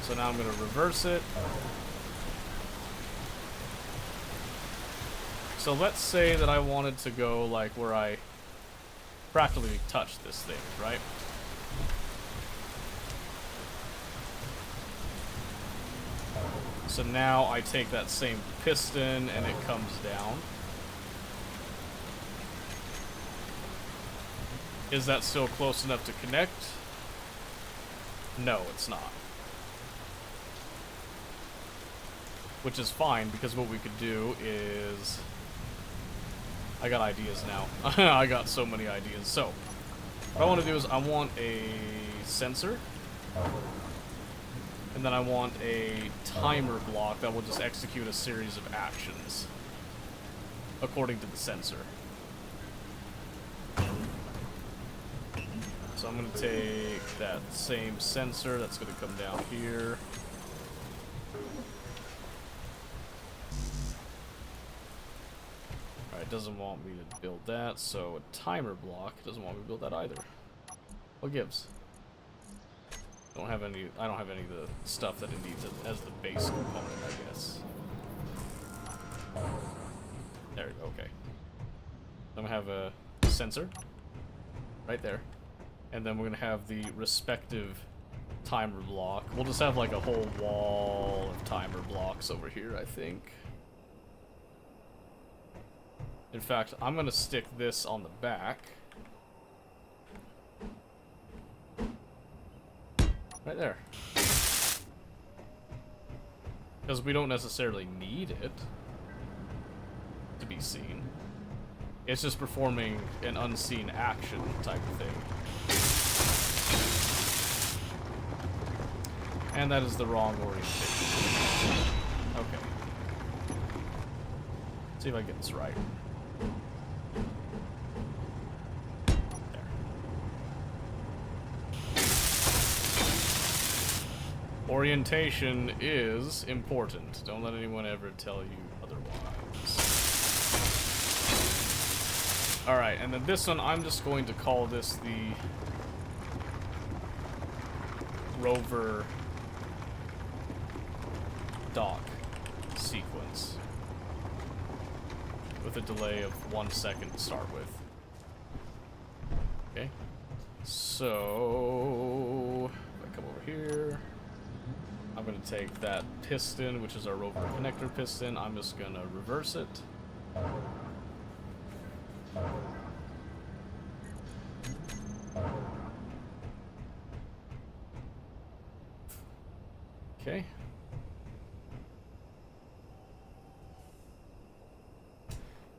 So now I'm going to reverse it. So let's say that I wanted to go like where I practically touched this thing, right? So now I take that same piston and it comes down. Is that still close enough to connect? No, it's not. Which is fine, because what we could do is... I got ideas now. I got so many ideas. So, what I want to do is I want a sensor. And then I want a timer block that will just execute a series of actions according to the sensor. So I'm going to take that same sensor that's going to come down here. Alright, it doesn't want me to build that, so a timer block doesn't want me to build that either. What gives? I don't have any of the stuff that it needs as the base component, I guess. There we go, okay. I'm gonna have a sensor right there. And then we're gonna have the respective timer block. We'll just have like a whole wall of timer blocks over here, I think. In fact, I'm gonna stick this on the back. Right there. Because we don't necessarily need it to be seen. It's just performing an unseen action type of thing. And that is the wrong orientation. Okay. Let's see if I get this right. There. Orientation is important. Don't let anyone ever tell you otherwise. Alright, and then this one, I'm just going to call this the rover dock sequence with a delay of 1 second to start with. Okay, so if I come over here, I'm going to take that piston, which is our rover connector piston. I'm just going to reverse it. Okay.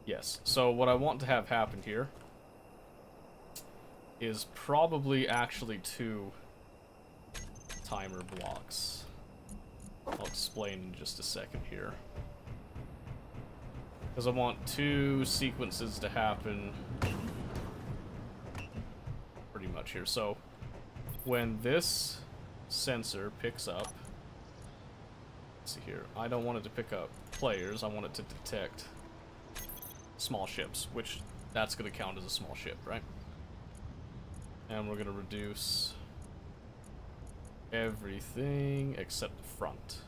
Yes, so what I want to have happen here is probably actually 2 timer blocks. I'll explain in just a second here. Because I want 2 sequences to happen pretty much here. So when this sensor picks up, let's see here, I don't want it to pick up players, I want it to detect small ships, which that's going to count as a small ship, right? And we're going to reduce everything except the front.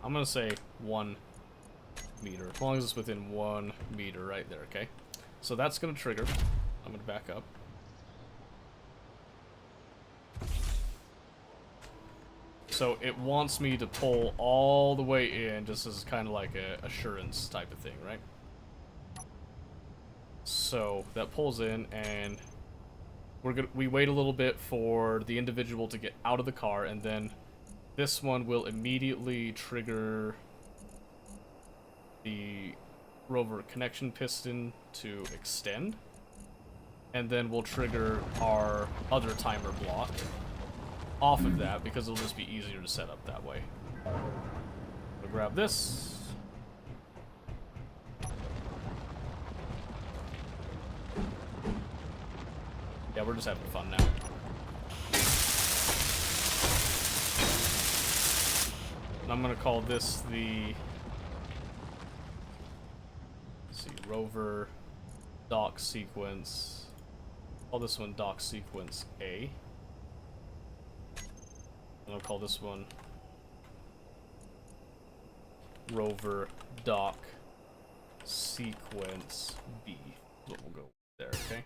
I'm gonna say 1 meter, as long as it's within 1 meter right there, okay? So that's gonna trigger. I'm gonna back up. So it wants me to pull all the way in, just as kind of like a assurance type of thing, right? So that pulls in, and we wait a little bit for the individual to get out of the car, and then this one will immediately trigger the rover connection piston to extend, and then we'll trigger our other timer block off of that, because it'll just be easier to set up that way. We'll grab this. Yeah, we're just having fun now. And I'm gonna call this the, let's see, rover dock sequence. Call this one dock sequence A. And I'll call this one rover dock sequence B. So we'll go there, okay?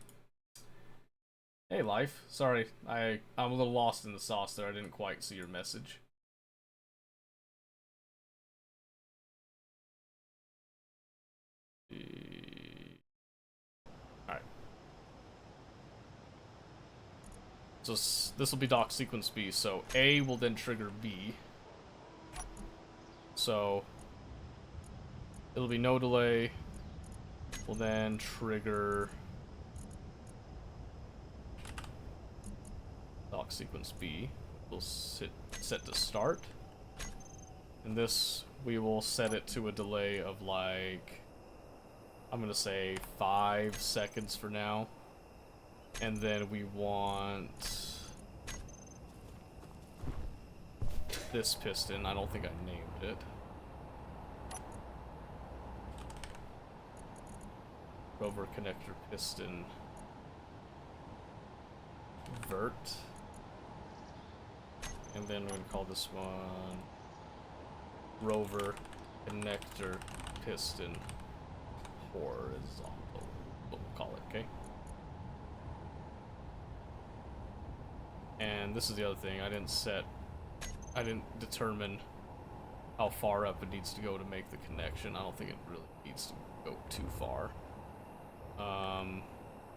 Hey, Life. Sorry, I'm a little lost in the sauce there. I didn't quite see your message. Alright. So this will be dock sequence B. So A will then trigger B. So it'll be no delay. Will then trigger dock sequence B. We'll set to start. And this, we will set it to a delay of like, I'm gonna say 5 seconds for now. And then we want this piston. I don't think I named it. Rover connector piston vert. And then we're gonna call this one rover connector piston horizontal. We'll call it, okay? And this is the other thing, I didn't determine how far up it needs to go to make the connection. I don't think it really needs to go too far.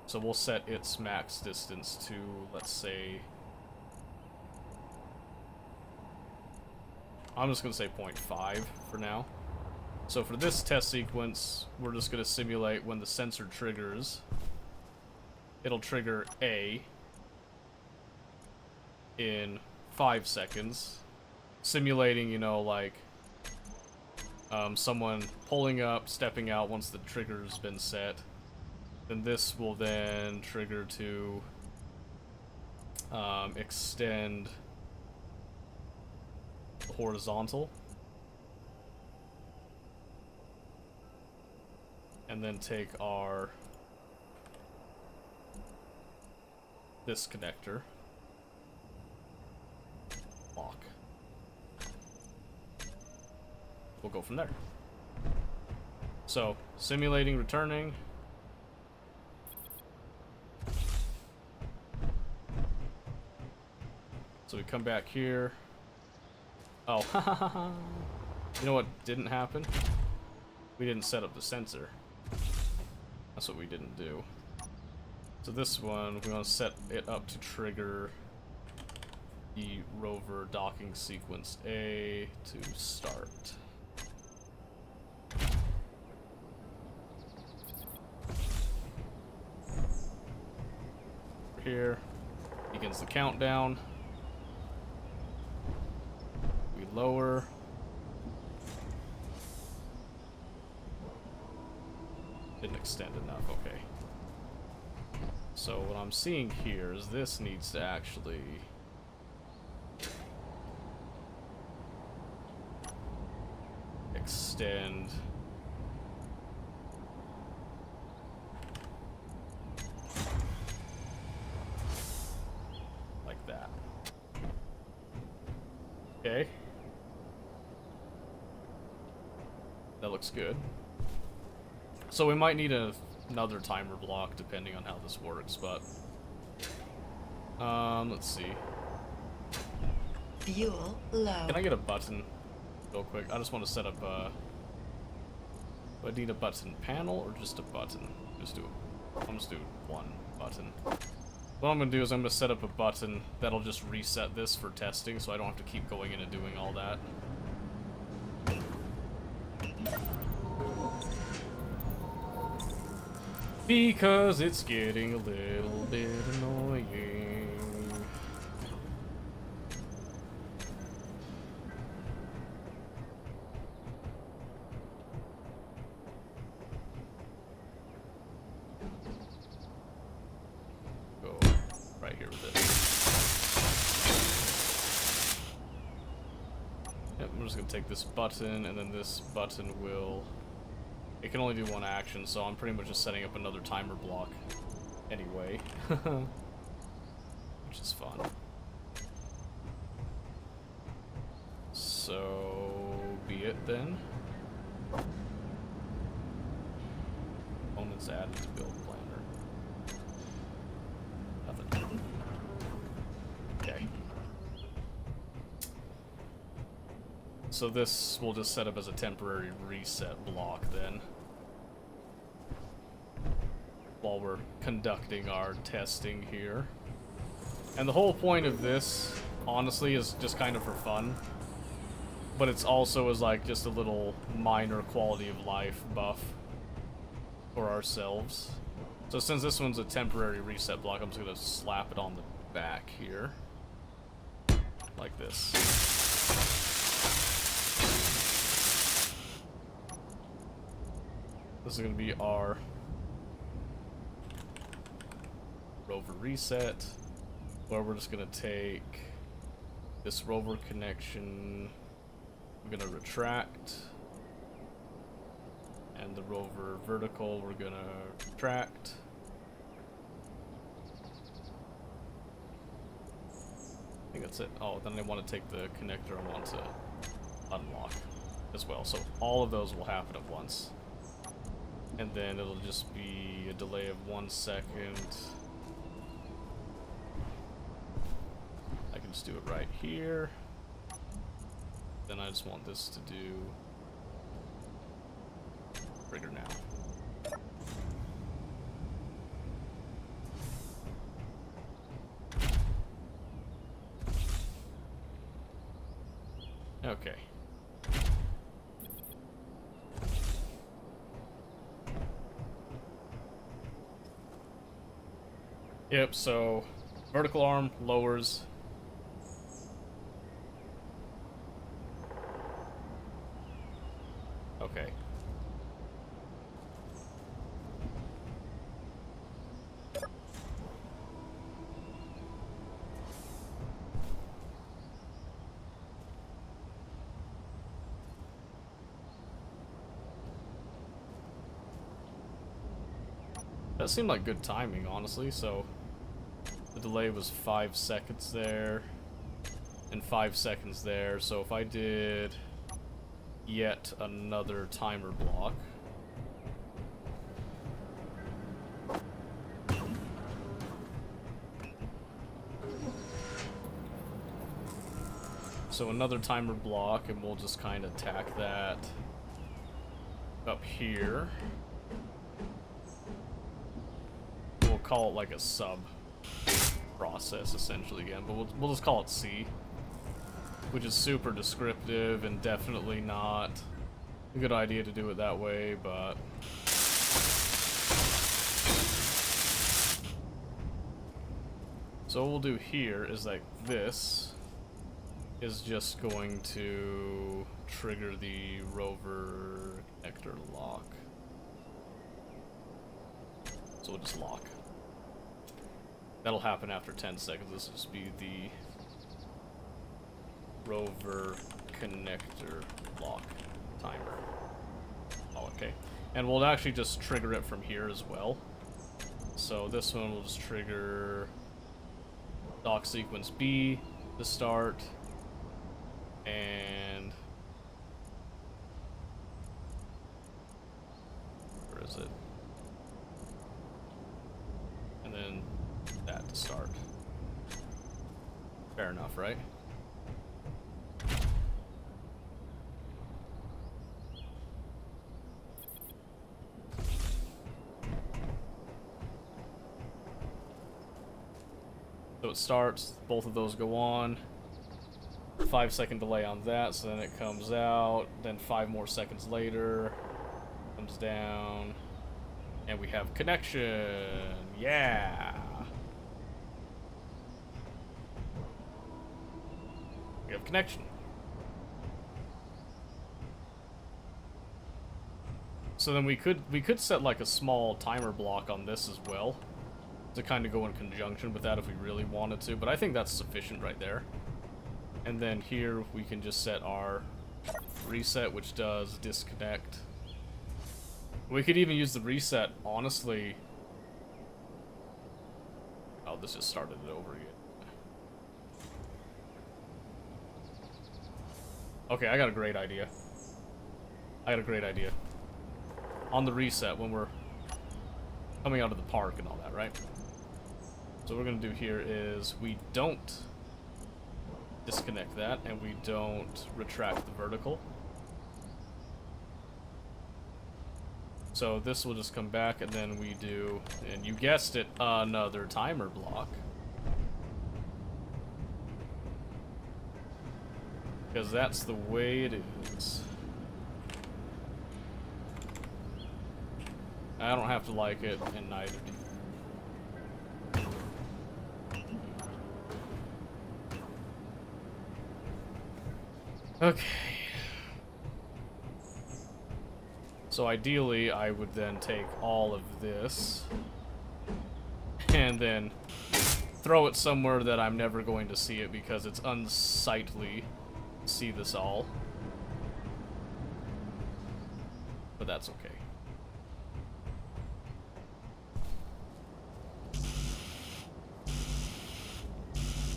So we'll set its max distance to, let's say, I'm just gonna say 0.5 for now. So for this test sequence, we're just gonna simulate when the sensor triggers. It'll trigger A in 5 seconds, simulating, you know, like someone pulling up, stepping out once the trigger's been set. Then this will then trigger to extend horizontal, and then take our this connector lock. We'll go from there. So simulating returning. So we come back here. Oh, you know what didn't happen? We didn't set up the sensor. That's what we didn't do. So this one, we want to set it up to trigger the rover docking sequence A to start. Here begins the countdown. We lower. Didn't extend enough, okay. So what I'm seeing here is this needs to actually extend like that. Okay. That looks good. So we might need another timer block depending on how this works, but let's see. Fuel low. Can I get a button real quick? I just want to set up do I need a button panel or just a button? I'm just do one button. What I'm gonna do is I'm gonna set up a button that'll just reset this for testing, so I don't have to keep going in and doing all that. Because it's getting a little bit annoying. Go right here with it. Yep, I'm just gonna take this button, and then this button will... It can only do one action, so I'm pretty much just setting up another timer block anyway. Which is fun. So, be it then. Components added to build planner. Nothing. Okay. So this will just set up as a temporary reset block then, while we're conducting our testing here. And the whole point of this, honestly, is just kind of for fun, but it's also as like just a little minor quality of life buff for ourselves. So since this one's a temporary reset block, I'm just gonna slap it on the back here, like this. This is going to be our rover reset, where we're just going to take this rover connection, we're going to retract, and the rover vertical we're going to retract. I think that's it. Oh, then I want to take the connector I want to unlock as well. So all of those will happen at once. And then it'll just be a delay of 1 second. I can just do it right here. Then I just want this to do trigger now. Okay. Yep, so vertical arm lowers. Okay. That seemed like good timing, honestly, so the delay was 5 seconds there and 5 seconds there, so if I did yet another timer block, so another timer block, and we'll just kind of tack that up here. We'll call it like a sub process essentially again, but we'll just call it C, which is super descriptive and definitely not a good idea to do it that way, but so what we'll do here is like this is just going to trigger the rover connector lock. So we'll just lock. That'll happen after 10 seconds. This will just be the rover connector lock timer. Oh, okay. And we'll actually just trigger it from here as well. So this one will just trigger dock sequence B to start, and is it? And then that to start. Fair enough, right? So it starts, both of those go on. 5-second delay on that, so then it comes out, then 5 more seconds later, comes down, and we have connection. Yeah! We have connection. So then we could set like a small timer block on this as well, to kind of go in conjunction with that if we really wanted to, but I think that's sufficient right there. And then here we can just set our reset, which does disconnect. We could even use the reset, honestly. Oh, this just started it over again. Okay, I got a great idea. On the reset, when we're coming out of the park and all that, right? So what we're gonna do here is we don't disconnect that, and we don't retract the vertical. So this will just come back, and then we do, and you guessed it, another timer block. Because that's the way it is. I don't have to like it, and neither do you. Okay. So ideally, I would then take all of this and then throw it somewhere that I'm never going to see it because it's unsightly to see this all. But that's okay.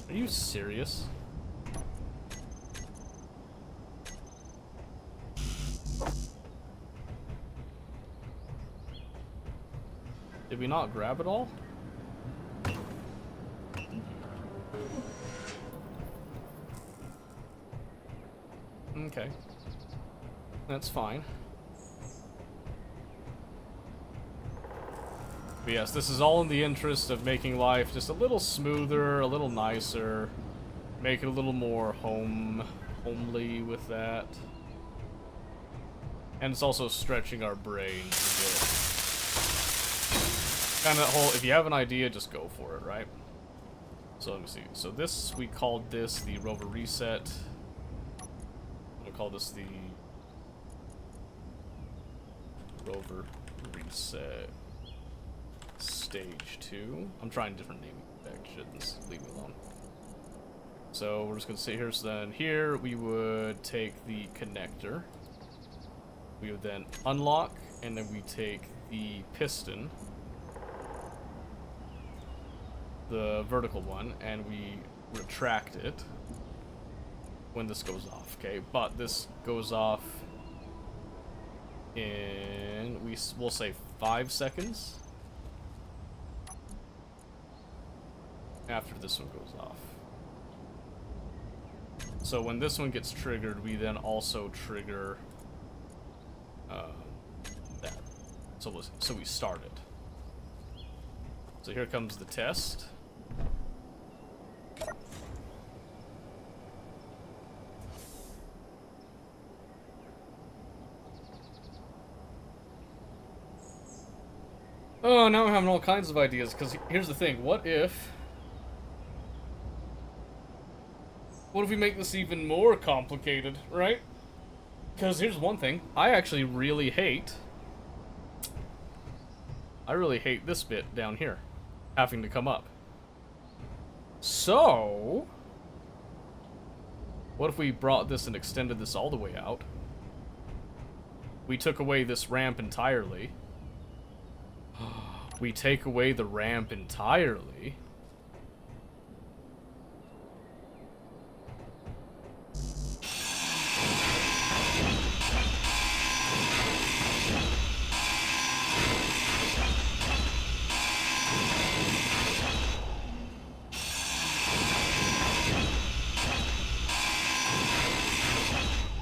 Are you serious? Did we not grab it all? Okay. That's fine. But yes, this is all in the interest of making life just a little smoother, a little nicer, make it a little more homely with that. And it's also stretching our brains a bit. Kind of that whole, if you have an idea, just go for it, right? So let me see. So this, we called this the rover reset. We'll call this the rover reset stage 2. I'm trying different naming conventions. Leave me alone. So we're just gonna sit here. So then here we would take the connector. We would then unlock, and then we take the piston, the vertical one, and we retract it when this goes off, okay? But this goes off in, we'll say 5 seconds after this one goes off. So when this one gets triggered, we then also trigger that. So we start it. So here comes the test. Oh, now I'm having all kinds of ideas, because here's the thing. What if we make this even more complicated, right? Because here's one thing. I actually really hate this bit down here, having to come up. So, what if we brought this and extended this all the way out? We took away this ramp entirely. We take away the ramp entirely.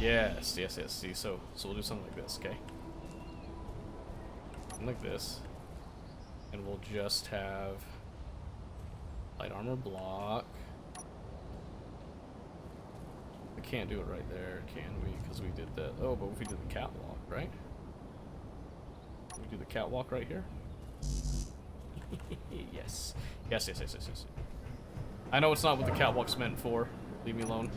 Yes, yes, yes. See, so we'll do something like this, okay? Something like this. And we'll just have light armor block. We can't do it right there, can we? Because we did that. Oh, but if we did the catwalk, right? Can we do the catwalk right here? Yes. Yes, yes, yes, yes, yes. I know it's not what the catwalk's meant for. Leave me alone.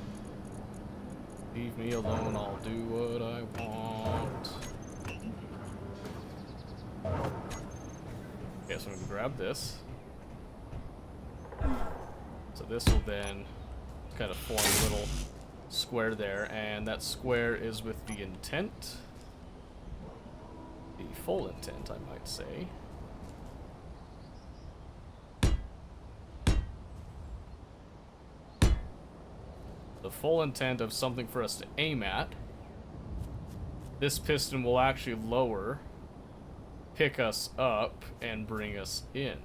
Leave me alone, I'll do what I want. Okay, so I'm gonna grab this. So this will then kind of form a little square there, and that square is with the intent. The full intent, I might say. The full intent of something for us to aim at. This piston will actually lower, pick us up, and bring us in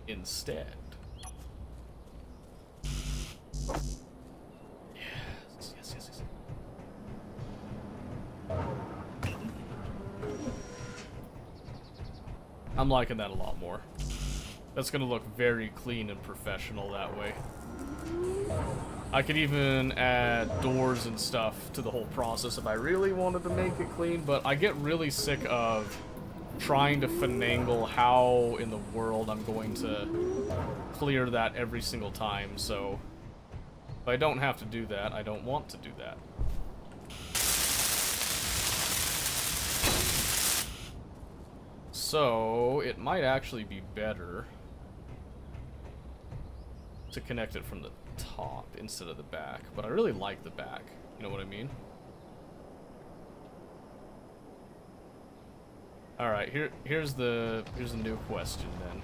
instead. Yes, yes, yes, yes. I'm liking that a lot more. That's gonna look very clean and professional that way. I could even add doors and stuff to the whole process if I really wanted to make it clean, but I get really sick of trying to finagle how in the world I'm going to clear that every single time, so if I don't have to do that, I don't want to do that. So, it might actually be better to connect it from the top instead of the back, but I really like the back. You know what I mean? All right, here's the new question then.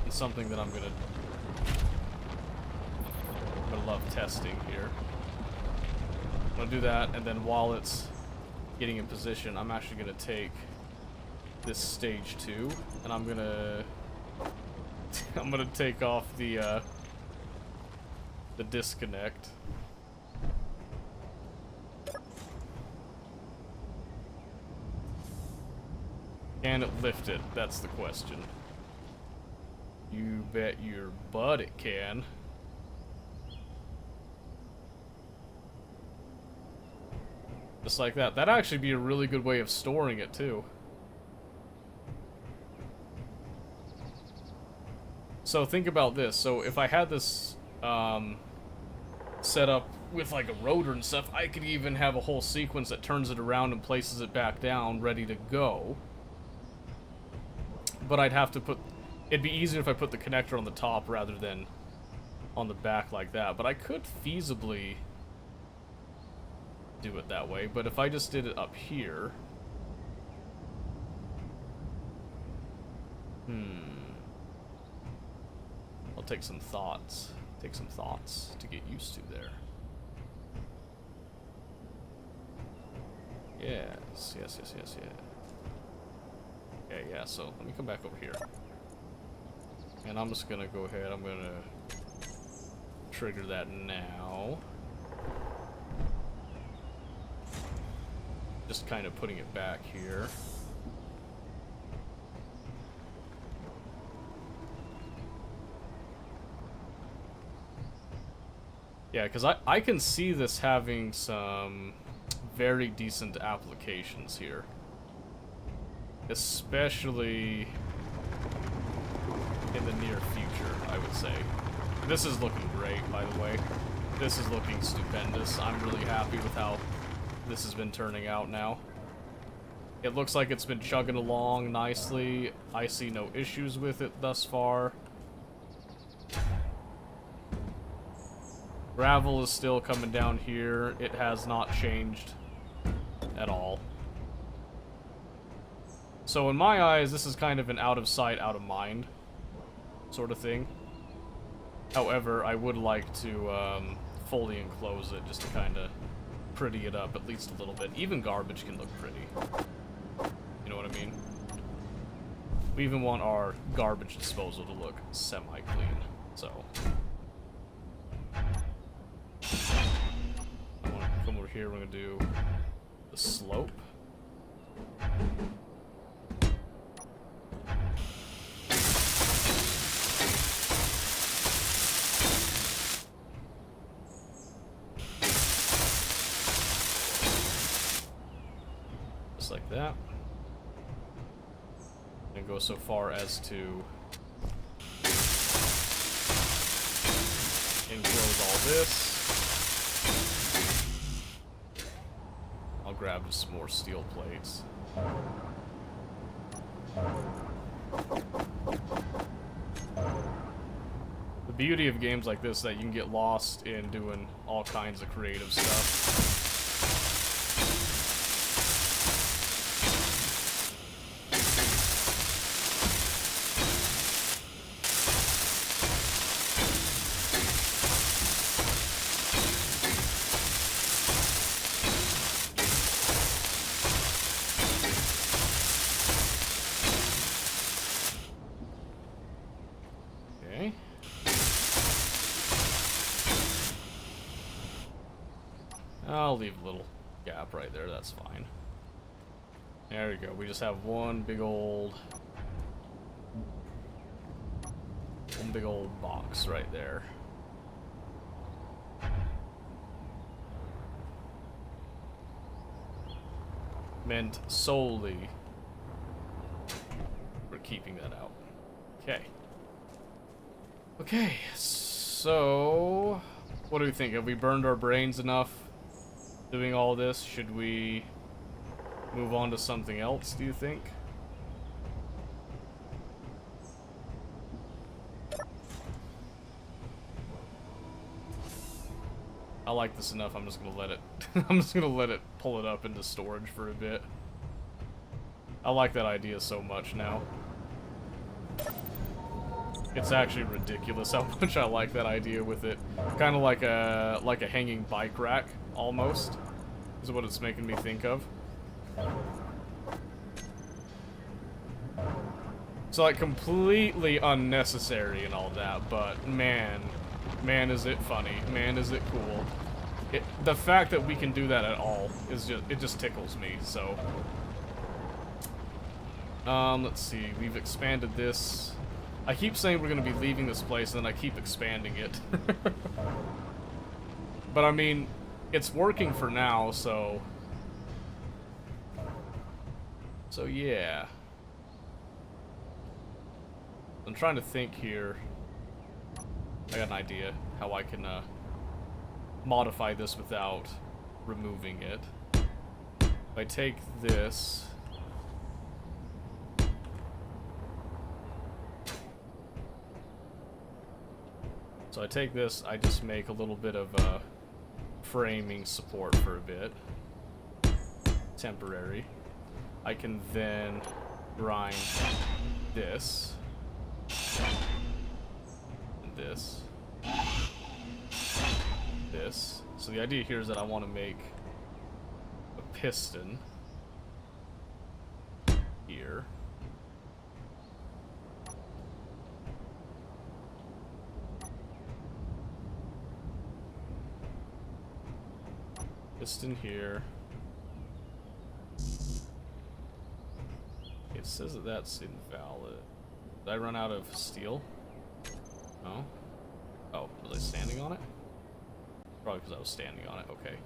It's something that I'm gonna love testing here. I'm gonna do that, and then while it's getting in position, I'm actually gonna take this stage 2, and I'm gonna take off the disconnect. Can it lift it? That's the question. You bet your butt it can. Just like that. That'd actually be a really good way of storing it too. So think about this. So if I had this set up with like a rotor and stuff, I could even have a whole sequence that turns it around and places it back down, ready to go. But I'd have to put... It'd be easier if I put the connector on the top rather than on the back like that. But I could feasibly do it that way. But if I just did it up here... I'll take some thoughts. Take some thoughts to get used to there. Yes, yes, yes, yes, yeah. Okay, yeah, so let me come back over here. And I'm just gonna go ahead, I'm gonna trigger that now. Just kind of putting it back here. Yeah, because I can see this having some very decent applications here. Especially in the near future, I would say. This is looking great, by the way. This is looking stupendous. I'm really happy with how this has been turning out now. It looks like it's been chugging along nicely. I see no issues with it thus far. Gravel is still coming down here. It has not changed at all. So in my eyes, this is kind of an out of sight, out of mind sort of thing. However, I would like to fully enclose it just to kind of pretty it up at least a little bit. Even garbage can look pretty. You know what I mean? We even want our garbage disposal to look semi-clean, so... I want to come over here. here, we're gonna do the slope. Just like that. And go so far as to enclose all this. I'll grab just some more steel plates. The beauty of games like this is that you can get lost in doing all kinds of creative stuff. I'll leave a little gap right there, that's fine. There we go, we just have one big old box right there. Meant solely for keeping that out. Okay. Okay, so what do we think? Have we burned our brains enough doing all this? Should we move on to something else, do you think? I like this enough, I'm just gonna let it I'm just gonna let it pull it up into storage for a bit. I like that idea so much now. It's actually ridiculous how much I like that idea with it. Kind of like a hanging bike rack, almost, is what it's making me think of. It's like completely unnecessary and all that, but man is it funny. Man, is it cool. The fact that we can do that at all is just tickles me, so. Let's see, we've expanded this. I keep saying we're going to be leaving this place, and then I keep expanding it. But I mean, it's working for now, so... So yeah. I'm trying to think here. I got an idea how I can modify this without removing it. If I take this... So I take this, I just make a little bit of framing support for a bit. Temporary. I can then grind this. And this. This. So the idea here is that I want to make a piston here. Piston here. It says that that's invalid. Did I run out of steel? No? Oh, was I standing on it? Probably because I was standing on it, okay.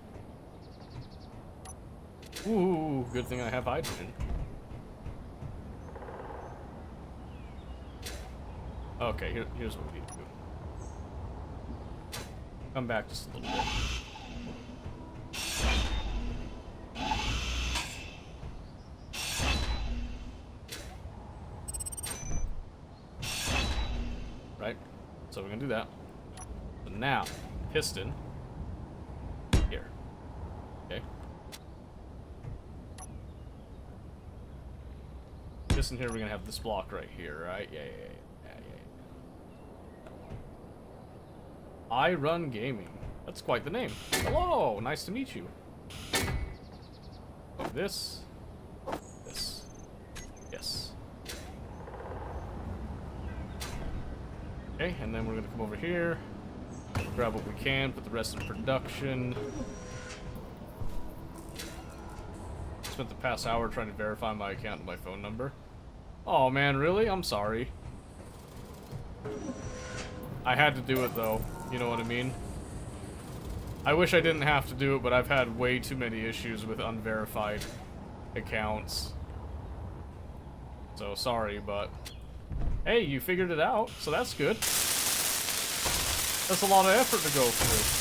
Ooh, good thing I have hydrogen. Okay, here's what we need to do. Come back just a little bit. Right? So we're gonna do that. But now, piston here. Okay. Piston here, we're gonna have this block right here, right? Yeah. I Run Gaming. That's quite the name. Hello, nice to meet you. Like this. This. Yes. Okay, and then we're gonna come over here, grab what we can, put the rest in production. spent the past hour trying to verify my account and my phone number. Oh man, really? I'm sorry. I had to do it though, you know what I mean? I wish I didn't have to do it, but I've had way too many issues with unverified accounts. So sorry, but hey, you figured it out, so that's good. That's a lot of effort to go through.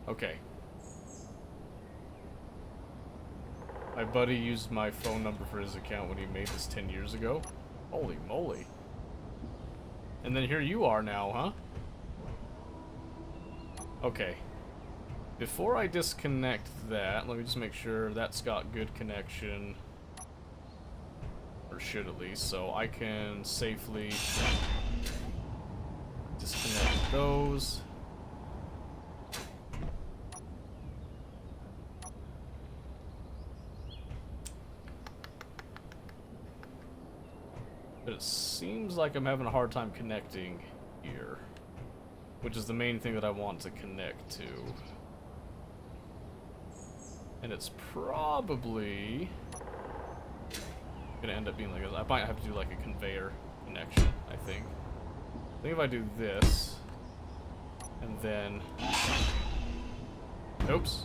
Okay. My buddy used my phone number for his account when he made this 10 years ago. Holy moly. And then here you are now, huh? Okay. Before I disconnect that, let me just make sure that's got good connection. Or should at least, so I can safely disconnect those. But it seems like I'm having a hard time connecting here, which is the main thing that I want to connect to. And it's probably gonna end up being like this. I might have to do like a conveyor connection, I think. I think if I do this, and then... Oops.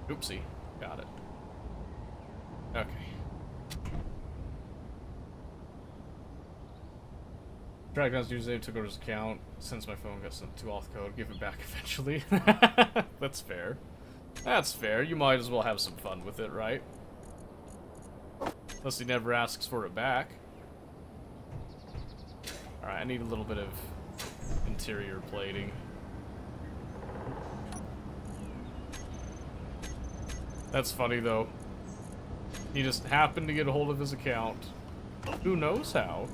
Oopsie. Got it. Okay. Dragon's username took over his account. Since my phone got sent to auth code, give it back eventually. That's fair. That's fair. You might as well have some fun with it, right? Unless he never asks for it back. Alright, I need a little bit of interior plating. That's funny, though. He just happened to get a hold of his account. Who knows how?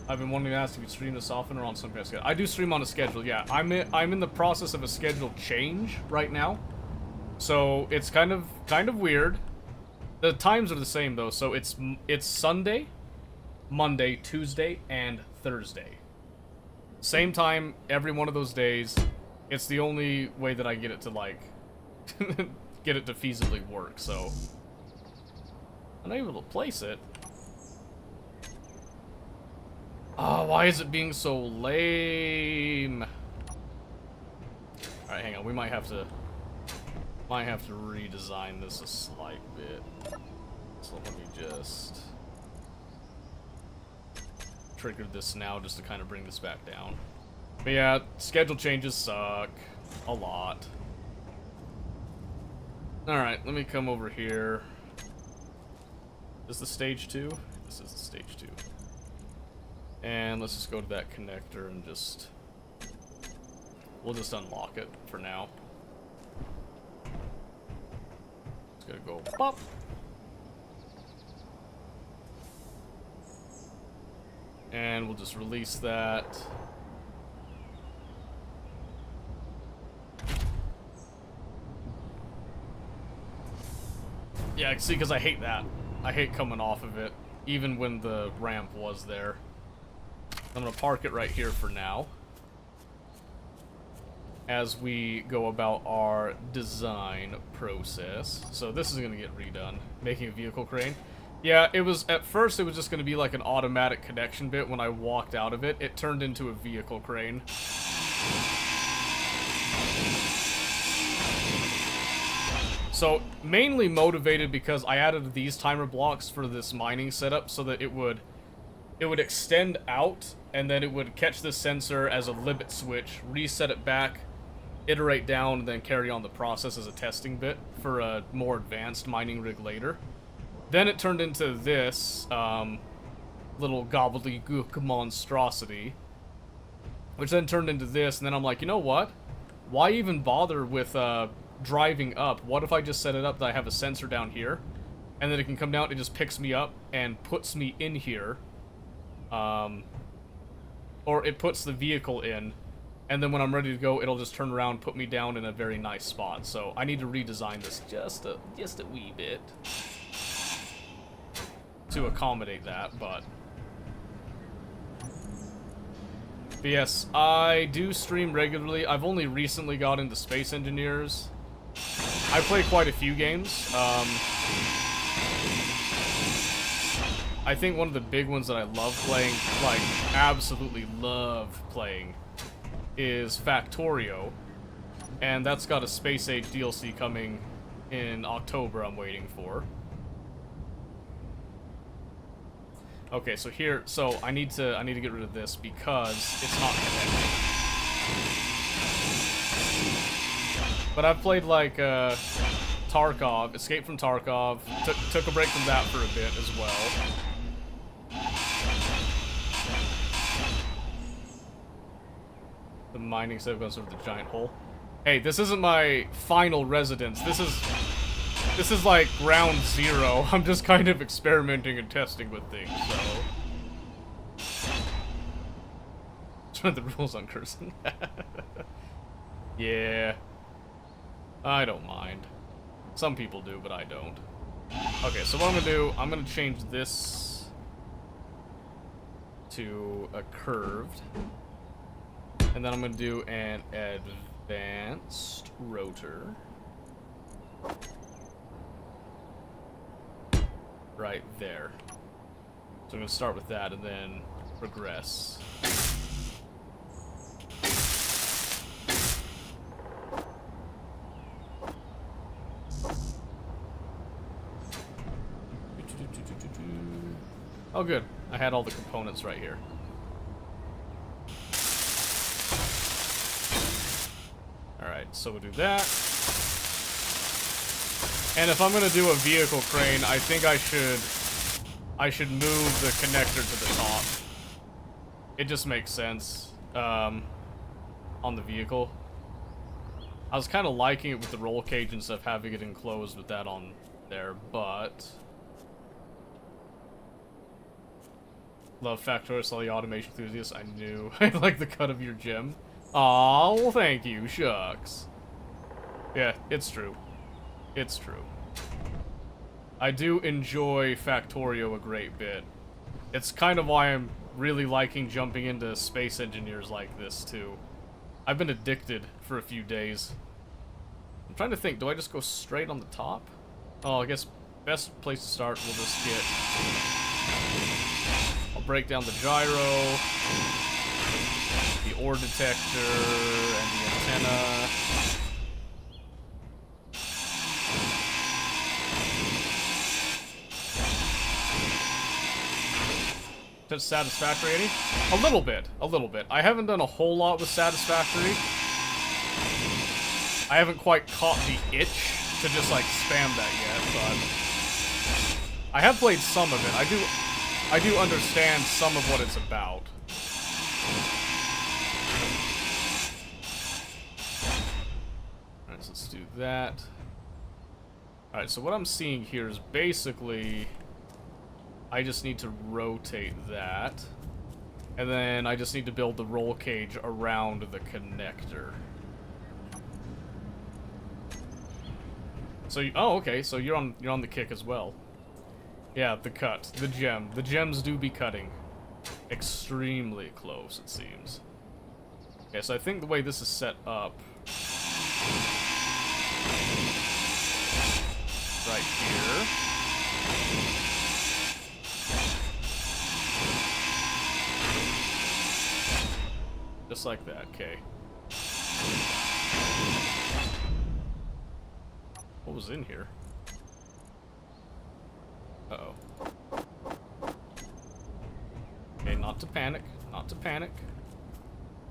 I've been wanting to ask if you stream this often or on some kind of schedule. I do stream on a schedule, yeah. I'm in the process of a schedule change right now. So it's kind of weird. The times are the same though, so it's Sunday, Monday, Tuesday, and Thursday. Same time every one of those days. It's the only way that I get it to like get it to feasibly work, so I'm not able to place it. Oh, why is it being so lame? Alright, hang on, we might have to redesign this a slight bit. So let me just trigger this now just to kind of bring this back down. But yeah, schedule changes suck a lot. Alright, let me come over here. Is this stage 2? This is the stage 2. And let's just go to that connector and just... We'll just unlock it for now. It's gonna go pop. And we'll just release that. Yeah, see, because I hate that. I hate coming off of it, even when the ramp was there. I'm gonna park it right here for now as we go about our design process. So this is gonna get redone, making a vehicle crane. Yeah, it was, at first it was just gonna be like an automatic connection bit. When I walked out of it, it turned into a vehicle crane. So, mainly motivated because I added these timer blocks for this mining setup so that it would extend out, and then it would catch this sensor as a limit switch, reset it back, iterate down, and then carry on the process as a testing bit for a more advanced mining rig later. Then it turned into this little gobbledygook monstrosity, which then turned into this, and then I'm like, you know what? Why even bother with driving up? What if I just set it up that I have a sensor down here, and then it can come down, it just picks me up and puts me in here. Or it puts the vehicle in, And then when I'm ready to go, it'll just turn around, put me down in a very nice spot. So I need to redesign this just a wee bit to accommodate that, but yes, I do stream regularly. I've only recently got into Space Engineers. I play quite a few games. I think one of the big ones that I love playing, like absolutely love playing, is Factorio. And that's got a Space Age DLC coming in October I'm waiting for. Okay, so here, so I need to get rid of this because it's not connected. But I've played like Tarkov, Escape from Tarkov, took a break from that for a bit as well. The mining stuff goes over the giant hole. Hey, this isn't my final residence. This is like ground zero. I'm just kind of experimenting and testing with things, so. Trying the rules on cursing. Yeah. I don't mind. Some people do, but I don't. Okay, so what I'm gonna do, I'm gonna change this to a curved. And then I'm gonna do an advanced rotor. Right there. So I'm gonna start with that and then progress. Oh good, I had all the components right here. Alright, so we'll do that. And if I'm gonna do a vehicle crane, I think I should move the connector to the top. It just makes sense, on the vehicle. I was kind of liking it with the roll cage and stuff, having it enclosed with that on there, but love Factorio, all the automation enthusiasts. I knew. I like the cut of your gem. Aw, well, thank you, shucks. Yeah, it's true. It's true. I do enjoy Factorio a great bit. It's kind of why I'm really liking jumping into Space Engineers like this, too. I've been addicted for a few days. I'm trying to think, do I just go straight on the top? Oh, I guess best place to start, we'll just get... I'll break down the gyro, the ore detector, and the antenna. Just Satisfactory, any? A little bit, a little bit. I haven't done a whole lot with Satisfactory. I haven't quite caught the itch to just like spam that yet, but I have played some of it. I do understand some of what it's about. Alright, so let's do that. Alright, so what I'm seeing here is basically I just need to rotate that. And then I just need to build the roll cage around the connector. So, oh, okay, so you're on the kick as well. Yeah, the cut, the gem. The gems do be cutting extremely close, it seems. Okay, so I think the way this is set up right here. Just like that, okay. What was in here? Uh-oh. Okay, not to panic, not to panic.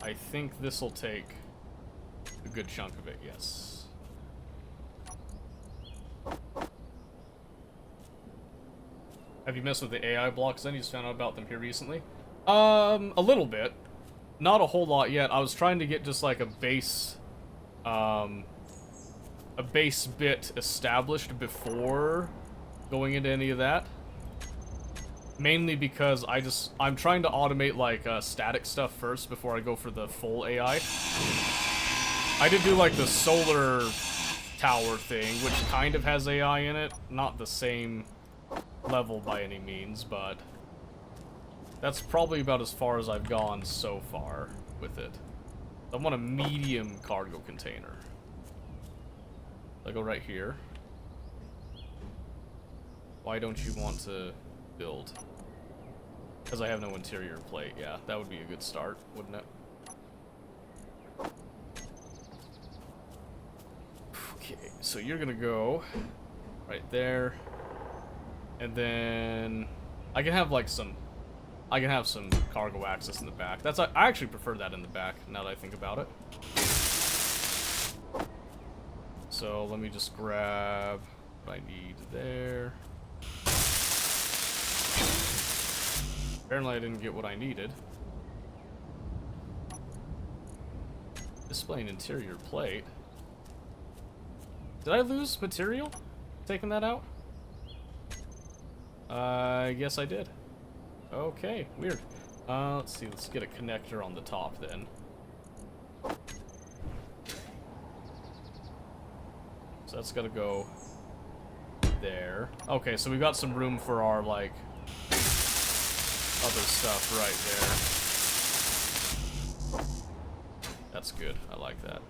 I think this'll take a good chunk of it, yes. Have you messed with the AI blocks then? You just found out about them here recently? A little bit. Not a whole lot yet. I was trying to get just like a base bit established before going into any of that. Mainly because I'm trying to automate, like, static stuff first before I go for the full AI. I did do, like, the solar tower thing, which kind of has AI in it. Not the same level by any means, but that's probably about as far as I've gone so far with it. I want a medium cargo container. I go right here. Why don't you want to build? Because I have no interior plate. Yeah, that would be a good start, wouldn't it? Okay, so you're gonna go right there. And then I can have like some cargo access in the back. I actually prefer that in the back now that I think about it. So let me just grab what I need there. Apparently I didn't get what I needed. Display an interior plate. Did I lose material taking that out? I guess I did. Okay, weird. Let's see, let's get a connector on the top then. So that's gotta go there. Okay, so we got some room for our, like, other stuff right there. That's good, I like that.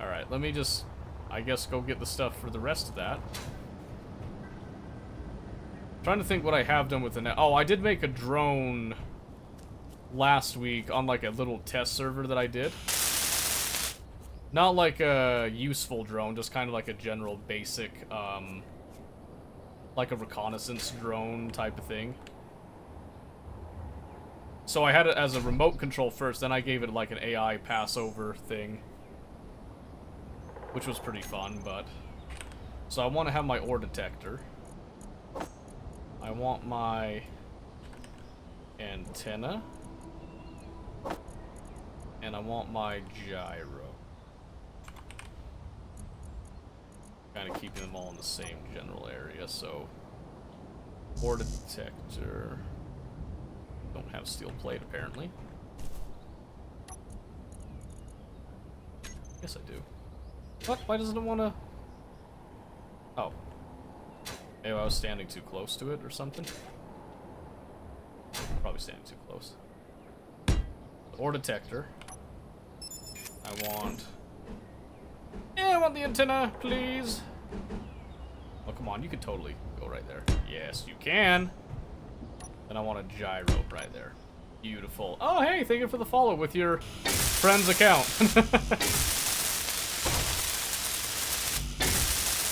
Alright, let me just, I guess, go get the stuff for the rest of that. Trying to think what I have done with the net. Oh, I did make a drone last week on, like, a little test server that I did. Not like a useful drone, just kind of like a general basic, like a reconnaissance drone type of thing. So I had it as a remote control first, then I gave it like an AI passover thing, which was pretty fun, but... So I want to have my ore detector. I want my antenna. And I want my gyro. Kind of keeping them all in the same general area, so... Ore detector... Don't have steel plate, apparently. Yes, I do. What? Why doesn't it want to... Oh. Maybe I was standing too close to it or something? Probably standing too close. Ore detector. I want... Yeah, I want the antenna, please. Oh, come on, you could totally go right there. Yes, you can. And I want a gyro right there. Beautiful. Oh, hey, thank you for the follow with your friend's account.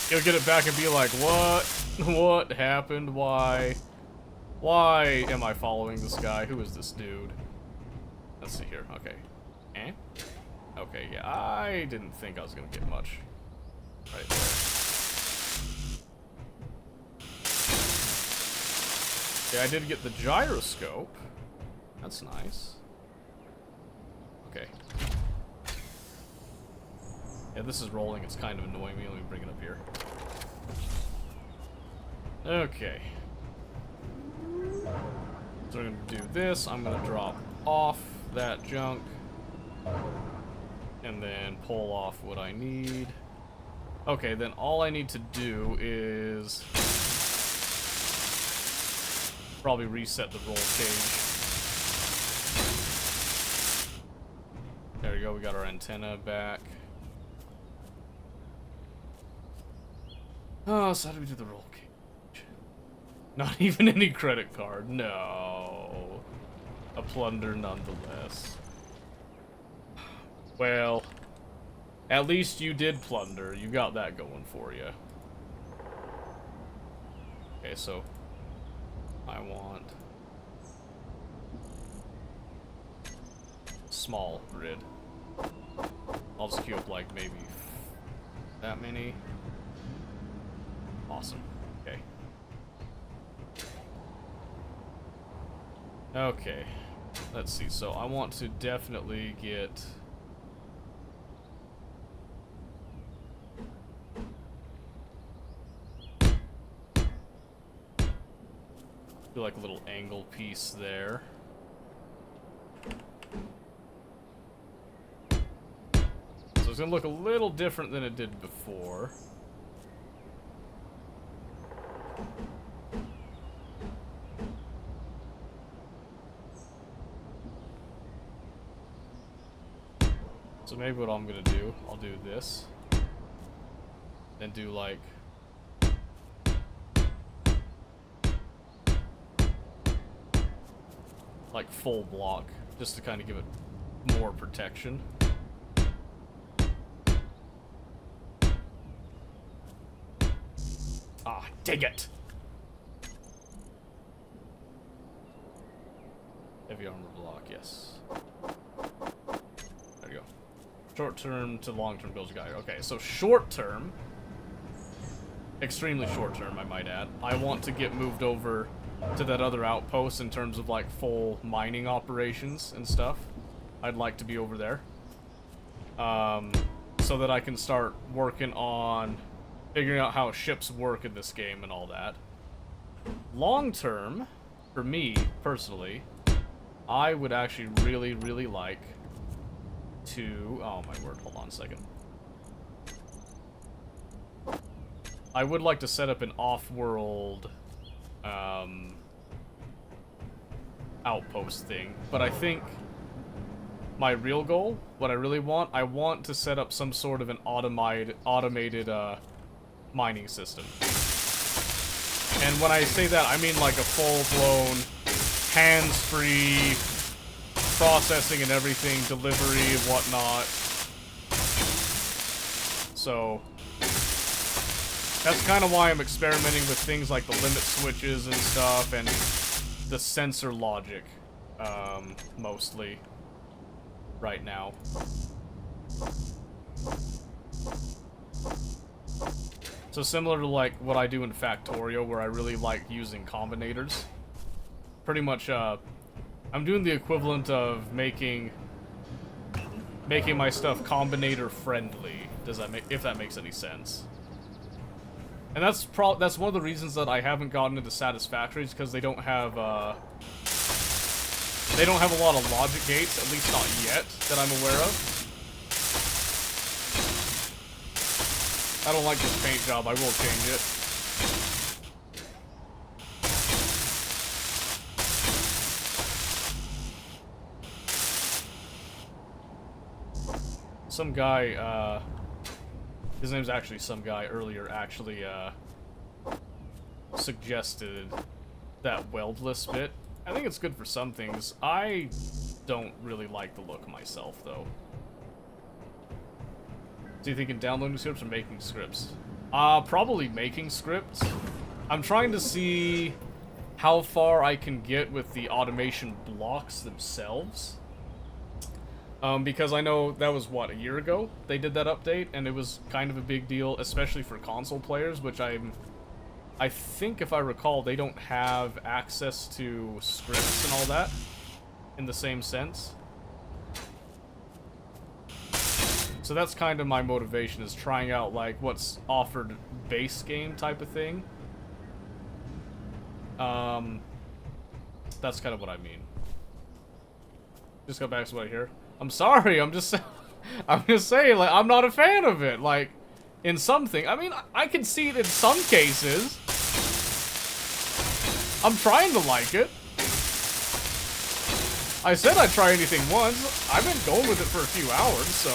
You'll get it back and be like, what? What happened? Why? Why am I following this guy? Who is this dude? Let's see here. Okay. Eh? Okay, yeah, I didn't think I was gonna get much. Right there. Yeah, I did get the gyroscope. That's nice. Okay. Yeah, this is rolling. It's kind of annoying me. Let me bring it up here. Okay. So we're gonna do this. I'm gonna drop off that junk. And then pull off what I need. Okay, then all I need to do is probably reset the roll cage. There we go, we got our antenna back. Oh, so how do we do the roll cage? Not even any credit card, no. A plunder nonetheless. Well, at least you did plunder. You got that going for you. Okay, so I want small grid. I'll just queue up like maybe that many. Awesome. Okay. Okay. Let's see. So I want to definitely get Do like a little angle piece there. So it's gonna look a little different than it did before. So maybe what I'm gonna do, I'll do this. Then do like full block, just to kind of give it more protection. Ah, dang it! Heavy armor block, yes. There you go. Short-term to long-term goals guide. Okay, so short-term, extremely short-term, I might add. I want to get moved over to that other outpost in terms of like full mining operations and stuff. I'd like to be over there. So that I can start working on figuring out how ships work in this game and all that. Long-term, for me, personally, I would actually really, really like to... Oh my word, hold on a second. I would like to set up an off-world outpost thing, but I think my real goal, what I really want, I want to set up some sort of an automated mining system. And when I say that, I mean like a full-blown, hands-free processing and everything, delivery, whatnot. So that's kind of why I'm experimenting with things like the limit switches and stuff, and the sensor logic, mostly, right now. So similar to like what I do in Factorio, where I really like using combinators. Pretty much, I'm doing the equivalent of making my stuff combinator friendly. Does that if that makes any sense? And that's one of the reasons that I haven't gotten into Satisfactories, because they don't have a lot of logic gates, at least not yet, that I'm aware of. I don't like this paint job. I will change it. Some guy, his name's actually some guy earlier, actually, suggested that weldless bit. I think it's good for some things. I don't really like the look myself, though. So you thinking downloading scripts or making scripts? Probably making scripts. I'm trying to see how far I can get with the automation blocks themselves. Because I know that was, what, a year ago they did that update, and it was kind of a big deal, especially for console players, which I think, if I recall, they don't have access to scripts and all that in the same sense. So that's kind of my motivation, is trying out, like, what's offered base game type of thing. That's kind of what I mean. Just got back to what I hear. I'm sorry, I'm just saying, like, I'm not a fan of it, like, in something. I mean, I can see it in some cases. I'm trying to like it. I said I'd try anything once. I've been going with it for a few hours, so...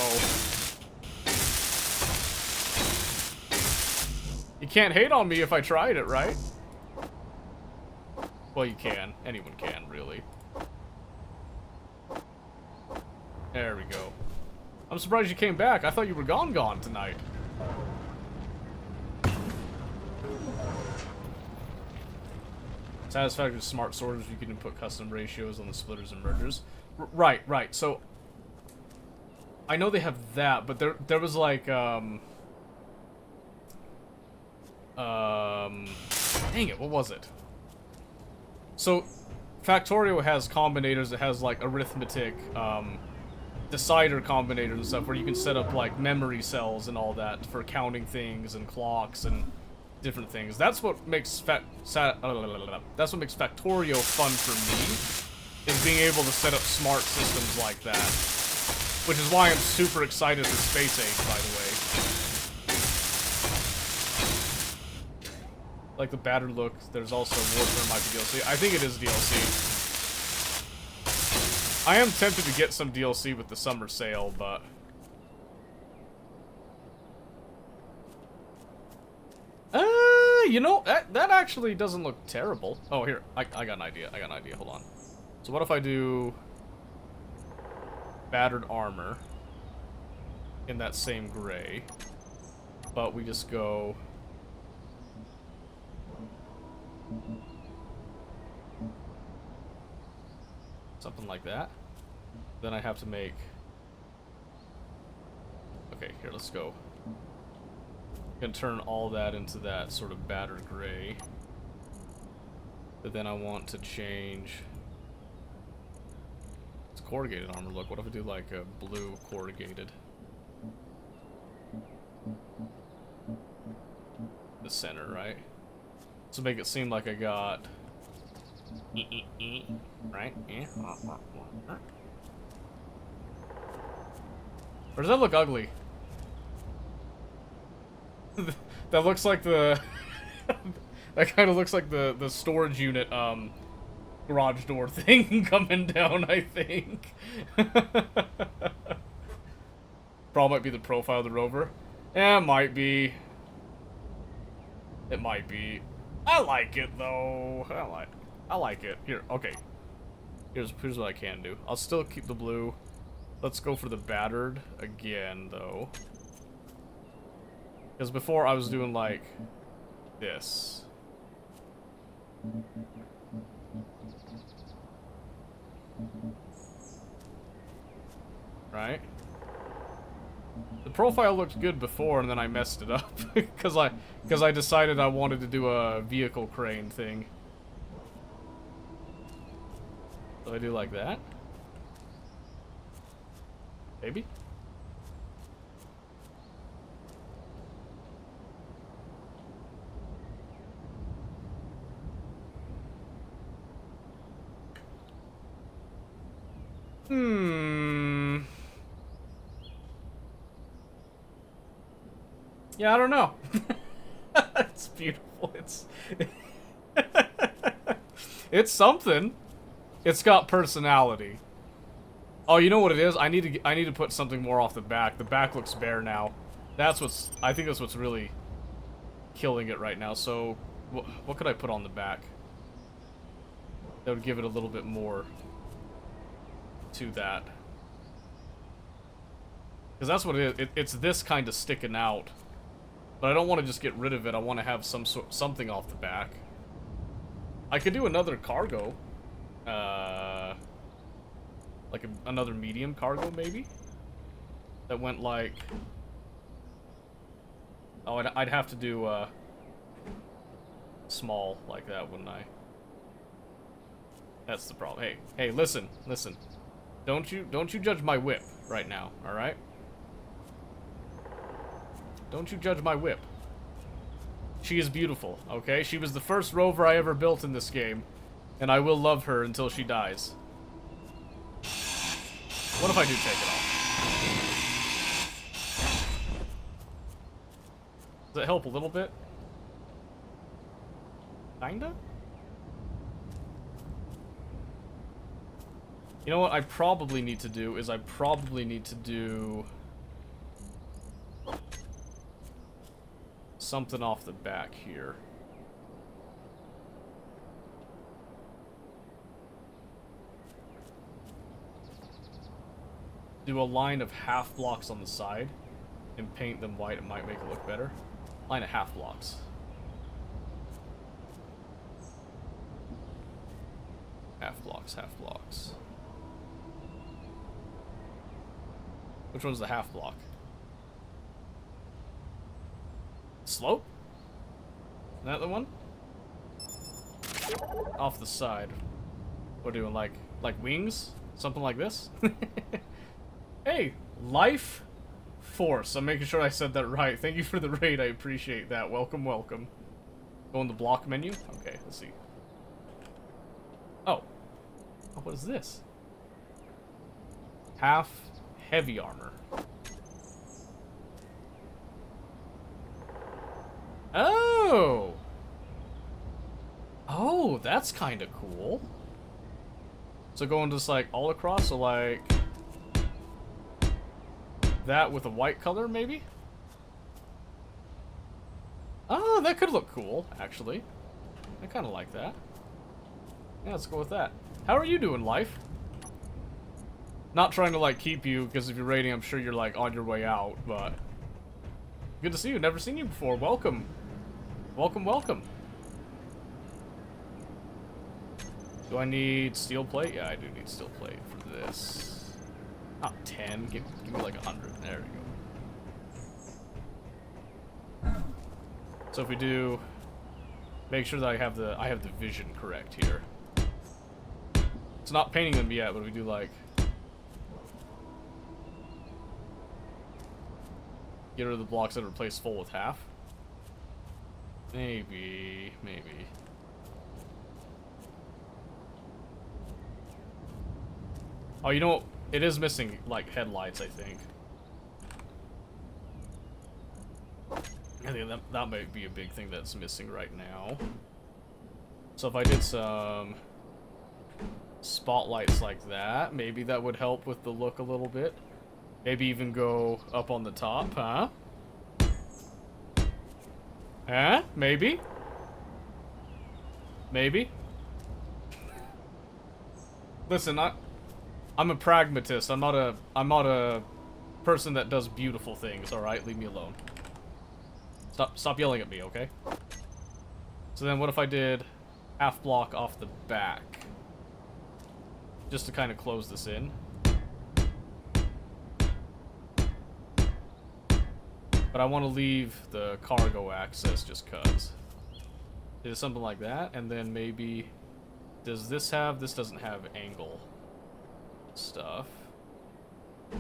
You can't hate on me if I tried it, right? Well, you can. Anyone can, really. There we go. I'm surprised you came back. I thought you were gone tonight. Satisfactory with smart sorters, you can input custom ratios on the splitters and mergers. Right. So, I know they have that, but there was like, dang it, what was it? So, Factorio has combinators that has like arithmetic, decider combinators and stuff, where you can set up like memory cells and all that for counting things and clocks and different things. That's what makes that's what makes Factorio fun for me, is being able to set up smart systems like that. Which is why I'm super excited for Space Age, by the way. Like the battered look, there's also Warfare might be DLC. I think it is DLC. I am tempted to get some DLC with the summer sale, but... you know, that actually doesn't look terrible. Oh, here, I got an idea. Hold on. So what if I do battered armor in that same gray, but we just go something like that. Then I have to make... Okay, here, let's go. And turn all that into that sort of battered gray. But then I want to change... It's corrugated armor look. What if I do like a blue corrugated? The center, right? To make it seem like I got... Right? Or does that look ugly? That looks like the... that kind of looks like the storage unit, garage door thing coming down, I think. Probably might be the profile of the rover. Yeah, it might be. It might be. I like it, though. I like it. Here, okay. Here's what I can do. I'll still keep the blue. Let's go for the battered again, though. Because before I was doing, like, this. Right? The profile looked good before, and then I messed it up. Because I decided I wanted to do a vehicle crane thing. So I do like that? Maybe? Yeah, I don't know. It's beautiful. It's something. It's got personality. Oh, you know what it is? I need to put something more off the back. The back looks bare now. I think that's what's really killing it right now. So, what could I put on the back that would give it a little bit more to that? Because that's what it is. It's this kind of sticking out. But I don't want to just get rid of it. I want to have something off the back. I could do another cargo. Like another medium cargo, maybe? That went like... Oh, I'd have to do, small like that, wouldn't I? That's the problem. Hey, listen. Don't you judge my whip right now, alright? Don't you judge my whip. She is beautiful, okay? She was the first rover I ever built in this game, and I will love her until she dies. What if I do take it off? Does that help a little bit? Kinda? You know what I probably need to do is something off the back here. Do a line of half blocks on the side and paint them white. It might make it look better. Line of half blocks. Half blocks. Which one's the half block? Slope? Is that the one? Off the side. We're doing like wings? Something like this? Hey, Life Force. I'm making sure I said that right. Thank you for the raid. I appreciate that. Welcome. Go in the block menu. Okay, let's see. Oh. Oh, what is this? Half heavy armor. Oh! Oh, that's kind of cool. So going just like all across, so like that with a white color, maybe? Oh, that could look cool, actually. I kind of like that. Yeah, let's go with that. How are you doing, life? Not trying to like keep you, because if you're raiding, I'm sure you're like on your way out, but good to see you. Never seen you before. Welcome. Welcome, welcome. Do I need steel plate? Yeah, I do need steel plate for this. Not 10. Give me like 100. There we go. So if we do, make sure that I have the vision correct here. It's not painting them yet, but we do like get rid of the blocks that are replaced full with half. Maybe. Oh, you know what? It is missing, like, headlights, I think. I think that might be a big thing that's missing right now. So if I did some spotlights like that, maybe that would help with the look a little bit. Maybe even go up on the top, huh? Huh? Maybe? Maybe? Listen, I'm a pragmatist. I'm not a person that does beautiful things, alright? Leave me alone. Stop yelling at me, okay? So then what if I did half block off the back? Just to kind of close this in. But I want to leave the cargo access just cuz. Do something like that, and then maybe... Does this have... This doesn't have angle stuff. I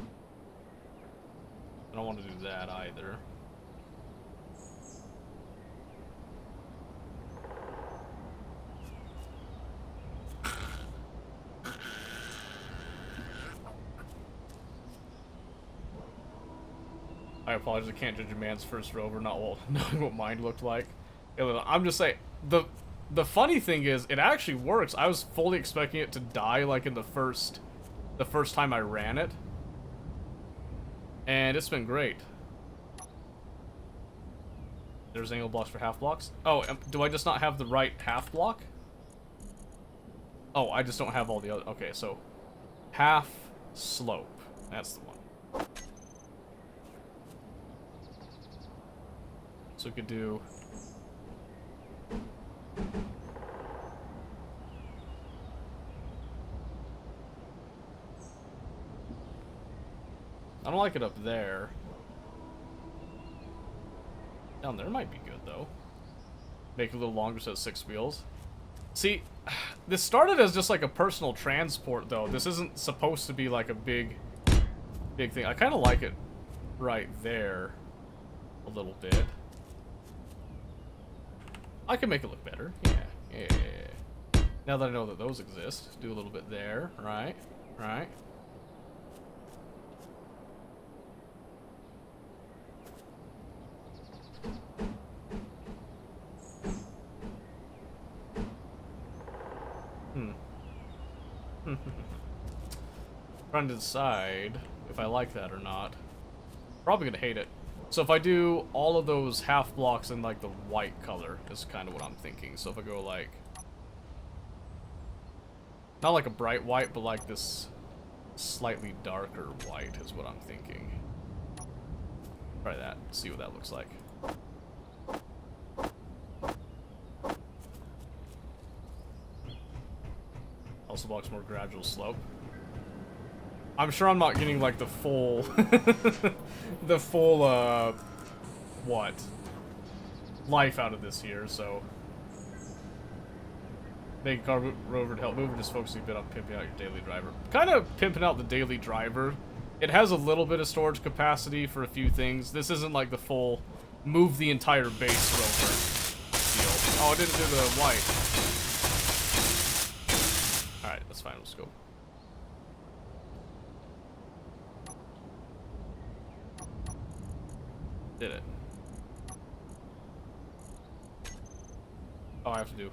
don't want to do that either. I apologize, I can't judge a man's first rover, not knowing what mine looked like. I'm just saying, the funny thing is, it actually works. I was fully expecting it to die, like, in the first time I ran it. And it's been great. There's angle blocks for half blocks. Oh, do I just not have the right half block? Oh, I just don't have all the other... Okay, so half slope. That's the one. So we could do... I don't like it up there. Down there might be good, though. Make it a little longer so it's 6 wheels. See, this started as just like a personal transport, though. This isn't supposed to be like a big thing. I kind of like it right there a little bit. I can make it look better. Yeah. Now that I know that those exist, do a little bit there. Right. Trying to decide if I like that or not. Probably gonna hate it. So if I do all of those half blocks in like the white color, is kind of what I'm thinking. So if I go like, not like a bright white, but like this slightly darker white is what I'm thinking. Try that, see what that looks like. Also blocks more gradual slope. I'm sure I'm not getting like the full what? Life out of this here, so make a car rover to help move or just focusing a bit on pimping out your daily driver. Kind of pimping out the daily driver. It has a little bit of storage capacity for a few things. This isn't like the full move the entire base rover deal. Oh, I didn't do the white. Alright, that's fine. Let's go. Did it. Oh, I have to do.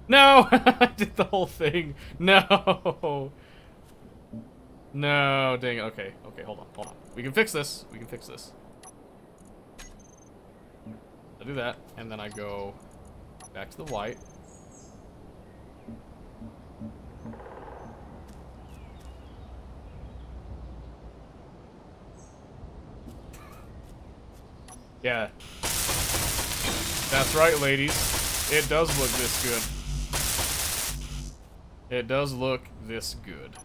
No! I did the whole thing. No! No, dang it. Okay, okay, hold on. We can fix this. We can fix this. I do that, and then I go back to the white. Yeah. That's right, ladies. It does look this good. It does look this good.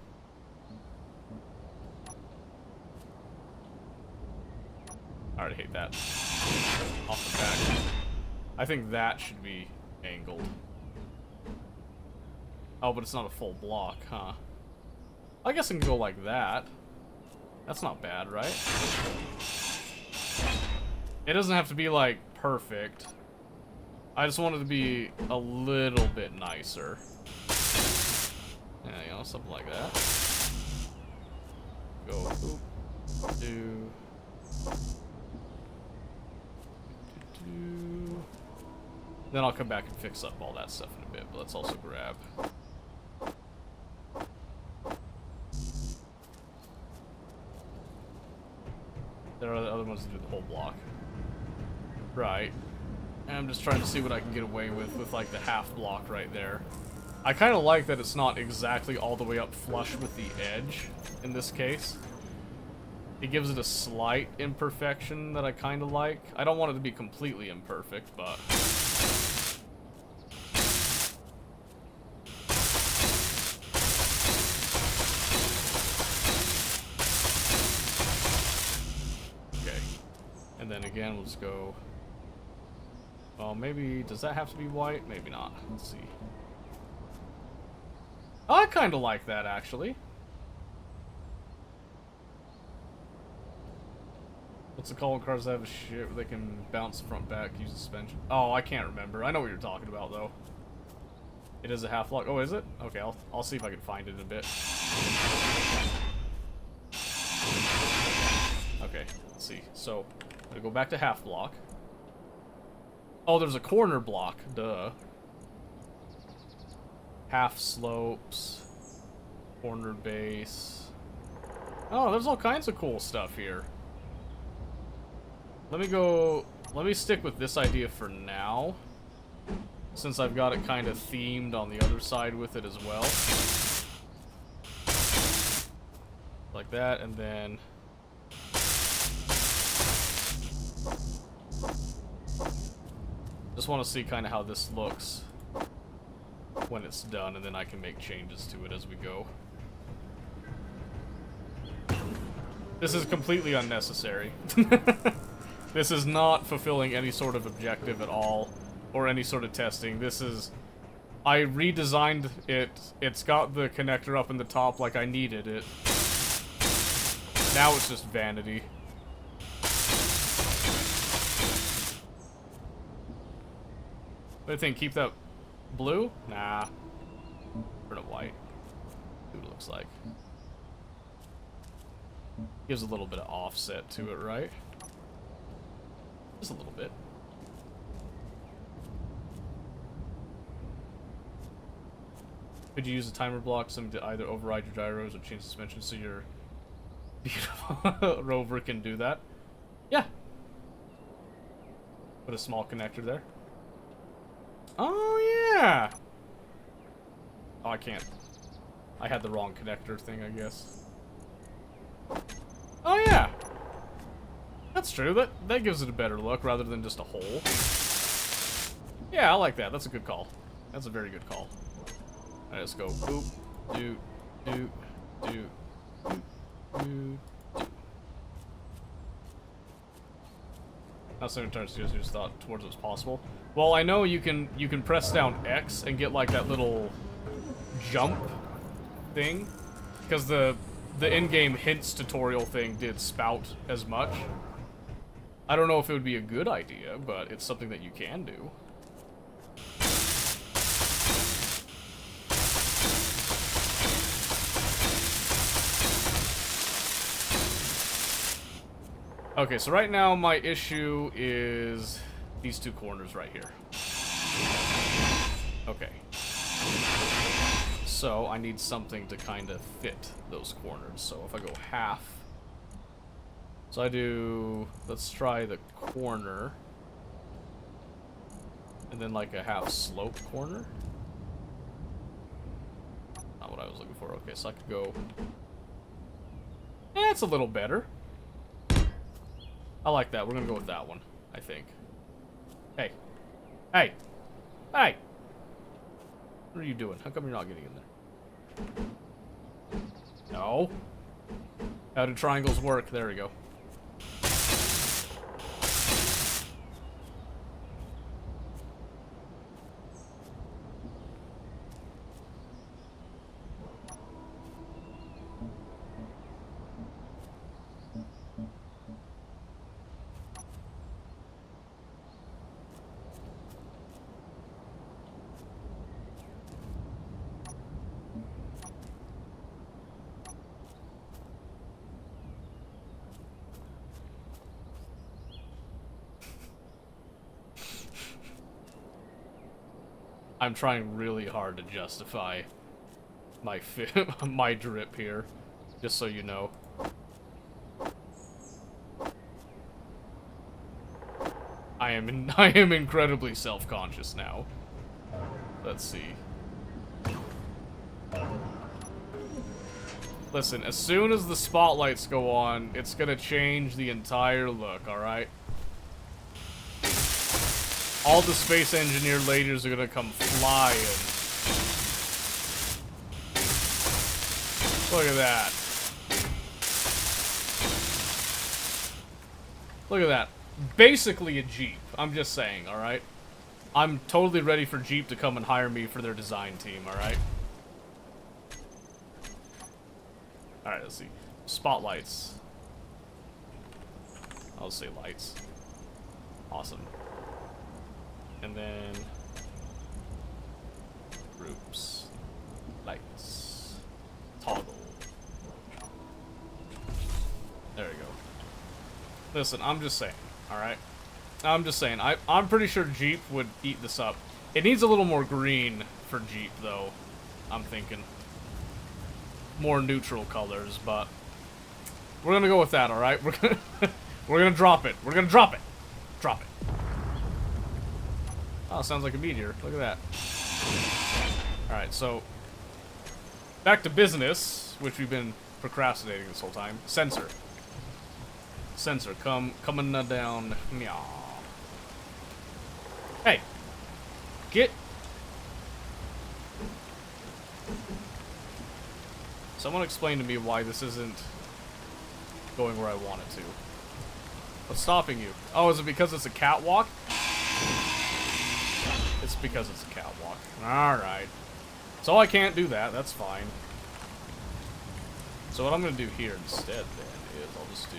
I already hate that. Off the back. I think that should be angled. Oh, but it's not a full block, huh? I guess I can go like that. That's not bad, right? It doesn't have to be, like, perfect. I just want it to be a little bit nicer. Yeah, you know, something like that. Go, oop, do. Then I'll come back and fix up all that stuff in a bit, but let's also grab. There are the other ones that do the whole block. Right. And I'm just trying to see what I can get away with like the half block right there. I kind of like that it's not exactly all the way up flush with the edge in this case. It gives it a slight imperfection that I kind of like. I don't want it to be completely imperfect, but... Okay. And then again, let's go... Well, maybe... Does that have to be white? Maybe not. Let's see. I kind of like that, actually. What's the call when cars that have a shit where they can bounce front back, use suspension? Oh, I can't remember. I know what you're talking about, though. It is a half block. Oh, is it? Okay, I'll see if I can find it in a bit. Okay, let's see. So, I'm gonna go back to half block. Oh, there's a corner block. Duh. Half slopes. Corner base. Oh, there's all kinds of cool stuff here. Let me stick with this idea for now, since I've got it kind of themed on the other side with it as well. Like that, and then... Just want to see kind of how this looks when it's done, and then I can make changes to it as we go. This is completely unnecessary. This is not fulfilling any sort of objective at all, or any sort of testing. This is... I redesigned it. It's got the connector up in the top like I needed it. Now it's just vanity. What do you think? Keep that blue? Nah. Turn it white. See what it looks like. Gives a little bit of offset to it, right? Just a little bit. Could you use a timer block, something to either override your gyros or change suspension so your beautiful rover can do that? Yeah. Put a small connector there. Oh, yeah. Oh, I can't. I had the wrong connector thing, I guess. Oh, yeah. That's true. That gives it a better look rather than just a hole. Yeah, I like that. That's a good call. That's a very good call. Alright, let's go. Boop, do, do, do, do, do. How soon turns to just thought towards what's possible. Well, I know you can press down X and get like that little jump thing, because the in-game hints tutorial thing did spout as much. I don't know if it would be a good idea, but it's something that you can do. Okay, so right now my issue is these two corners right here. Okay. So I need something to kind of fit those corners. So if I go half, so I do, let's try the corner, and then like a half slope corner. Not what I was looking for. Okay, so I could go, it's a little better. I like that. We're gonna go with that one, I think. Hey. Hey. Hey! What are you doing? How come you're not getting in there? No. How do triangles work? There we go. I'm trying really hard to justify my my drip here, just so you know. I am incredibly self-conscious now. Let's see. Listen, as soon as the spotlights go on, it's gonna change the entire look, alright? All the space engineer ladies are gonna come flying. Look at that. Look at that. Basically a Jeep. I'm just saying, alright? I'm totally ready for Jeep to come and hire me for their design team, alright? Alright, let's see. Spotlights. I'll say lights. Awesome. And then groups, lights, toggle. There we go. Listen, I'm just saying, alright? I'm just saying, I'm pretty sure Jeep would eat this up. It needs a little more green for Jeep, though, I'm thinking. More neutral colors, but we're gonna go with that, alright? We're gonna drop it. We're gonna drop it. Drop it. Oh, sounds like a meteor. Look at that. Alright, so back to business, which we've been procrastinating this whole time. Sensor. Sensor, coming down. Meow. Hey. Get. Someone explain to me why this isn't going where I want it to. What's stopping you? Oh, is it because it's a catwalk? It's because it's a catwalk. Alright. So I can't do that. That's fine. So what I'm going to do here instead, then, is I'll just do...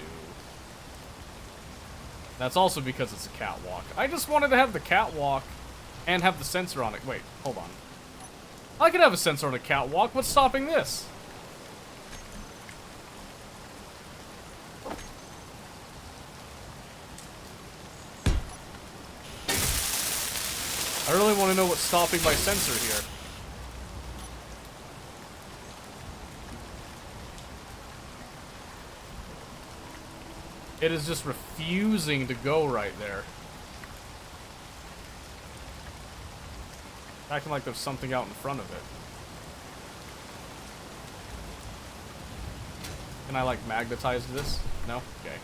That's also because it's a catwalk. I just wanted to have the catwalk and have the sensor on it. Wait, hold on. I could have a sensor on a catwalk. What's stopping this? I really want to know what's stopping my sensor here. It is just refusing to go right there. Acting like there's something out in front of it. Can I, like, magnetize this? No? Okay.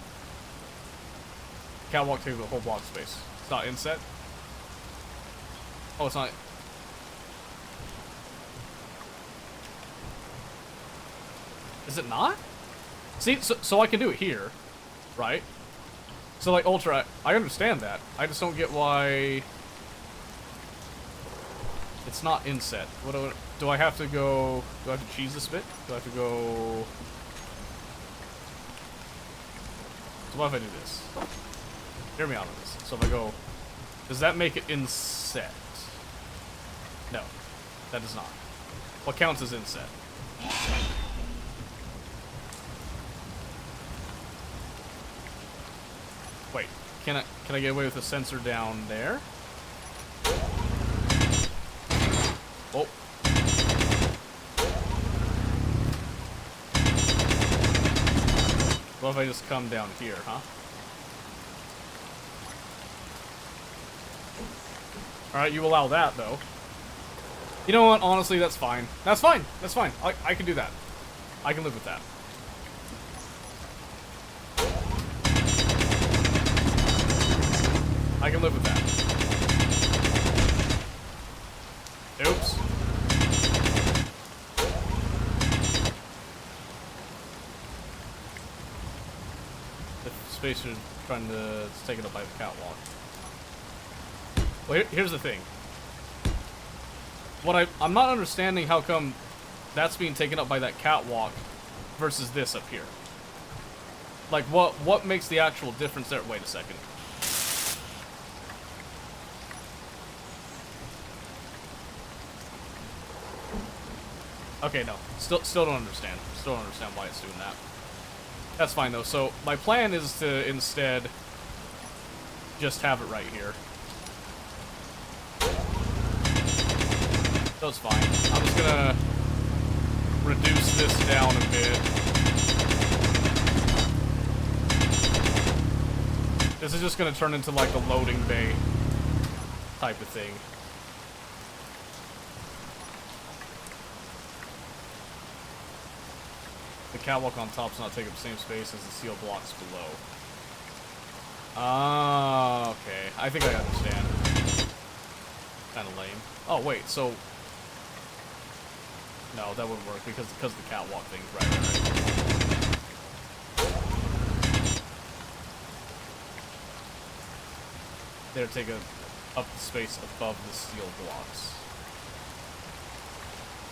Catwalk takes the whole block space. It's not inset? Oh, it's not. Is it not? See, so I can do it here, right? So, like, Ultra, I understand that. I just don't get why it's not inset. What do I have to go? Do I have to cheese this bit? Do I have to go? So what if I do this? Hear me out on this. So if I go, does that make it inset? No, that does not. What counts as inset? Wait, can I get away with the sensor down there? Oh. What if I just come down here, huh? Alright, you allow that, though. You know what? Honestly, that's fine. That's fine. That's fine. I can do that. I can live with that. I can live with that. Oops. The spacer is trying to take it up by the catwalk. Well, here's the thing. I'm not understanding how come that's being taken up by that catwalk versus this up here. Like, what makes the actual difference there? Wait a second. Okay, no. Still don't understand. Still don't understand why it's doing that. That's fine, though. So, my plan is to instead just have it right here. That's fine. I'm just gonna reduce this down a bit. This is just gonna turn into like a loading bay type of thing. The catwalk on top's not taking up the same space as the steel blocks below. Ah, okay. I think I understand. Kinda lame. Oh, wait, so... No, that wouldn't work because of the catwalk thing. Right. There, take up the space above the steel blocks.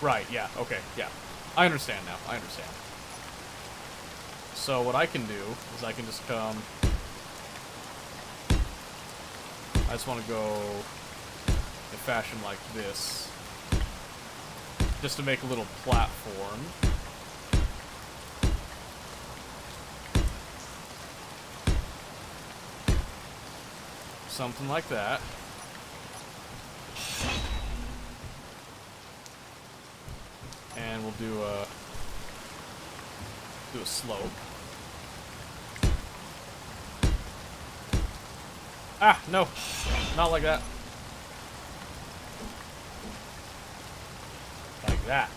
Right, yeah, okay, yeah. I understand now, I understand. So what I can do is I can just come... I just want to go in fashion like this. Just to make a little platform. Something like that. And we'll do a slope. Ah, no. Not like that. Like that.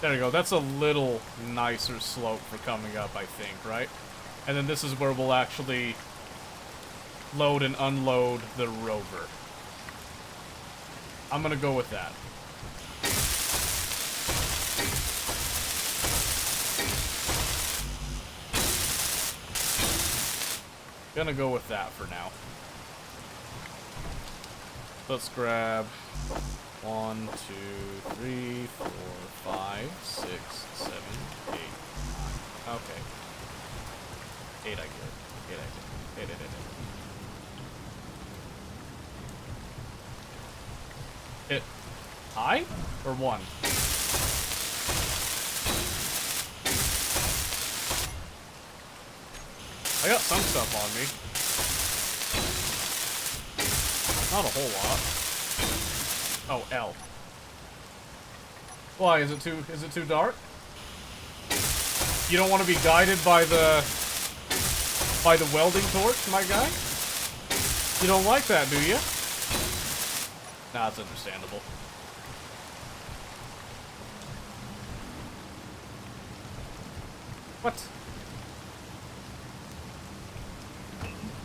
There you go. That's a little nicer slope for coming up, I think, right? And then this is where we'll actually load and unload the rover. I'm gonna go with that. Gonna go with that for now. Let's grab 1, 2, 3, 4, 5, 6, 7, 8, 9. Okay. 8 I get. 8 I get. 8, 8, 8, 8. Hit I or 1? I got some stuff on me. Not a whole lot. Oh, L. Why, is it too dark? You don't want to be guided by the welding torch, my guy? You don't like that, do you? Nah, it's understandable. What?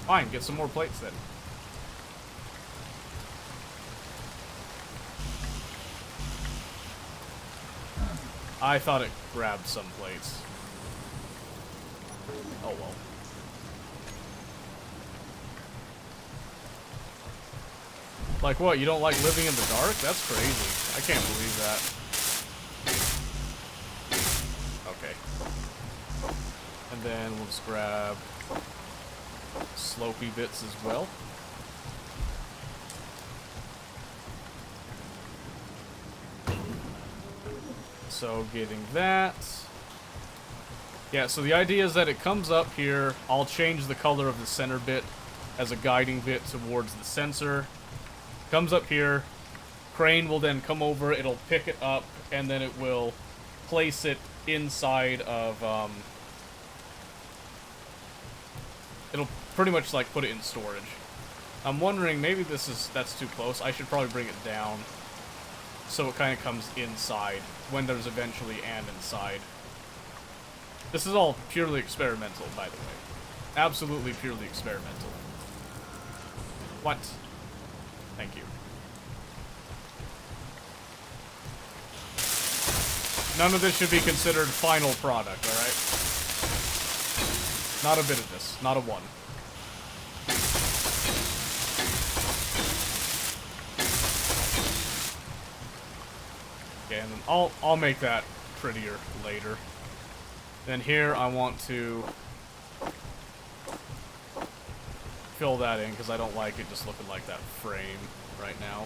Fine, get some more plates then. I thought it grabbed some plates. Oh well. Like what, you don't like living in the dark? That's crazy. I can't believe that. Okay. And then we'll just grab slopey bits as well. So getting that. Yeah, so the idea is that it comes up here. I'll change the color of the center bit as a guiding bit towards the sensor. Comes up here. Crane will then come over, it'll pick it up, and then it will place it inside of, it'll pretty much, like, put it in storage. I'm wondering, maybe that's too close. I should probably bring it down so it kind of comes inside when there's eventually an inside. This is all purely experimental, by the way. Absolutely purely experimental. What? Thank you. None of this should be considered final product, alright? Not a bit of this. Not a one. Okay, and then I'll make that prettier later. Then here I want to fill that in because I don't like it just looking like that frame right now.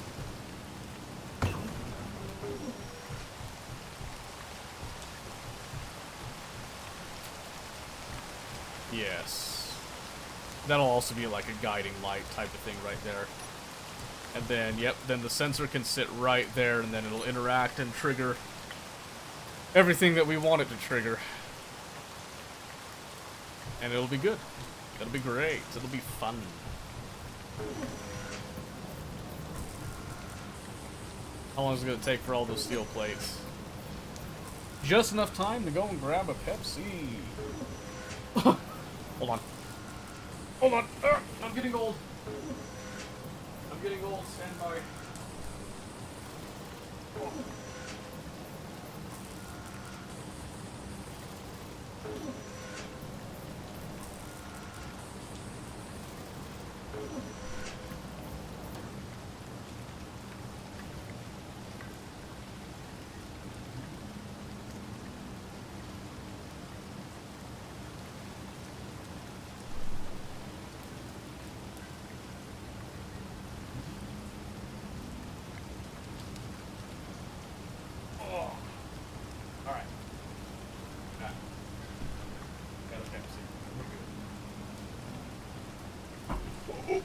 Yes. That'll also be like a guiding light type of thing right there. And then, yep, then the sensor can sit right there and then it'll interact and trigger everything that we want it to trigger. And it'll be good. It'll be great. It'll be fun. How long is it going to take for all those steel plates? Just enough time to go and grab a Pepsi. Hold on. Hold on. I'm getting old. I'm getting old. Stand by. Oh.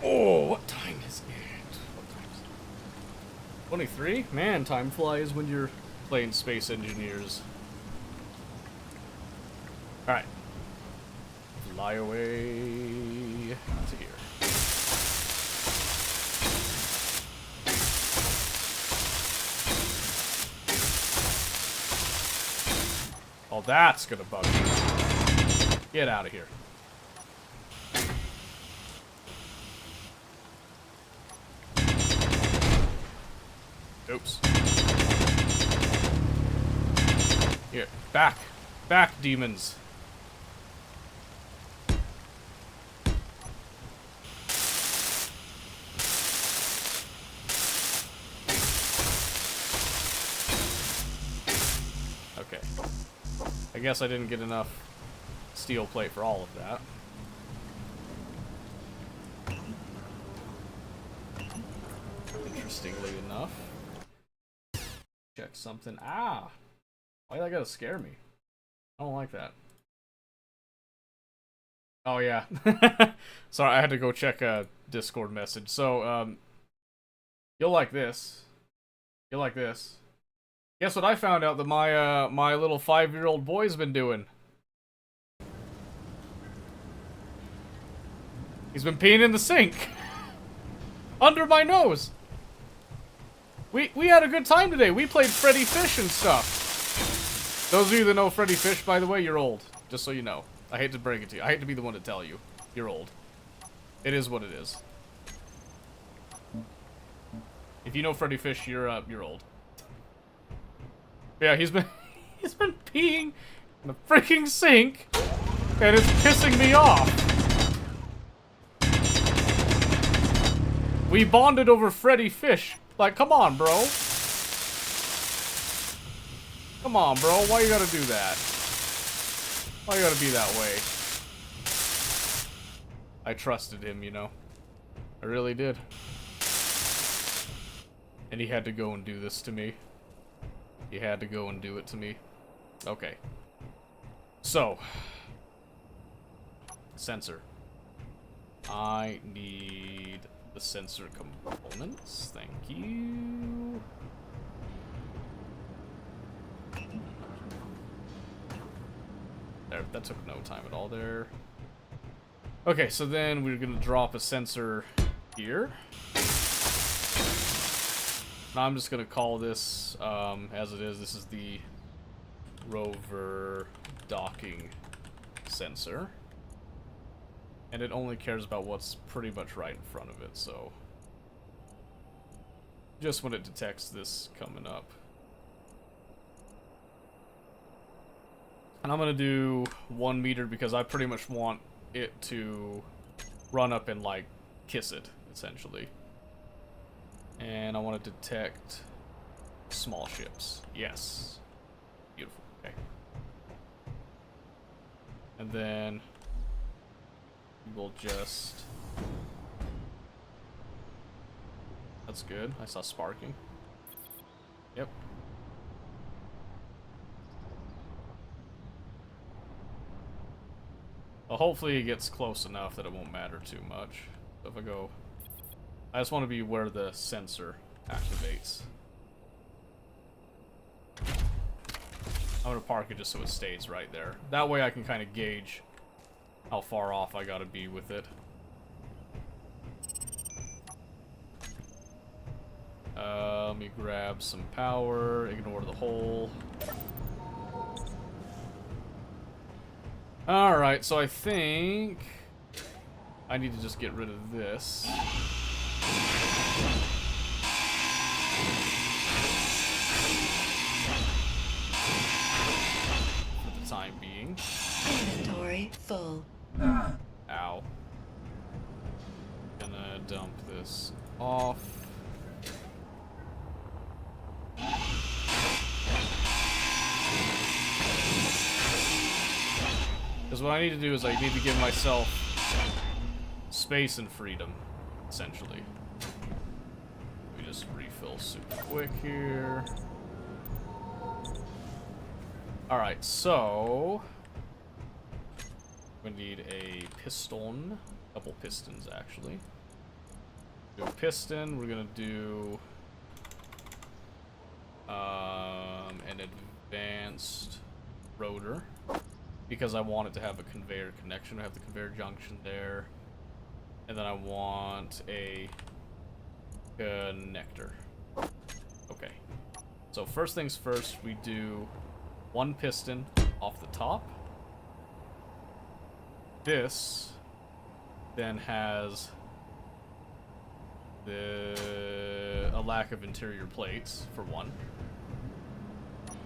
Oh, what time is it? What time is it? 23? Man, time flies when you're playing Space Engineers. Alright. Fly away to here. Oh, that's gonna bug me. Get out of here. Oops. Here, back. Back, demons. Okay. I guess I didn't get enough steel plate for all of that. Interestingly enough. Check something. Ah! Why that gotta scare me? I don't like that. Oh, yeah. Sorry, I had to go check a Discord message. So, you'll like this. You'll like this. Guess what I found out that my little 5-year-old boy's been doing? He's been peeing in the sink. Under my nose. We had a good time today. We played Freddy Fish and stuff. Those of you that know Freddy Fish, by the way, you're old. Just so you know. I hate to break it to you. I hate to be the one to tell you. You're old. It is what it is. If you know Freddy Fish, you're old. Yeah, he's been peeing in the freaking sink, and it's pissing me off. We bonded over Freddy Fish. Like, come on, bro. Come on, bro. Why you gotta do that? Why you gotta be that way? I trusted him, you know. I really did. And he had to go and do this to me. He had to go and do it to me. Okay. So, sensor. I need the sensor components. Thank you. There, that took no time at all there. Okay, so then we're gonna drop a sensor here. Now I'm just gonna call this as it is. This is the rover docking sensor. And it only cares about what's pretty much right in front of it, so just when it detects this coming up. And I'm gonna do 1 meter because I pretty much want it to run up and like kiss it, essentially. And I want to detect small ships. Yes. Beautiful. Okay. And then we'll just... That's good. I saw sparking. Yep. Well, hopefully it gets close enough that it won't matter too much. So if I go... I just want to be where the sensor activates. I'm going to park it just so it stays right there. That way I can kind of gauge how far off I got to be with it. Let me grab some power, ignore the hole. Alright, so I think I need to just get rid of this. For the time being. Inventory full. Ow. Gonna dump this off. Because what I need to do is I need to give myself space and freedom, essentially. Let me just refill super quick here. Alright, so we need a piston. A couple pistons, actually. Do a piston. We're gonna do an advanced rotor. Because I want it to have a conveyor connection. I have the conveyor junction there. And then I want a connector. Okay. So first things first, we do 1 piston off the top. This then has a lack of interior plates, for one.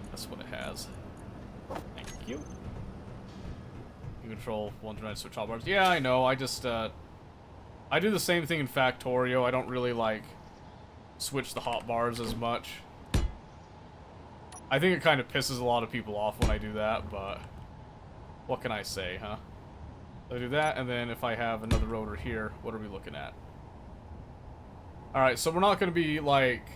That's what it has. Thank you. You control 1 to 9 switch hotbars. Yeah, I know. I just, I do the same thing in Factorio. I don't really, like, switch the hotbars as much. I think it kind of pisses a lot of people off when I do that, but what can I say, huh? So I do that, and then if I have another rotor here, what are we looking at? Alright, so we're not going to be, like...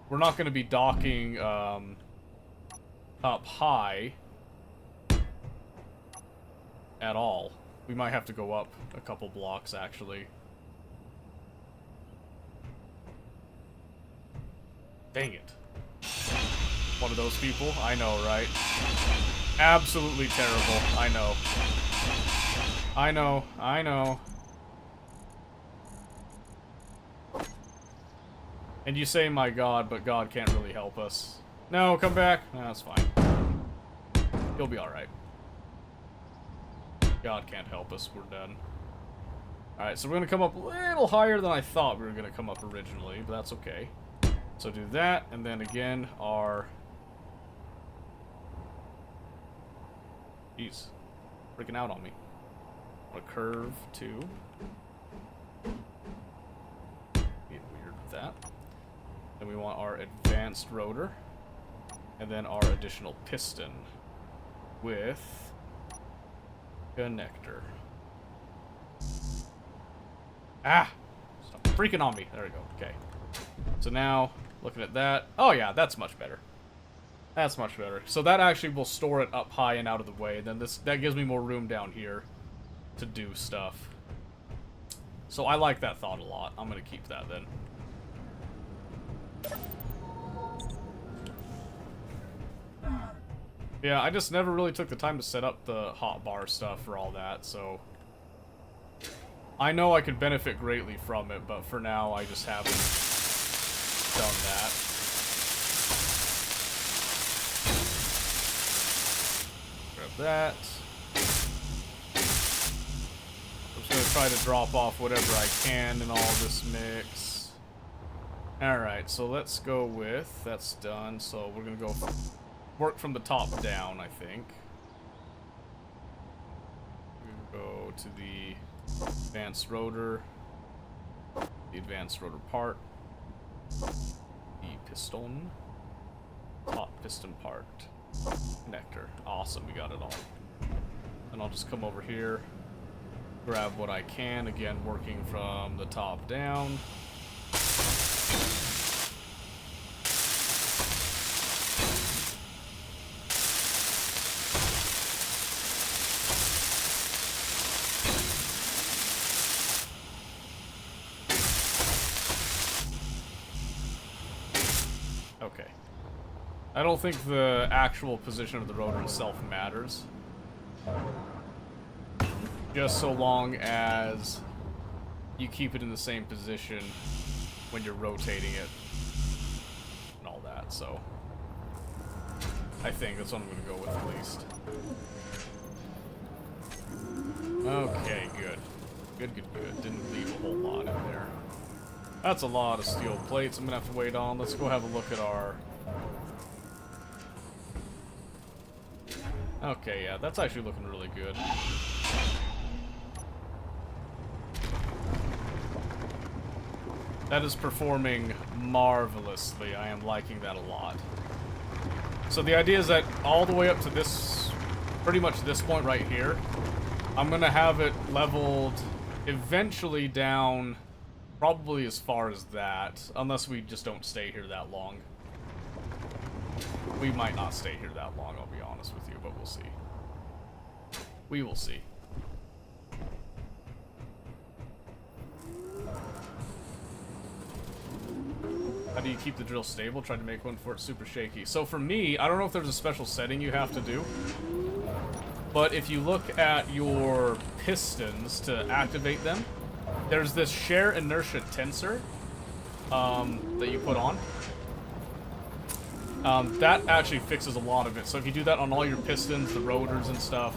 We're not going to be docking, up high at all. We might have to go up a couple blocks, actually. Dang it. One of those people? I know, right? Absolutely terrible. I know. I know. I know. And you say, my God, but God can't really help us. No, come back. No, that's fine. You'll be alright. God can't help us. We're done. Alright, so we're going to come up a little higher than I thought we were going to come up originally, but that's okay. So do that, and then again, our... Jeez. Freaking out on me. A curve, too. Being weird with that. Then we want our advanced rotor. And then our additional piston. With... connector. Ah! Stop freaking on me. There we go. Okay. So now, looking at that. Oh yeah, that's much better. That's much better. So that actually will store it up high and out of the way. Then that gives me more room down here to do stuff. So I like that thought a lot. I'm gonna keep that then. Yeah, I just never really took the time to set up the hotbar stuff for all that, so... I know I could benefit greatly from it, but for now I just haven't done that. Grab that. I'm just gonna try to drop off whatever I can in all this mix. Alright, so let's go with... That's done, so we're gonna go... Work from the top down, I think. We're gonna go to the advanced rotor, the advanced rotor part, the piston, top piston part, connector. Awesome, we got it all. And I'll just come over here, grab what I can, again working from the top down. Okay. I don't think the actual position of the rotor itself matters. Just so long as you keep it in the same position when you're rotating it and all that, so I think that's what I'm gonna go with at least. Okay, good. Good. Didn't leave a whole lot in there. That's a lot of steel plates I'm gonna have to wait on. Let's go have a look at our... Okay, yeah, that's actually looking really good. That is performing marvelously. I am liking that a lot. So the idea is that all the way up to this, pretty much this point right here, I'm gonna have it leveled eventually down probably as far as that, unless we just don't stay here that long. We might not stay here that long, I'll be honest with you, but we'll see. We will see. How do you keep the drill stable? Try to make one before it's super shaky. So for me, I don't know if there's a special setting you have to do, but if you look at your pistons to activate them, there's this share inertia tensor that you put on. That actually fixes a lot of it. So if you do that on all your pistons, the rotors and stuff,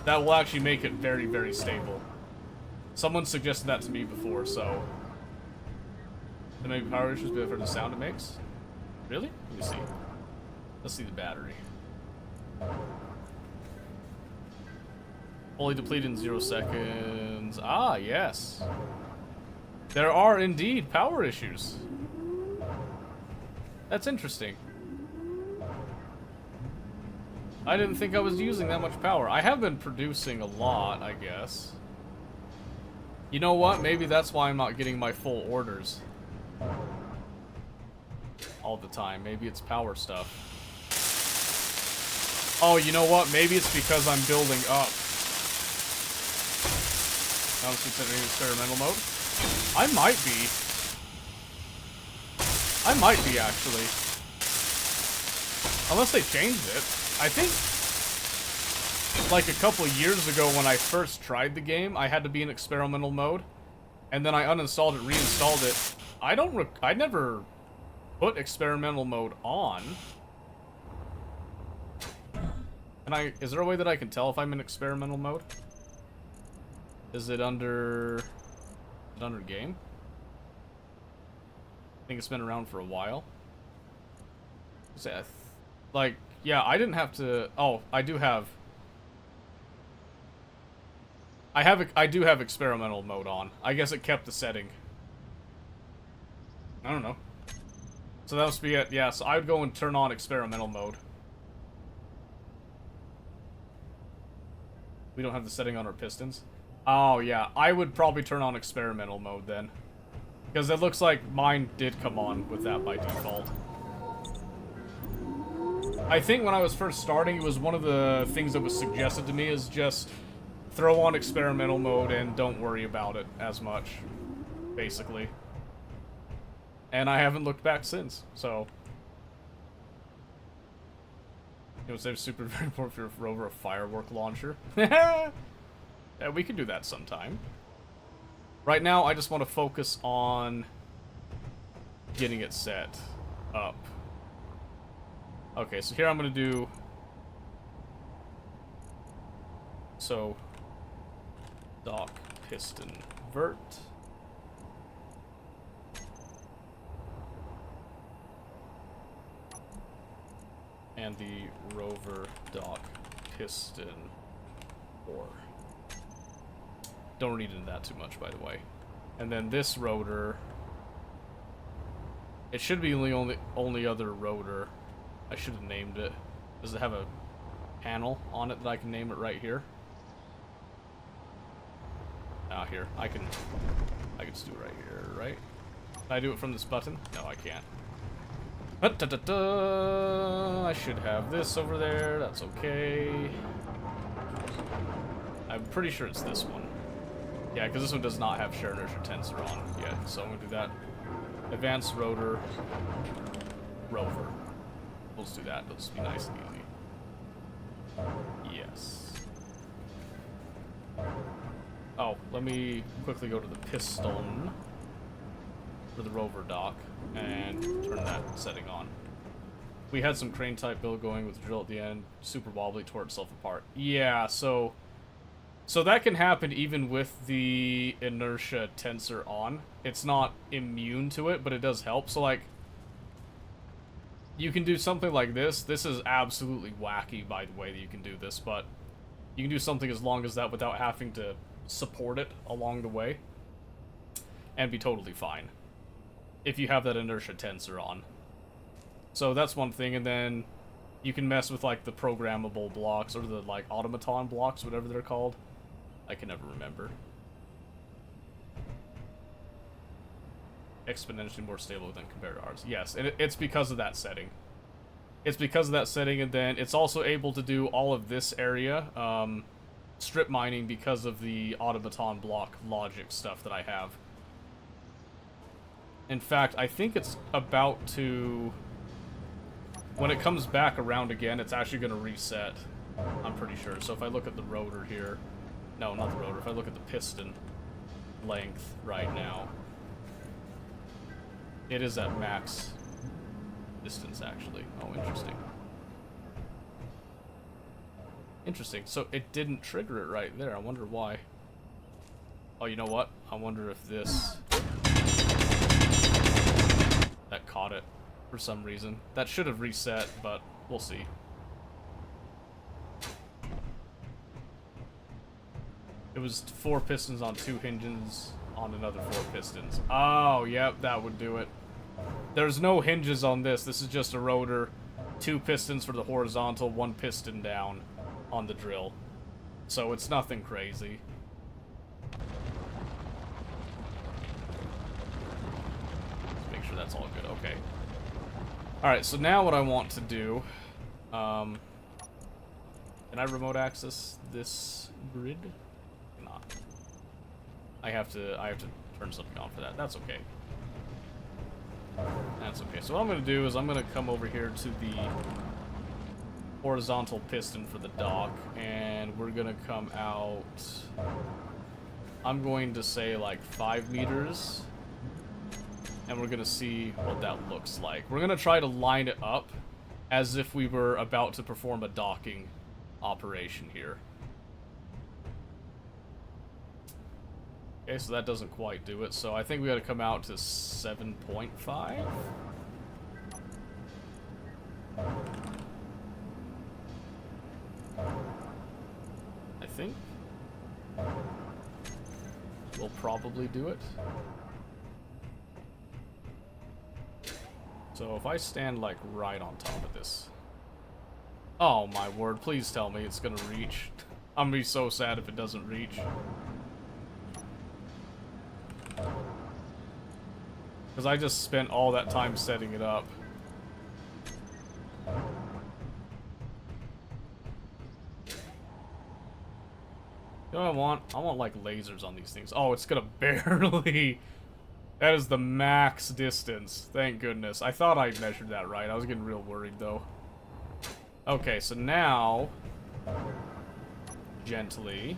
that will actually make it very, very stable. Someone suggested that to me before, so... There may be power issues, but for the sound it makes? Really? Let me see. Let's see the battery. Fully depleted in 0 seconds. Ah, yes. There are indeed power issues. That's interesting. I didn't think I was using that much power. I have been producing a lot, I guess. You know what? Maybe that's why I'm not getting my full orders all the time. Maybe it's power stuff. Oh, you know what? Maybe it's because I'm building up. I was considering experimental mode. I might be. I might be, actually. Unless they changed it. I think, like a couple years ago when I first tried the game, I had to be in experimental mode. And then I uninstalled it, reinstalled it. I never put experimental mode on. Is there a way that I can tell if I'm in experimental mode? Is it under game? I think it's been around for a while. Like, yeah, I didn't have to... Oh, I do have... I do have experimental mode on. I guess it kept the setting. I don't know. So that must be it. Yeah, so I would go and turn on experimental mode. We don't have the setting on our pistons. Oh, yeah. I would probably turn on experimental mode then. Because it looks like mine did come on with that by default. I think when I was first starting, it was one of the things that was suggested to me is just throw on experimental mode and don't worry about it as much, basically. And I haven't looked back since, so. It was super very important for over a firework launcher. Yeah, we could do that sometime. Right now, I just want to focus on getting it set up. Okay, so here I'm going to do... So, dock, piston, vert. And the rover, dock, piston, or... Don't read into that too much, by the way. And then this rotor... It should be the only other rotor. I should have named it. Does it have a panel on it that I can name it right here? Ah, here. I can just do it right here, right? Can I do it from this button? No, I can't. I should have this over there. That's okay. I'm pretty sure it's this one. Yeah, because this one does not have shear inertia tensor on yet. So I'm going to do that. Advanced rotor. Rover. We'll just do that. It'll just be nice and easy. Yes. Oh, let me quickly go to the piston for the rover dock and turn that setting on. We had some crane type build going with the drill at the end, super wobbly, tore itself apart. Yeah, so that can happen even with the inertia tensor on. It's not immune to it, but it does help. So like, you can do something like this. This is absolutely wacky, by the way, that you can do this, but you can do something as long as that without having to support it along the way and be totally fine if you have that inertia tensor on. So that's one thing, and then you can mess with like the programmable blocks or the like automaton blocks, whatever they're called. I can never remember. Exponentially more stable than compared to ours. Yes, and it's because of that setting. It's because of that setting, and then it's also able to do all of this area, strip mining, because of the automaton block logic stuff that I have. In fact, I think it's about to... When it comes back around again, it's actually going to reset. I'm pretty sure. So if I look at the rotor here... No, not the rotor. If I look at the piston length right now, it is at max distance, actually. Oh, interesting. Interesting. So it didn't trigger it right there. I wonder why. Oh, you know what? I wonder if this... That caught it for some reason. That should have reset, but we'll see. It was 4 pistons on 2 hinges on another 4 pistons. Oh, yep, that would do it. There's no hinges on this. This is just a rotor. 2 pistons for the horizontal, 1 piston down on the drill. So it's nothing crazy. Let's make sure that's all good. Okay. Alright, so now what I want to do... can I remote access this grid? I have to turn something on for that. That's okay. That's okay. So what I'm going to do is I'm going to come over here to the horizontal piston for the dock, and we're going to come out... I'm going to say like 5 meters, and we're going to see what that looks like. We're going to try to line it up as if we were about to perform a docking operation here. Okay, so that doesn't quite do it, so I think we gotta come out to 7.5? I think. We'll probably do it. So if I stand like right on top of this... Oh my word, please tell me it's gonna reach. I'm gonna be so sad if it doesn't reach. Because I just spent all that time setting it up. You know what I want? I want, like, lasers on these things. Oh, it's gonna barely... That is the max distance. Thank goodness. I thought I measured that right. I was getting real worried, though. Okay, so now... Gently...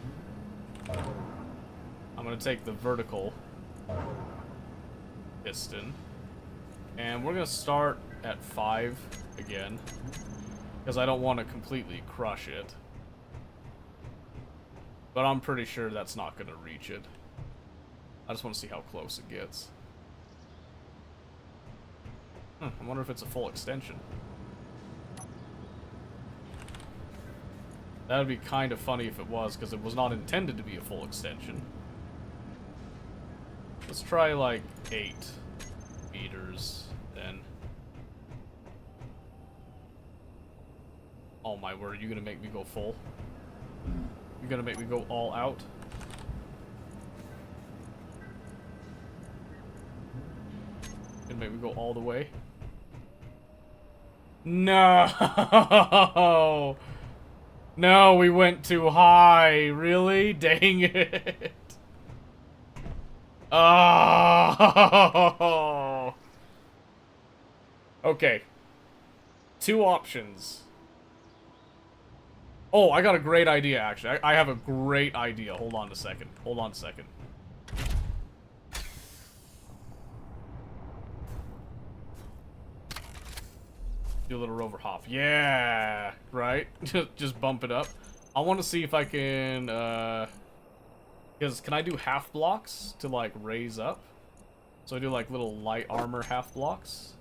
I'm gonna take the vertical piston. And we're gonna start at 5 again. Because I don't want to completely crush it. But I'm pretty sure that's not gonna reach it. I just want to see how close it gets. I wonder if it's a full extension. That would be kind of funny if it was, because it was not intended to be a full extension. Let's try like 8 meters then. Oh my word, you gonna make me go full? You gonna make me go all out? Gonna make me go all the way? No! No, we went too high. Really? Dang it. Oh. Okay. 2 options. Oh, I got a great idea, actually. I have a great idea. Hold on a second. Hold on a second. Do a little rover hop. Yeah! Right? Just bump it up. I want to see if I can, because can I do half blocks to, like, raise up? So I do, like, little light armor half blocks.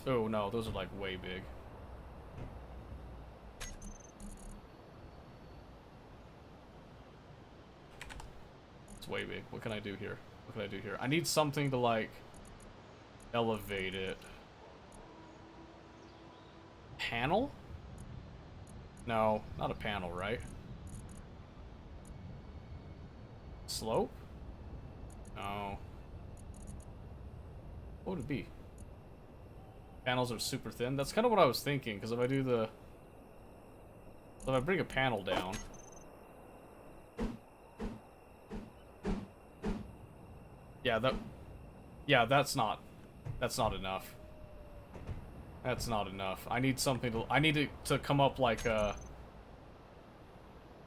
Oh, no. Those are, like, way big. It's way big. What can I do here? What can I do here? I need something to, like... elevate it. Panel? No, not a panel, right? Slope? No. What would it be? Panels are super thin. That's kind of what I was thinking, because if I do the... if I bring a panel down... Yeah, that... yeah, that's not enough. That's not enough. I need something to... I need it to come up like a...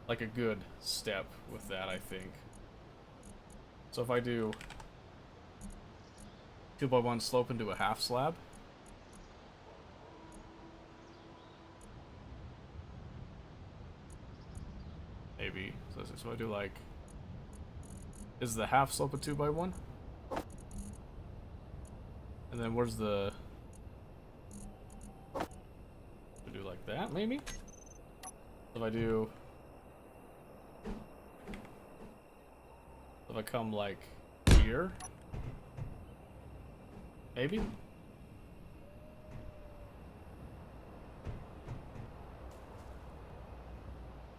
like a good step with that, I think. So if I do... 2x1 slope into a half slab. Maybe. So I do like... is the half slope a 2x1? And then where's the... we do like that, maybe? If I do... if I come like here? Maybe?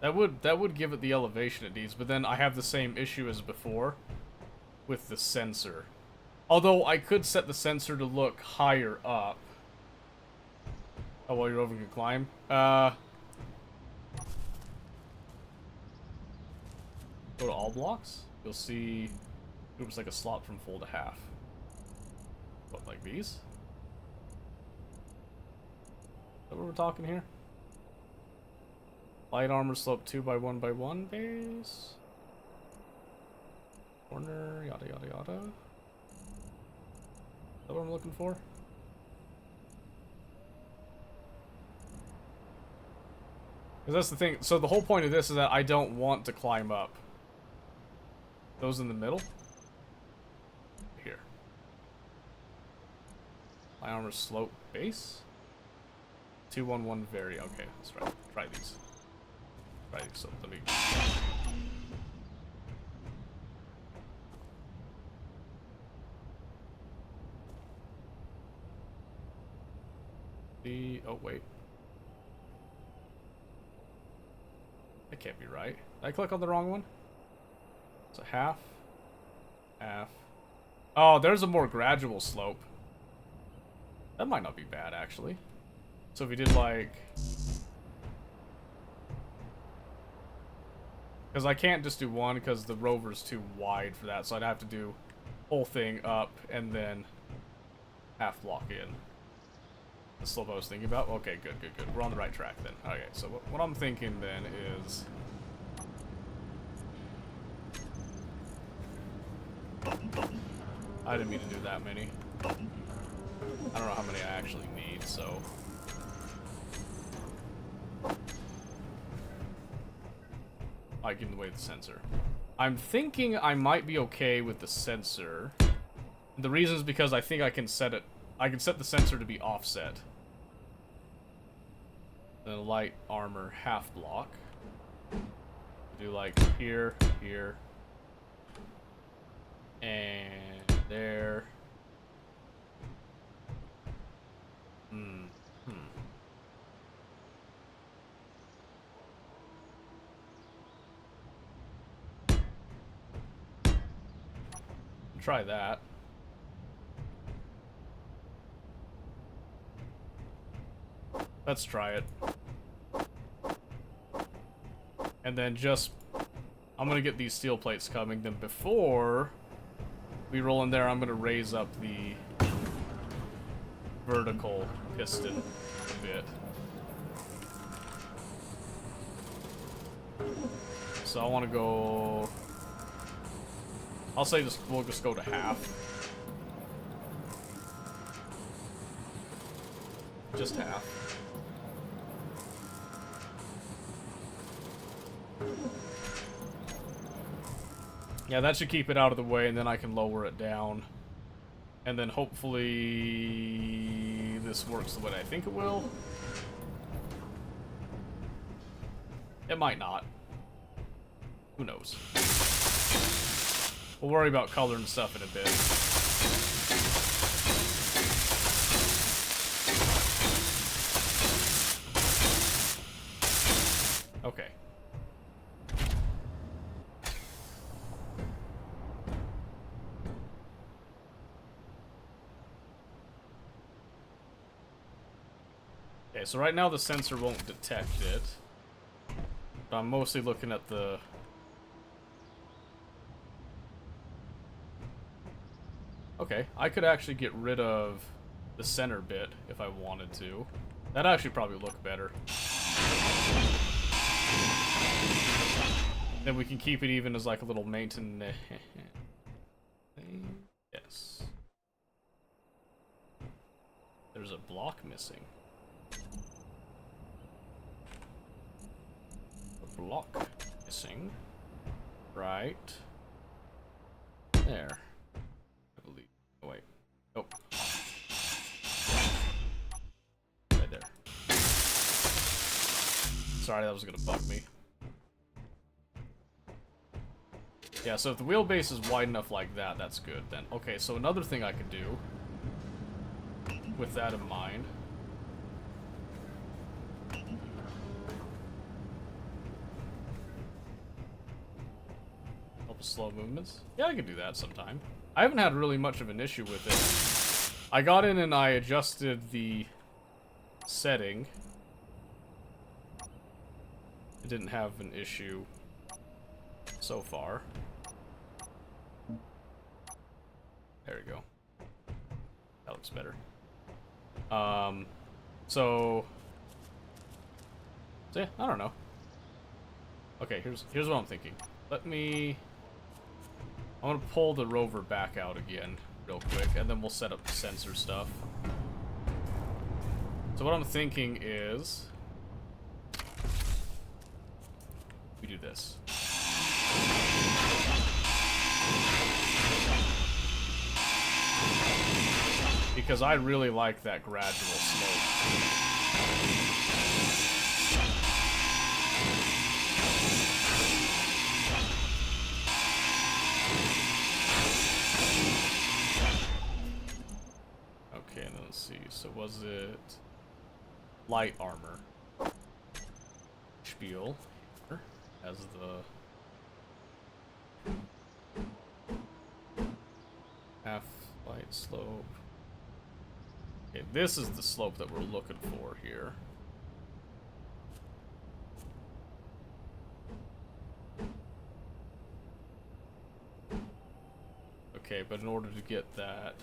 That would give it the elevation it needs, but then I have the same issue as before with the sensor. Although I could set the sensor to look higher up. Oh, well, your rover can climb. Go to all blocks. You'll see it was like a slot from full to half. What, like these? Is that what we're talking here? Light armor slope 2x1x1 base. Corner, yada yada yada. Is that what I'm looking for? Because that's the thing. So the whole point of this is that I don't want to climb up. Those in the middle? Here. My armor slope base? 2-1-1 vary. Okay, let's try these. Try these. So let me... oh, wait. That can't be right. Did I click on the wrong one? So half. Half. Oh, there's a more gradual slope. That might not be bad, actually. So if we did like... Because I can't just do one because the rover's too wide for that, so I'd have to do whole thing up and then half block in. The slope I was thinking about? Okay, good. We're on the right track then. Okay, so what I'm thinking then is... I didn't mean to do that many. I don't know how many I actually need, so... I give away the sensor. I'm thinking I might be okay with the sensor. The reason is because I think I can set it... I can set the sensor to be offset. Then light armor half block. Do like here, here. And there. Try that. Let's try it. And then just... I'm gonna get these steel plates coming. Then before we roll in there, I'm gonna raise up the vertical piston a bit. So I want to go... I'll say we'll just go to half. Just half. Yeah, that should keep it out of the way, and then I can lower it down. And then hopefully this works the way I think it will. It might not. Who knows? We'll worry about color and stuff in a bit. Okay. Okay, so right now the sensor won't detect it. But I'm mostly looking at the... Okay, I could actually get rid of the center bit if I wanted to. That'd actually probably look better. Then we can keep it even as like a little maintenance. Yes. There's a block missing. A block missing. Right. There. I believe. Oh, wait. Nope. Right there. Sorry, that was gonna bug me. Yeah, so if the wheelbase is wide enough like that, that's good then. Okay, so another thing I could do with that in mind. Help with slow movements. Yeah, I could do that sometime. I haven't had really much of an issue with it. I got in and I adjusted the setting. I didn't have an issue so far. There we go. That looks better. So yeah, I don't know. Okay, here's what I'm thinking. I'm gonna pull the rover back out again real quick, and then we'll set up the sensor stuff. So what I'm thinking is we do this. Because I really like that gradual slope. Okay, and then let's see. So was it light armor? Spiel as the half light slope. Okay, this is the slope that we're looking for here. Okay, but in order to get that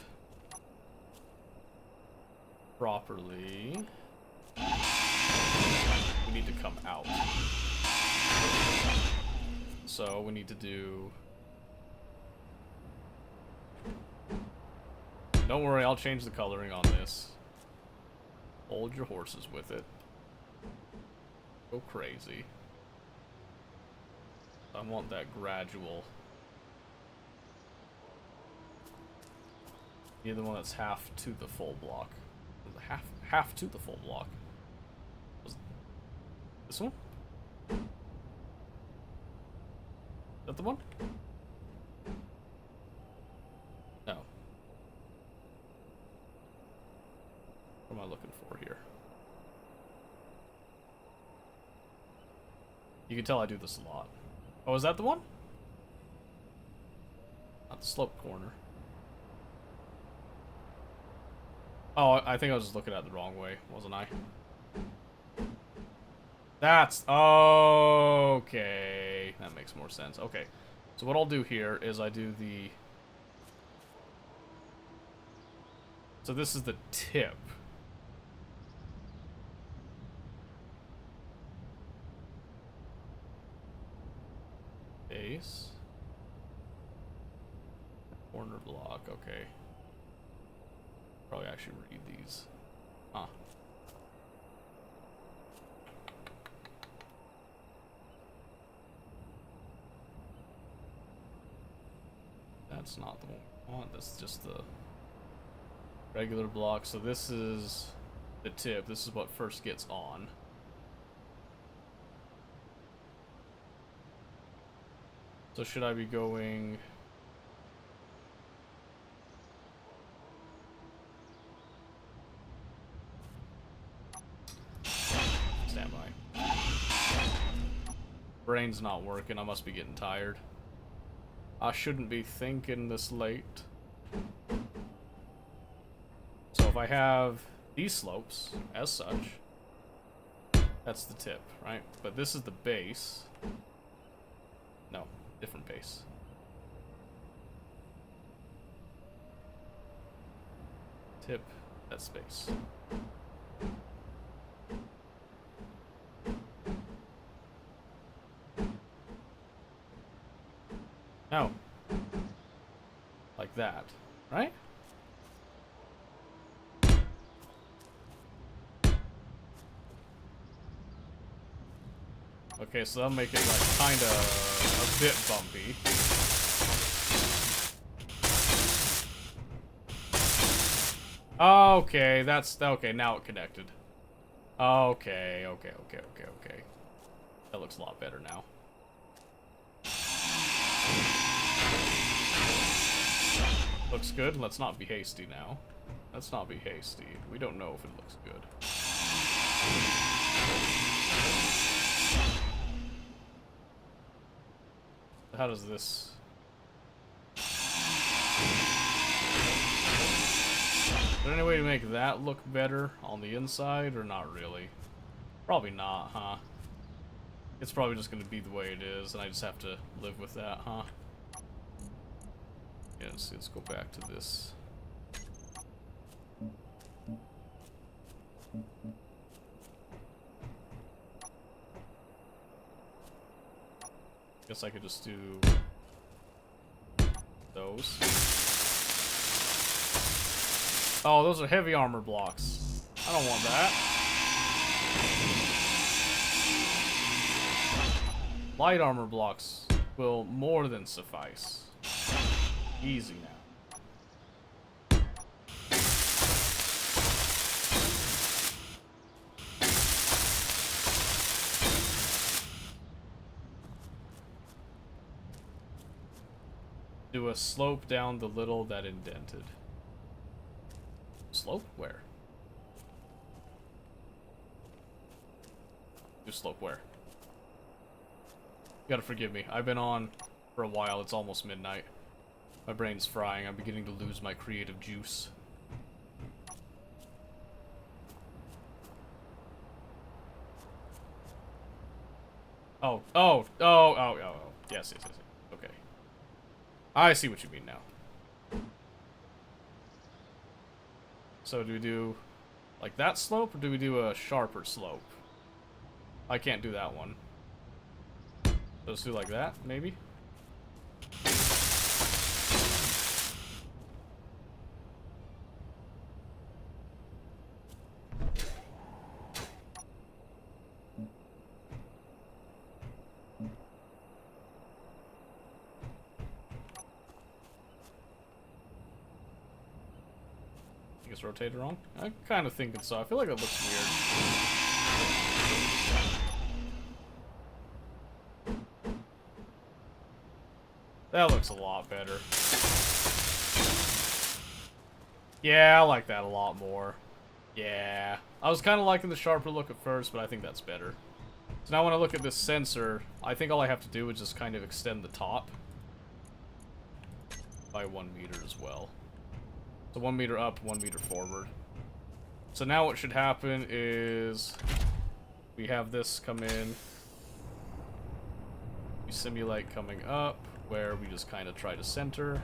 properly, we need to come out. So we need to do... Don't worry, I'll change the coloring on this. Hold your horses with it. Go crazy. I want that gradual. You're the one that's half to the full block. Half to the full block. This one? Is that the one? No. What am I looking for here? You can tell I do this a lot. Oh, is that the one? Not the slope corner. Oh, I think I was just looking at it the wrong way, wasn't I? That's... Okay. That makes more sense. Okay. So what I'll do here is I do the... So this is the tip. Base. Corner block, okay. Probably actually read these. Huh. That's not the one I want. That's just the regular block. So this is the tip. This is what first gets on. So should I be going... Stand by. Brain's not working. I must be getting tired. I shouldn't be thinking this late. So if I have these slopes as such, that's the tip, right? But this is the base. No, different base. Tip, that's base. No. Like that, right? Okay, so that'll make it like kinda a bit bumpy. Okay, that's okay, now it connected. Okay. That looks a lot better now. Looks good. Let's not be hasty now. Let's not be hasty. We don't know if it looks good. How does this... Is there any way to make that look better on the inside, or not really? Probably not, huh? It's probably just going to be the way it is, and I just have to live with that, huh? Yeah, let's go back to this. Guess I could just do those. Oh, those are heavy armor blocks. I don't want that. Light armor blocks will more than suffice. Easy now. Do a slope down the little that indented. Slope? Where? Do slope where? You gotta forgive me. I've been on for a while. It's almost midnight. My brain's frying. I'm beginning to lose my creative juice. Oh. Yes. Okay. I see what you mean now. So do we do like that slope, or do we do a sharper slope? I can't do that one. Let's do like that, maybe? I think it's rotated wrong. I'm kind of thinking so. I feel like it looks weird. That looks a lot better. Yeah, I like that a lot more. Yeah. I was kind of liking the sharper look at first, but I think that's better. So now when I look at this sensor, I think all I have to do is just kind of extend the top by 1 meter as well. So 1 meter up, 1 meter forward. So now what should happen is we have this come in. We simulate coming up, where we just kind of try to center.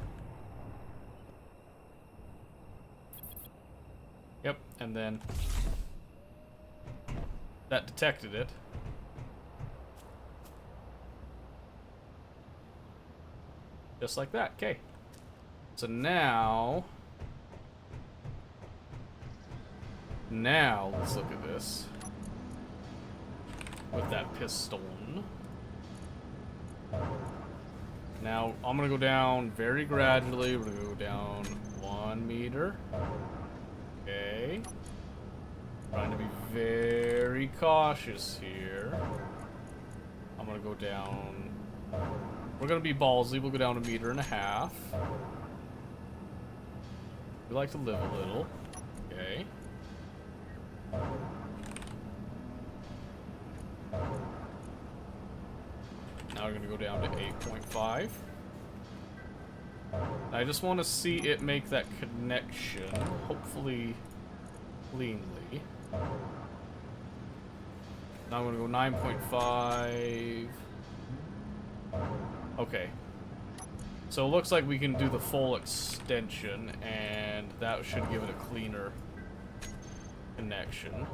Yep, and then that detected it. Just like that, okay. So now let's look at this with that piston. Now I'm gonna go down very gradually. We're gonna go down 1 meter. Okay. Trying to be very cautious here. I'm gonna go down. We're gonna be ballsy. We'll go down 1.5 meters. We like to live a little. Okay. Now we're gonna go down to 8.5. I just want to see it make that connection, hopefully cleanly. Now I'm gonna go 9.5. Okay. So it looks like we can do the full extension, and that should give it a cleaner connection.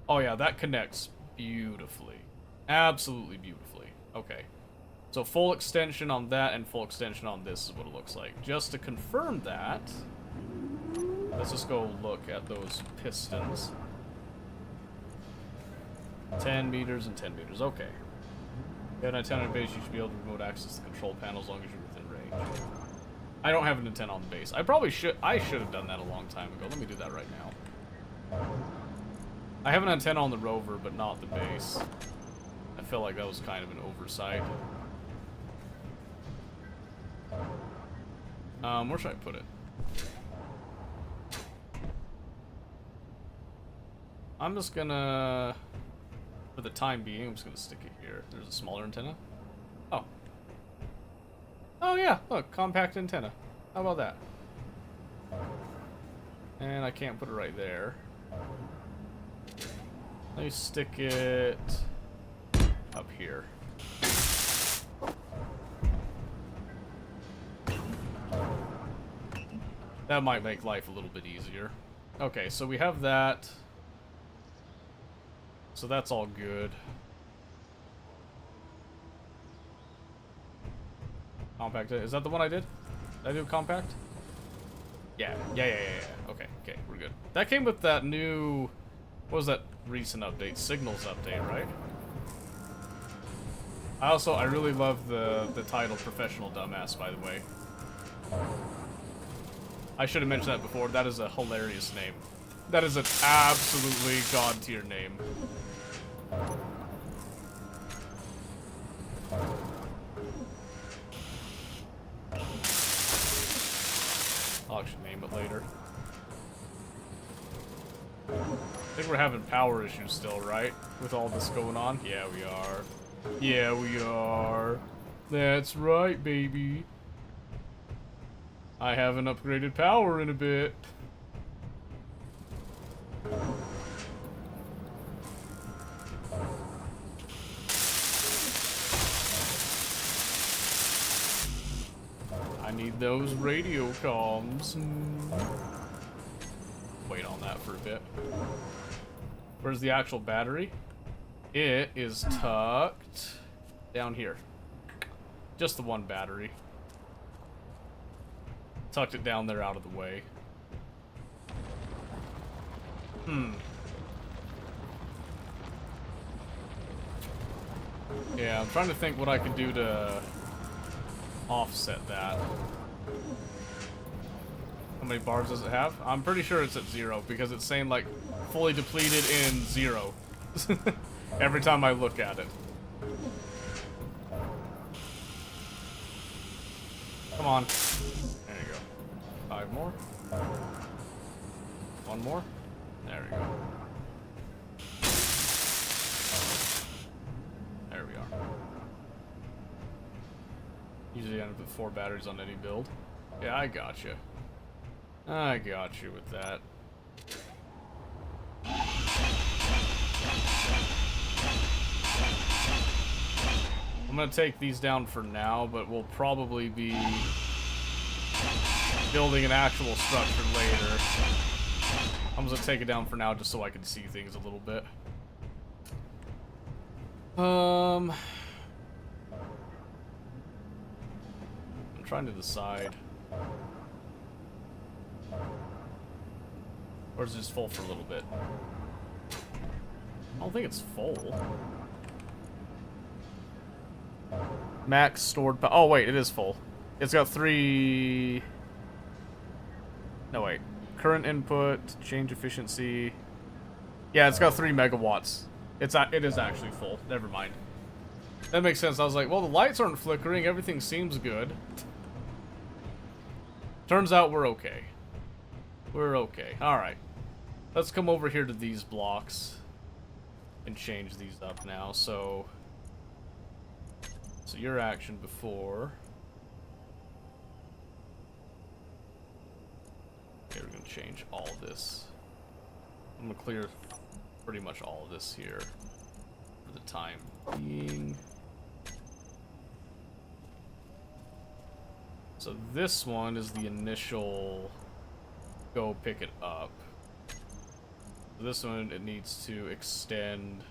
Oh yeah, that connects beautifully. Absolutely beautifully. Okay. So full extension on that and full extension on this is what it looks like. Just to confirm that, let's just go look at those pistons. 10 meters and 10 meters. Okay. You have an antenna on the base, you should be able to remote access the control panel as long as you're within range. I don't have an antenna on the base. I should have done that a long time ago. Let me do that right now. I have an antenna on the rover, but not the base. I feel like that was kind of an oversight. Where should I put it? I'm just gonna, for the time being, I'm just gonna stick it here. There's a smaller antenna. Oh. Oh yeah, look, compact antenna. How about that? And I can't put it right there. Let me stick it up here. That might make life a little bit easier. Okay, so we have that. So that's all good. Compact. Is that the one I did? Did I do compact? Yeah. Okay, we're good. That came with that new... What was that recent update? Signals update, right? I really love the title Professional Dumbass, by the way. I should have mentioned that before. That is a hilarious name. That is an absolutely god tier name. I'll actually name it later. I think we're having power issues still, right? With all this going on? Yeah, we are. Yeah, we are. That's right, baby. I haven't upgraded power in a bit. I need those radio comms. wait on that for a bit. Where's the actual battery? It is tucked down here. Just the one battery. Tucked it down there out of the way. Yeah, I'm trying to think what I could do to offset that. How many bars does it have? I'm pretty sure it's at 0 because it's saying like fully depleted in 0 every time I look at it. Come on. There you go. 5 more. 1 more. There we go. There we are. Usually I put 4 batteries on any build. Yeah, I got you. I got you with that. I'm gonna take these down for now, but we'll probably be building an actual structure later. I'm just gonna take it down for now just so I can see things a little bit. I'm trying to decide. Or is it just full for a little bit? I don't think it's full. Max stored power. Oh, wait, it is full. It's got 3... No, wait. Current input, change efficiency. Yeah, it's got 3 megawatts. It is actually full. Never mind. That makes sense. I was like, well, the lights aren't flickering. Everything seems good. Turns out we're okay. We're okay. Alright. Let's come over here to these blocks and change these up now. So your action before. Okay, we're going to change all of this. I'm going to clear pretty much all of this here for the time being. So this one is the initial go pick it up. This one, it needs to extend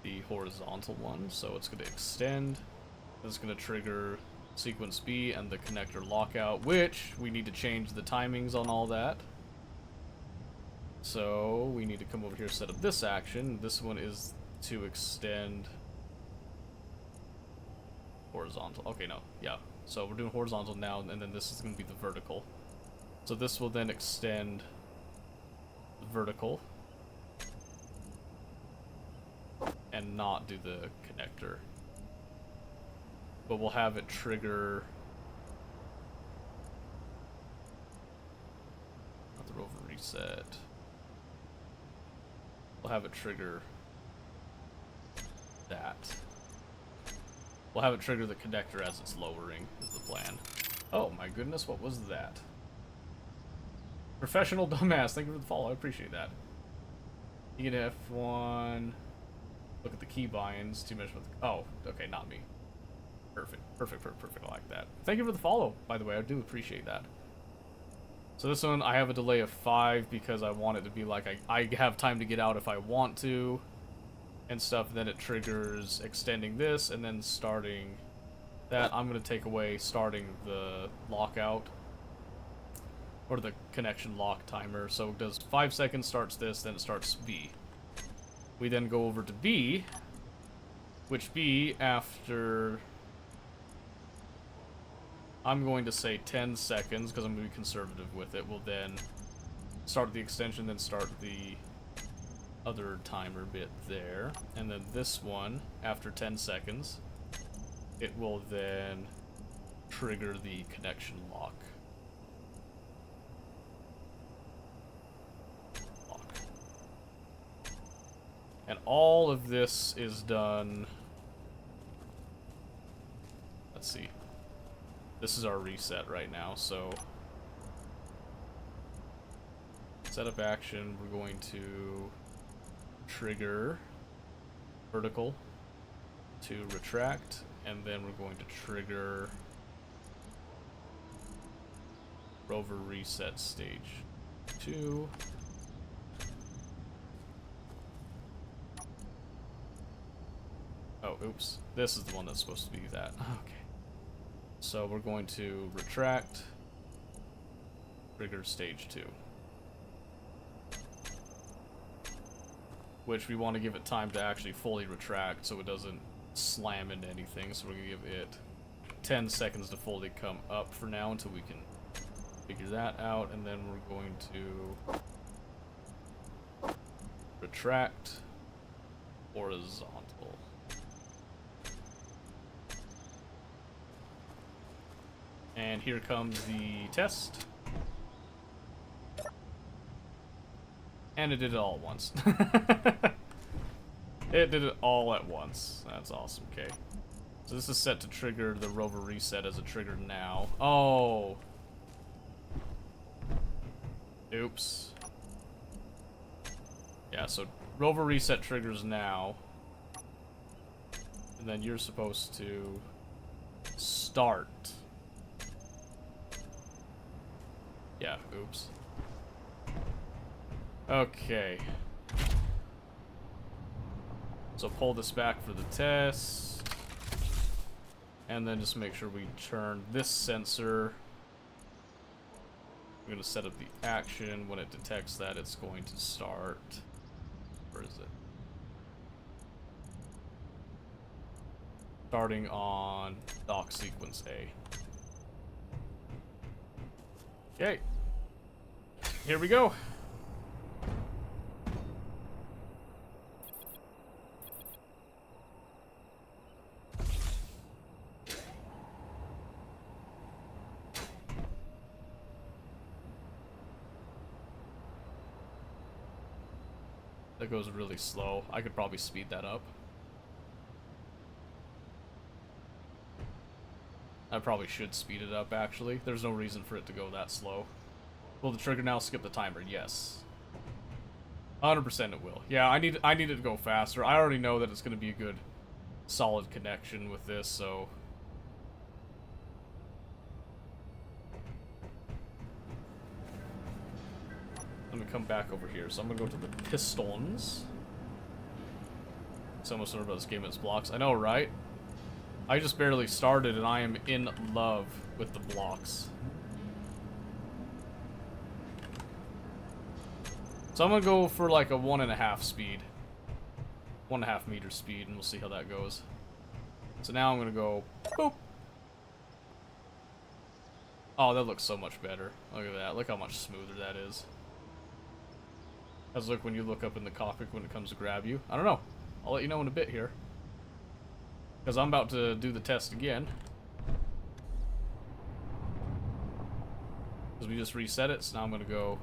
the horizontal one, so it's going to extend. It's going to trigger sequence B and the connector lockout, which we need to change the timings on all that. So we need to come over here, set up this action. This one is to extend horizontal. Okay, no, yeah. So we're doing horizontal now, and then this is going to be the vertical. So this will then extend the vertical and not do the connector. But we'll have it trigger not the rover reset. We'll have it trigger that. We'll have it trigger the connector as it's lowering, is the plan. Oh my goodness, what was that? Professional dumbass, thank you for the follow, I appreciate that. You get F1. Look at the key binds to measure with. Oh, okay, not me. Perfect, I like that. Thank you for the follow, by the way, I do appreciate that. So this one, I have a delay of 5 because I want it to be like I have time to get out if I want to. And stuff, then it triggers extending this and then starting that. I'm going to take away starting the lockout or the connection lock timer. So it does 5 seconds, starts this, then it starts B. We then go over to B, which B, after, I'm going to say 10 seconds because I'm going to be conservative with it, will then start the extension, then start the other timer bit there, and then this one after 10 seconds it will then trigger the connection lock. And all of this is done. Let's see, this is our reset right now, so setup action, we're going to trigger vertical to retract, and then we're going to trigger Rover reset stage 2. Oh, oops. This is the one that's supposed to be that. Okay. So we're going to retract, trigger stage 2. Which we want to give it time to actually fully retract so it doesn't slam into anything. So we're going to give it 10 seconds to fully come up for now until we can figure that out. And then we're going to retract horizontal. And here comes the test. And it did it all at once. It did it all at once. That's awesome. Okay. So this is set to trigger the rover reset as a trigger now. Oh. Oops. Yeah, so rover reset triggers now. And then you're supposed to start. Yeah, oops. Okay. So pull this back for the test. And then just make sure we turn this sensor. We're going to set up the action. When it detects that, it's going to start. Where is it? Starting on dock sequence A. Okay. Here we go. That goes really slow. I could probably speed that up. I probably should speed it up, actually. There's no reason for it to go that slow. Will the trigger now skip the timer? Yes. 100% it will. Yeah, I need it to go faster. I already know that it's going to be a good, solid connection with this, so... Let me come back over here. So I'm going to go to the pistons. So much about this game, it's blocks. I know, right? I just barely started and I am in love with the blocks. So I'm gonna go for like a 1.5 speed. 1.5 meter speed, and we'll see how that goes. So now I'm gonna go boop. Oh, that looks so much better. Look at that. Look how much smoother that is. How's it look when you look up in the cockpit when it comes to grab you? I don't know. I'll let you know in a bit here. Because I'm about to do the test again. Because we just reset it, so now I'm going to go...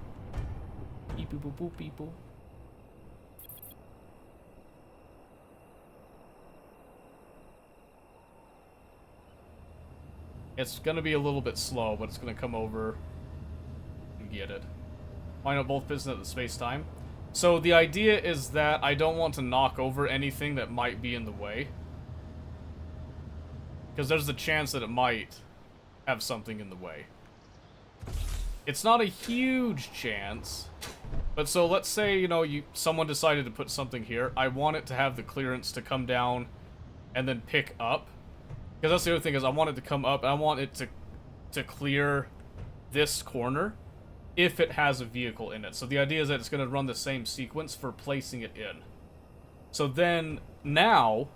Beep boop boop boop beep boop. It's going to be a little bit slow, but it's going to come over and get it. Line up both pistons at the space-time. So the idea is that I don't want to knock over anything that might be in the way. Because there's a chance that it might have something in the way. It's not a huge chance. But so let's say, you know, someone decided to put something here. I want it to have the clearance to come down and then pick up. Because that's the other thing is I want it to come up and I want it to clear this corner if it has a vehicle in it. So the idea is that it's going to run the same sequence for placing it in. So then now...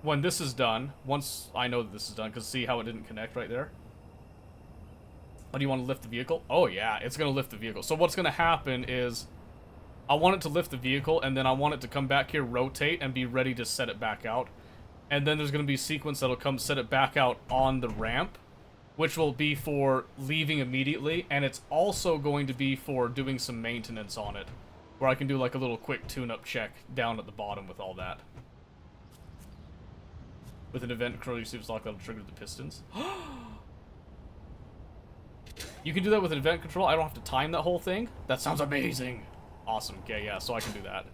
when this is done, once I know that this is done, because see how it didn't connect right there? Oh, do you want to lift the vehicle? Oh yeah, it's going to lift the vehicle. So what's going to happen is, I want it to lift the vehicle, and then I want it to come back here, rotate, and be ready to set it back out. And then there's going to be a sequence that'll come set it back out on the ramp, which will be for leaving immediately, and it's also going to be for doing some maintenance on it, where I can do like a little quick tune-up check down at the bottom with all that. With an event control receives lock that'll trigger the pistons. You can do that with an event control? I don't have to time that whole thing? That sounds amazing! Awesome, okay, yeah, so I can do that.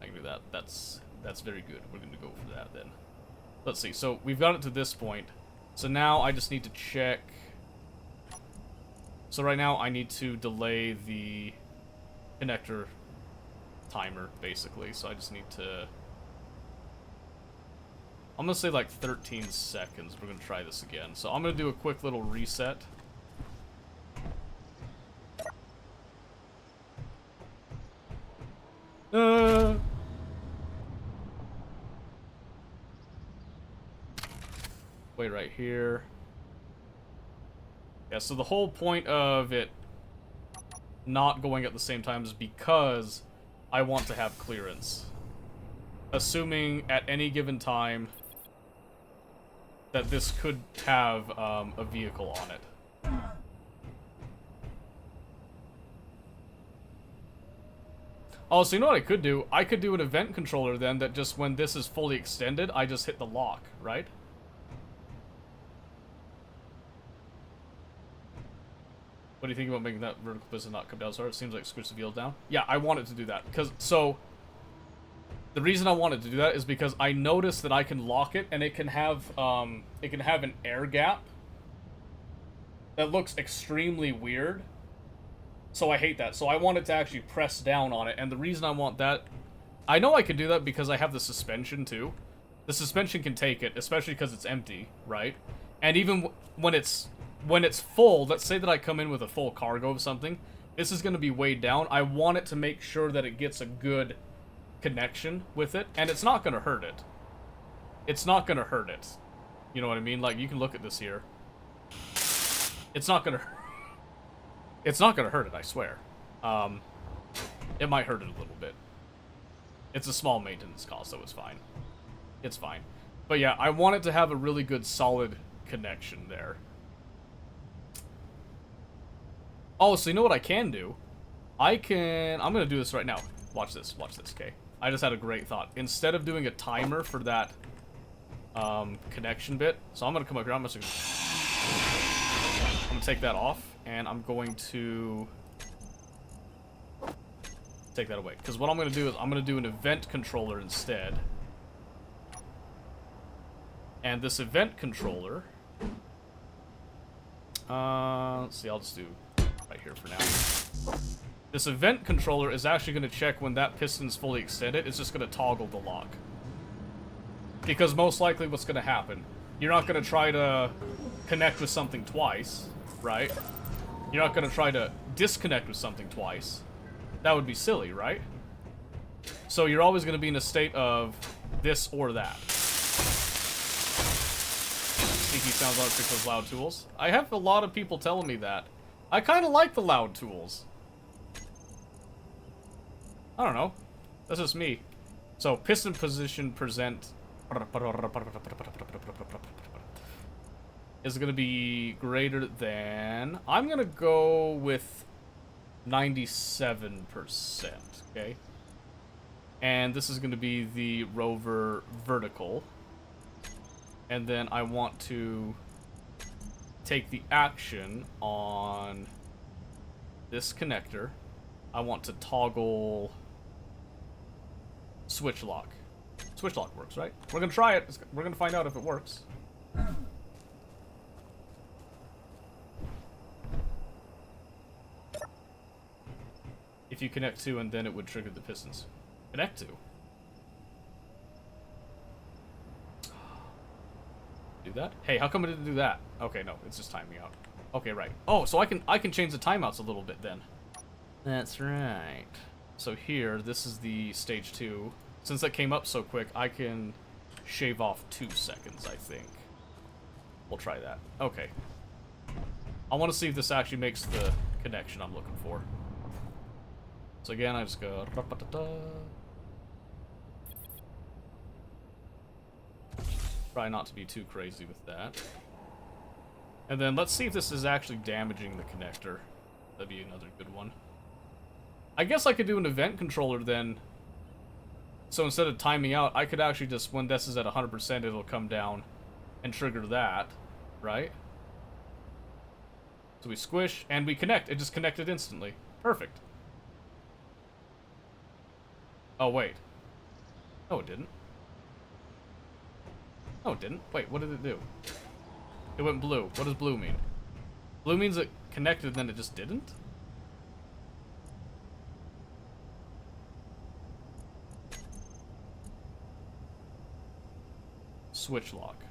I can do that. That's very good. We're gonna go for that then. Let's see, so we've got it to this point. So now I just need to check So right now I need to delay the connector timer, basically. So I just need to... I'm gonna say like 13 seconds. We're gonna try this again. So I'm gonna do a quick little reset. Wait right here. Yeah, so the whole point of it not going at the same time is because I want to have clearance. Assuming at any given time that this could have a vehicle on it. Oh, so you know what I could do? I could do an event controller then that just when this is fully extended, I just hit the lock, right? What do you think about making that vertical piston not come down? Sorry, it seems like scoots the wheels down. Yeah, I wanted to do that. The reason I wanted to do that is because I noticed that I can lock it and it can have an air gap that looks extremely weird. So I hate that. So I wanted to actually press down on it, and the reason I want that, I know I can do that because I have the suspension too. The suspension can take it, especially because it's empty, right? And even when it's full, let's say that I come in with a full cargo of something, this is going to be weighed down. I want it to make sure that it gets a good connection with it, and it's not going to hurt it. It's not going to hurt it. You know what I mean? Like, you can look at this here. It's not going to It's not going to hurt it, I swear. It might hurt it a little bit. It's a small maintenance cost, so it's fine. It's fine. But yeah, I want it to have a really good, solid connection there. Oh, so you know what I can do? I'm going to do this right now. Watch this, okay? I just had a great thought. Instead of doing a timer for that connection bit, so I'm going to come up here, I'm going to take that off, and I'm going to take that away. Because what I'm going to do is I'm going to do an event controller instead. And this event controller, let's see, I'll just do right here for now. This event controller is actually going to check when that piston's fully extended. It's just going to toggle the lock. Because most likely what's going to happen, you're not going to try to connect with something twice, right? You're not going to try to disconnect with something twice. That would be silly, right? So you're always going to be in a state of this or that. Sneaky sounds like those loud tools. I have a lot of people telling me that. I kind of like the loud tools. I don't know. That's just me. So, piston position present is going to be greater than... I'm going to go with 97%, okay? And this is going to be the rover vertical. And then I want to take the action on this connector. I want to toggle switch lock. Switch lock works, right? We're going to try it. We're going to find out if it works. If you connect to, and then it would trigger the pistons. Connect to. Do that? Hey, how come it didn't do that? Okay, no, it's just timing out. Okay, right. Oh, so I can change the timeouts a little bit then. That's right. So here, this is the stage 2. Since that came up so quick, I can shave off 2 seconds, I think. We'll try that. Okay. I want to see if this actually makes the connection I'm looking for. So again, I just go... Try not to be too crazy with that. And then let's see if this is actually damaging the connector. That'd be another good one. I guess I could do an event controller then. So instead of timing out, I could actually just, when this is at 100%, it'll come down and trigger that, right? So we squish, and we connect. It just connected instantly. Perfect. Oh, wait. No, it didn't. No, it didn't. Wait, what did it do? It went blue. What does blue mean? Blue means it connected, then it just didn't? Switch lock.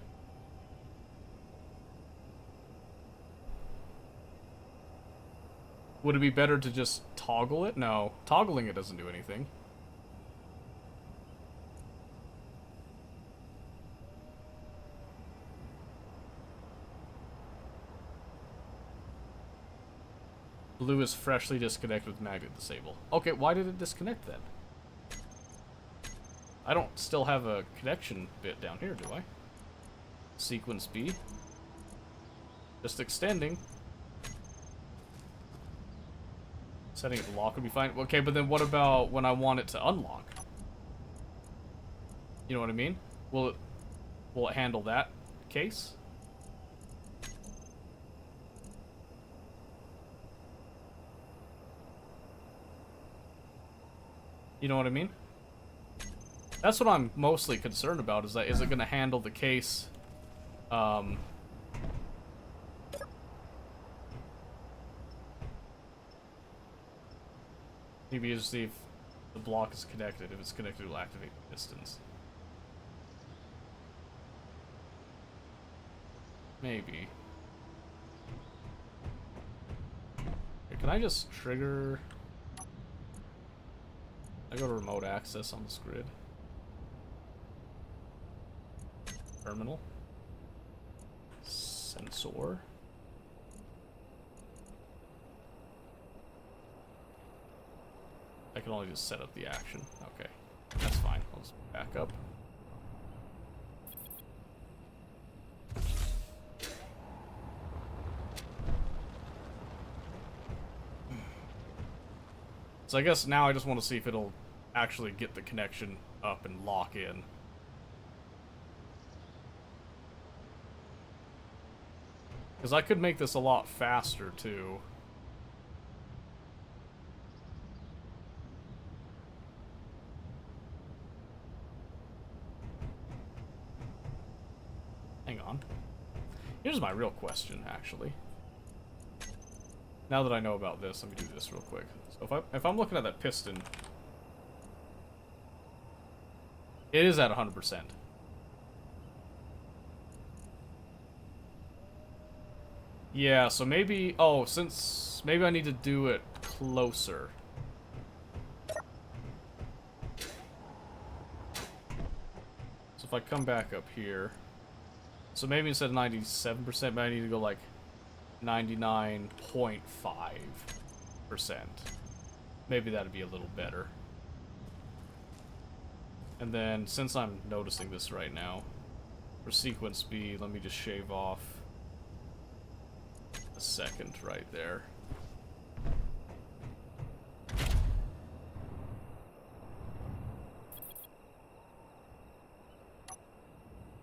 Would it be better to just toggle it? No. Toggling it doesn't do anything. Blue is freshly disconnected with magnet disable. Okay, why did it disconnect then? I don't still have a connection bit down here, do I? Sequence B. Just extending. Setting it to lock would be fine. Okay, but then what about when I want it to unlock? You know what I mean? Will it handle that case? You know what I mean? That's what I'm mostly concerned about, is that is it going to handle the case maybe just see if the block is connected. If it's connected, it'll activate the pistons. Maybe. Okay, can I just trigger... I go to remote access on this grid. Terminal. Sensor. I can only just set up the action. Okay, that's fine. I'll just back up. So I guess now I just want to see if it'll actually get the connection up and lock in. Because I could make this a lot faster too. Hang on. Here's my real question, actually. Now that I know about this, let me do this real quick. So if I'm looking at that piston, it is at 100%. Yeah, so maybe, oh, since maybe I need to do it closer. So if I come back up here, so maybe instead of 97%, maybe I need to go like 99.5%. Maybe that'd be a little better. And then, since I'm noticing this right now, for sequence B, let me just shave off a second right there.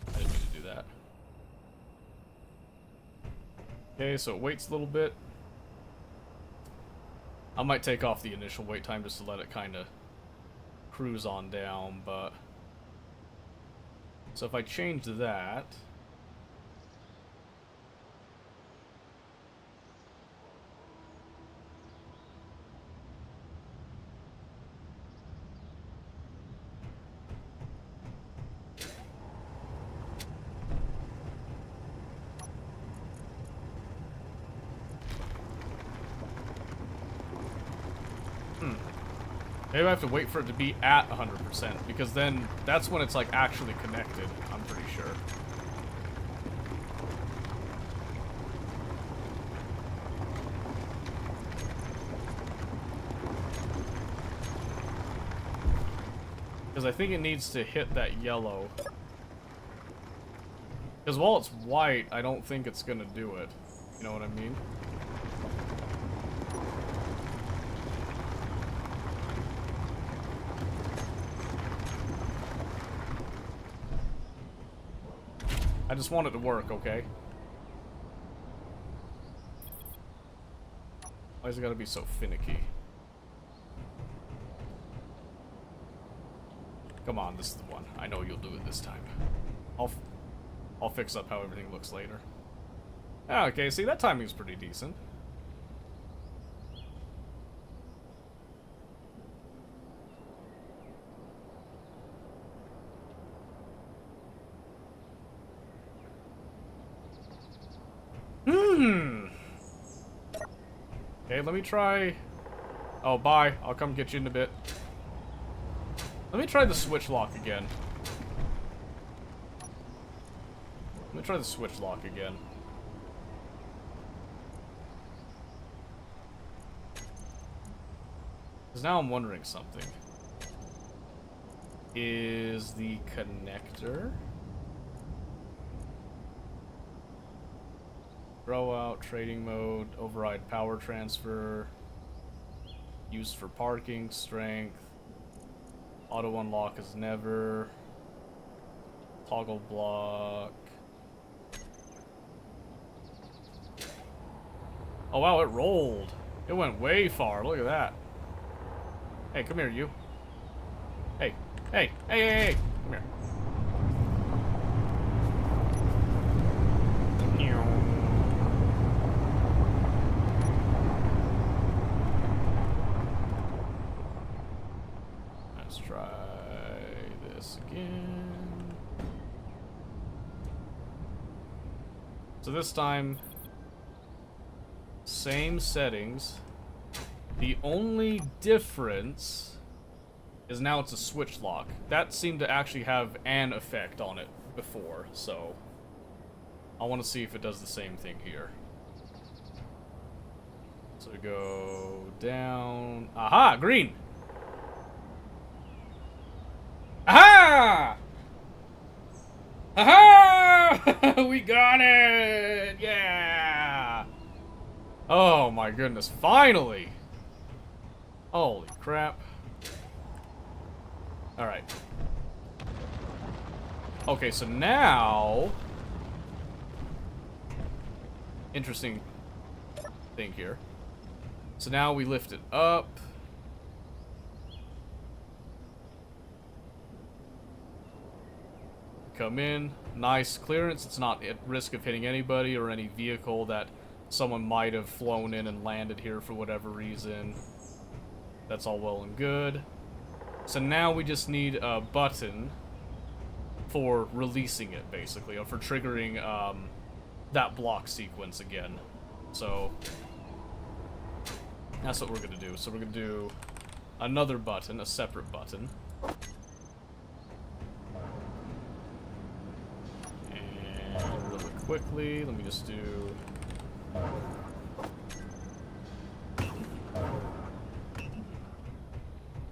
I didn't mean to do that. Okay, so it waits a little bit. I might take off the initial wait time just to let it kind of cruise on down, but... So if I change that... Maybe I have to wait for it to be at 100%, because then that's when it's like actually connected, I'm pretty sure. Because I think it needs to hit that yellow. Because while it's white, I don't think it's gonna do it. You know what I mean? I just want it to work, okay? Why is it gotta be so finicky? Come on, this is the one. I know you'll do it this time. I'll fix up how everything looks later. Ah, okay, see, that timing's pretty decent. Okay, let me try... Oh, bye. I'll come get you in a bit. Let me try the switch lock again. Let me try the switch lock again. Because now I'm wondering something. Is the connector... Throw out, trading mode, override power transfer, used for parking, strength, auto unlock is never, toggle block. Oh wow, it rolled. It went way far, look at that. Hey, come here, you. Hey, hey, hey, hey, hey, come here. Let's try this again. So this time, same settings. The only difference is now it's a switch lock. That seemed to actually have an effect on it before, so I want to see if it does the same thing here. So we go down. Aha! Green! Aha! Aha! We got it! Yeah! Oh my goodness, finally! Holy crap. Alright. Okay, so now... Interesting thing here. So now we lift it up. Come in. Nice clearance. It's not at risk of hitting anybody or any vehicle that someone might have flown in and landed here for whatever reason. That's all well and good. So now we just need a button for releasing it, basically, or for triggering that block sequence again. So that's what we're gonna do. So we're gonna do another button, a separate button. And really quickly, let me just do...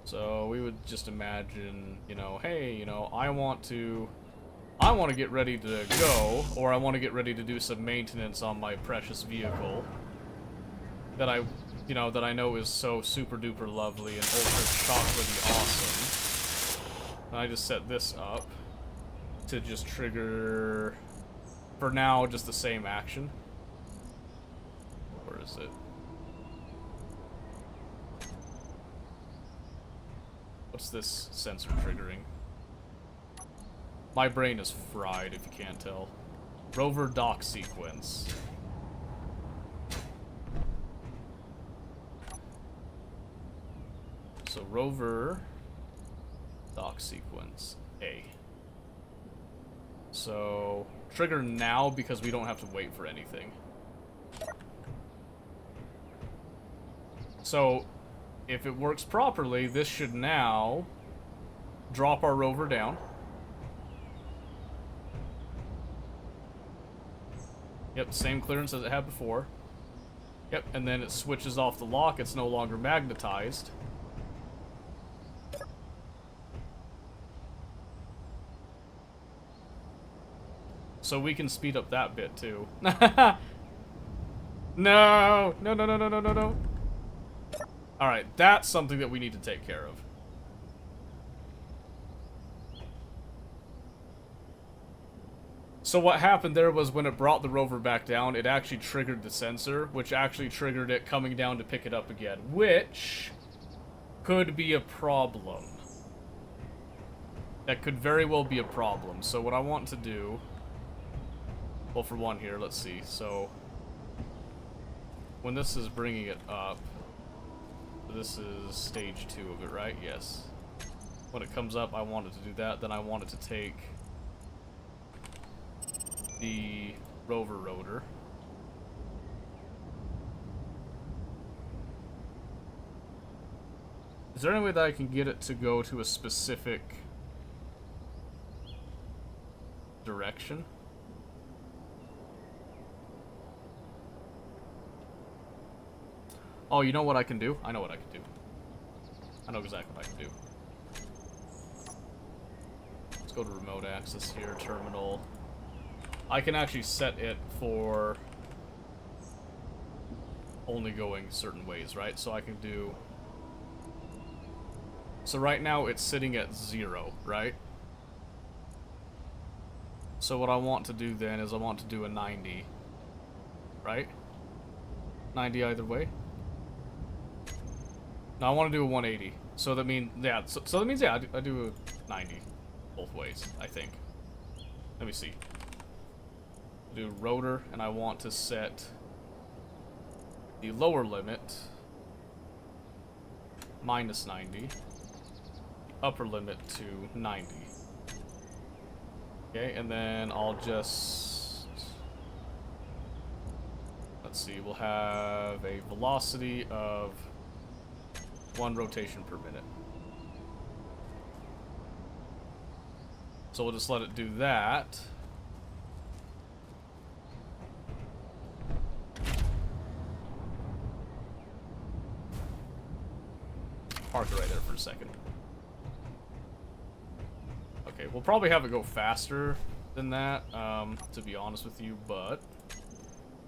So we would just imagine, you know, hey, you know, I want to get ready to go, or I want to get ready to do some maintenance on my precious vehicle that I know is so super duper lovely and ultra chocolatey awesome. And I just set this up to just trigger, for now, just the same action. Where is it? What's this sensor triggering? My brain is fried, if you can't tell. Rover dock sequence. So rover dock sequence A. So trigger now because we don't have to wait for anything. So if it works properly, this should now drop our rover down. Yep, same clearance as it had before. Yep, and then it switches off the lock. It's no longer magnetized. So we can speed up that bit too. No! No, no, no, no, no, no, no. Alright, that's something that we need to take care of. So what happened there was when it brought the rover back down, it actually triggered the sensor, which actually triggered it coming down to pick it up again, which could be a problem. That could very well be a problem. So what I want to do... Well, for one here, let's see. So, when this is bringing it up, this is stage 2 of it, right? Yes. When it comes up, I want it to do that. Then I want it to take the rover rotor. Is there any way that I can get it to go to a specific direction? Oh, you know what I can do? I know what I can do. I know exactly what I can do. Let's go to remote access here, terminal. I can actually set it for only going certain ways, right? So I can do... So right now it's sitting at 0, right? So what I want to do then is I want to do a 90, right? 90 either way. No, I want to do a 180. So that means, yeah, so that means, yeah, I do a 90 both ways, I think. Let me see. Do rotor, and I want to set the lower limit minus 90, the upper limit to 90. Okay, and then I'll just, let's see, we'll have a velocity of 1 rotation per minute. So we'll just let it do that. Park it right there for a second. Okay, we'll probably have it go faster than that, to be honest with you, but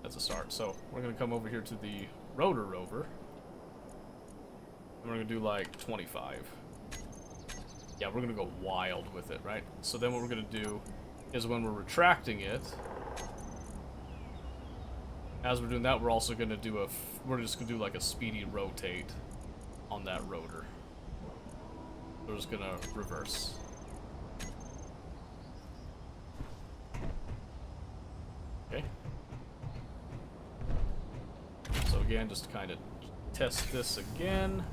that's a start. So we're gonna come over here to the rotor rover. And we're gonna do like 25. Yeah, we're gonna go wild with it, right? So then what we're gonna do is when we're retracting it, as we're doing that, we're also gonna do we're just gonna do like a speedy rotate on that rotor. We're just gonna reverse. Okay. So again, just to kind of test this again.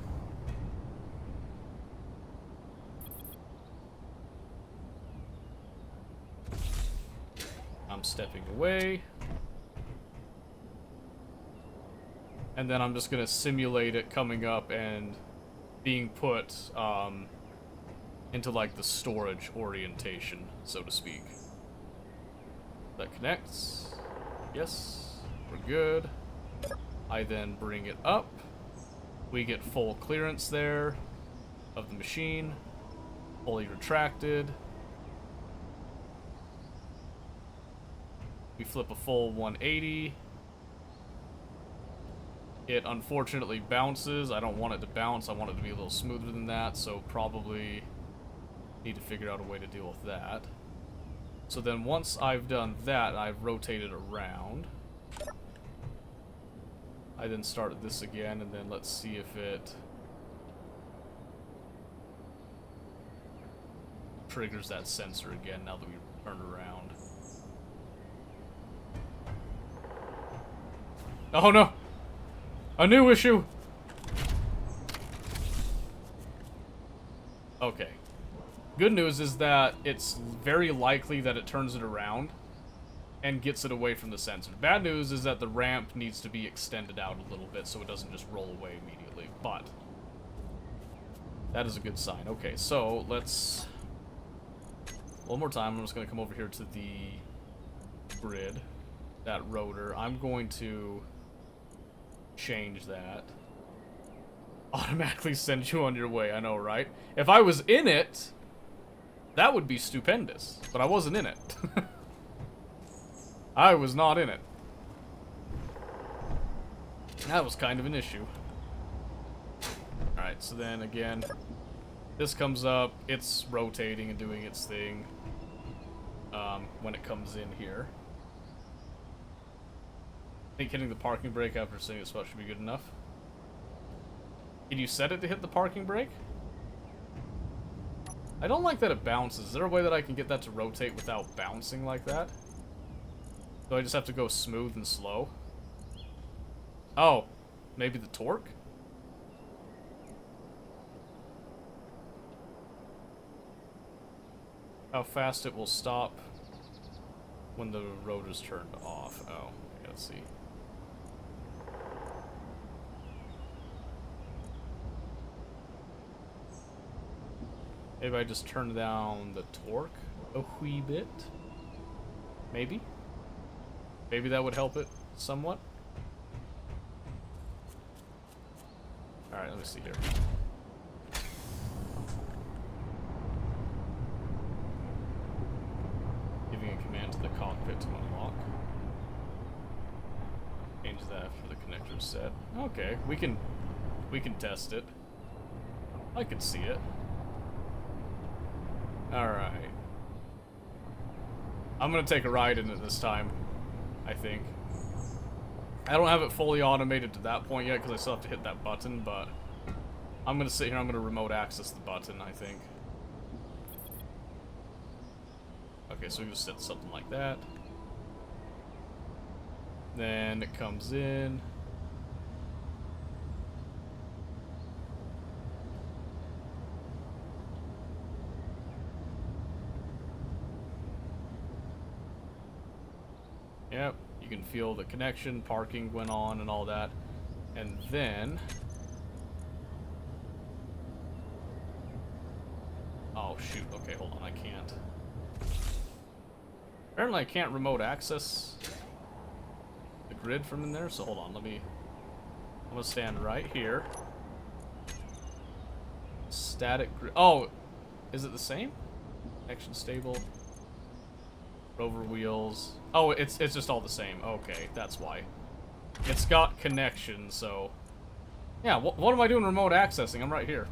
I'm stepping away. And then I'm just gonna simulate it coming up and being put into like the storage orientation, so to speak. That connects. Yes, we're good. I then bring it up. We get full clearance there of the machine, fully retracted. We flip a full 180. It unfortunately bounces. I don't want it to bounce. I want it to be a little smoother than that, so probably need to figure out a way to deal with that. So then once I've done that, I've rotated around. I then start this again, and then let's see if it triggers that sensor again now that we turn around. Oh no! A new issue! Okay. Good news is that it's very likely that it turns it around and gets it away from the sensor. Bad news is that the ramp needs to be extended out a little bit so it doesn't just roll away immediately, but that is a good sign. Okay, so let's... One more time, I'm just going to come over here to the grid, that rotor. I'm going to change that. Automatically send you on your way, I know, right? If I was in it, that would be stupendous, but I wasn't in it. I was not in it. That was kind of an issue. Alright, so then again, this comes up, it's rotating and doing its thing when it comes in here. I think hitting the parking brake after seeing this spot should be good enough. Can you set it to hit the parking brake? I don't like that it bounces. Is there a way that I can get that to rotate without bouncing like that? Do I just have to go smooth and slow? Oh, maybe the torque? How fast it will stop when the rotor's turned off. Oh, okay, let's see. Maybe I just turn down the torque a wee bit. Maybe? Maybe that would help it somewhat. Alright, let me see here. Giving a command to the cockpit to unlock. Change that after the connector's set. Okay, we can test it. I can see it. Alright. I'm gonna take a ride in it this time, I think. I don't have it fully automated to that point yet because I still have to hit that button, but I'm gonna sit here, I'm gonna remote access the button, I think. Okay, so we just set something like that. Then it comes in. Yep, you can feel the connection, parking went on and all that. And then... oh shoot, okay, hold on, I can't. Apparently I can't remote access the grid from in there, so hold on, I'm gonna stand right here. Static grid, oh, is it the same? Connection stable. Rover wheels. Oh, it's just all the same. Okay, that's why. It's got connection, so... yeah, what am I doing remote accessing? I'm right here.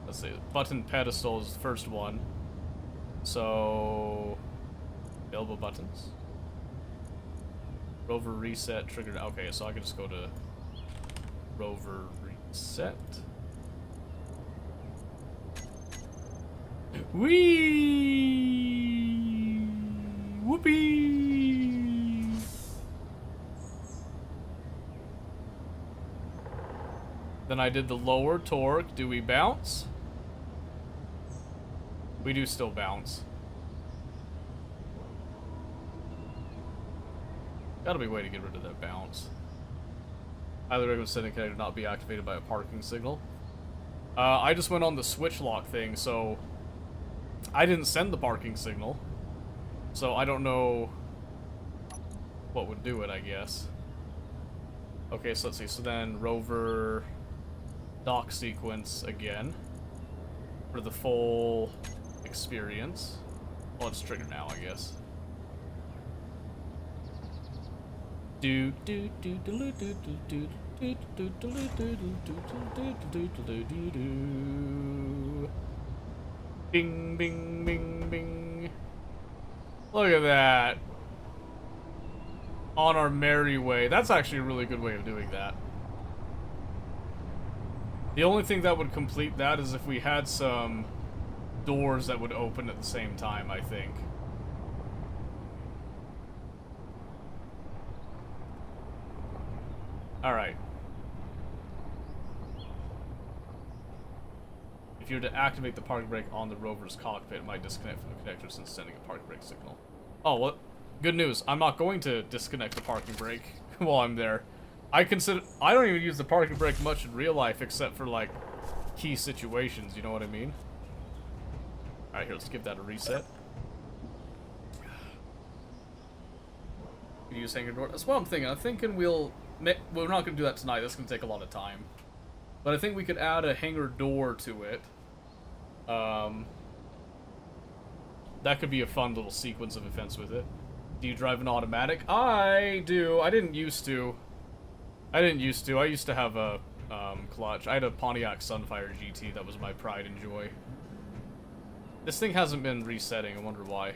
Let's see, button pedestal is the first one. So... available buttons. Rover reset triggered. Okay, so I can just go to rover reset. Whee! Whoopee! Then I did the lower torque. Do we bounce? We do still bounce. Gotta be a way to get rid of that bounce. Highly recommend setting connector to not be activated by a parking signal. I just went on the switch lock thing, so I didn't send the parking signal. So I don't know what would do it, I guess. Okay, so let's see. So then rover dock sequence again for the full experience. Well, it's triggered now, I guess. Do do do do do do do do do do do do do do. Bing bing bing bing. Look at that. On our merry way. That's actually a really good way of doing that. The only thing that would complete that is if we had some doors that would open at the same time, I think. Alright. If you were to activate the parking brake on the rover's cockpit, it might disconnect from the connector since sending a parking brake signal. Oh, well, good news. I'm not going to disconnect the parking brake while I'm there. I don't even use the parking brake much in real life except for, like, key situations, you know what I mean? Alright, here, let's give that a reset. Use hangar door. That's what I'm thinking. I'm thinking we're not going to do that tonight. That's going to take a lot of time. But I think we could add a hangar door to it. That could be a fun little sequence of events with it. Do you drive an automatic? I do. I didn't used to. I used to have a clutch. I had a Pontiac Sunfire GT. That was my pride and joy. This thing hasn't been resetting. I wonder why.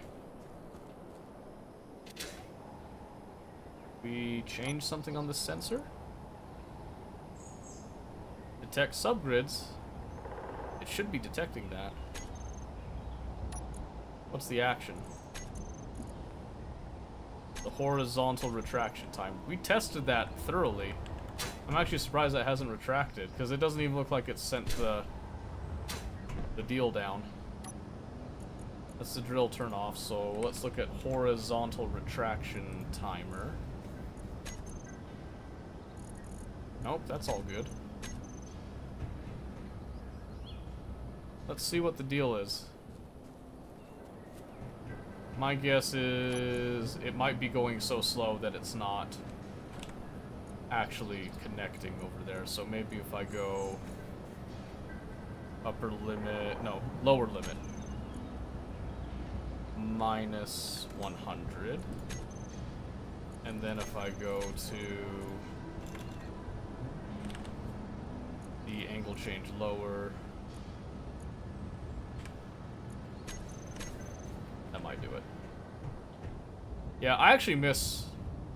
We changed something on the sensor? Detect subgrids. It should be detecting that. What's the action? The horizontal retraction time. We tested that thoroughly. I'm actually surprised that hasn't retracted, because it doesn't even look like it sent the deal down. That's the drill turn off, so let's look at horizontal retraction timer. Nope, that's all good. Let's see what the deal is. My guess is it might be going so slow that it's not actually connecting over there. So maybe if I go upper limit, no, lower limit, minus 100. And then if I go to the angle change lower, that might do it. Yeah, I actually miss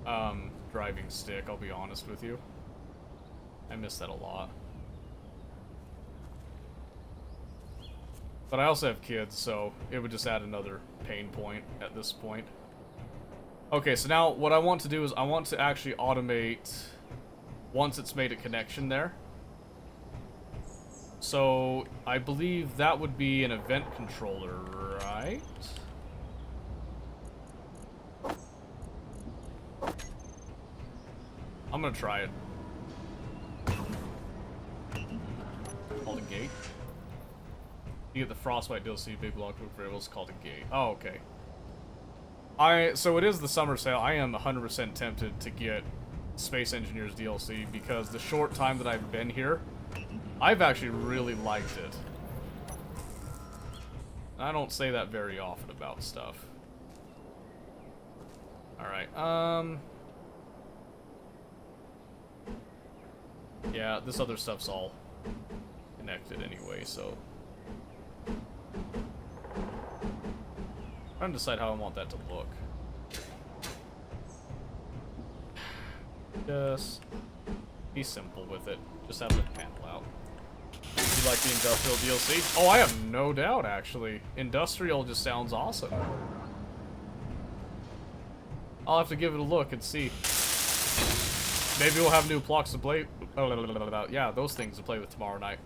driving stick, I'll be honest with you. I miss that a lot. But I also have kids, so it would just add another pain point at this point. Okay, so now what I want to do is I want to actually automate once it's made a connection there. So I believe that would be an event controller, right? I'm gonna try it. Called a gate. You get the Frostbite DLC, big block of variables called a gate. Oh, okay. So it is the summer sale. I am 100% tempted to get Space Engineers DLC because the short time that I've been here, I've actually really liked it. I don't say that very often about stuff. Alright, yeah, this other stuff's all connected anyway, so I'm trying to decide how I want that to look. Just be simple with it. Just have the panel out. You like the Industrial DLC? Oh, I have no doubt, actually. Industrial just sounds awesome. I'll have to give it a look and see. Maybe we'll have new blocks to play. Yeah, those things to play with tomorrow night.